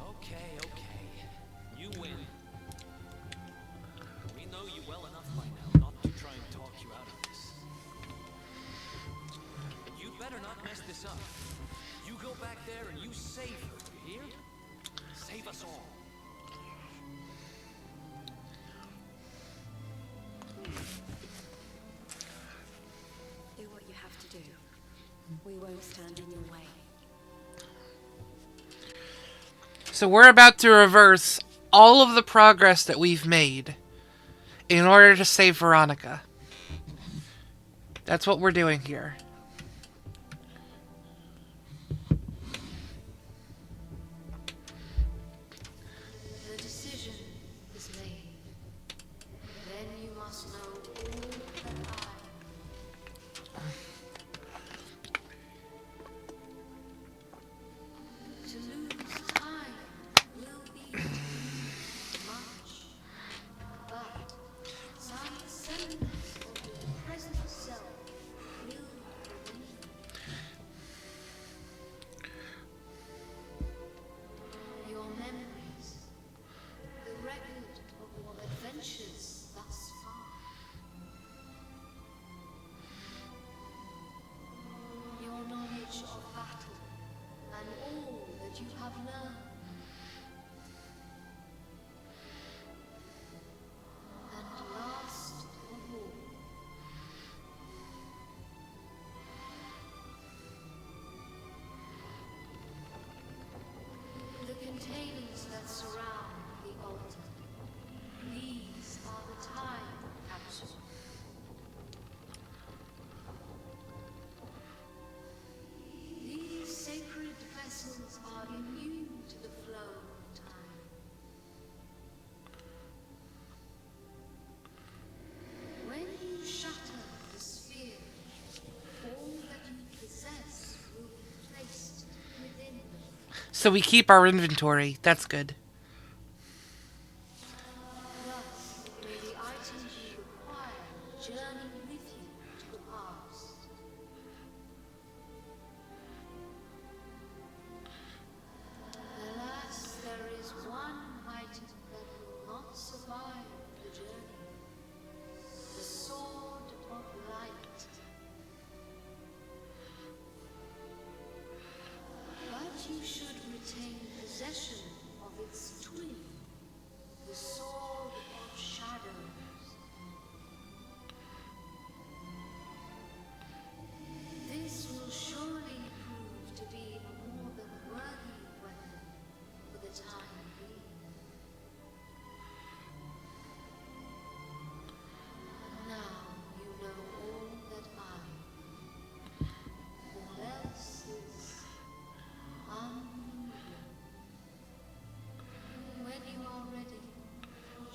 Okay, okay. You win. We know you well enough by now not to try and talk you out of this. You better not mess this up. You go back there and you save her, you hear? Save us all. Do what you have to do. We won't stand in your way. So we're about to reverse all of the progress that we've made in order to save Veronica. That's what we're doing here. The decision is made. Then you must know all that to lose time will be much, but some semblance of your present self will remain. Your memories, the record of your adventures thus far. Your knowledge of battle and all that you have learned. And last of all, the containers that surround the altar. These are the time capsules. These sacred vessels are immune to the flow of time. When you shatter the sphere, all that you possess will be placed within them. So we keep our inventory. That's good. Thus, may the items you acquire journey with you to the past.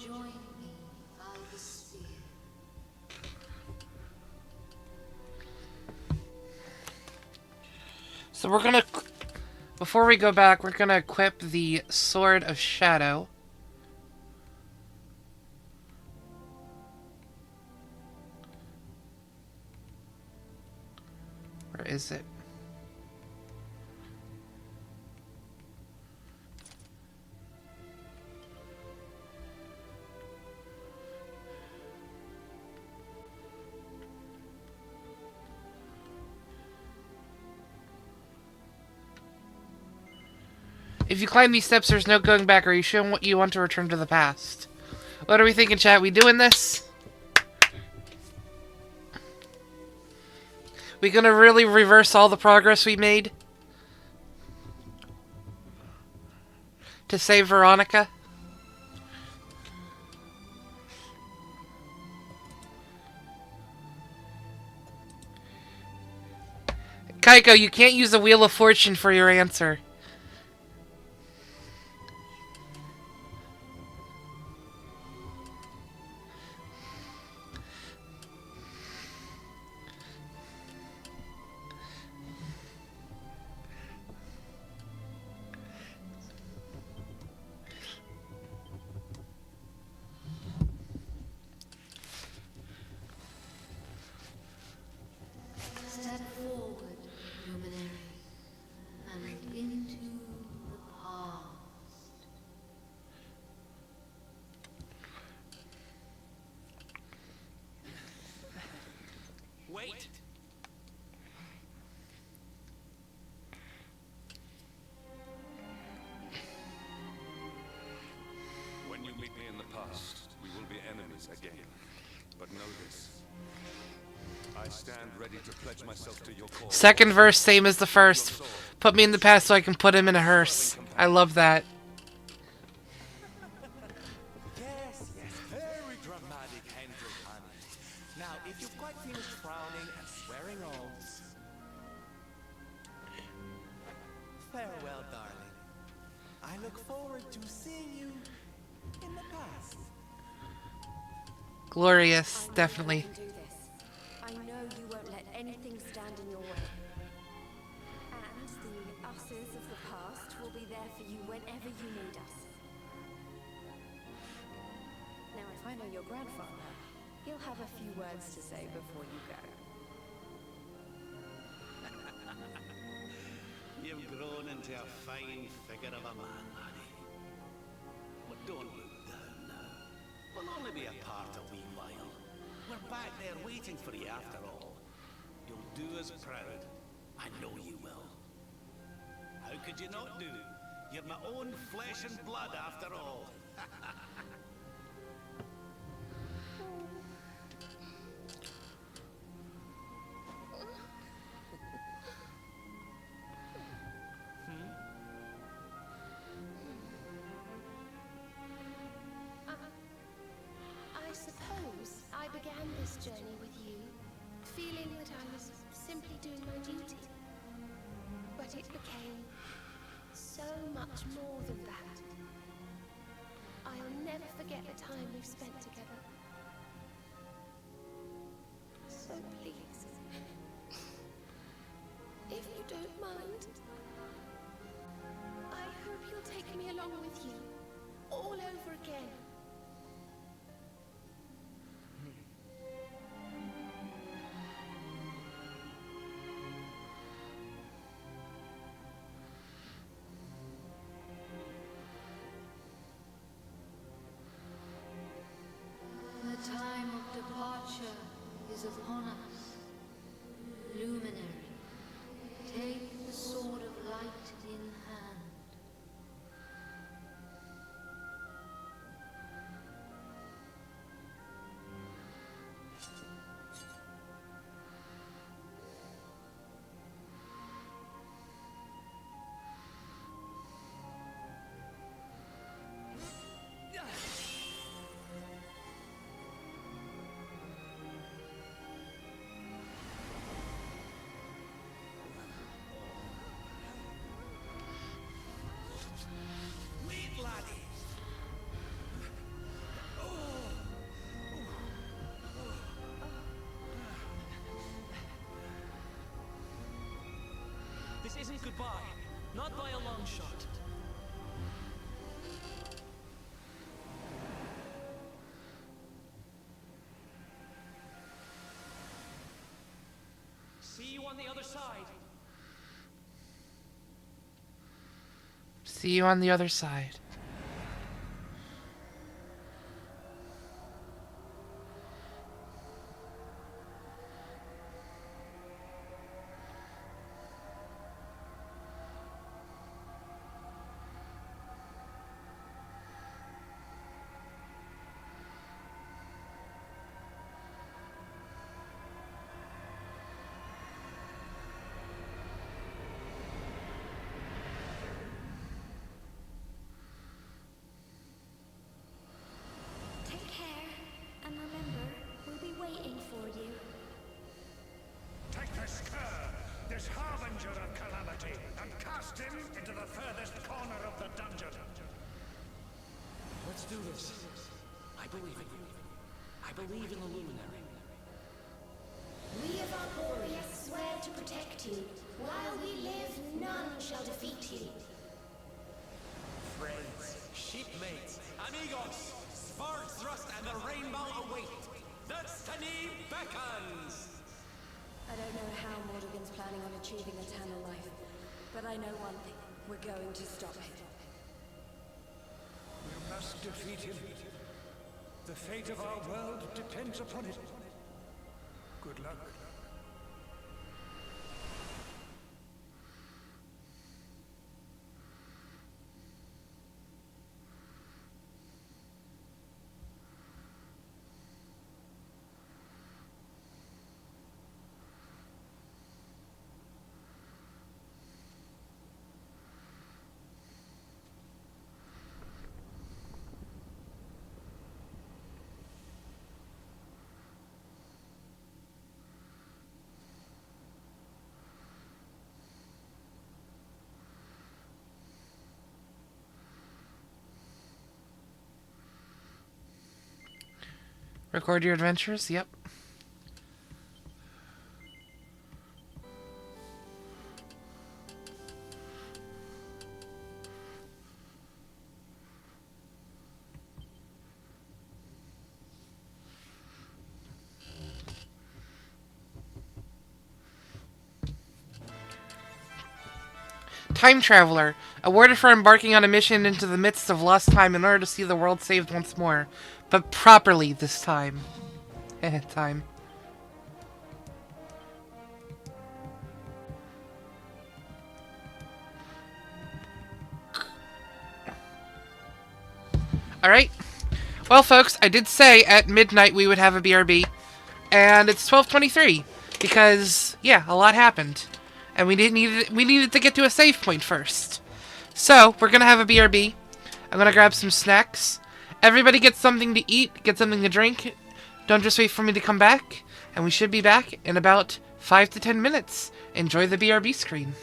join me, Albustir. So we're gonna, before we go back, we're gonna equip the Sword of Shadow. Where is it? If you climb these steps, there's no going back. Are you sure you want to return to the past? What are we thinking, chat? We doing this? We gonna really reverse all the progress we made? To save Veronica? Kaiko, you can't use the Wheel of Fortune for your answer. Step forward, luminary, and into the past. Wait! When you meet me in the past, we will be enemies again. But know this. I stand ready to pledge myself to your cause. Second verse, same as the first. Put me in the past so I can put him in a hearse. I love that. Yes, yes, very dramatic, Hendrik, honey. Now, if you've quite finished frowning and swearing oaths, farewell, darling. I look forward to seeing you in the past. Glorious, definitely. You can do this. I know you won't let anything stand in your way. And the us's of the past will be there for you whenever you need us. Now, if I know your grandfather, he'll have a few words to say before you go. You've grown into a fine figure of a man, Manny. But don't look down now. We'll only be apart a wee while. We're back there waiting for you after all. You'll do us proud. I know you will. How could you not do? You're my own flesh and blood after all. I suppose I began this journey with you, feeling that I was simply doing my duty. But it became so much more than that. I'll never forget the time we've spent together. So please, if you don't mind, I hope you'll take me along with you, all over again. The time of departure is upon us. Luminary, take the sword of light in hand. This isn't goodbye. Not by a long shot. See you on the other side. See you on the other side. Take care, and remember, we'll be waiting for you. Take this cur, this harbinger of calamity, and cast him into the furthest corner of the dungeon. Let's do this. I believe in you. I believe in the Luminary. We of Arborea swear to protect you. While we live, none shall defeat you. Friends, shipmates, amigos, sword thrust and the rainbow await. Destiny beckons! I don't know how Mordegon's planning on achieving eternal life, but I know one thing. We're going to stop him. We must defeat him. The fate of our world depends upon it. Good luck. Record your adventures? Yep. Time Traveler, awarded for embarking on a mission into the midst of lost time in order to see the world saved once more. But properly this time. Time. Alright. Well, folks, I did say at midnight we would have a BRB. And it's 12:23. Because, yeah, a lot happened. And we needed to get to a save point first. So, we're gonna have a BRB. I'm gonna grab some snacks. Everybody get something to eat, get something to drink. Don't just wait for me to come back. And we should be back in about 5 to 10 minutes. Enjoy the BRB screen.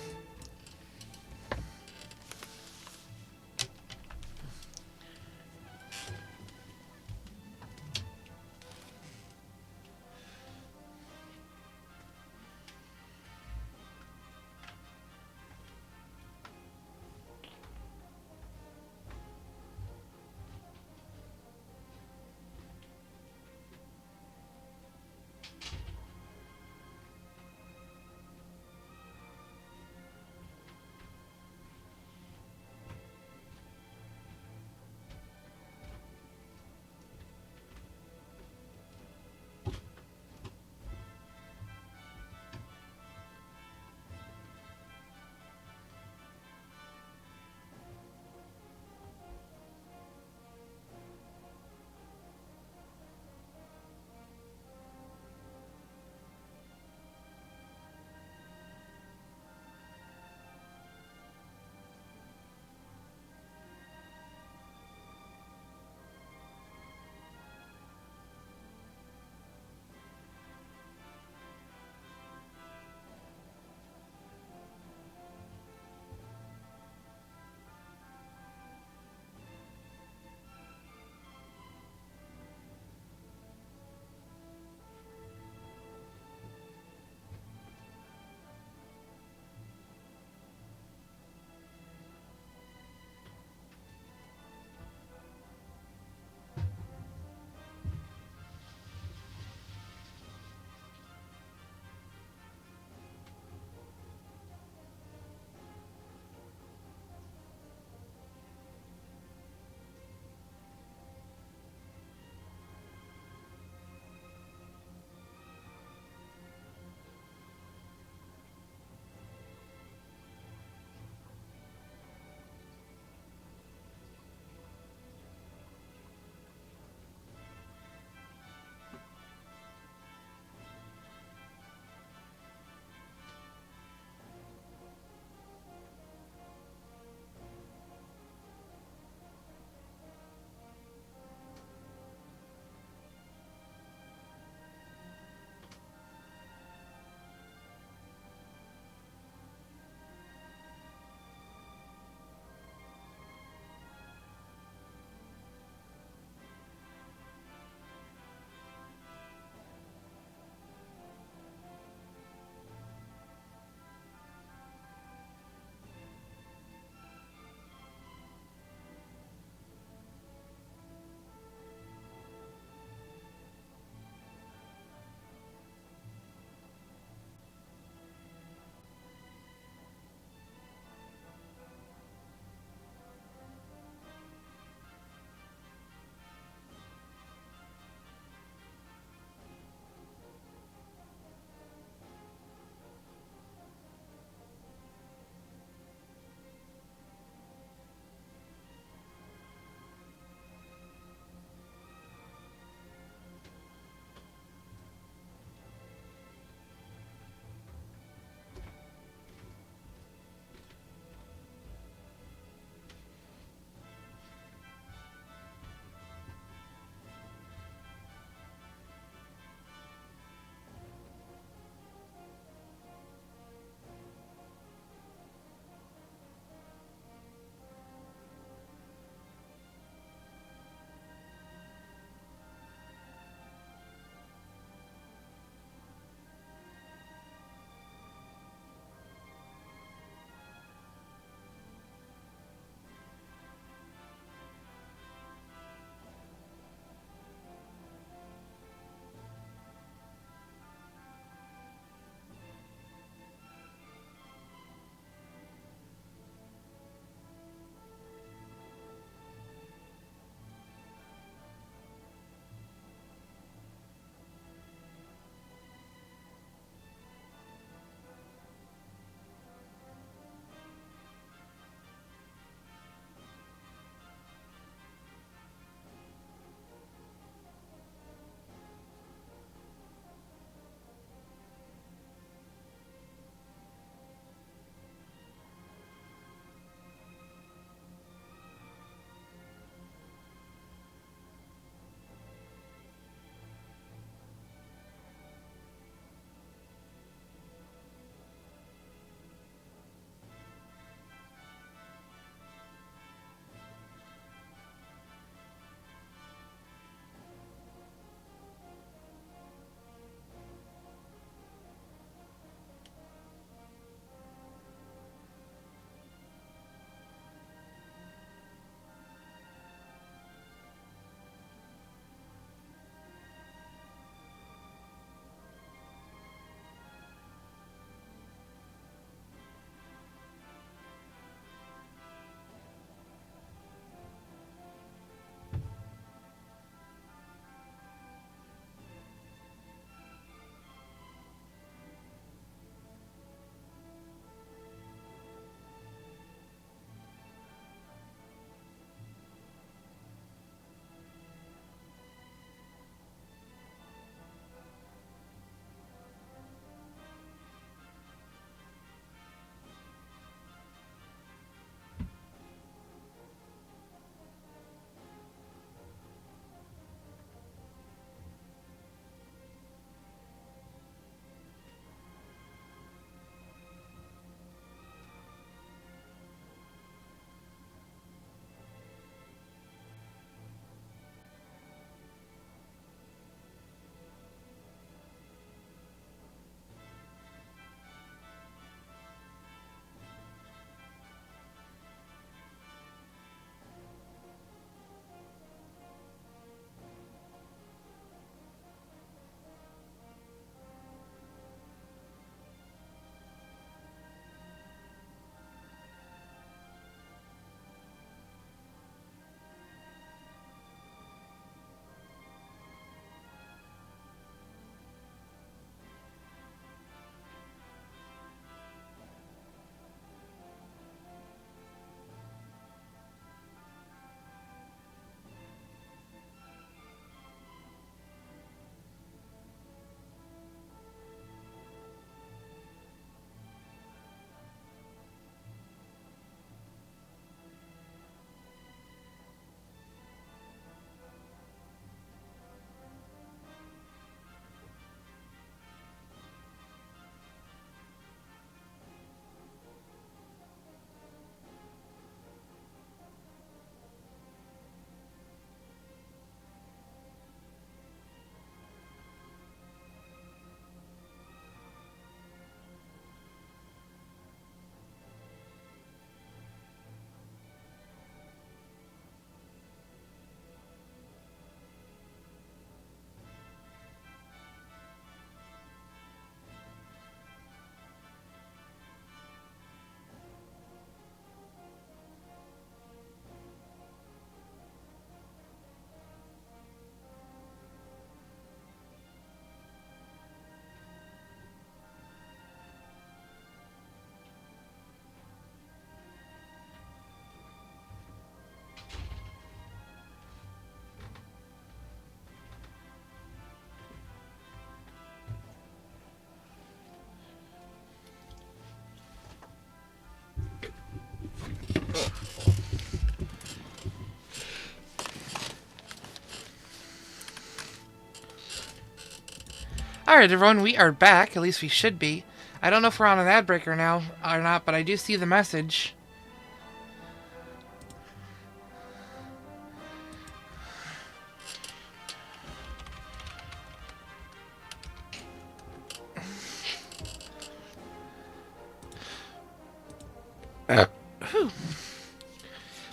Alright, everyone, we are back. At least we should be. I don't know if we're on an ad breaker now or not, but I do see the message.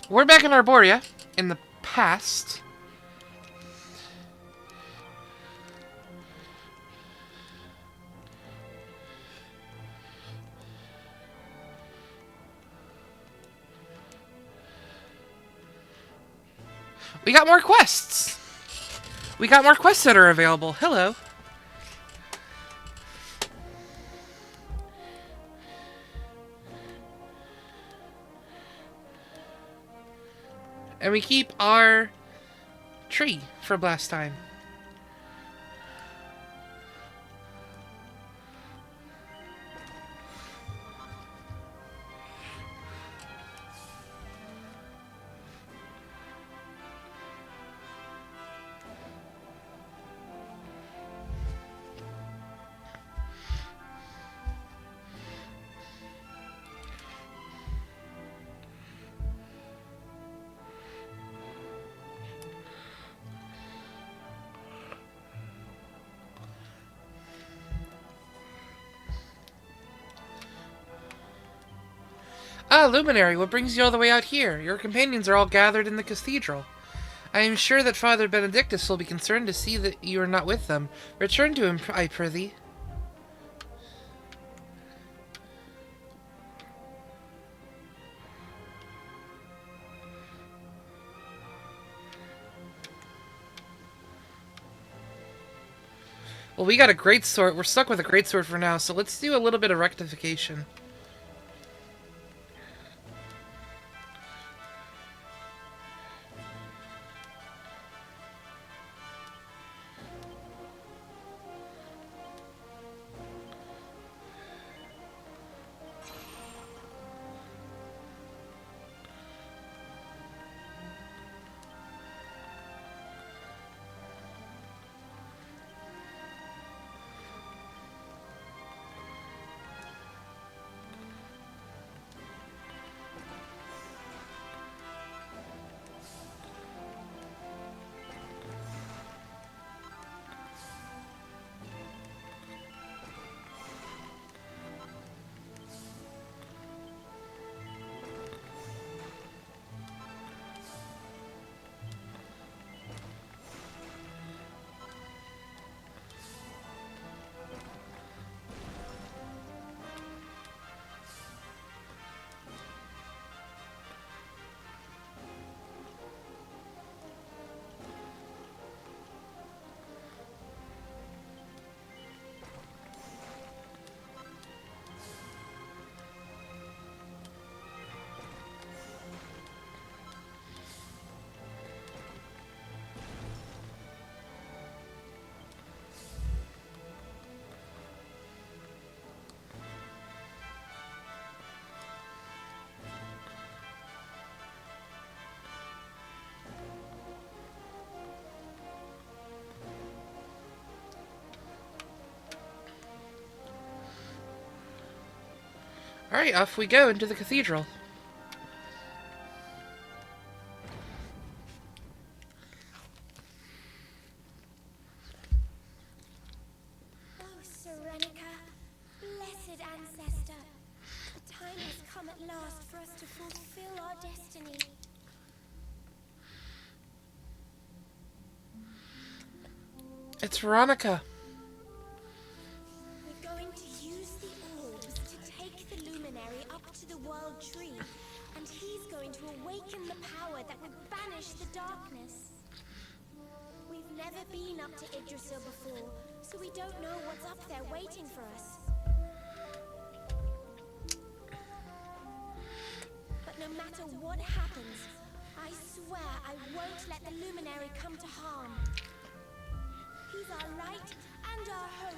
We're back in Arborea, in the past. We got more quests! We got more quests that are available. Hello. And we keep our tree for blast time. Ah, Luminary, what brings you all the way out here? Your companions are all gathered in the cathedral. I am sure that Father Benedictus will be concerned to see that you are not with them. Return to him, I prithee. Well, we got a great sword. We're stuck with a great sword for now, so let's do a little bit of rectification. Alright, off we go into the cathedral. Oh, Serenica, blessed ancestor. The time has come at last for us to fulfill our destiny. It's Veronica. We're going to use the orbs to take the luminary up to the world tree, and he's going to awaken the power that would banish the darkness. We've never been up to Yggdrasil before, so we don't know what's up there waiting for us. But no matter what happens, I swear I won't let the luminary come to harm. He's our light and our hope,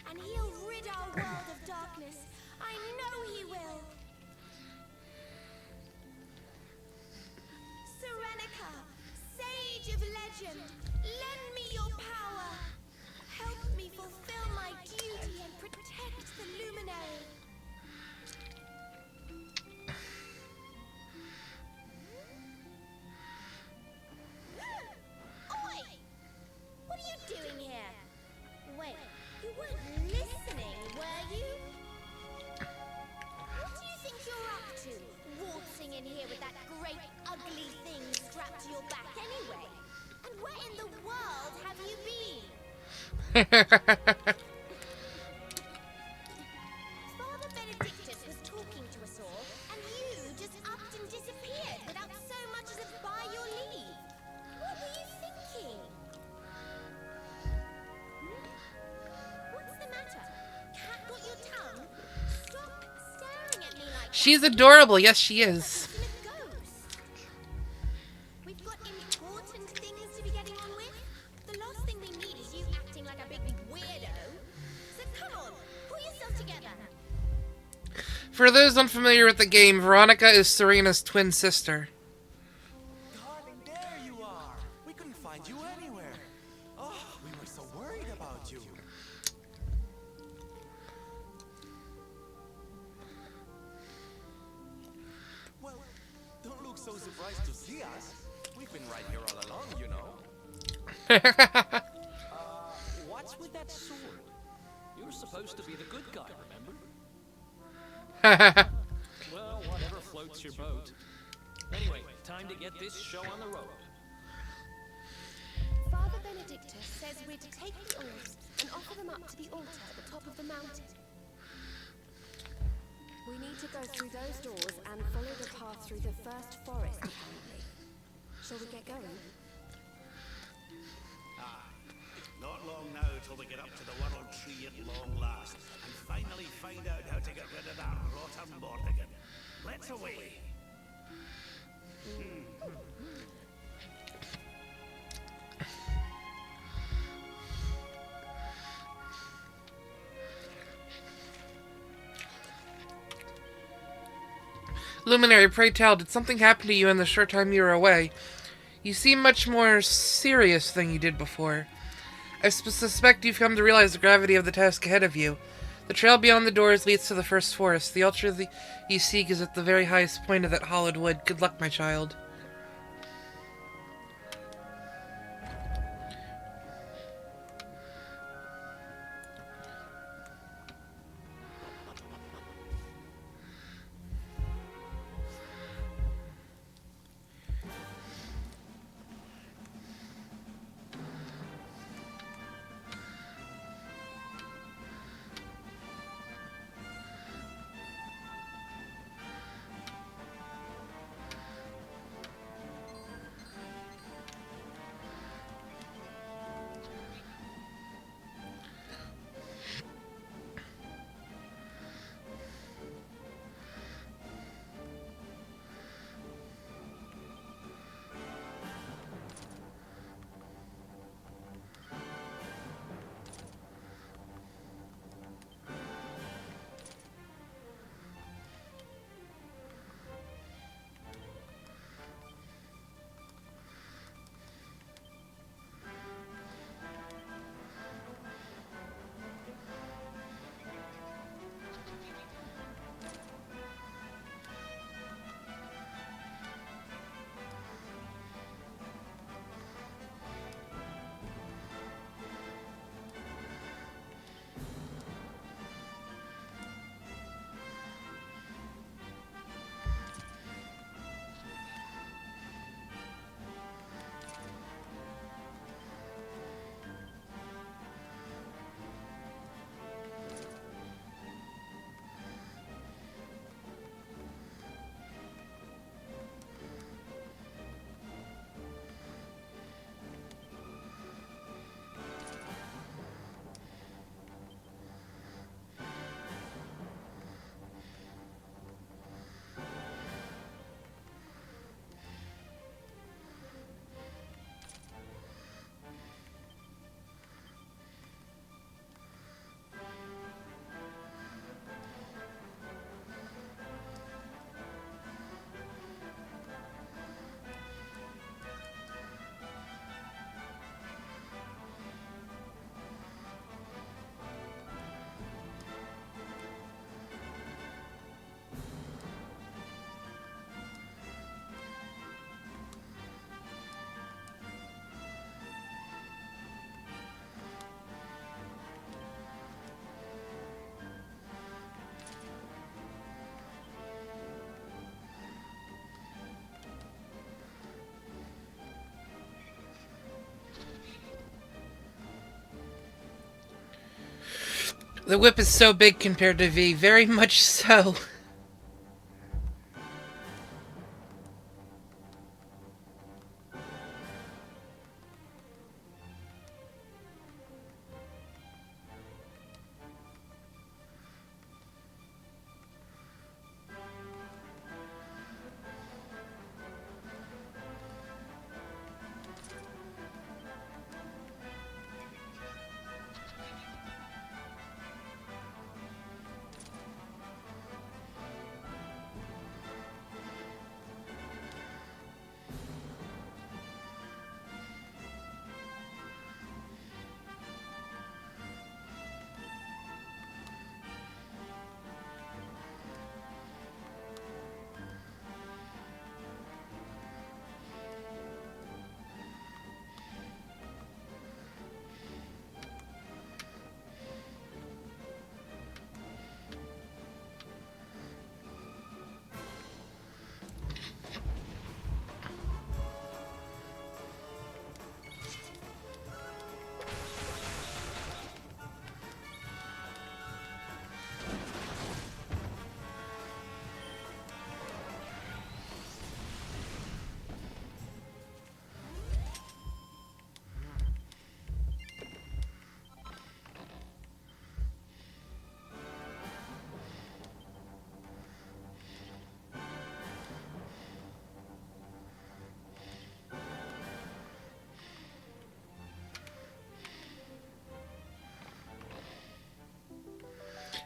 and he'll rid our world of darkness. I know he will. Serenica, sage of legend, lend me your power. Help me fulfill my duty and protect the Luminary. Oi! What are you doing here? Wait, you weren't listening, were you? What do you think you're up to? Waltzing in here with that great ugly thing strapped to your back anyway? And where in the world have you been? Father Benedictus was talking to us all, and you just upped and disappeared without so much as a by your leave. What were you thinking? What's the matter? Cat got your tongue? Stop staring at me like that. She's adorable. Yes, she is. We've got important things to be getting on with. The last thing we need is you acting like a big weirdo. So come on, pull yourself together. For those unfamiliar with the game, Veronica is Serena's twin sister. Darling, there you are. We couldn't find you anywhere. Oh, we were so worried about you. Well, don't look so surprised to see us. We've been right here all along, you know. What's with that sword? You're supposed to be the good guy, remember? Well, whatever floats your boat. Anyway, time to get this show on the road. Father Benedictus says we're to take the orbs and offer them up to the altar at the top of the mountain. We need to go through those doors and follow the path through the first forest, apparently. Shall we get going? Not long now till we get up to the World Tree at long last, and finally find out how to get rid of that rotten Mordigan. Let's away. Luminary, pray tell, did something happen to you in the short time you were away? You seem much more serious than you did before. I suspect you've come to realize the gravity of the task ahead of you. The trail beyond the doors leads to the first forest. The altar you seek is at the very highest point of that hollowed wood. Good luck, my child. The whip is so big compared to V, very much so.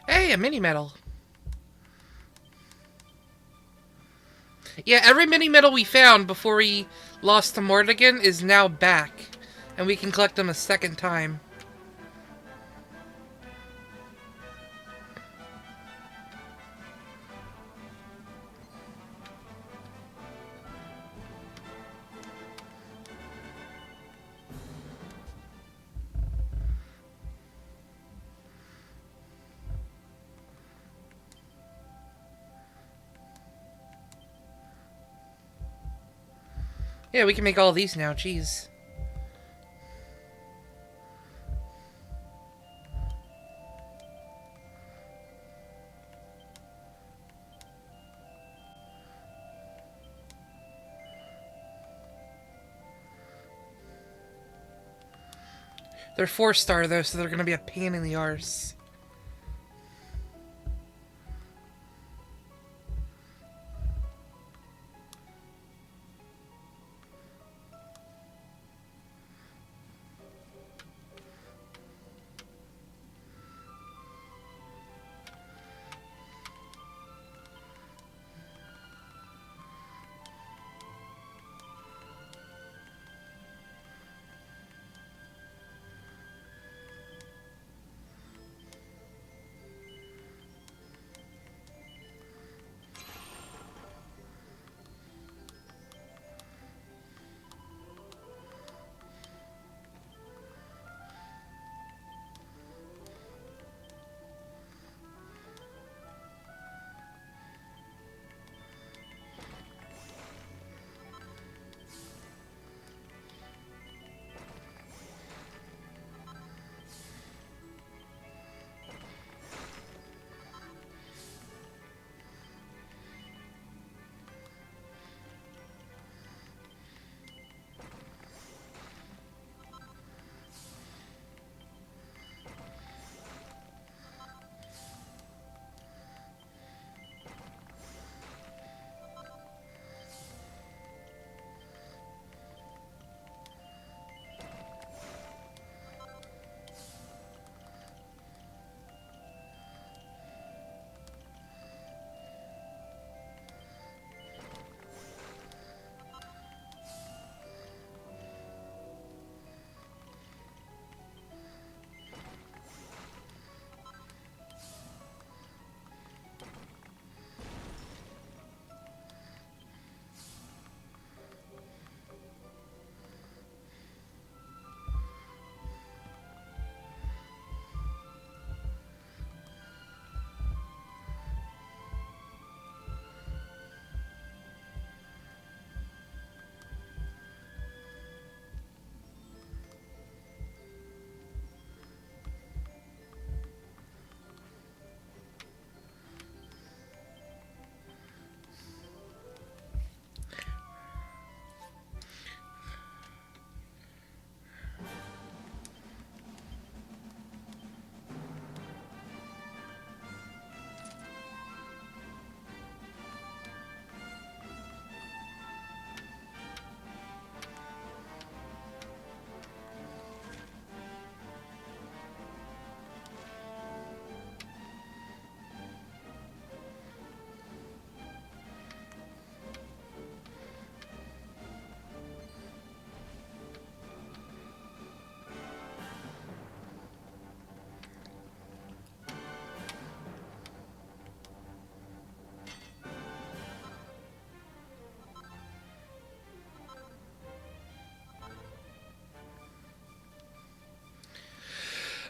Hey, a mini medal. Yeah, every mini medal we found before we lost to Mordegon is now back, and we can collect them a second time. Yeah, we can make all these now, jeez. They're 4-star though, so they're gonna be a pain in the arse.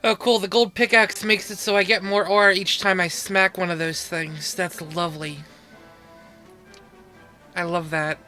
Oh, cool. The gold pickaxe makes it so I get more ore each time I smack one of those things. That's lovely. I love that.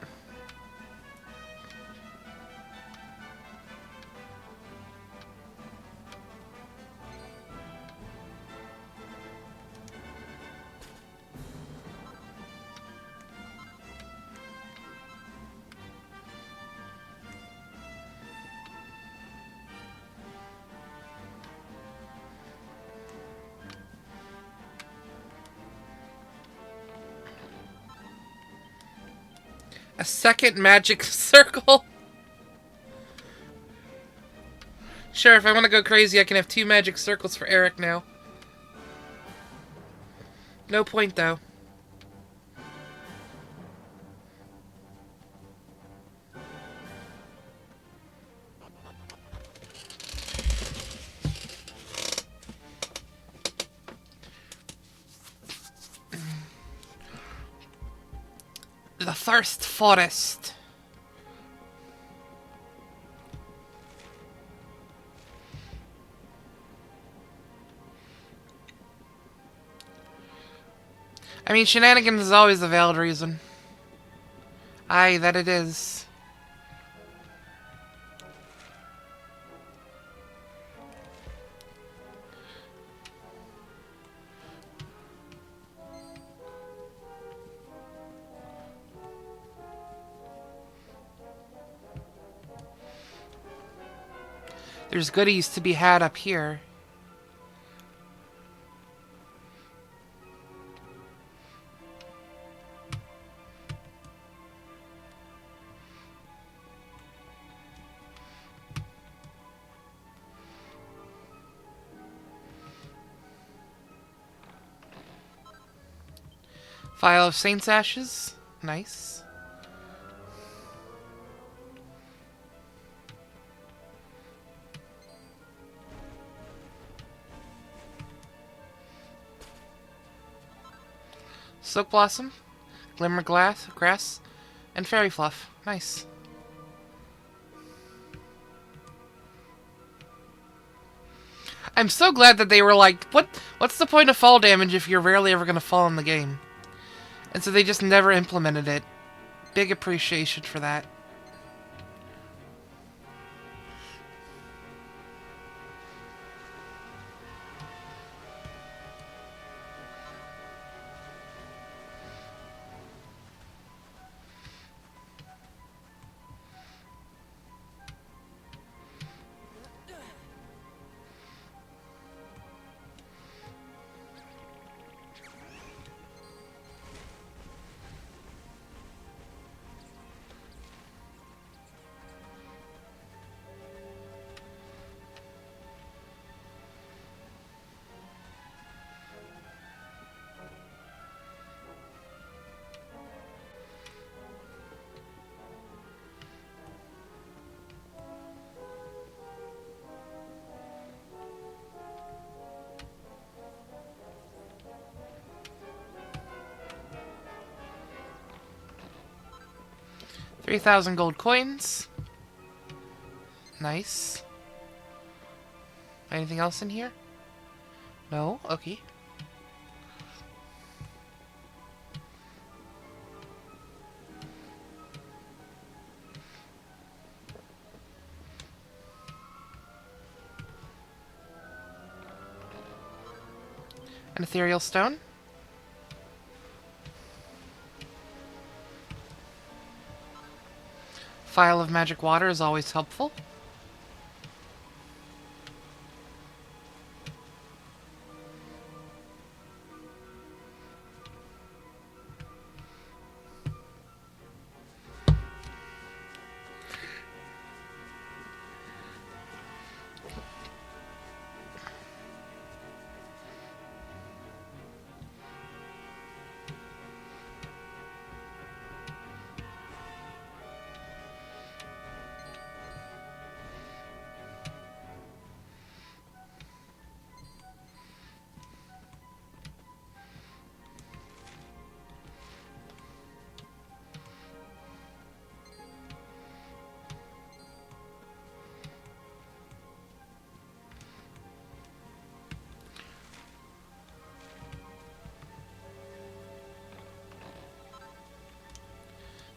A second magic circle? Sure, if I want to go crazy, I can have 2 magic circles for Eric now. No point, though. The Thirst Forest. I mean, shenanigans is always a valid reason. Aye, that it is. There's goodies to be had up here. Phial of Saint's Ashes. Nice. Silk Blossom, Glimmer Grass, and Fairy Fluff. Nice. I'm so glad that they were like, what's the point of fall damage if you're rarely ever going to fall in the game? And so they just never implemented it. Big appreciation for that. $3,000 gold coins. Nice. Anything else in here? No? Okay. An ethereal stone. Phial of magic water is always helpful.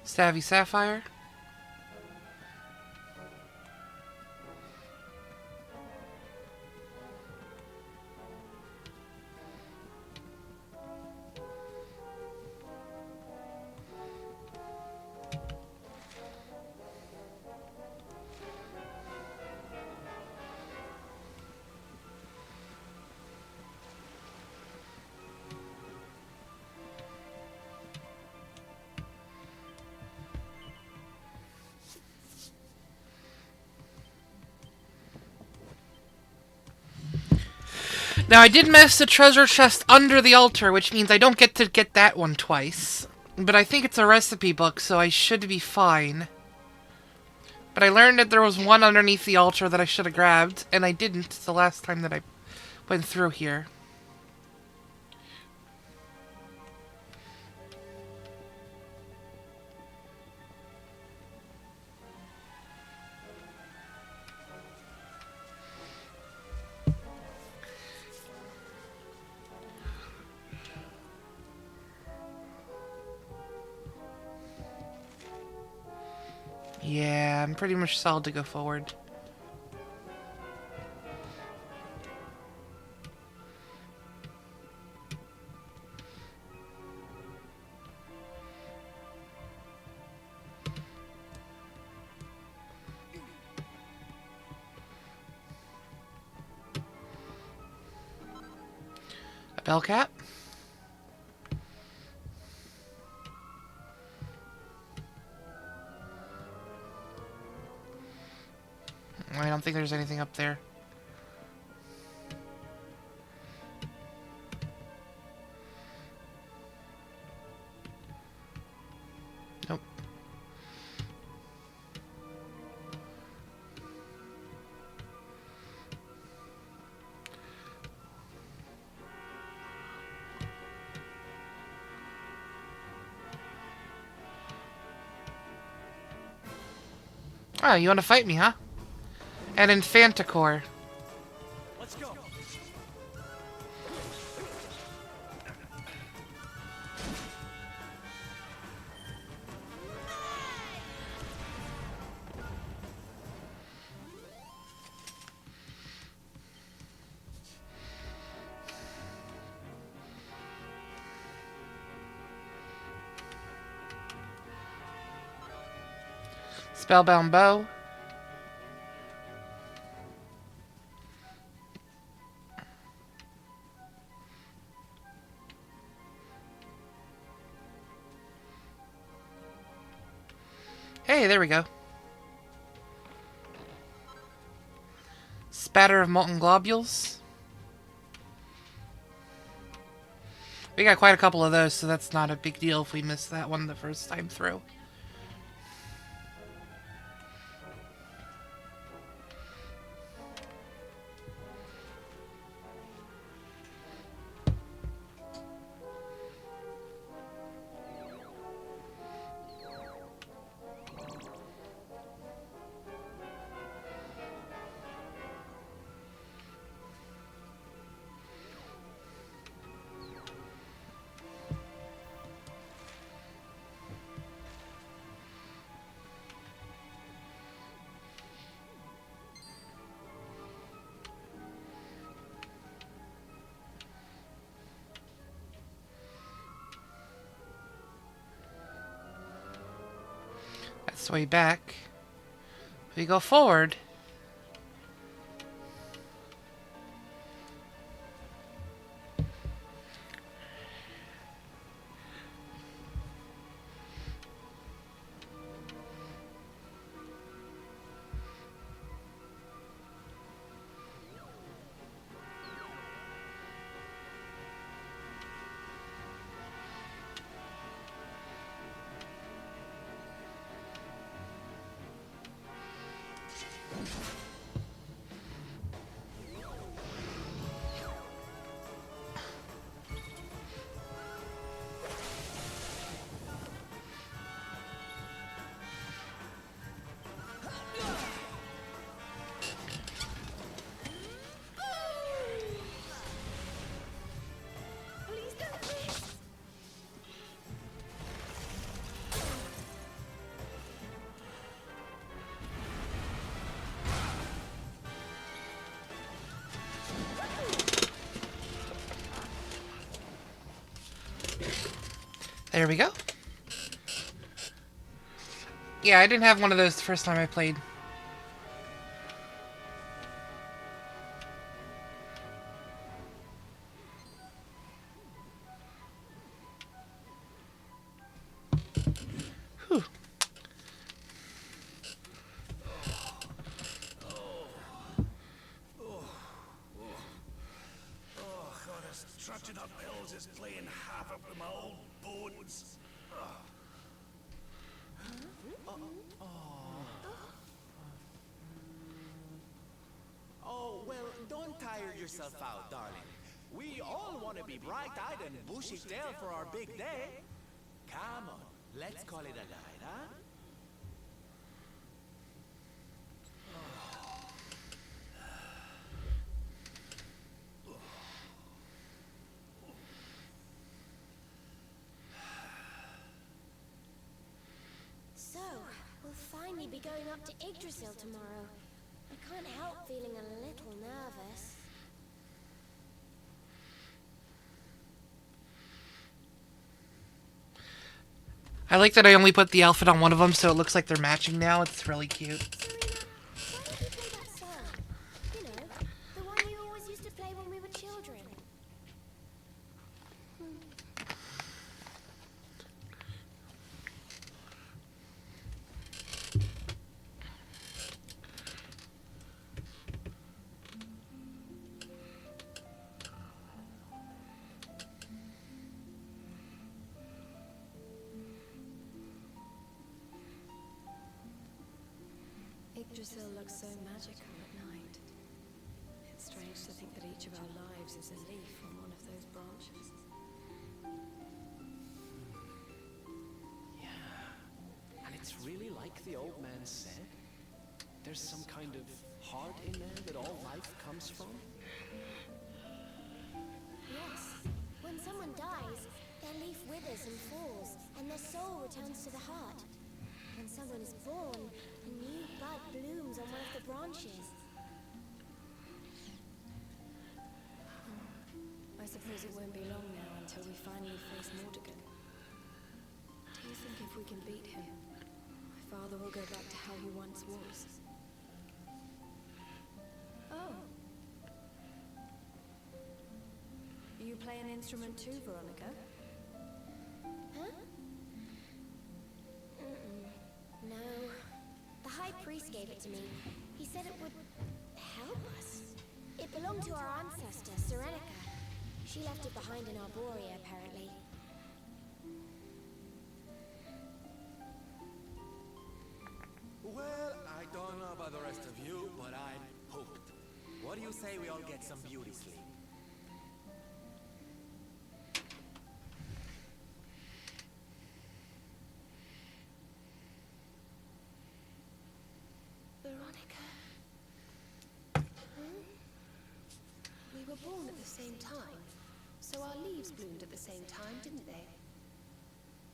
Savvy Sapphire. Now, I did mess the treasure chest under the altar, which means I don't get to get that one twice. But I think it's a recipe book, so I should be fine. But I learned that there was one underneath the altar that I should have grabbed, and I didn't the last time that I went through here. Yeah, I'm pretty much solid to go forward. A bell cap? I don't think there's anything up there. Nope. Oh, you want to fight me, huh? An Infanticore. Let's go. Spellbound Bow. Hey, there we go. Spatter of Molten Globules. We got quite a couple of those, so that's not a big deal if we miss that one the first time through. That's the way back. We go forward. There we go. Yeah, I didn't have one of those the first time I played. Whew. God, this trudging up hills is playing havoc with my old bones. Oh, well, don't tire yourself out, darling. We all want to be bright-eyed and bushy-tailed for our big day. Come on, let's call it a night, huh? So, we'll finally be going up to Yggdrasil tomorrow. I can't help feeling a little nervous. I like that I only put the outfit on one of them, so it looks like they're matching now. It's really cute. You know, the one you always used to play when we were children. Yggdrasil looks so magical at night. It's strange to think that each of our lives is a leaf on one of those branches. Yeah. And it's really like the old man said. There's some kind of heart in there that all life comes from. Yes. When someone dies, their leaf withers and falls, and their soul returns to the heart. When someone is born, a new bud blooms on one of the branches. I suppose it won't be long now until we finally face Mordegon. Do you think if we can beat him, my father will go back to how he once was? Oh. You play an instrument too, Veronica? Huh? No. The High Priest gave it to me. He said it would help us. It belonged to our ancestor, Serenica. She left it behind in Arborea, apparently. Well, I don't know about the rest of you, but I'm hooked. What do you say we all get some beauty sleep? Veronica. We were born at the same time, so our leaves bloomed at the same time, didn't they?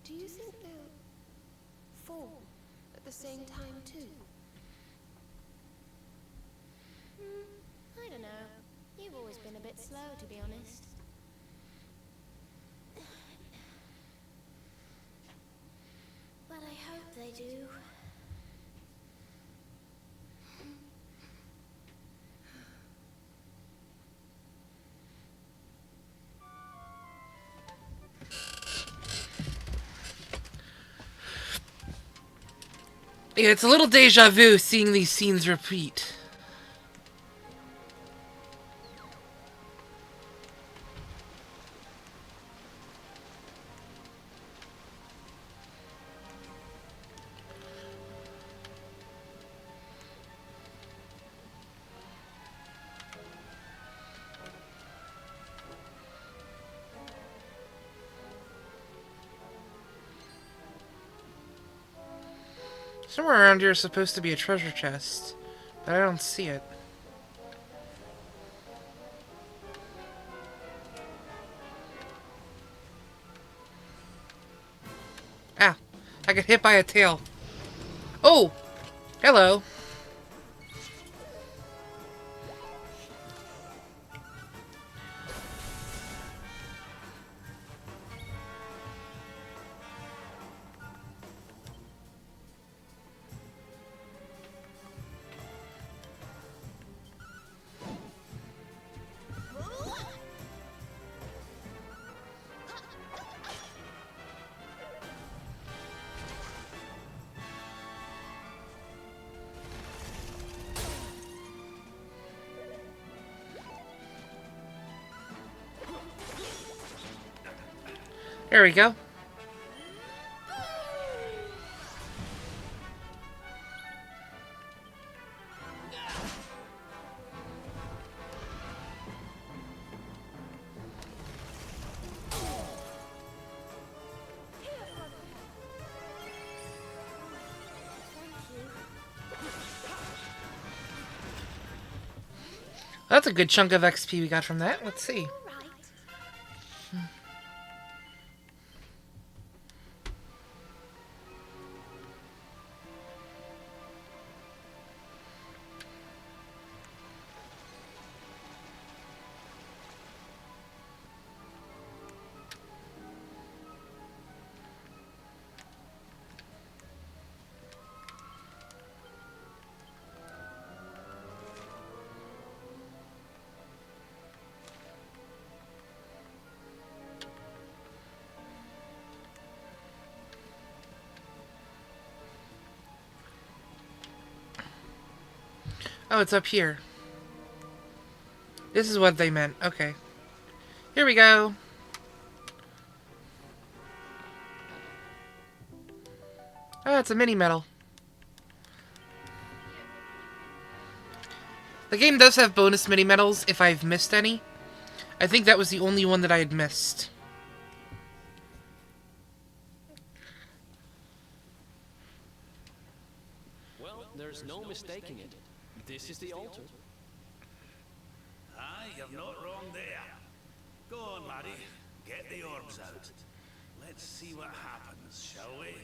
Do you think they'll fall at the same time too? I don't know. You've always been a bit slow, to be honest. But I hope they do. Yeah, it's a little deja vu seeing these scenes repeat. Somewhere around here is supposed to be a treasure chest, but I don't see it. Ah, I got hit by a tail. Oh, hello. There we go. That's a good chunk of XP we got from that. Let's see. Oh, it's up here. This is what they meant. Okay. Here we go. Oh, it's a mini medal. The game does have bonus mini medals if I've missed any. I think that was the only one that I had missed. Well, there's no mistaking it. This is the altar. Aye, you're not wrong there. Go on, laddie. Get the orbs out. Let's see what happens, shall we?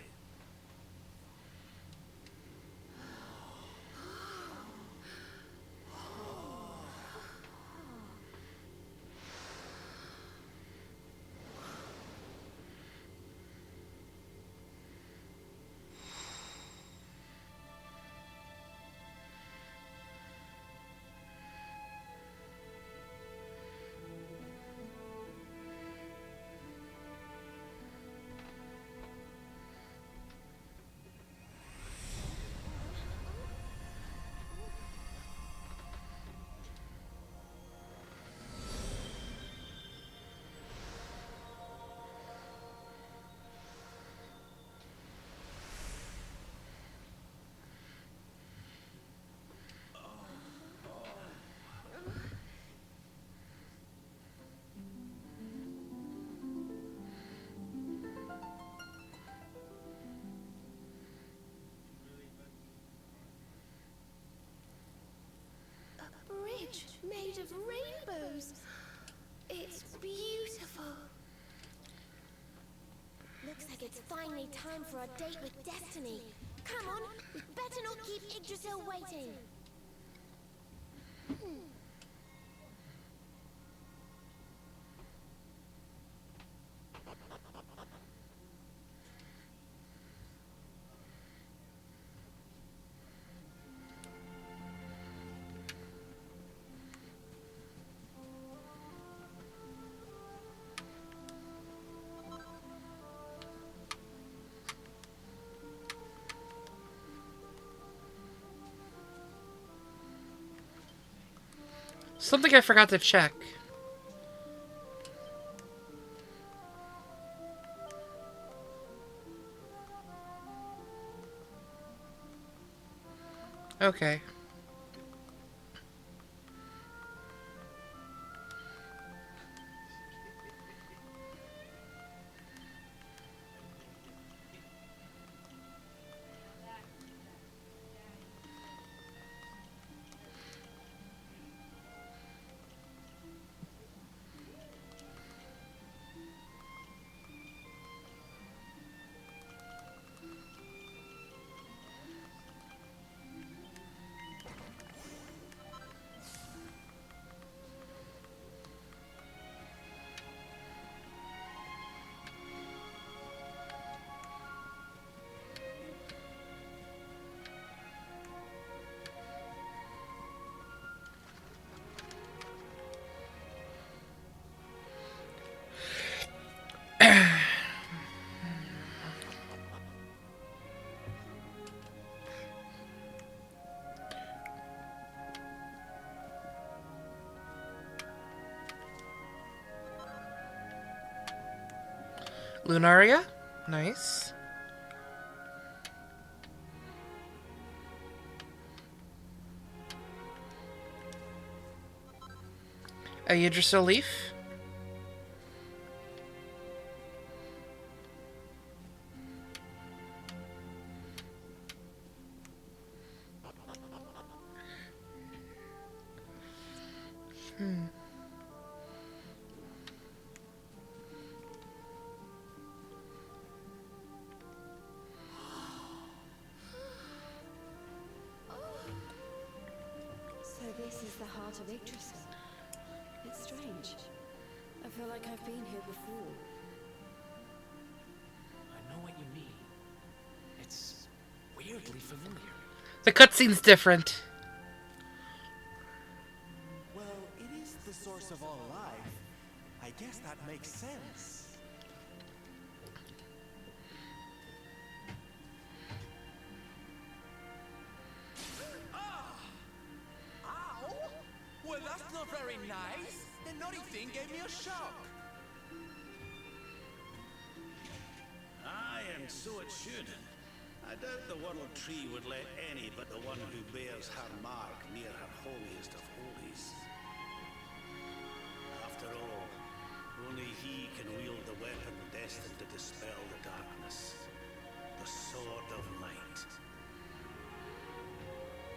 Bridge made of rainbows. It's beautiful. Looks like it's finally time for a date with Destiny. Come on, we better not keep Yggdrasil waiting. Something I forgot to check. Okay. Lunaria? Nice. A Yggdrasil leaf? So this is the heart of Yggdrasil. It's strange. I feel like I've been here before. I know what you mean. It's weirdly familiar. The cutscene's different. Well, it is the source of all life. I guess that makes sense. Ow! Well, that's not very nice. The naughty thing gave me a shock. Aye, and so it should. I doubt the World Tree would let any but the one who bears her mark near her holiest of holies. After all, only he can wield the weapon destined to dispel the darkness. The Sword of Light.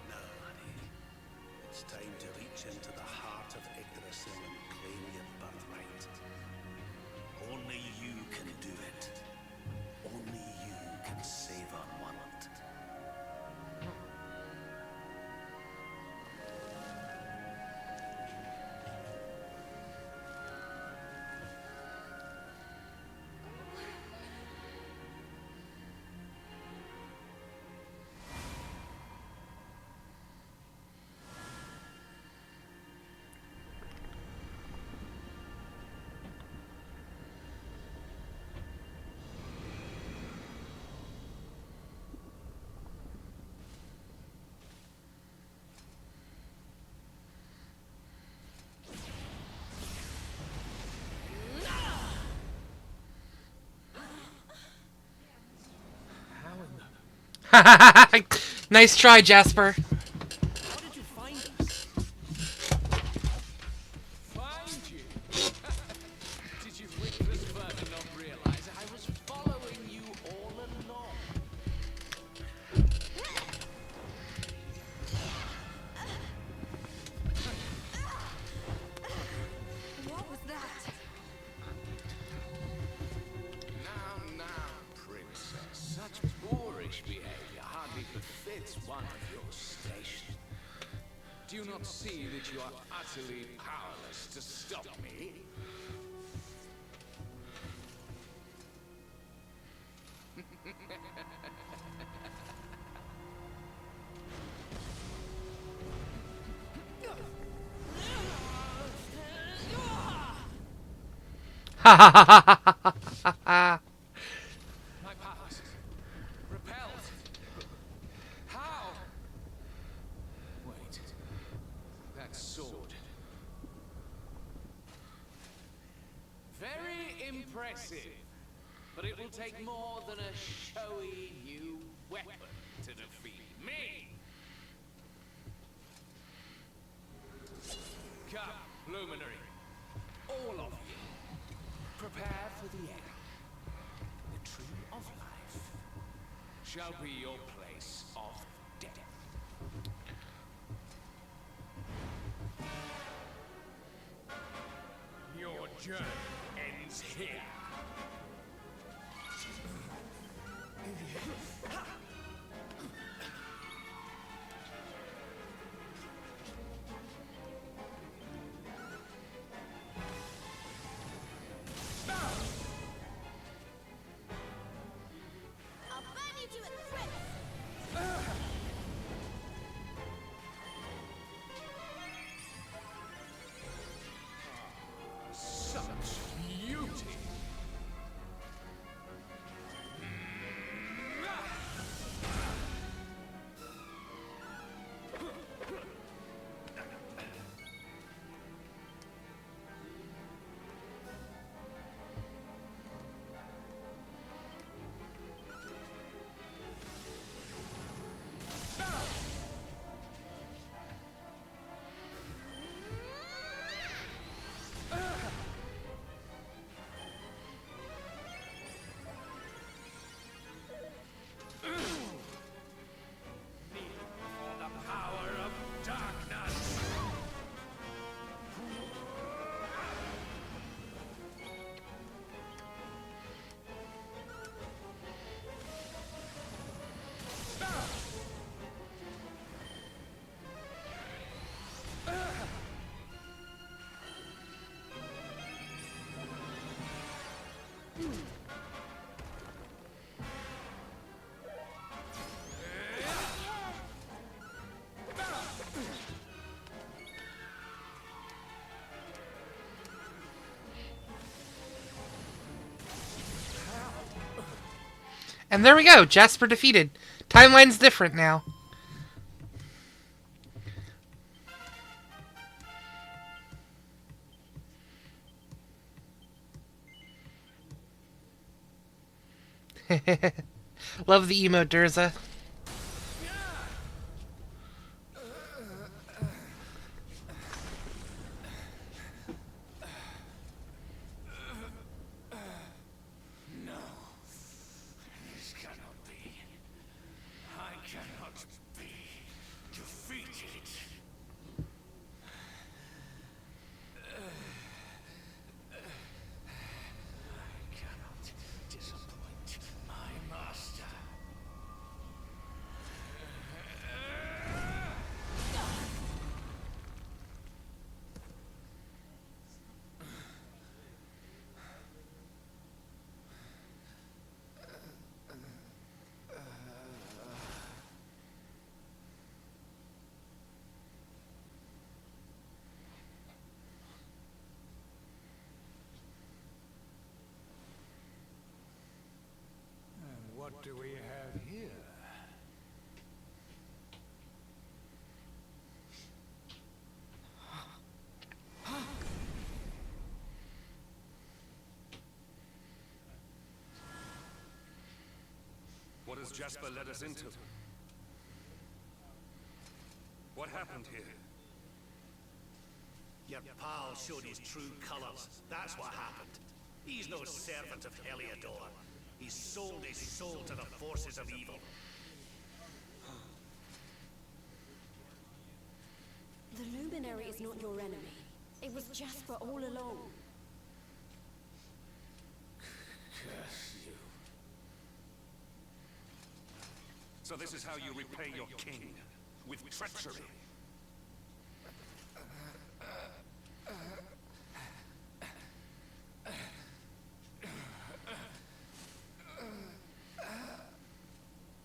Now, honey, it's time to reach into the heart of Yggdrasil and claim your birthright. Only you can do it. Only you can save our world. Nice try, Jasper. How did you find us? Find you? Did you witness further not realize I was following you all along? What was that? Now, princess. Such boorish behavior hardly befits one of your station. Do you not see that you are utterly powerless to stop me? Ha ha ha ha ha ha. My powers repelled. How? Wait. That sword. Very impressive. But it will take more than a showy new weapon to defeat me. Come, Luminary. All of you. Prepare for the end. The Tree of Life shall be your place of death. Your journey ends here. I'll burn you to a crisp. Such beauty! And there we go, Jasper defeated. Timeline's different now. Love the emote, Durza. No. This cannot be. I cannot be defeated. I cannot disappoint my master. And what do we have here? What has Jasper led us into? What happened here? Your pal showed his true colors. That's what happened. He's no servant of Heliodor. He's sold his soul to the forces of evil. The Luminary is not your enemy. It was Jasper all along. Curse you. So this is how you repay your king, with treachery.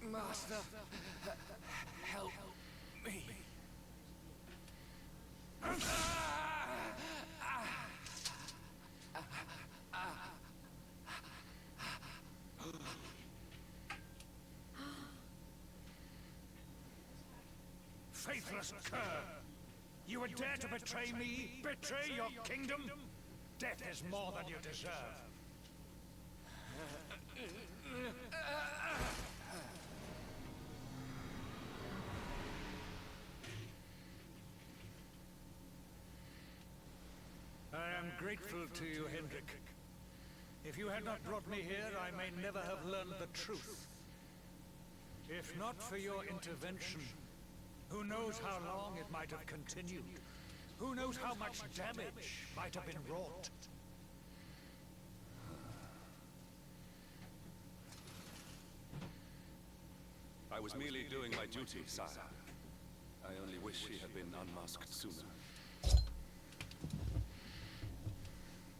Master, help me. Faithless cur! You would dare to betray me, betray your kingdom? Death is more than you deserve. I am grateful to you, Hendrik. If you had not brought me here, I may never have learned the truth. If not for your intervention, who knows how long it might have continued? Who knows how much damage might have been wrought? I was merely doing my duty, sire. I only wish he had been unmasked sooner.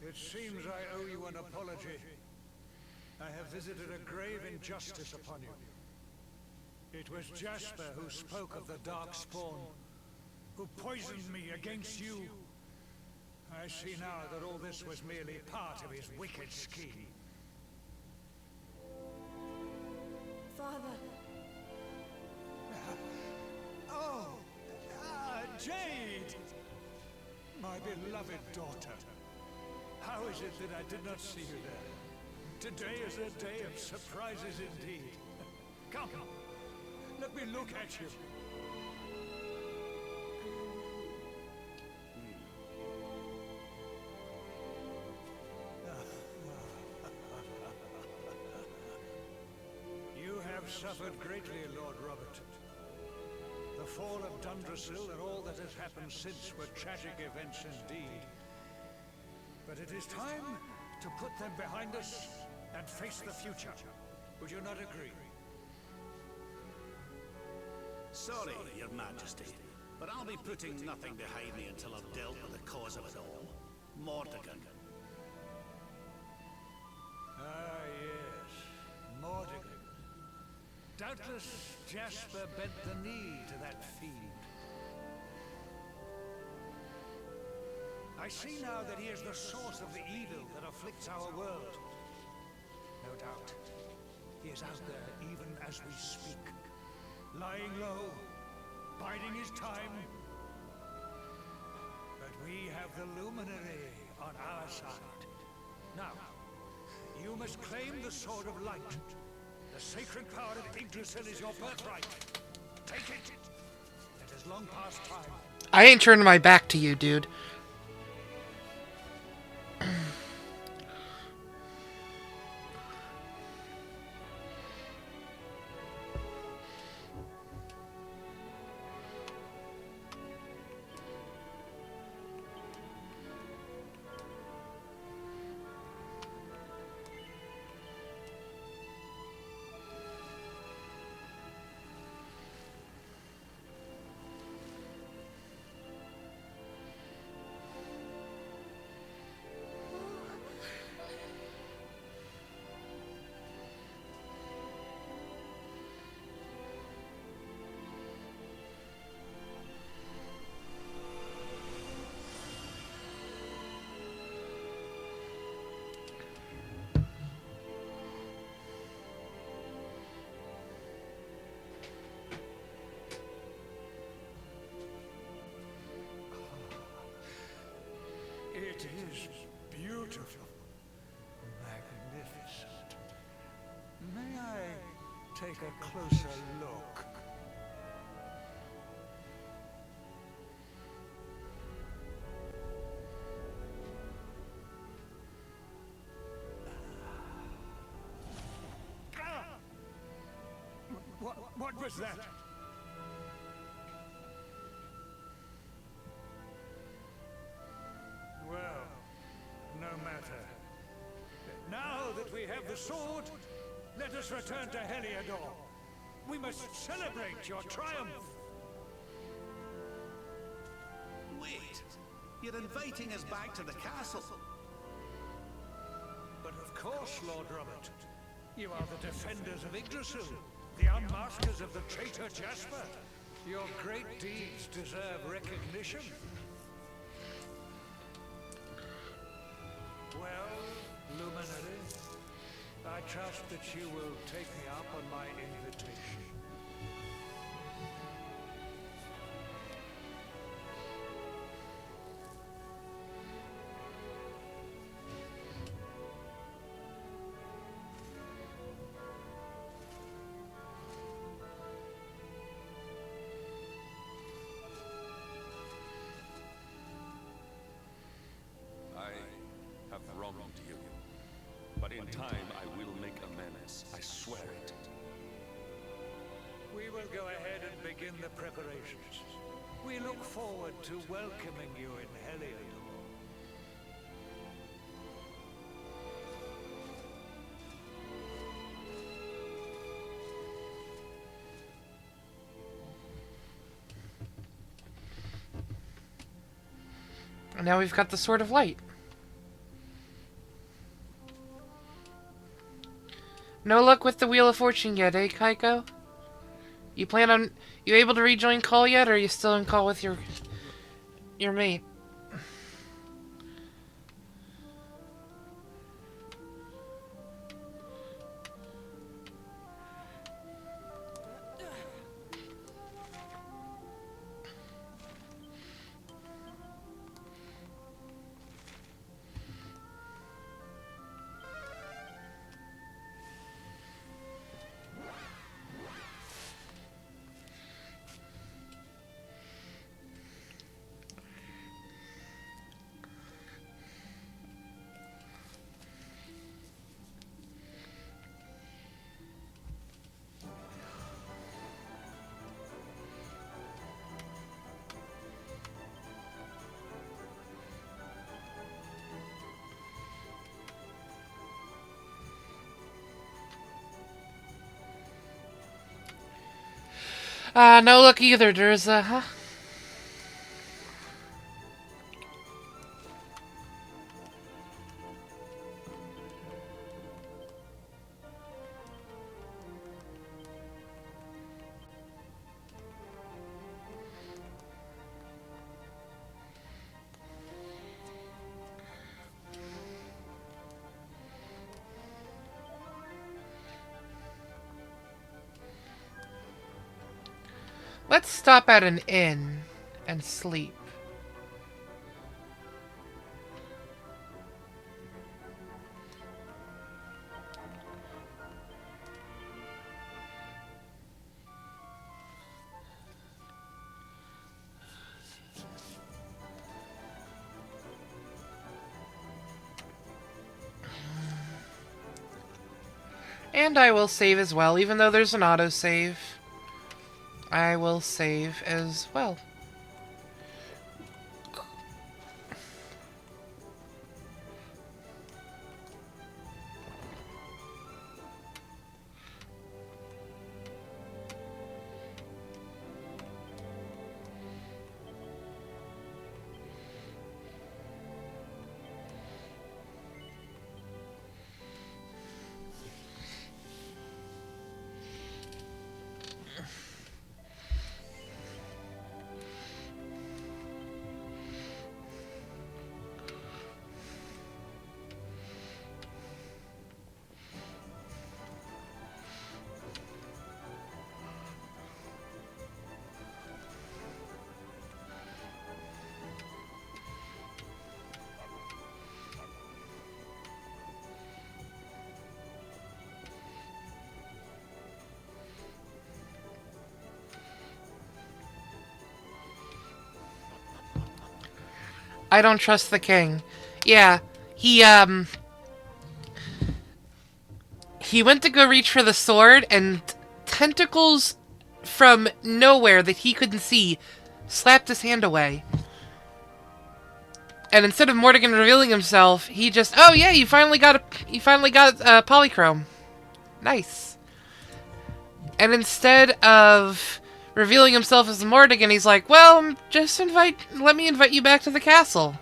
It seems I owe you an apology. I have visited a grave injustice upon you. It was Jasper who spoke of the Darkspawn, who poisoned me against you. I see now that all this was merely part of his wicked scheme. Father. Oh! Jade! My beloved daughter. How is it that I did not see you there? Today is a day of surprises indeed. Come, let me look at you. You have suffered greatly, Lord Robert. The fall of Dundrasil and all that has happened since were tragic events indeed. But it is time to put them behind us and face the future. Would you not agree? Sorry, Your Majesty, but I'll be putting nothing behind me until I've dealt with the cause of it all. Mordegon. Ah, yes. Mordegon. Doubtless Jasper bent the knee to that fiend. I see now that he is the source of the evil that afflicts our world. No doubt. He is out there even as we speak. Lying low, biding his time. But we have the Luminary on our side. Now, you must claim the Sword of Light. The sacred power of Yggdrasil is your birthright. Take it. It is long past time. I ain't turning my back to you, dude. It is beautiful, magnificent. May I take a closer look? What was that? Well, no matter. Now that we have the sword, let us return to Heliodor. We must celebrate your triumph. Wait! You're inviting us back to the castle. But of course, Lord Robert. You are the defenders of Yggdrasil, the unmaskers of the traitor Jasper. Your great deeds deserve recognition. Well, Luminary, I trust that you will take me up on my invitation. I have wronged you. But in time, I will make amends. I swear it. We will go ahead and begin the preparations. We look forward to welcoming you in Heliodor. And now we've got the Sword of Light. No luck with the Wheel of Fortune yet, eh, Kaiko? You able to rejoin call yet, or are you still in call with your mate? No luck either, Durza, huh? Let's stop at an inn and sleep. And I will save as well, even though there's an autosave. I will save as well. I don't trust the king. Yeah, he went to go reach for the sword, and tentacles from nowhere that he couldn't see slapped his hand away. And instead of Mordegon revealing himself, he just, oh yeah, you finally got polychrome. Nice. And instead of revealing himself as Mordegon, he's like, well, just let me invite you back to the castle.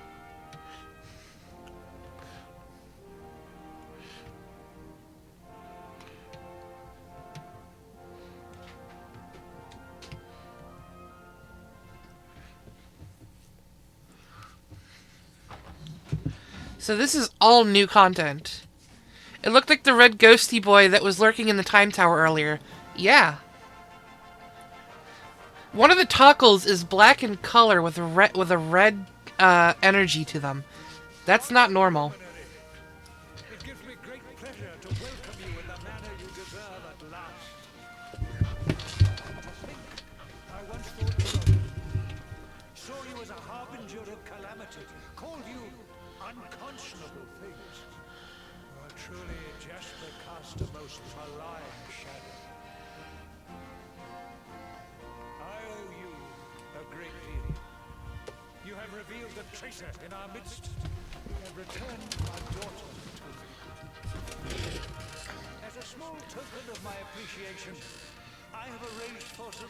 So this is all new content. It looked like the red ghosty boy that was lurking in the time tower earlier. Yeah. One of the toggles is black in color with a red energy to them. That's not normal. It gives me great pleasure to welcome you in the manner you deserve at last. I once thought you saw you as a harbinger of calamity, called you unconscionable things. Well, truly, Jasper cast a most malign shadow. I owe you a great deal. You have revealed the traitor in our midst and returned my daughter to me. As a small token of my appreciation, I have arranged for some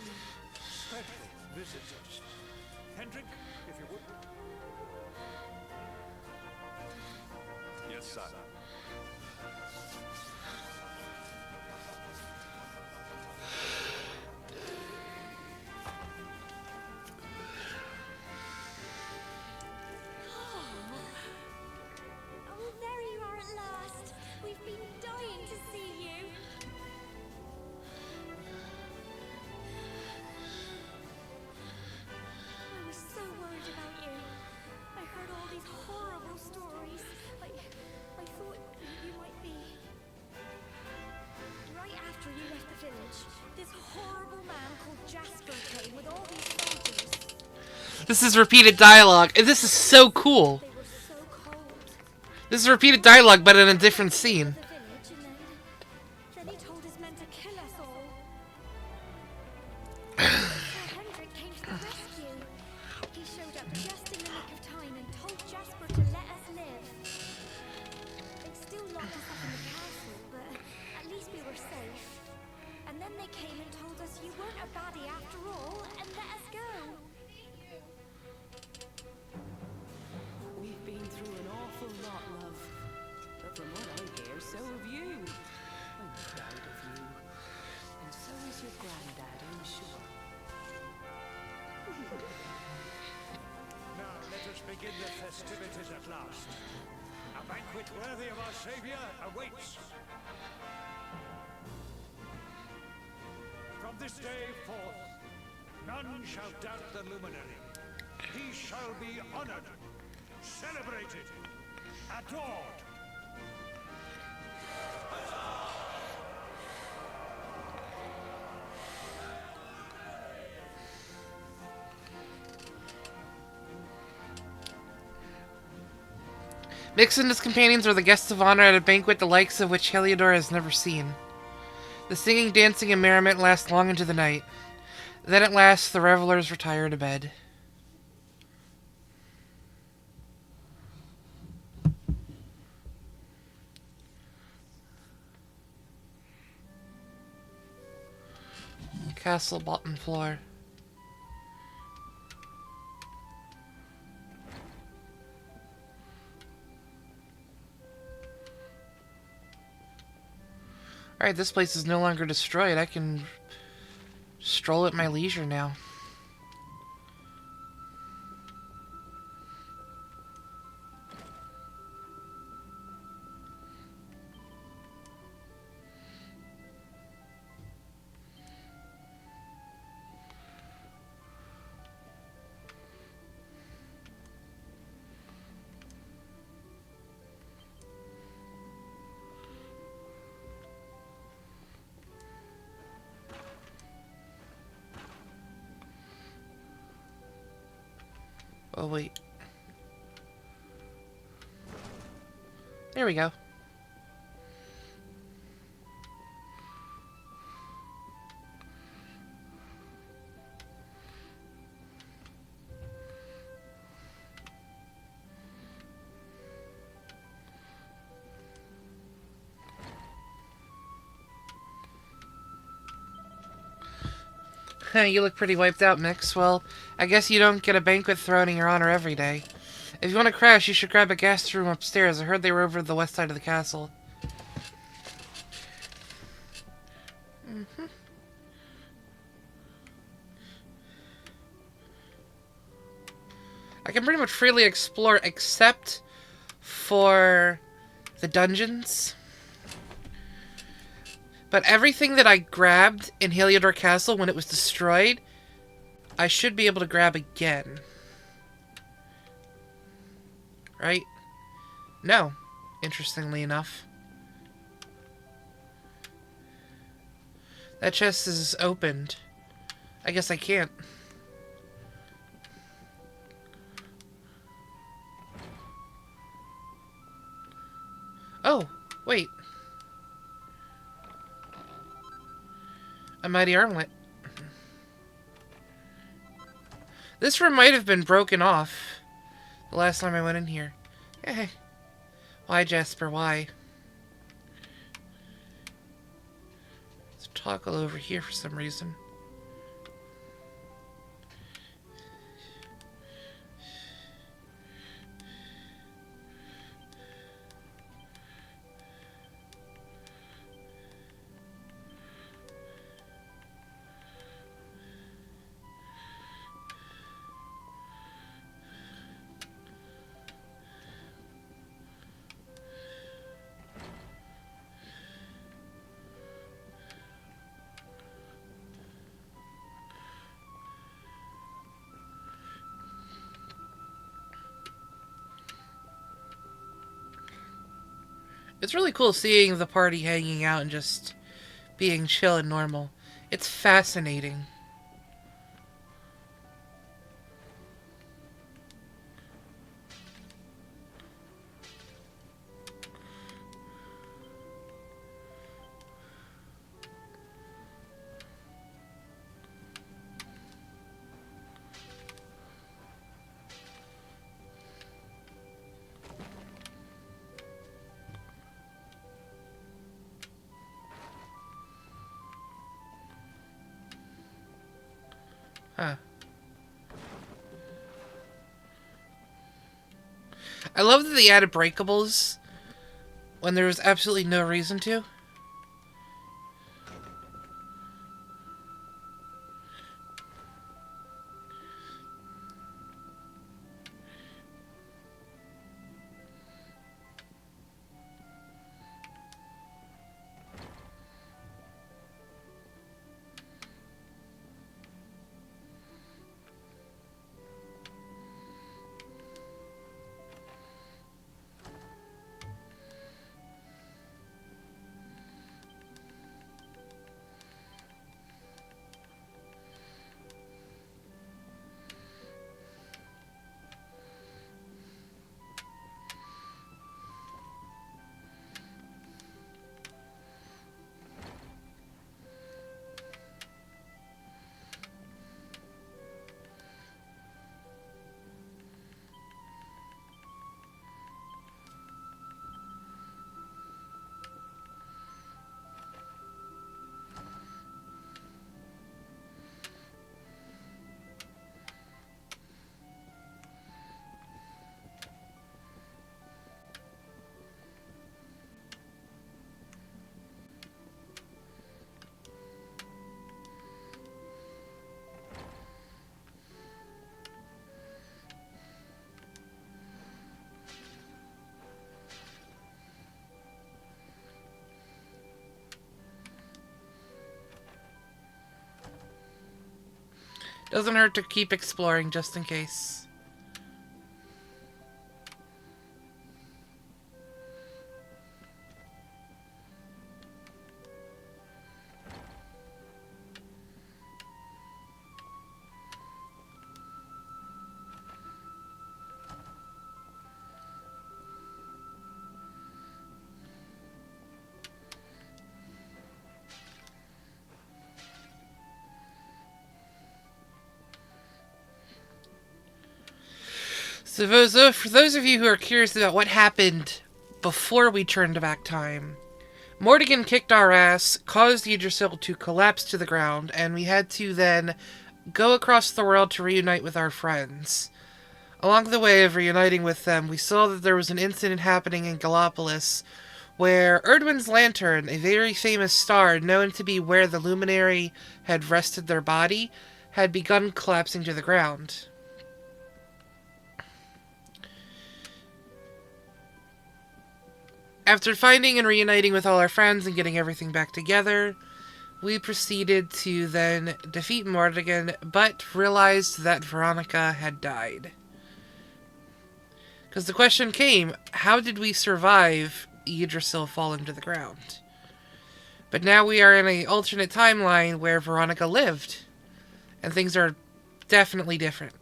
special visitors. Hendrik, if you would. Yes, sir. Oh, there you are at last. We've been dying to see you. I was so worried about you. I heard all these horrible stories. I thought you might be. Right after you left the village, this horrible man called Jasper came with all these soldiers. This is repeated dialogue. And this is so cool. They were so cold. This is repeated dialogue, but in a different scene. The village, and then he told his men to kill us all. Sir Hendrik came to the rescue. He showed up just in the nick of time and told Jasper to let us live. They still locked us up in the castle, but at least we were safe. And then they came and told us you weren't a baddie after all, and let us go. We've been through an awful lot, love. But from what I hear, so have you. I'm proud of you. And so is your granddad, I'm sure. Now let us begin the festivities at last. A banquet worthy of our Savior awaits. From this day forth, None shall doubt the luminary. He shall be honored, celebrated, adored. Mix and his companions are the guests of honor at a banquet the likes of which Heliodor has never seen. The singing, dancing, and merriment last long into the night. Then at last the revelers retire to bed. Castle bottom floor. Alright, this place is no longer destroyed. I can stroll at my leisure now. Oh, wait. There we go. You look pretty wiped out, Mix. Well, I guess you don't get a banquet thrown in your honor every day. If you want to crash, you should grab a guest room upstairs. I heard they were over the west side of the castle. I can pretty much freely explore except for the dungeons. But everything that I grabbed in Heliodor Castle when it was destroyed, I should be able to grab again. Right? No. Interestingly enough. That chest is opened. I guess I can't. Oh, wait. A mighty armlet. This room might have been broken off the last time I went in here. Eh. Why, Jasper, why? There's a toggle over here for some reason. It's really cool seeing the party hanging out and just being chill and normal. It's fascinating. Huh. I love that they added breakables when there was absolutely no reason to. Doesn't hurt to keep exploring just in case. So for those of you who are curious about what happened before we turned back time, Mordegon kicked our ass, caused Yggdrasil to collapse to the ground, and we had to then go across the world to reunite with our friends. Along the way of reuniting with them, we saw that there was an incident happening in Gallopolis where Erdwin's Lantern, a very famous star known to be where the Luminary had rested their body, had begun collapsing to the ground. After finding and reuniting with all our friends and getting everything back together, we proceeded to then defeat Mordegon, but realized that Veronica had died. Because the question came, how did we survive Yggdrasil falling to the ground? But now we are in an alternate timeline where Veronica lived, and things are definitely different.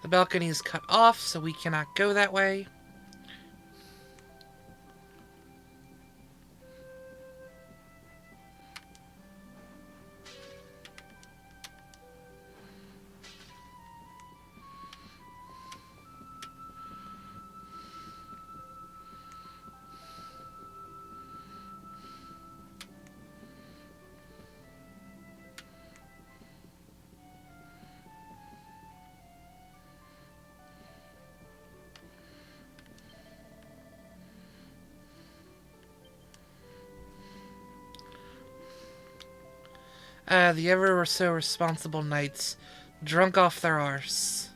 The balcony is cut off, so we cannot go that way. The ever-so-responsible knights, drunk off their arse.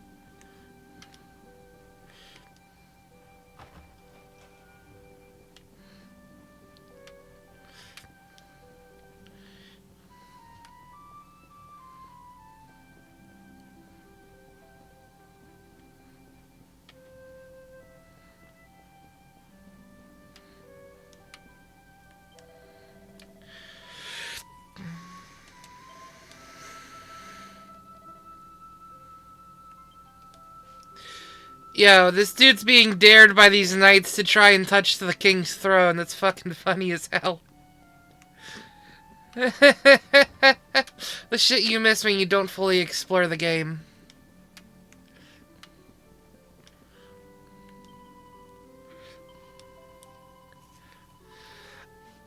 Yo, this dude's being dared by these knights to try and touch the king's throne. That's fucking funny as hell. The shit you miss when you don't fully explore the game.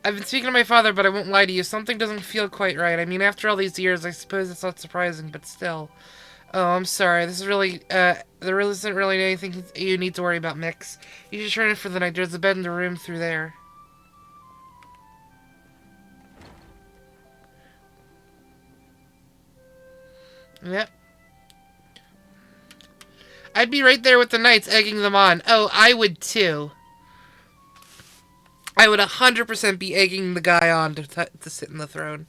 I've been speaking to my father, but I won't lie to you. Something doesn't feel quite right. I mean, after all these years, I suppose it's not surprising, but still. Oh, I'm sorry. This is really, there really isn't really anything you need to worry about, Mix. You should turn in for the night. There's a bed in the room through there. Yep. I'd be right there with the knights, egging them on. Oh, I would too. I would 100% be egging the guy on to sit in the throne.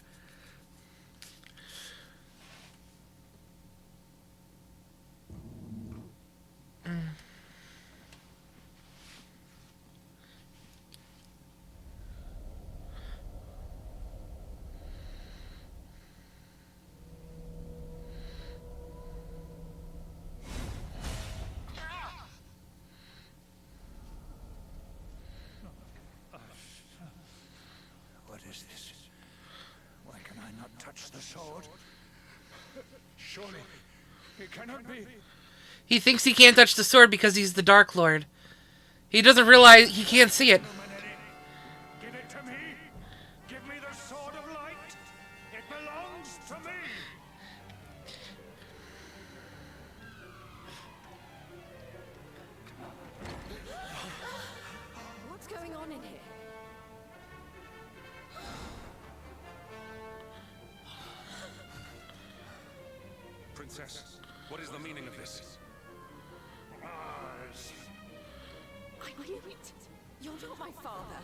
What is this? Why can I not touch the sword? Surely, it cannot be. He thinks he can't touch the sword because he's the Dark Lord. He doesn't realize he can't see it. Give it to me. Give me the sword of light. It belongs to me. What's going on in here? Princess, what is the meaning of this? I knew it! You're not my father.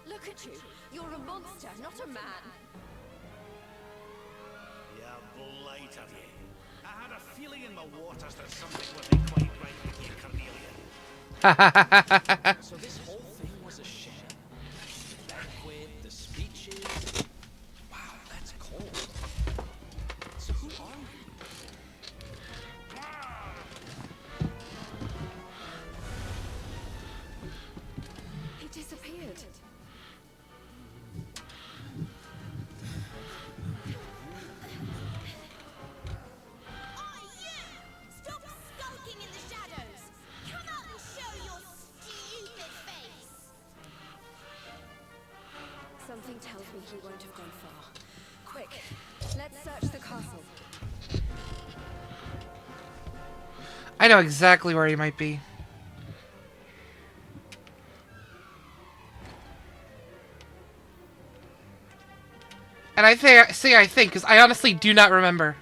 Look at you. You're a monster, not a man. You blighter you. I had a feeling in the waters that something wasn't quite right with you, Cornelia. So this whole thing was a sham? The banquet, the speeches... Wow, that's cold. So who are you? He disappeared. Stop skulking in the shadows! Come out and show your stupid face! Something tells me he won't have gone far. Quick, let's search the castle. I know exactly where he might be. And I think, because I honestly do not remember.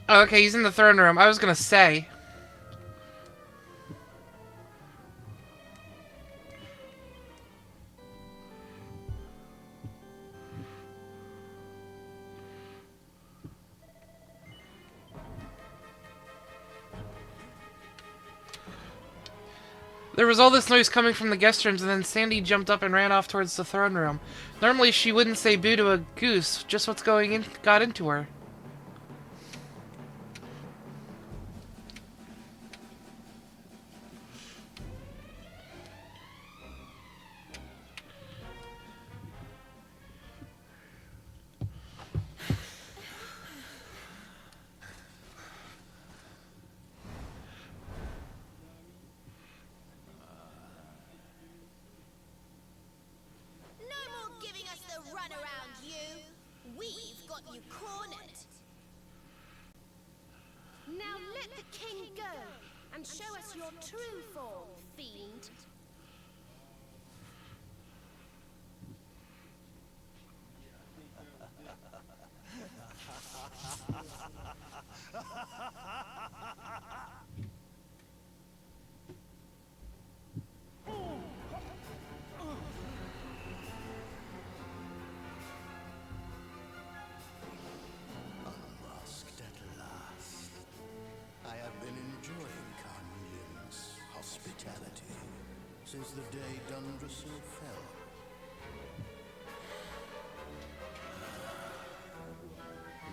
Oh, okay, he's in the throne room. I was gonna say. There was all this noise coming from the guest rooms, and then Sandy jumped up and ran off towards the throne room. Normally she wouldn't say boo to a goose, just what's got into her. No more giving us the runaround, you! We've got you cornered! Now let the king go and show us your true form, fiend! Unmasked at last. I have been enjoying Carnelian's hospitality since the day Dundrasil fell.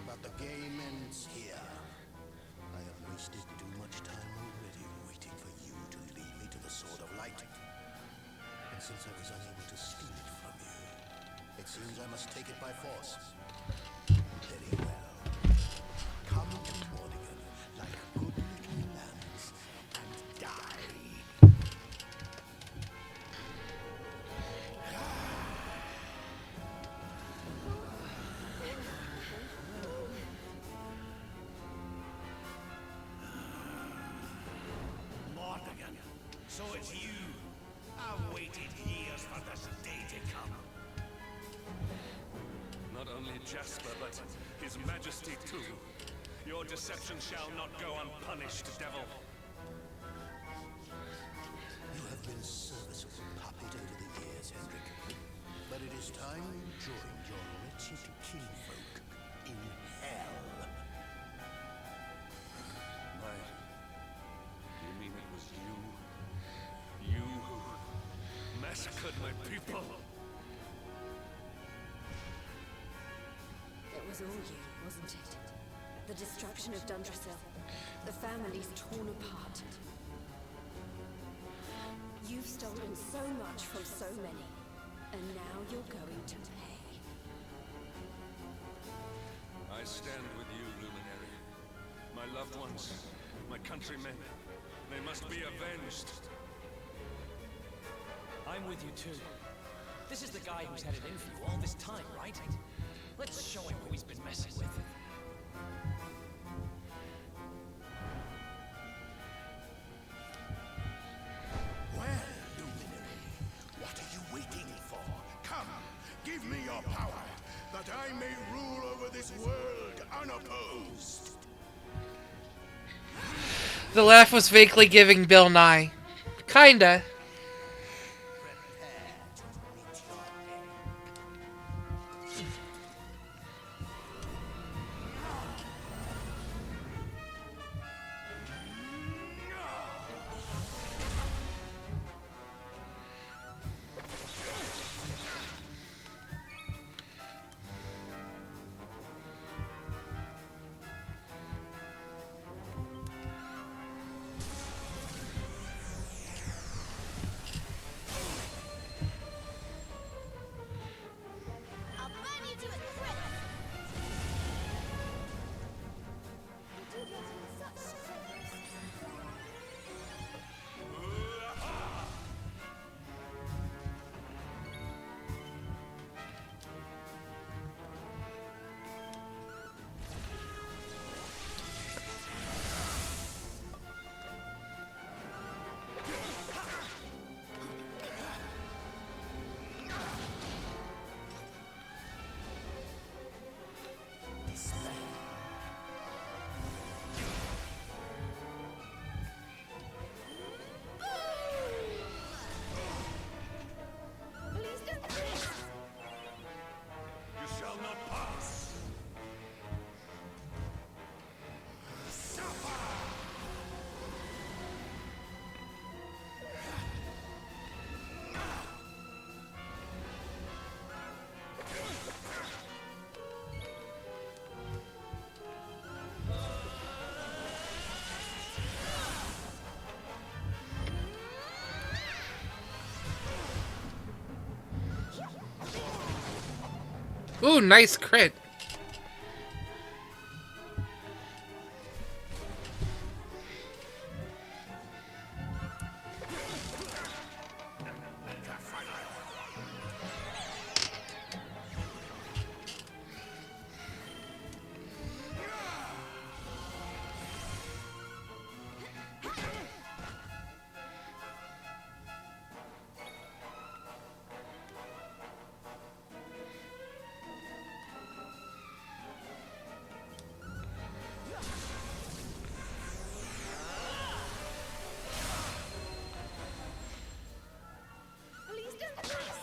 But the game ends here. I have wasted too much time already waiting for you to lead me to the Sword of Light. And since I was unable to steal it from you, it seems I must take it by force. Very well. Come to Mordigan like good little lambs and die. Mordigan, so it's you. I've waited years for this day to come. Not only Jasper, but His Majesty too. Your deception shall not go unpunished, devil. You have been a serviceable puppet over the years, Hendrik. But it is time you joined your wretched kinfolk in hell. You mean it was you? You who massacred my people? It was all you, wasn't it? The destruction of Dundrasil. The families torn apart. You've stolen so much from so many, and now you're going to pay. I stand with you, Luminary. My loved ones, my countrymen, they must be avenged. I'm with you too. This is the guy who's had it in for you all this time, right? Let's show him who he's been messing with. Well, Luminary, what are you waiting for? Come, give me your power, that I may unopposed. The laugh was vaguely giving Bill Nye. Kinda. I'll burn you to a crisp. You do get such strength. Please don't miss. You shall not pass. Suffer. Ooh, nice crit. Please don't miss.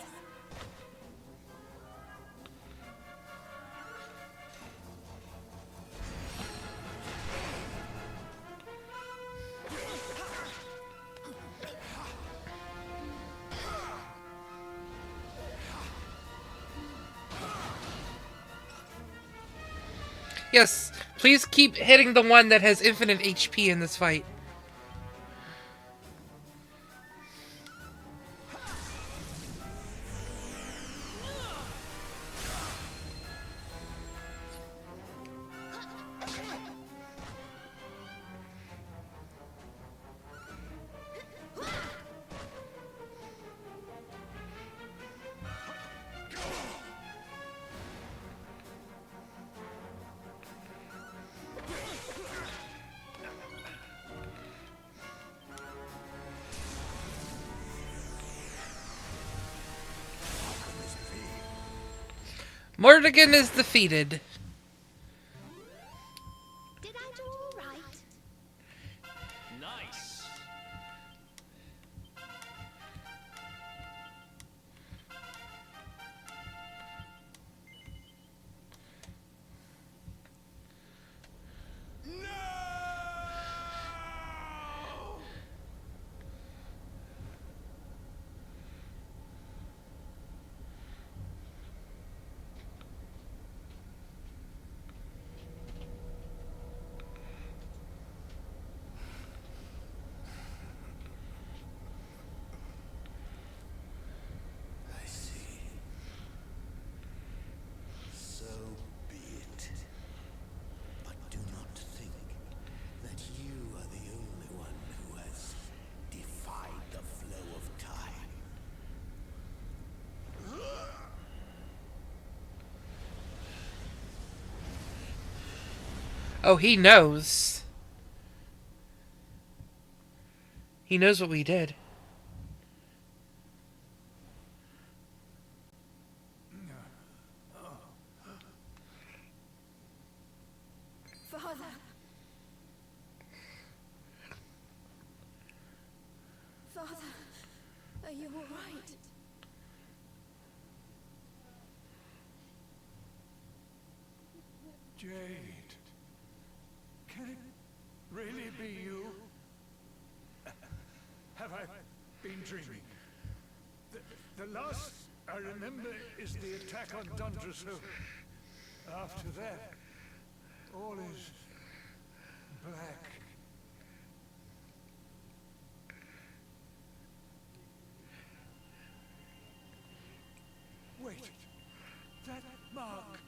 Yes, please keep hitting the one that has infinite HP in this fight. Mordegon is defeated. Did I do all right? Nice. I see. So be it. But do not think that you are the only one who has defied the flow of time. Oh, he knows. He knows what we did. Are you alright? Jade, can it really be you? Have I been dreaming? The last I remember is the attack on Dondrasu. After that, all is black. Wait, that mark.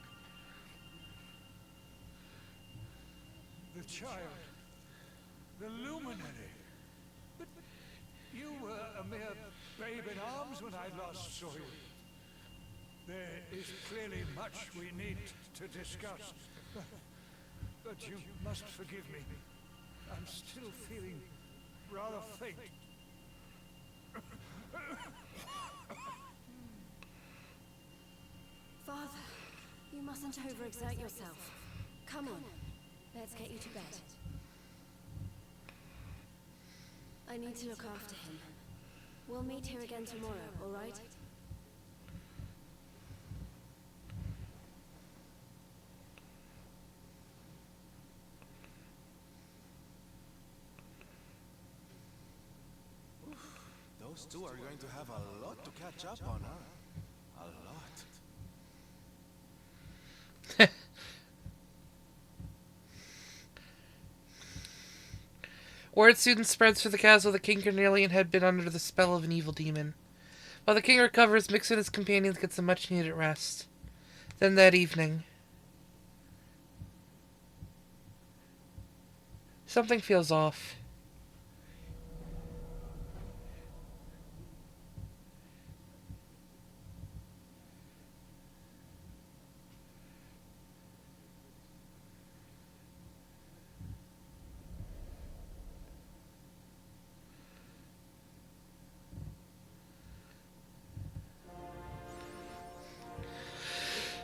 The child. The luminary. But you were a mere babe in arms when I last saw you. There is clearly much we need to discuss. But you must forgive me. I'm still feeling rather faint. Father, you mustn't overexert yourself. Come on, let's get you to bed. I need to look after him. We'll meet here again tomorrow, all right? Those two are going to have a lot to catch up on, huh? A lot. Word soon spreads through the castle that King Carnelian had been under the spell of an evil demon. While the king recovers, Mix and his companions get some much-needed rest. Then that evening, something feels off.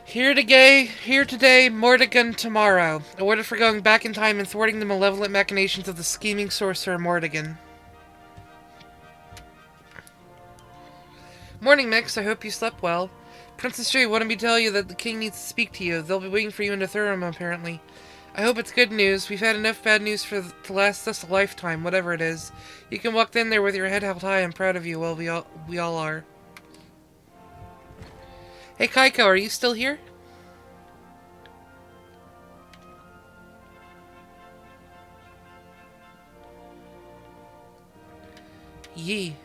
Here today, Mordegon tomorrow. Awarded for going back in time and thwarting the malevolent machinations of the scheming sorcerer Mordegon. Morning, Mix. I hope you slept well. Princess Tree wanted me to tell you that the king needs to speak to you. They'll be waiting for you in the Thurum, apparently. I hope it's good news. We've had enough bad news to last us a lifetime, whatever it is. You can walk in there with your head held high. I'm proud of you. Well, we all are. Hey, Kaiko, are you still here? Yee.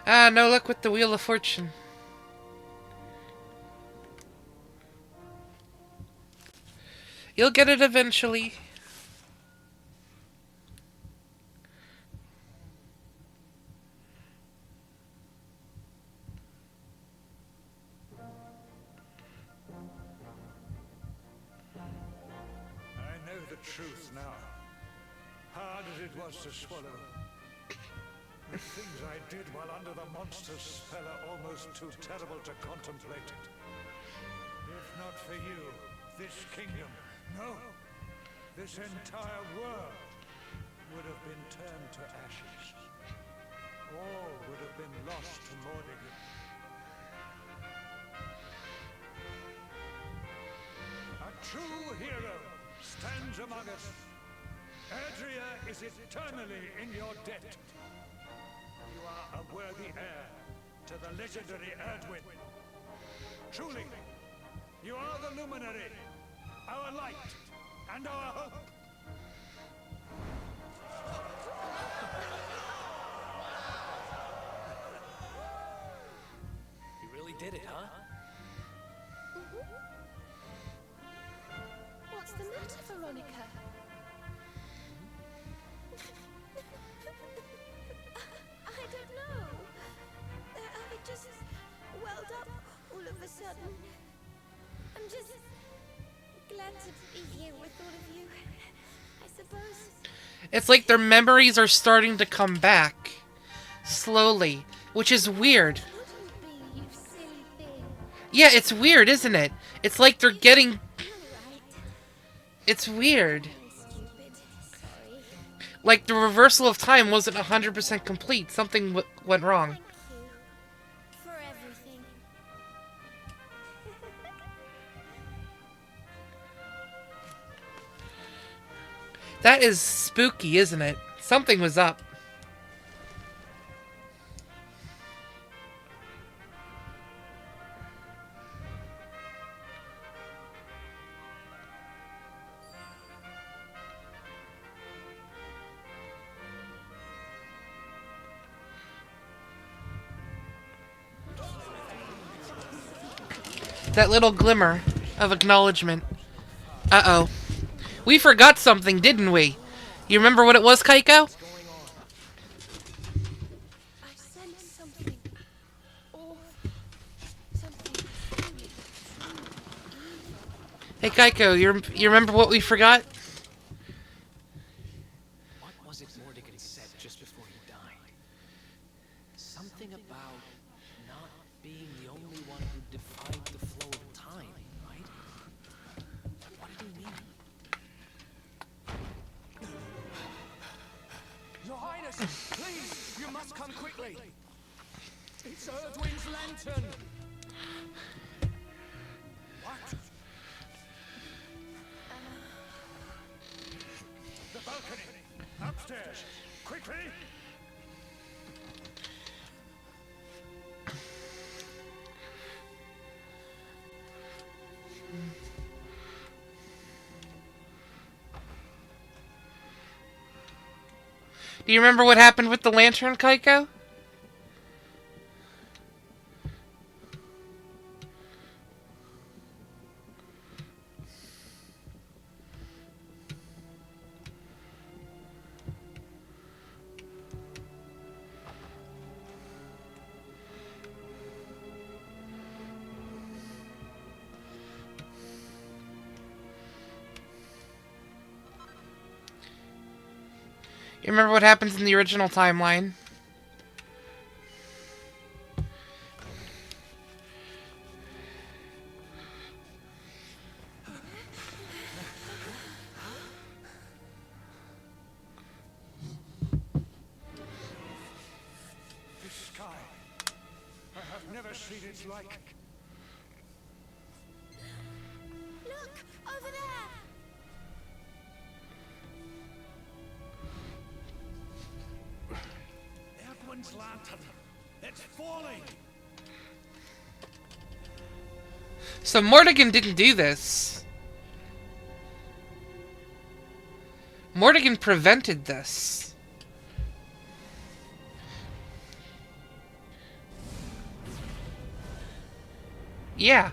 Ah, no luck with the Wheel of Fortune. You'll get it eventually. Truth now. Hard as it was to swallow. The things I did while under the monster's spell are almost too terrible to contemplate it. If not for you, this kingdom, no, this entire world would have been turned to ashes. All would have been lost to Mordegon. A true hero stands among us. Erdrea is eternally in your debt. You are a worthy heir to the legendary Erdwin. Truly, you are the luminary, our light, and our hope. You really did it, huh? What's the matter, Veronica? I don't know. I just welled up all of a sudden. I'm just glad to be here with all of you, I suppose. It's like their memories are starting to come back. Slowly. Which is weird. Yeah, it's weird, isn't it? It's like they're getting... It's weird. Like, the reversal of time wasn't 100% complete. Something went wrong. For everything. That is spooky, isn't it? Something was up. That little glimmer of acknowledgement. Uh-oh. We forgot something, didn't we? You remember what it was, Kaiko? I sense something. Or something truly, Hey, Kaiko, you remember what we forgot? What was it Mordigan said just before he died? Something about not being the only one who defined the flow of time, right? What did he mean? Your Highness, please, you must come quickly. It's Erdwin's lantern. What? The balcony! Upstairs! Quickly! Do you remember what happened with the lantern, Kaiko? You remember what happens in the original timeline? This sky. I have never seen its like. Look! Over there! Erdwin's lantern. It's falling. So Mordigan didn't do this. Mordigan prevented this. Yeah.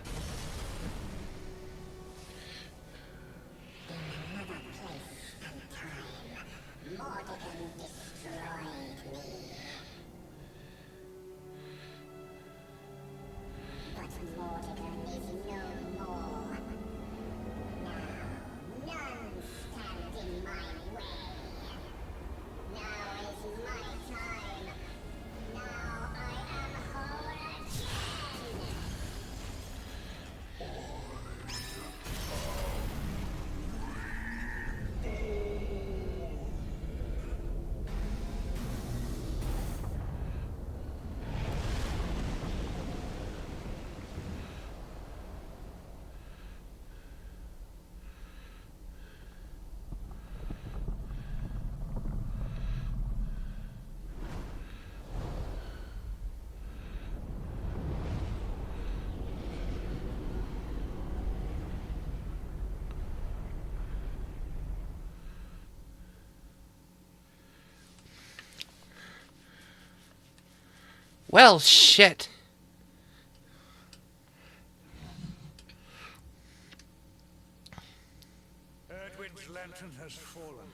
Well, shit. Erdwin's lantern has fallen.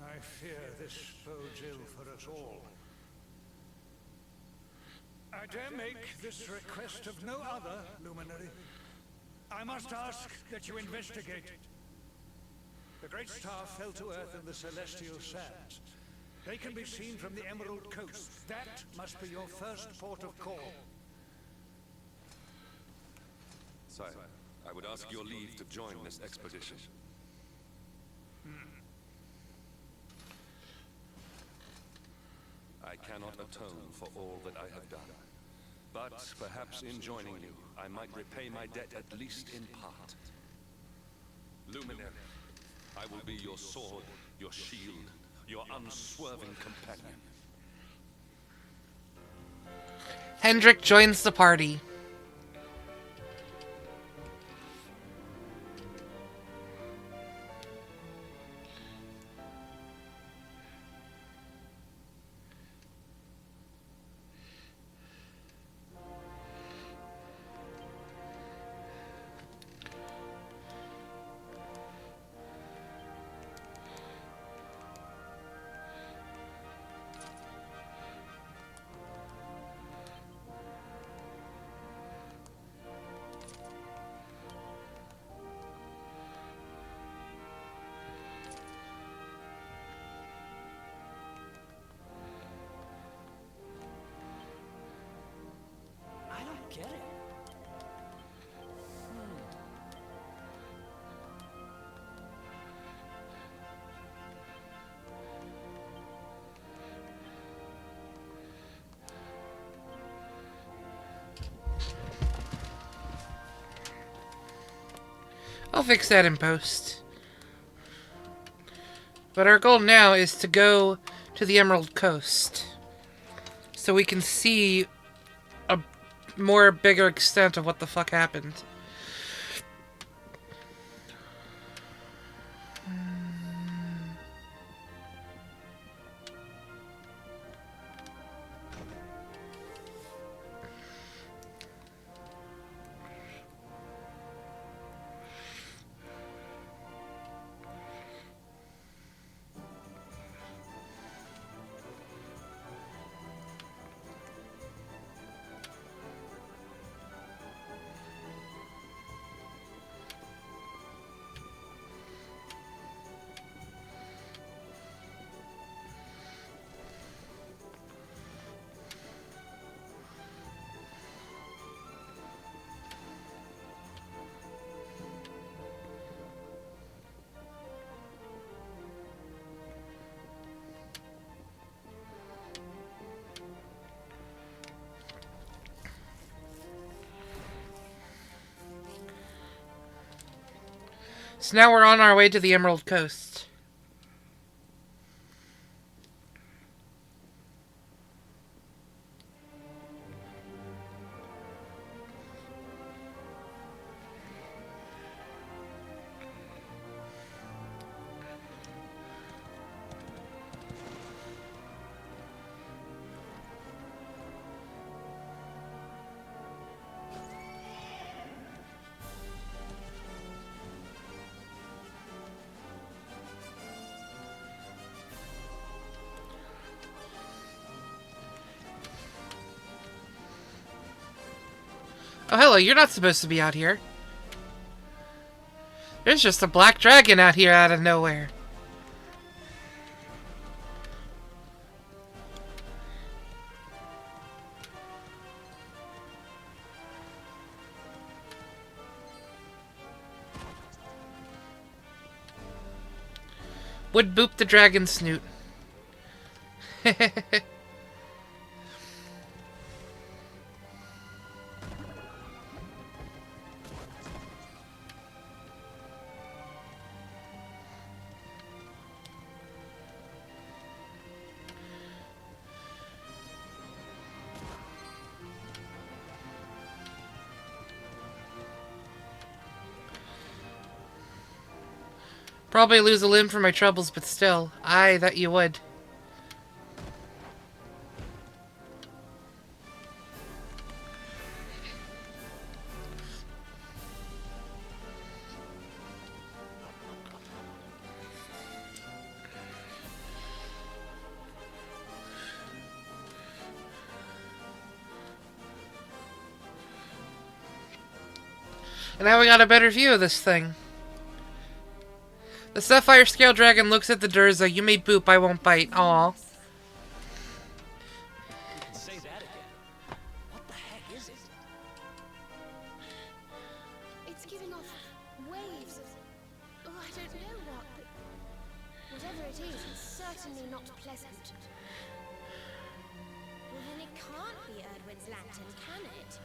I fear this bodes ill for us all. I dare make this request of no other, Luminary. I must ask that you investigate. The Great Star fell to Earth in the Celestial Sands. They can be seen from the Emerald Coast. That must be your first port of call. Sire, I would ask your leave to join this expedition. cannot atone for all that I have done. But perhaps in joining you, I might repay my debt at least in part. Luminary, I will be your sword, your shield, your unswerving companion. Hendrik joins the party. I don't get it. I'll fix that in post. But our goal now is to go to the Emerald Coast, so we can see a more bigger extent of what the fuck happened. So now we're on our way to the Emerald Coast. Oh, hello, you're not supposed to be out here. There's just a black dragon out here out of nowhere. Would boop the dragon snoot. Probably lose a limb for my troubles, but still. Aye, that you would. And now we got a better view of this thing. The Sapphire Scale Dragon looks at the Durza. You may boop, I won't bite. Aw. You can say that again. What the heck is it? It's giving off waves of... Oh, I don't know what, but... Whatever it is, it's certainly not pleasant. can't be Erdwin's lantern, can it?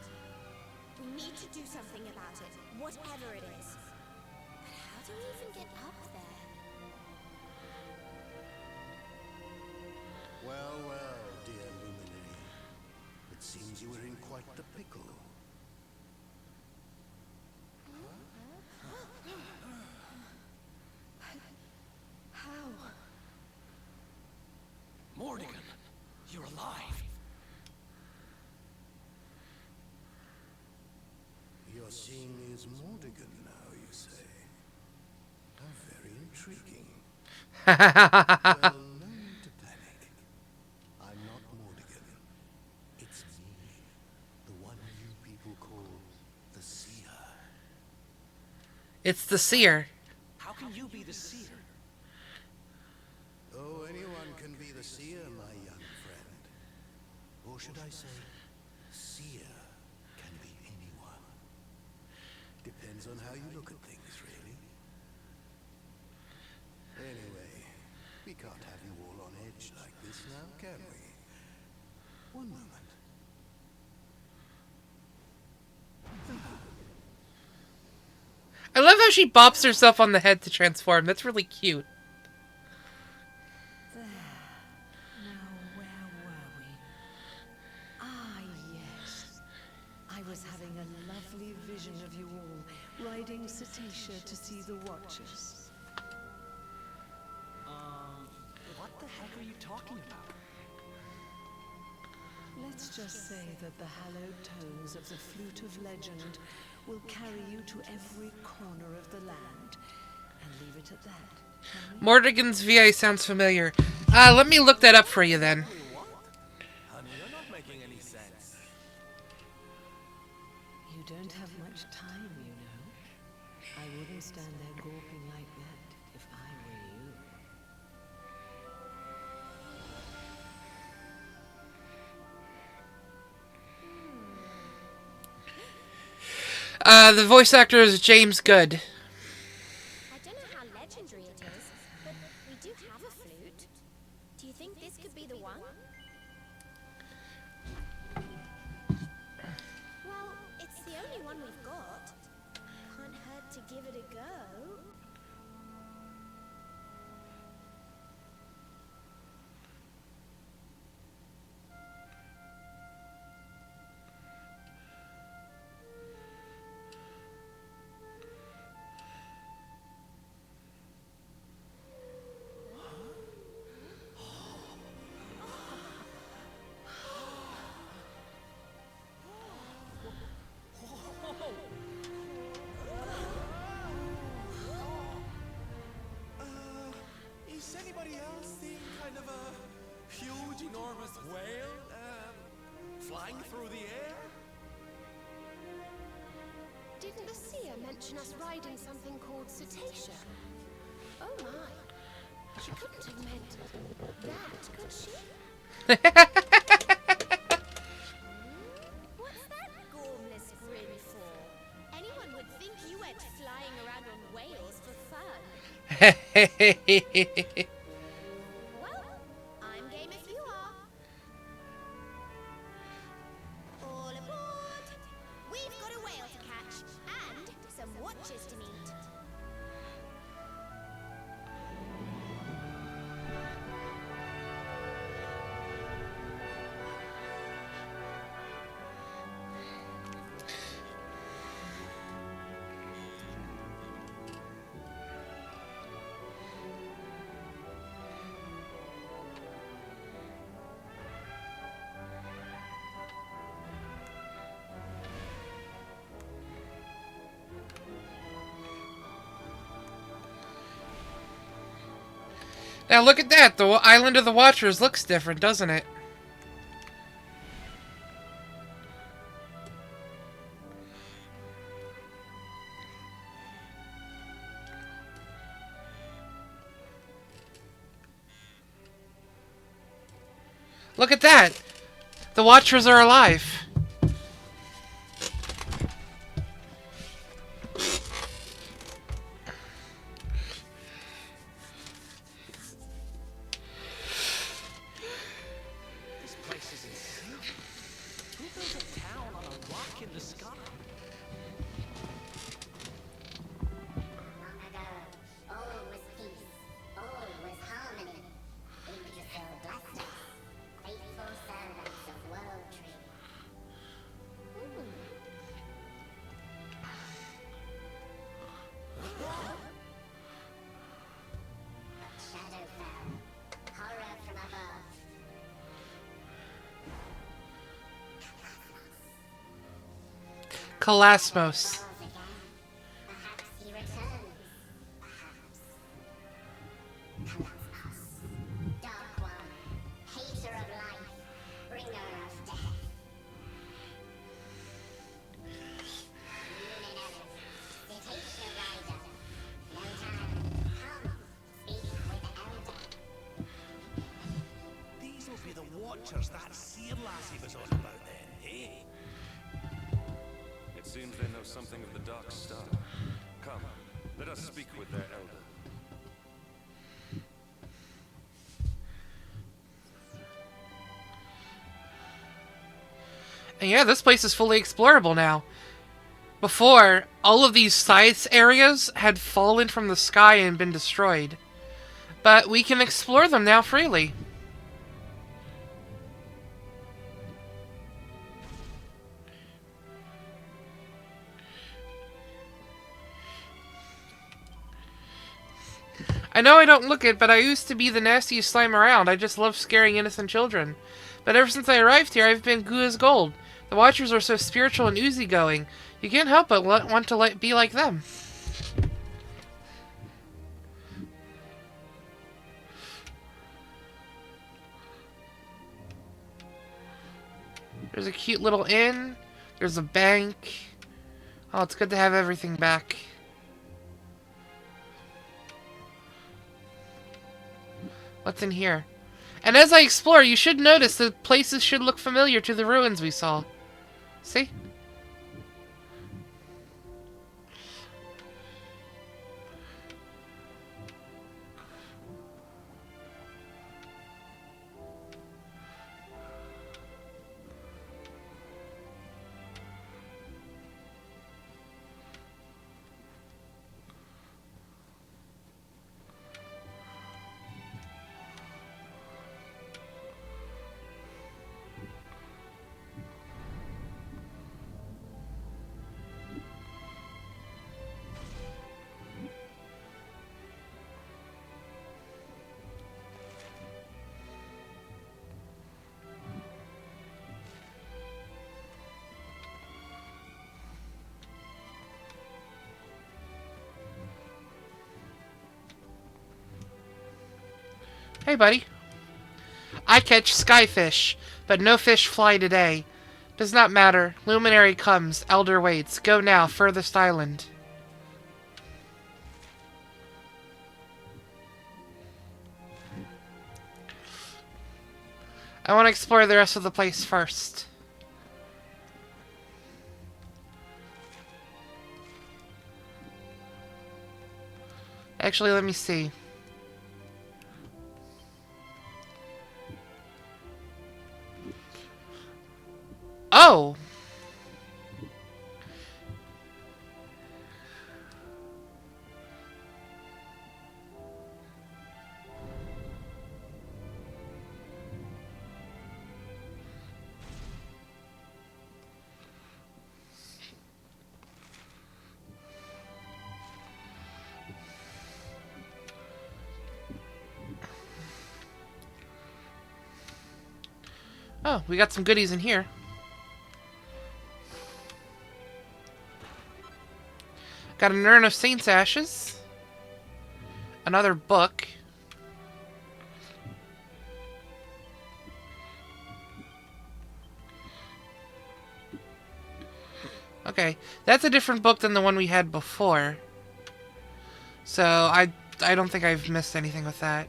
We need to do something about it, whatever it is. But how do we even get up there? Well, well, dear Luminary. It seems you were in quite the pickle. How? Mordigan, you're alive. You're seeing me as Mordigan now, you say? How very intriguing. Well, no need to panic. I'm not Mordigan. It's me, the one you people call the Seer. It's the Seer. How can you be the Seer? Oh, anyone can be the Seer, my young friend. Or should I say, Seer can be anyone. Depends on how you look at things, really. Anyway, we can't have you all on edge like this now, can we? One moment. I love how she bops herself on the head to transform. That's really cute. There. Now, where were we? Ah, yes. I was having a lovely vision of you all, riding Cetacea to see the Watchers. What the heck are you talking about? Let's just say that the hallowed tones of the Flute of Legend will carry you to every corner of the land, and leave it at that. Mordigan's VA sounds familiar. Let me look that up for you then. Honey, you're not making any sense. You don't have much time, you know. I wouldn't stand there gawping like that if I were you. The voice actor is James Good. I don't know how legendary it is, but we do have a flute. Do you think this could be the one? Well, it's the only one we've got. Can't hurt to give it a go. Is anybody else seeing kind of a huge, enormous whale flying through the air? Didn't the seer mention us riding something called Cetacea? Oh my. She couldn't have meant that, could she? What's that gormless grin for? Anyone would think you went flying around on whales for fun. Well, I'm game if you are. All aboard! We've got a whale to catch and some watchers to meet. Now look at that. The Island of the Watchers looks different, doesn't it? Look at that. The Watchers are alive. This place is insane. Kalasmos. He returns. Dark One, hater of life, bringer of death. Luminaries, Cetacean Rider. No time. Come, speak with Elder. These will be the Watchers that seer lassie was on about then, eh? It seems they know something of the Dark Star. Come, let us speak with their elder. And yeah, this place is fully explorable now. Before, all of these side areas had fallen from the sky and been destroyed. But we can explore them now freely. I know I don't look it, but I used to be the nastiest slime around. I just love scaring innocent children. But ever since I arrived here, I've been goo as gold. The Watchers are so spiritual and oozy-going. You can't help but want to be like them. There's a cute little inn. There's a bank. Oh, it's good to have everything back. What's in here? And as I explore, you should notice that places should look familiar to the ruins we saw. See? Hey, buddy. I catch skyfish, but no fish fly today. Does not matter. Luminary comes. Elder waits. Go now, furthest island. I want to explore the rest of the place first. Actually, let me see. Oh! Oh, we got some goodies in here. Got an urn of Saint's Ashes. Another book. Okay, that's a different book than the one we had before. So I don't think I've missed anything with that.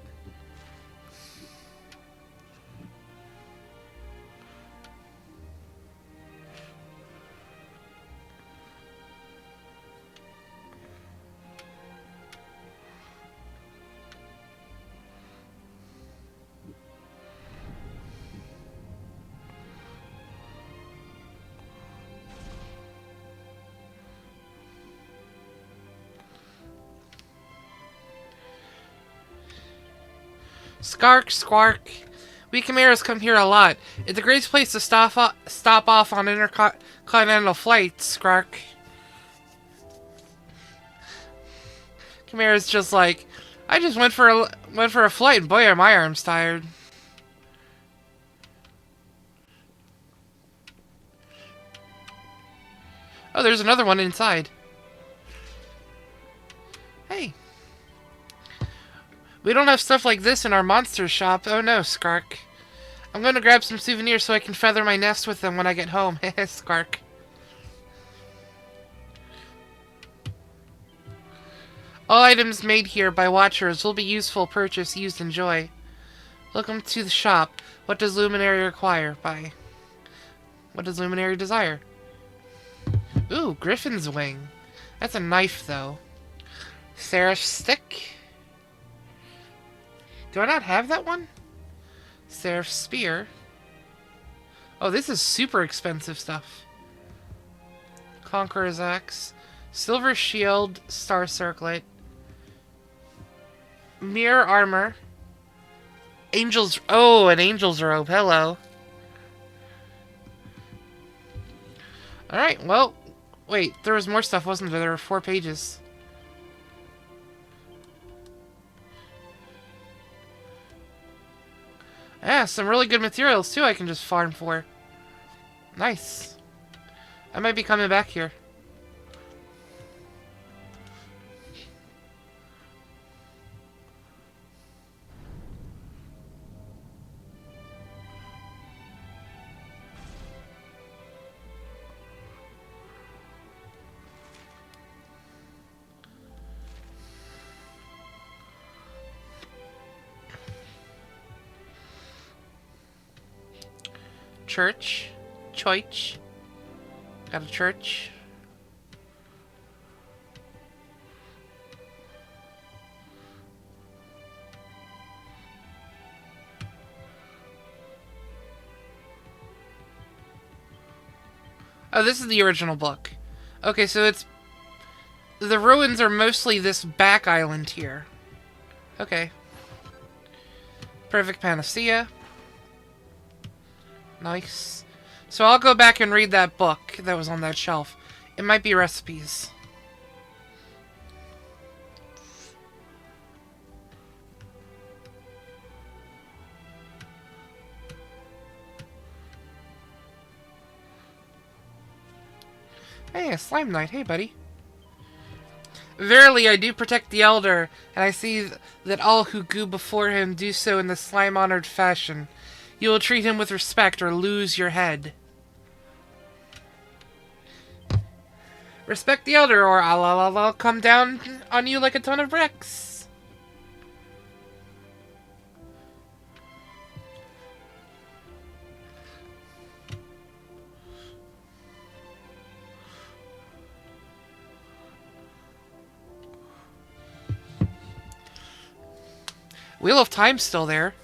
Squark. We Chimeras come here a lot. It's a great place to stop off on intercontinental flights, Squark. Chimera's just like, I just went for a flight, and boy, are my arms tired. Oh, there's another one inside. Hey. We don't have stuff like this in our monster shop. Oh no, Skark. I'm going to grab some souvenirs so I can feather my nest with them when I get home. Heh, Skark. All items made here by Watchers will be useful, purchase, used, enjoy. Welcome to the shop. What does Luminary require? Buy. What does Luminary desire? Ooh, Griffin's Wing. That's a knife, though. Seraph's Stick. Do I not have that one? Seraph's Spear. Oh, this is super expensive stuff. Conqueror's Axe. Silver Shield. Star Circlet. Mirror Armor. Angel's... Oh, an Angel's Robe. Hello. Alright, well... Wait, there was more stuff, wasn't there? There were 4 pages. Yeah, some really good materials, too, I can just farm for. Nice. I might be coming back here. Church. Choich. Got a church. Oh, this is the original book. Okay, so it's... The ruins are mostly this back island here. Okay. Perfect Panacea. Nice. So I'll go back and read that book that was on that shelf. It might be recipes. Hey, a Slime Knight. Hey, buddy. Verily, I do protect the Elder, and I see that all who go before him do so in the slime-honored fashion. You will treat him with respect or lose your head. Respect the Elder, or I'll come down on you like a ton of bricks. Wheel of Time's still there.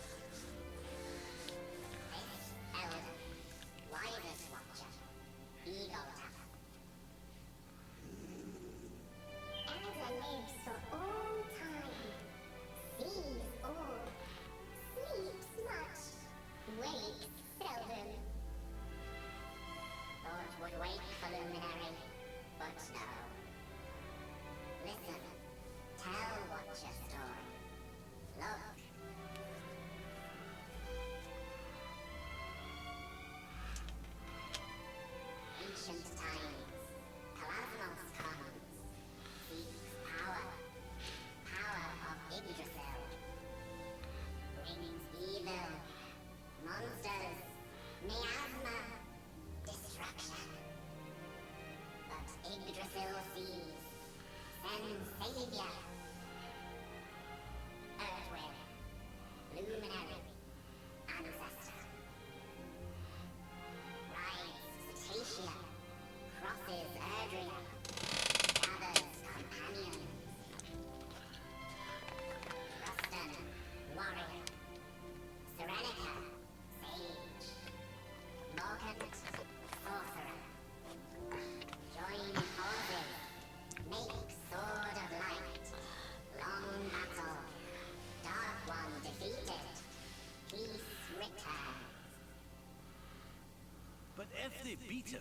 If they beat him,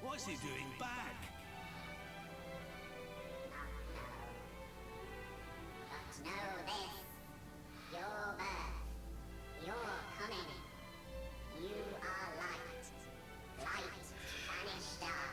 what's he doing back? But know this, your birth, your coming. You are light. Light banish dark.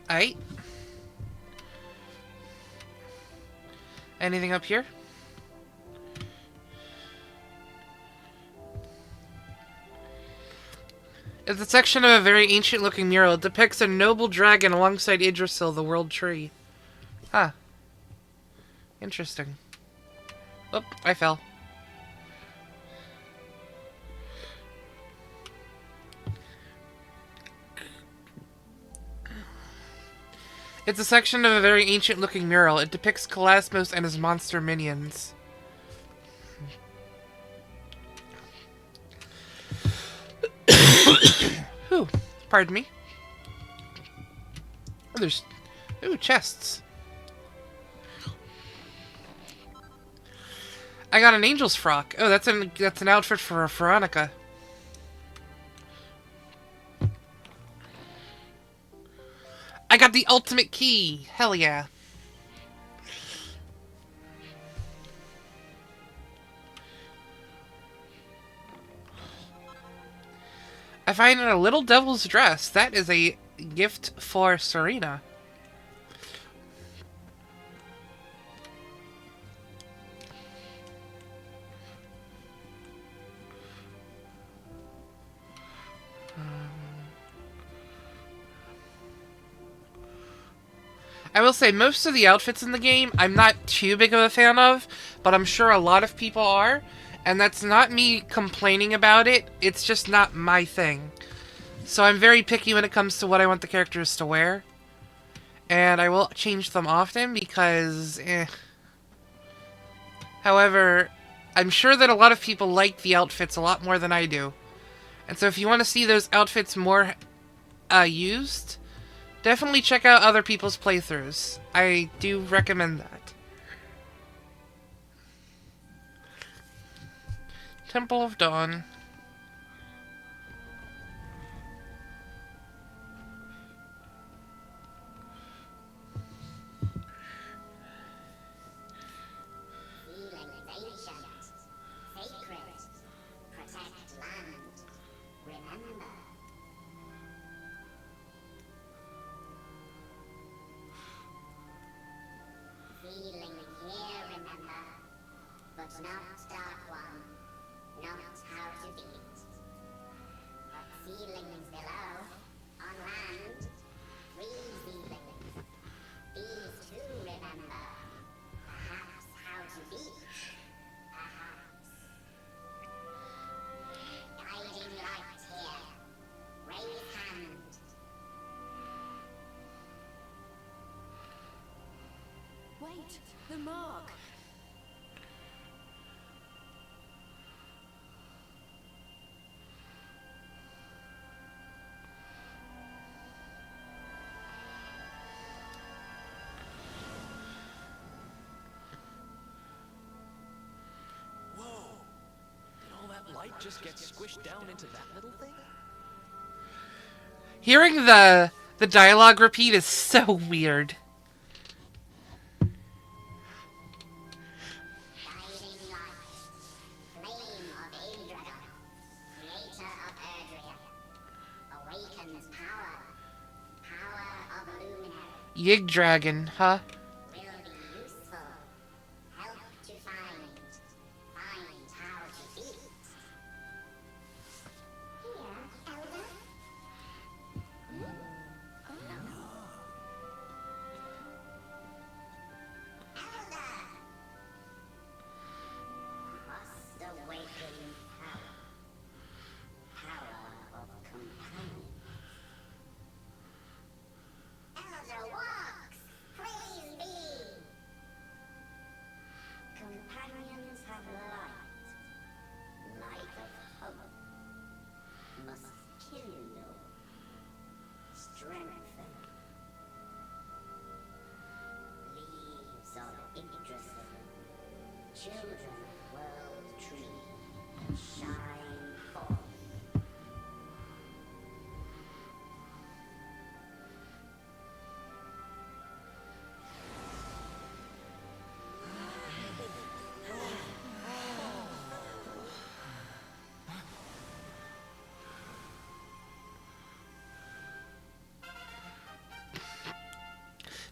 Aight. Anything up here? It's a section of a very ancient-looking mural. It depicts a noble dragon alongside Yggdrasil, the world tree. Huh. Interesting. Oh, I fell. It's a section of a very ancient-looking mural. It depicts Calasmos and his monster minions. Whew. Pardon me. Oh, there's... Ooh, chests. I got an angel's frock. Oh, that's an outfit for Veronica. I got the ultimate key. Hell yeah. I find a little devil's dress. That is a gift for Serena. I will say, most of the outfits in the game, I'm not too big of a fan of, but I'm sure a lot of people are, and that's not me complaining about it, it's just not my thing. So I'm very picky when it comes to what I want the characters to wear, and I will change them often because, However, I'm sure that a lot of people like the outfits a lot more than I do. And so if you want to see those outfits more used, definitely check out other people's playthroughs. I do recommend that. Temple of Dawn. Wait, the mark. Whoa! Did all that light just get squished down into that little thing? Hearing the dialogue repeat is so weird. Yggdragon, huh?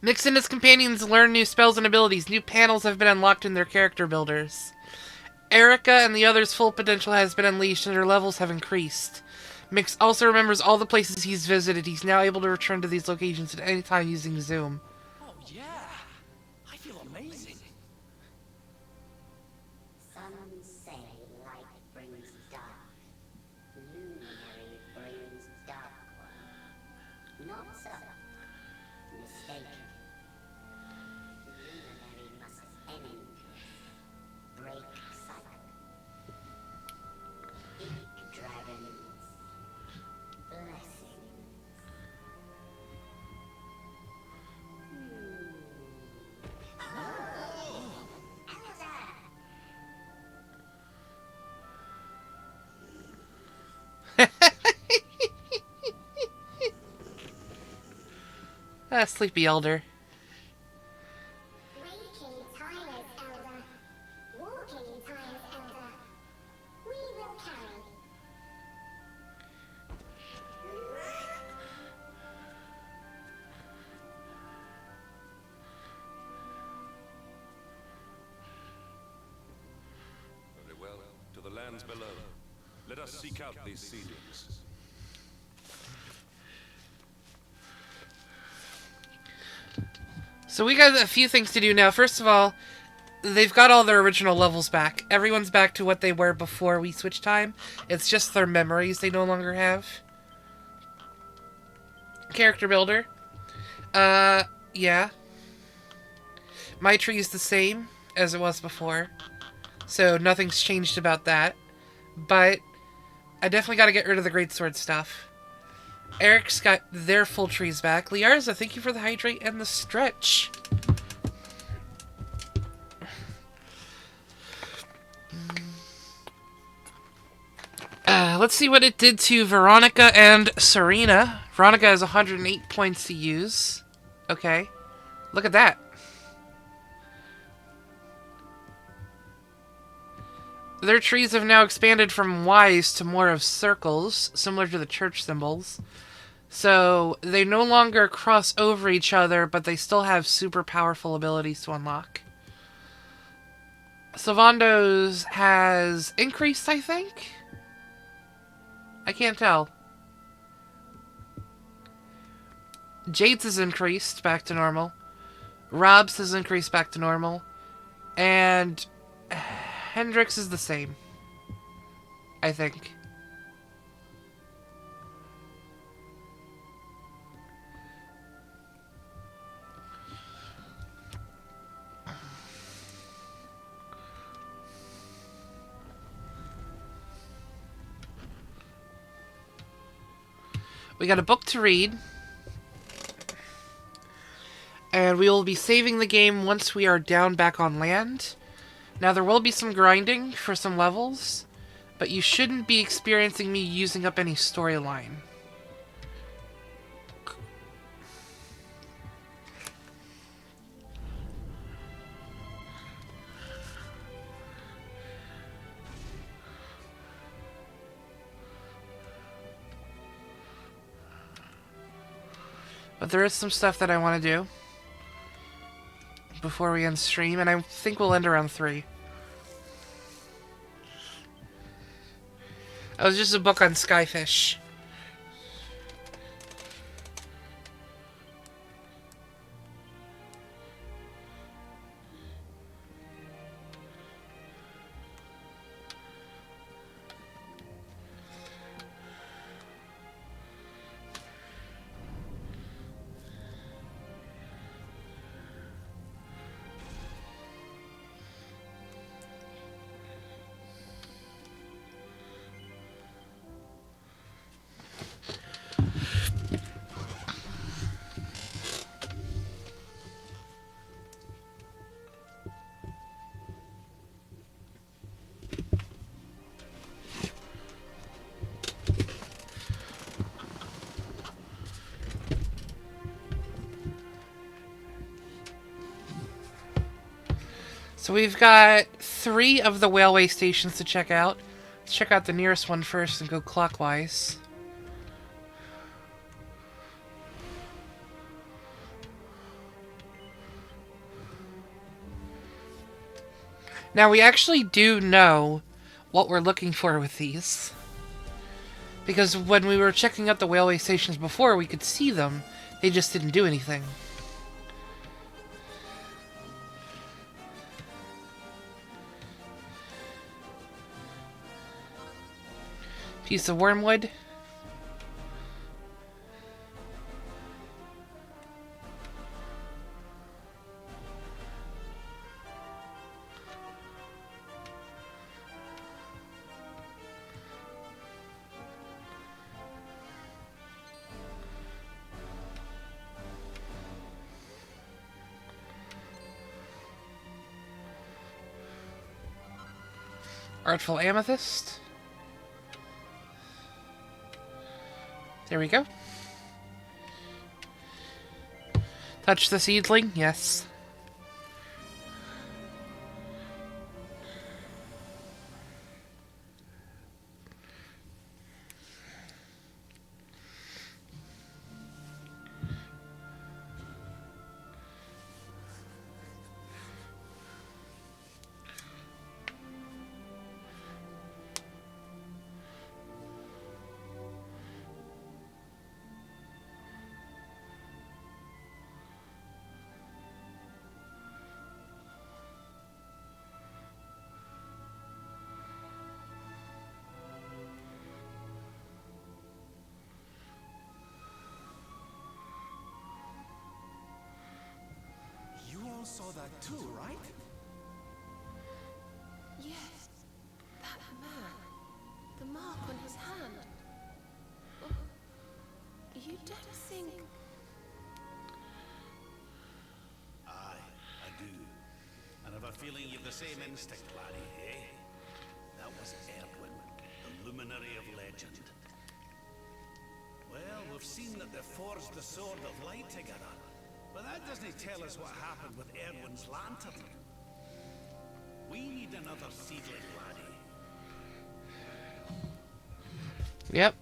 Nyx and his companions learn new spells and abilities. New panels have been unlocked in their character builders. Erica and the others' full potential has been unleashed and their levels have increased. Nyx also remembers all the places he's visited. He's now able to return to these locations at any time using Zoom. Oh, yeah. I feel amazing. Some say light brings dark. Luminary brings dark one. Not so. Mistaken. Luminary must end this. Break cycle. Eat dragons. Blessings. Ah, sleepy elder. Waking tired elder. Walking tired elder. We will carry. Very well. To the lands below. Let us seek out these seedlings. So we got a few things to do now. First of all, they've got all their original levels back. Everyone's back to what they were before we switched time. It's just their memories they no longer have. Character builder. Yeah. My tree is the same as it was before. So nothing's changed about that. But I definitely got to get rid of the greatsword stuff. Eric's got their full trees back. Liarza, thank you for the hydrate and the stretch. Let's see what it did to Veronica and Serena. Veronica has 108 points to use. Okay. Look at that. Their trees have now expanded from Ys to more of circles, similar to the church symbols. So, they no longer cross over each other, but they still have super powerful abilities to unlock. Sylvando's has increased, I think? I can't tell. Jade's has increased back to normal. Rob's has increased back to normal. And Hendrix is the same, I think. We got a book to read. And we will be saving the game once we are down back on land. Now, there will be some grinding for some levels, but you shouldn't be experiencing me using up any storyline. But there is some stuff that I want to do before we end stream, and I think we'll end around 3. It was just a book on Skyfish. So we've got 3 of the railway stations to check out. Let's check out the nearest one first and go clockwise. Now, we actually do know what we're looking for with these. Because when we were checking out the railway stations before, we could see them. They just didn't do anything. Piece of wormwood. Artful amethyst. There we go. Touch the seedling? Yes. You all saw that too, right? Yes. That man. The mark on his hand. Oh, you don't think... Aye, I do. And I've a feeling you've the same instinct, laddie, eh? That was Erdwin, the luminary of legend. Well, we've seen that they forged the Sword of Light together. But that doesn't tell us what happened with Erdwin's lantern. We need another seedling, laddie. Yep.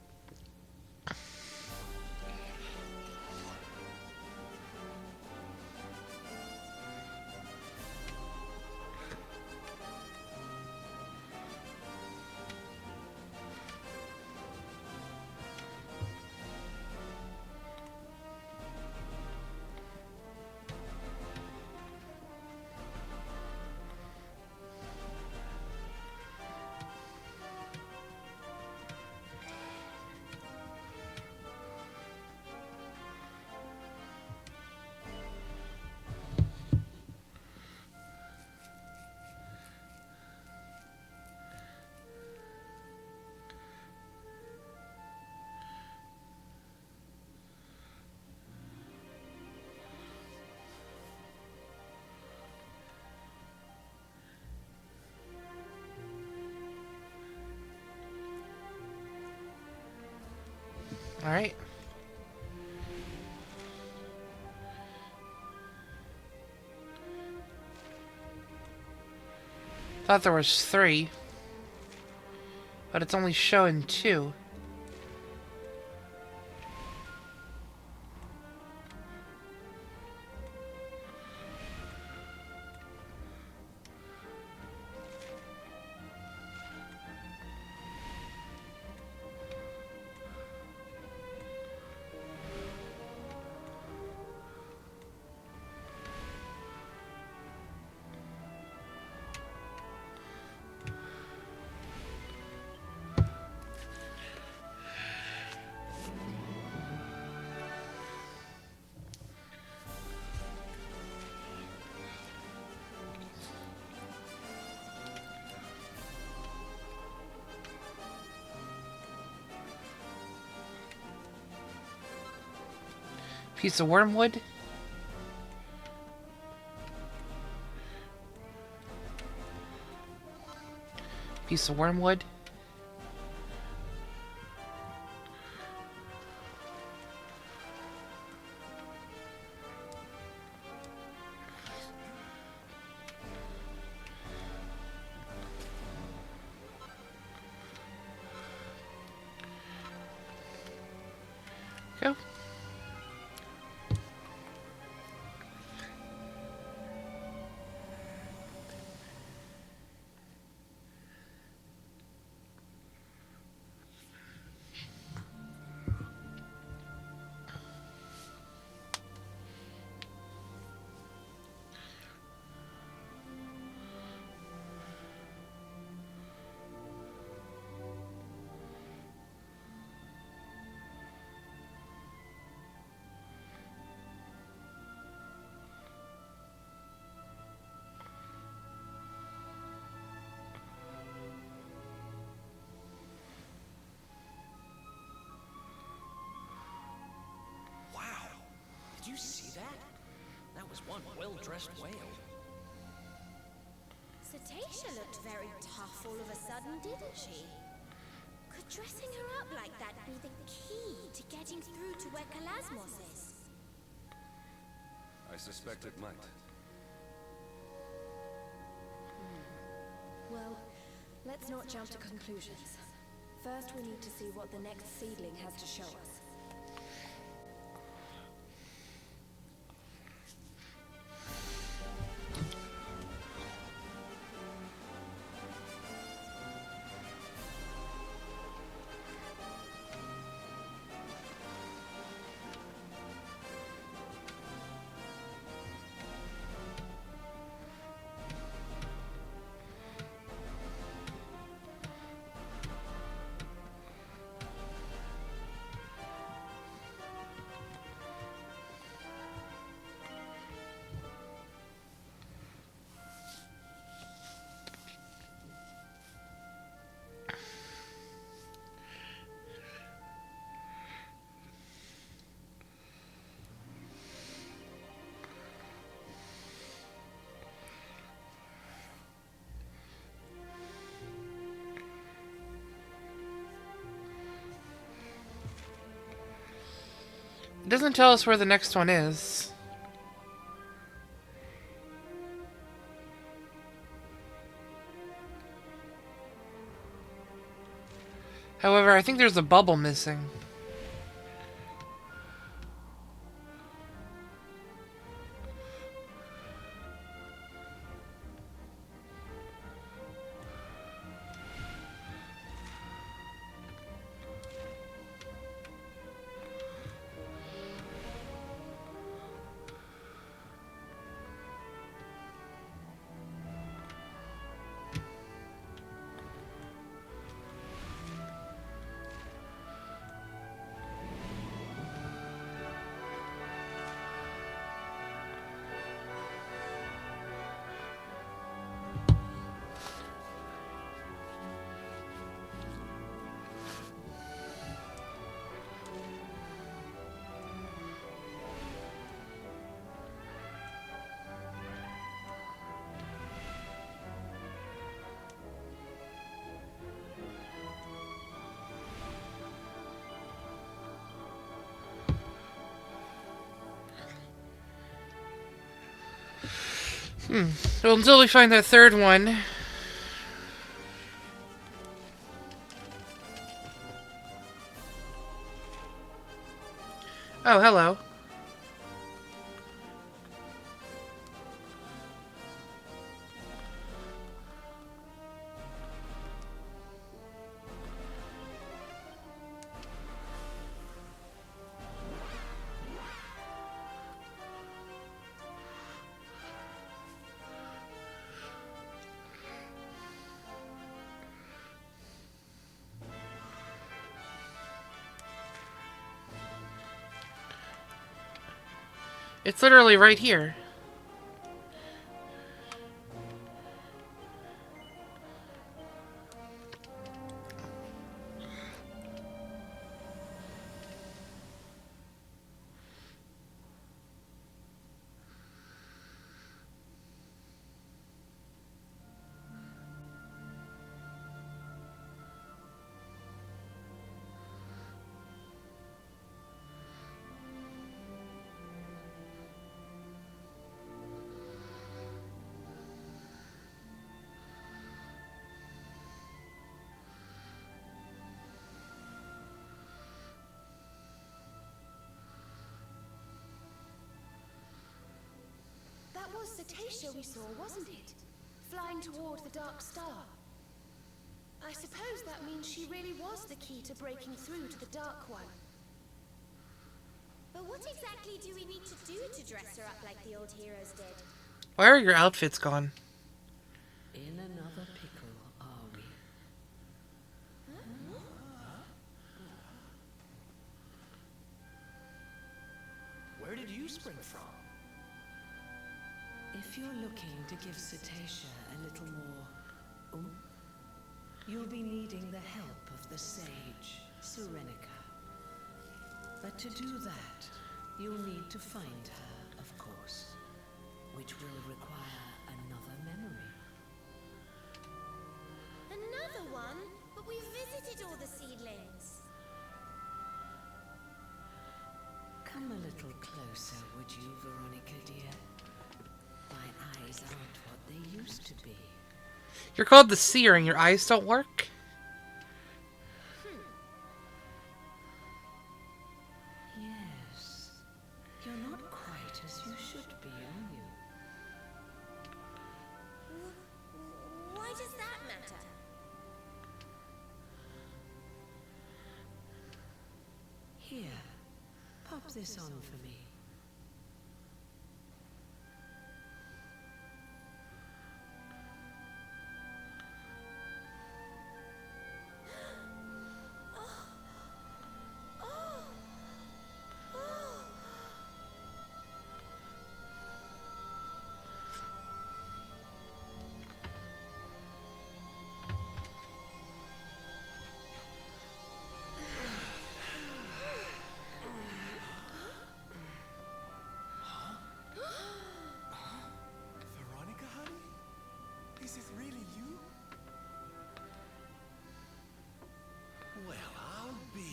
All right. Thought there was 3, but it's only showing 2. Piece of wormwood. Piece of wormwood. Go. you see that? That was one well-dressed whale. Cetacea looked very tough all of a sudden, didn't she? Could dressing her up like that be the key to getting through to where Kalasmos is? I suspect it might. Well, let's not jump to conclusions. First, we need to see what the next seedling has to show us. It doesn't tell us where the next one is. However, I think there's a bubble missing. Well, until we find that third one. Oh, hello. It's literally right here. That was Cetacea we saw, wasn't it? Flying toward the Dark Star. I suppose that means she really was the key to breaking through to the Dark One. But what exactly do we need to do to dress her up like the old heroes did? Why are your outfits gone? In another pickle, are we? Where did you spring from? If you're looking to give Cetacea a little more you'll be needing the help of the sage, Serenica. But to do that, You'll need to find her, of course, which will require another memory. Another one? But we've visited all the seedlings. Come a little closer, would you, Veronica, dear? My eyes aren't what they used to be. You're called the Seer and your eyes don't work? Yes. You're not quite as you should be, are you? Why does that matter? Here, pop this on for me. Veronica, honey? Is it really you? Well, I'll be.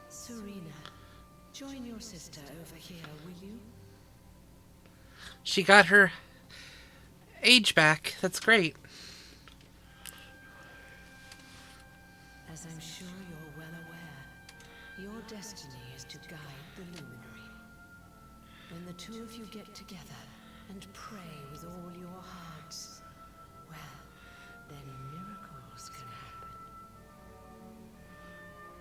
Serena, join your sister over here, will you? She got her age back. That's great. As I'm sure you're well aware, your destiny is to guide the Luminary. When the two of you get together and pray with all your hearts, well, then miracles can happen.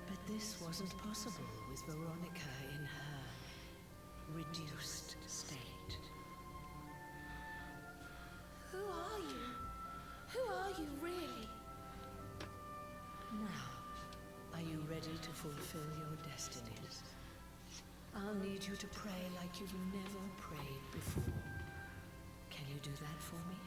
But this wasn't possible with Veronica in her reduced state. Who are you? Who are you really? Now, are you ready to fulfill your destinies? I'll need you to pray like you've never prayed before. Can you do that for me?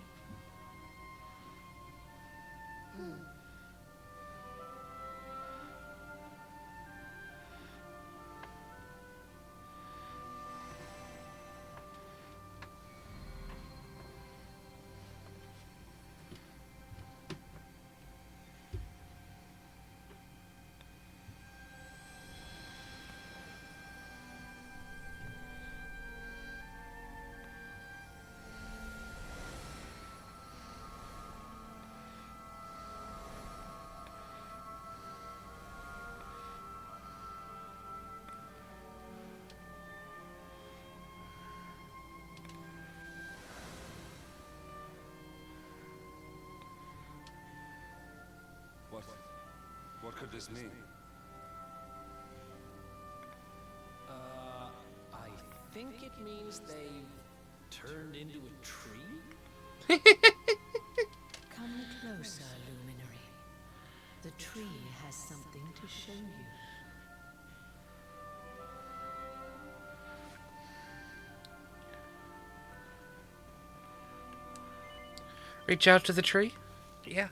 What could this mean? I think it means they've turned into a tree? Come closer, Luminary. The tree has something to show you. Reach out to the tree? Yeah.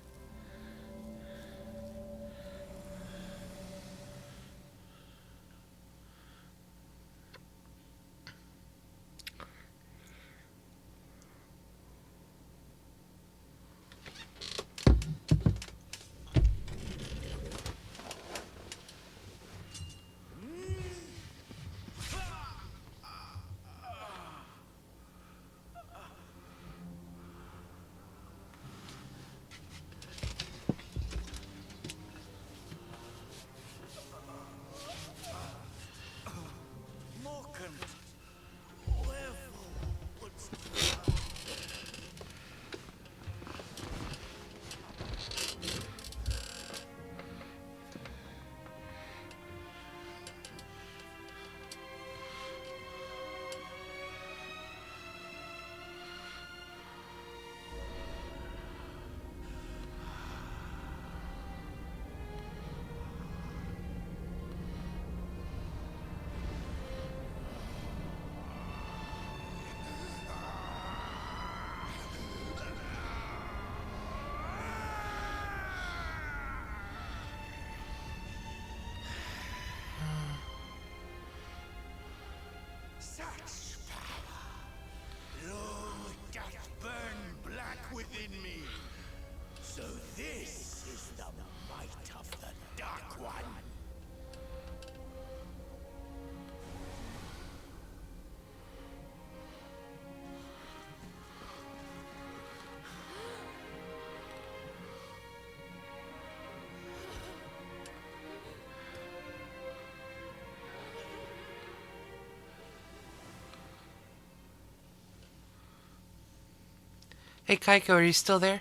Hey, Kaiko, are you still there?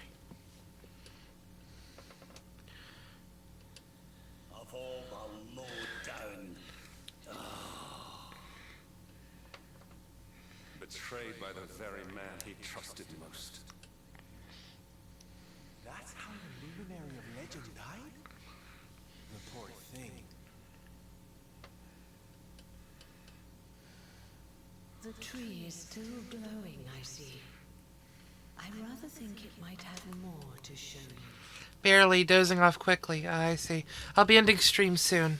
Of all the low-down... Betrayed by the very man he trusted most. That's how the Luminary of Legend died? The poor thing. The tree is still glowing, I see. I rather think it might have more to show you. Barely, dozing off quickly. I see. I'll be ending stream soon.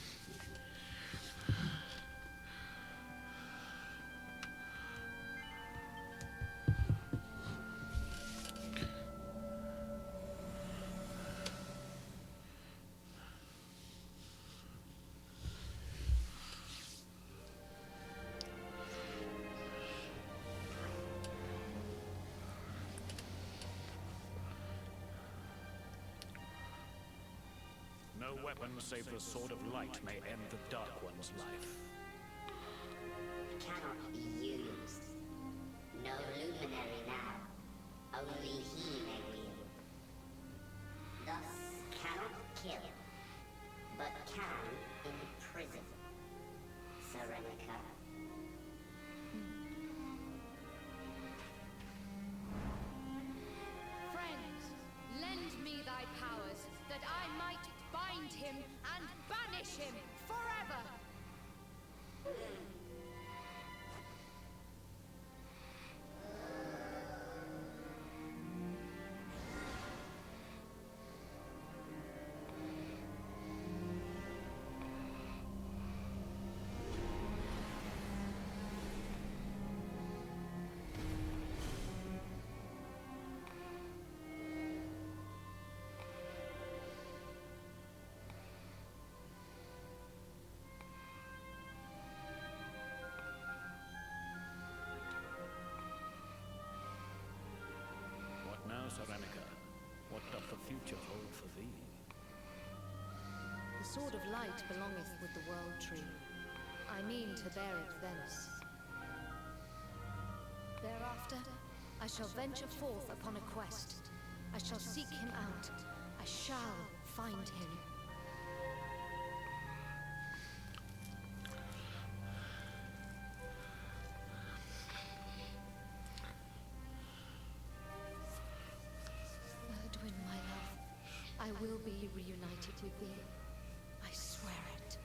No weapon save the Sword of Light may end the Dark One's life. Cannot be used. No luminary now. Only he may wield. Thus cannot kill, but can imprison. Serenica. Friend, lend me thy powers, that I might bind him and banish him forever! What now, Serenica? What doth the future hold for thee? The Sword of Light belongeth with the World Tree. I mean to bear it thence. Thereafter, I shall venture forth upon a quest. I shall seek him out. I shall find him. Erdwin, my love, I will be reunited with thee. I swear it.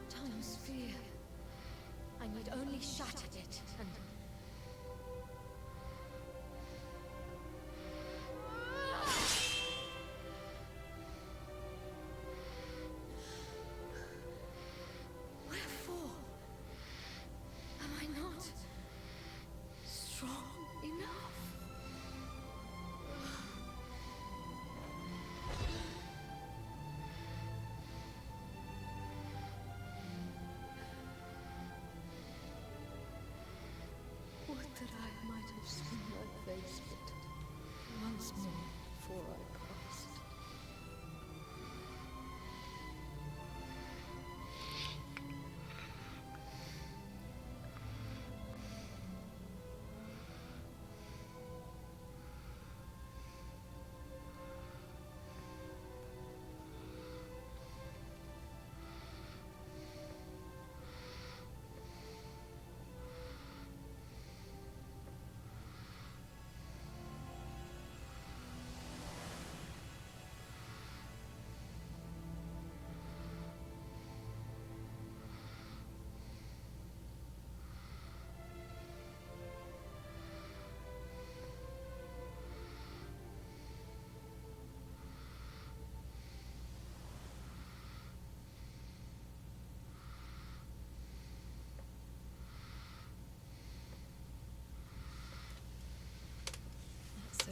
Time's fear. I need only shatter it, and... Wherefore? Am I not strong enough?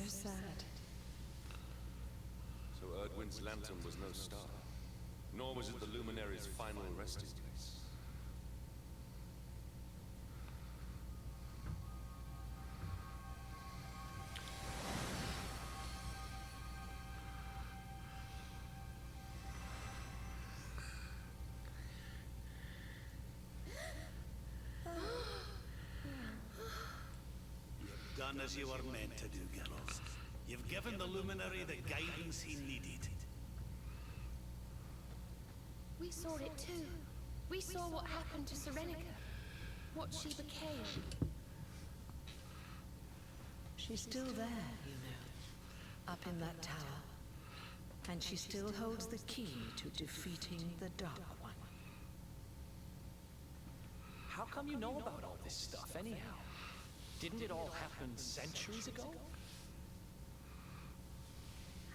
sad. So Erdwin's lantern was no star, nor was it the Luminary's final resting place. You've done as you were meant to do, Geralt. You've given the Luminary the guidance he needed. We saw it too. We saw what happened to Serenica. What she became. She's still there, you know, up in that tower. And she still holds the key to defeating the Dark One. How come you know about all this stuff, anyhow? Didn't it all happen centuries ago?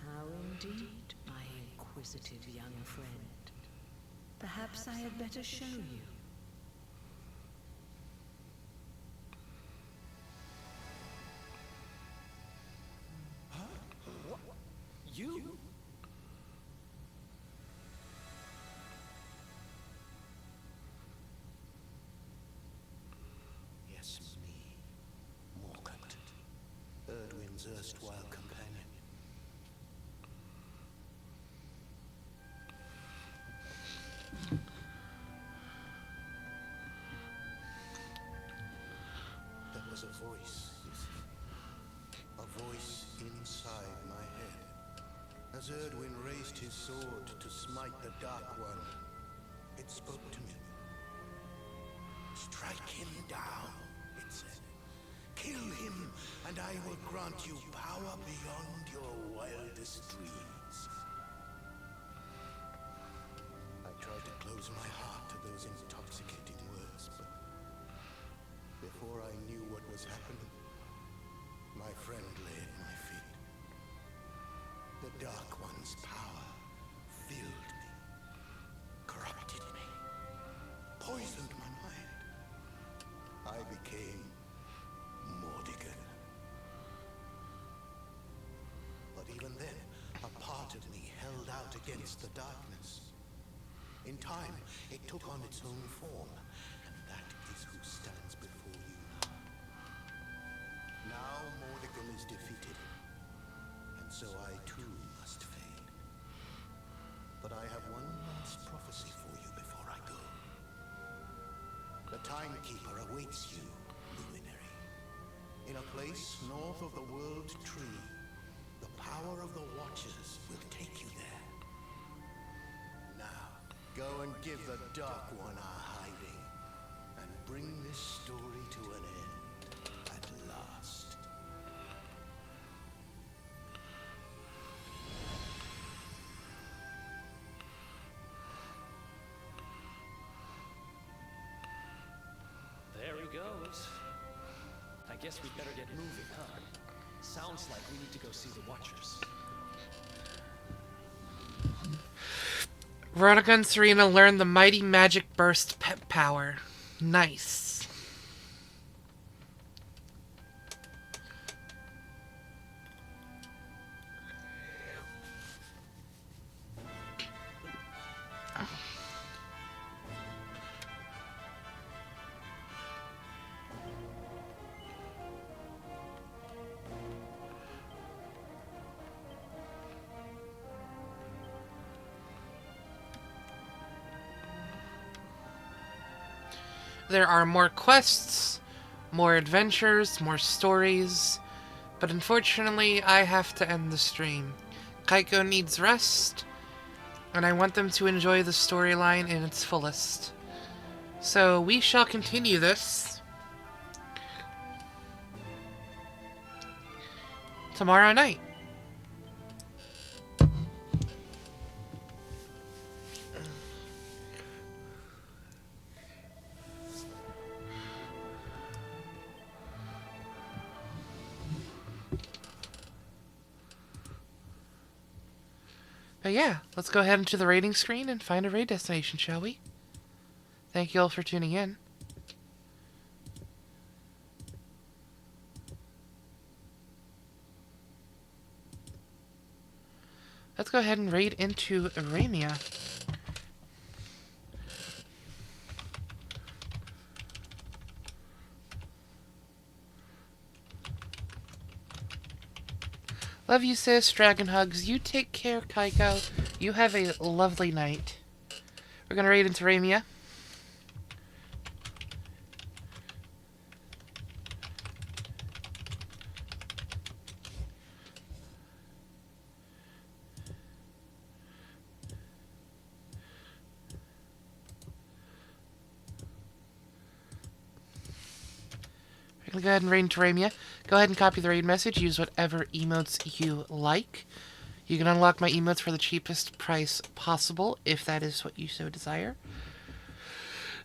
How indeed, my inquisitive young friend. Perhaps I had better show you. Huh? What? You? Yes, me. Morkant. Erdwin's erstwhile companion. There was a voice, you see. A voice inside my head. As Erdwin raised his sword to smite the Dark One, it spoke to me. Strike him down, it said. Kill him, and I will grant you power beyond your wildest dreams. I tried to close my heart to those intoxicating words, but before I knew what was happening, my friend lay at my feet. The Dark One's power filled me, corrupted me, poisoned my mind. I became Mordigan. But even then, a part of me held out against the darkness. In time, it took on its own form, and that is who stands before you now. Now Mordigan is defeated, and so I too must fade. But I have one last prophecy for you before I go. The Timekeeper awaits you, Luminary. In a place north of the World Tree, the power of the Watchers will take you there. Now, go and give the Dark One our hiding, and bring this story to an end at last. There he goes. I guess we'd better get moving, huh? Sounds like we need to go see the Watchers. Veronica and Serena learn the Mighty Magic Burst pet power. Nice. There are more quests, more adventures, more stories, but unfortunately I have to end the stream. Kaiko needs rest, and I want them to enjoy the storyline in its fullest. So we shall continue this tomorrow night. But yeah, let's go ahead into the raiding screen and find a raid destination, shall we? Thank you all for tuning in. let's go ahead and raid into Aramia. Love you, sis. Dragon hugs. You take care, Kaiko. You have a lovely night. We're gonna raid into Aramia. We're gonna go ahead and raid into Aramia. Go ahead and copy the raid message. Use whatever emotes you like. You can unlock my emotes for the cheapest price possible, if that is what you so desire.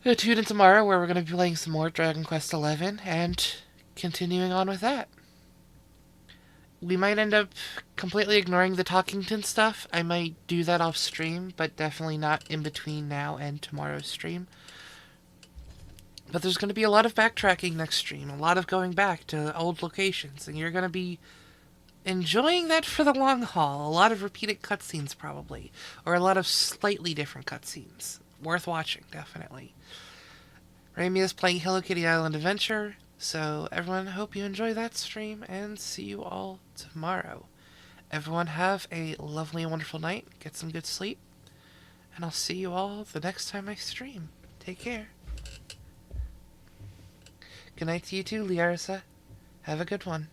Tune in tomorrow, where we're going to be playing some more Dragon Quest XI, and continuing on with that. We might end up completely ignoring the Talkington stuff. I might do that off stream, but definitely not in between now and tomorrow's stream. But there's going to be a lot of backtracking next stream, a lot of going back to old locations, and you're going to be enjoying that for the long haul. A lot of repeated cutscenes, probably, or a lot of slightly different cutscenes. Worth watching, definitely. Rami is playing Hello Kitty Island Adventure, so everyone, hope you enjoy that stream, and see you all tomorrow. Everyone have a lovely and wonderful night, get some good sleep, and I'll see you all the next time I stream. Take care. Good night to you too, Liarsa. Have a good one.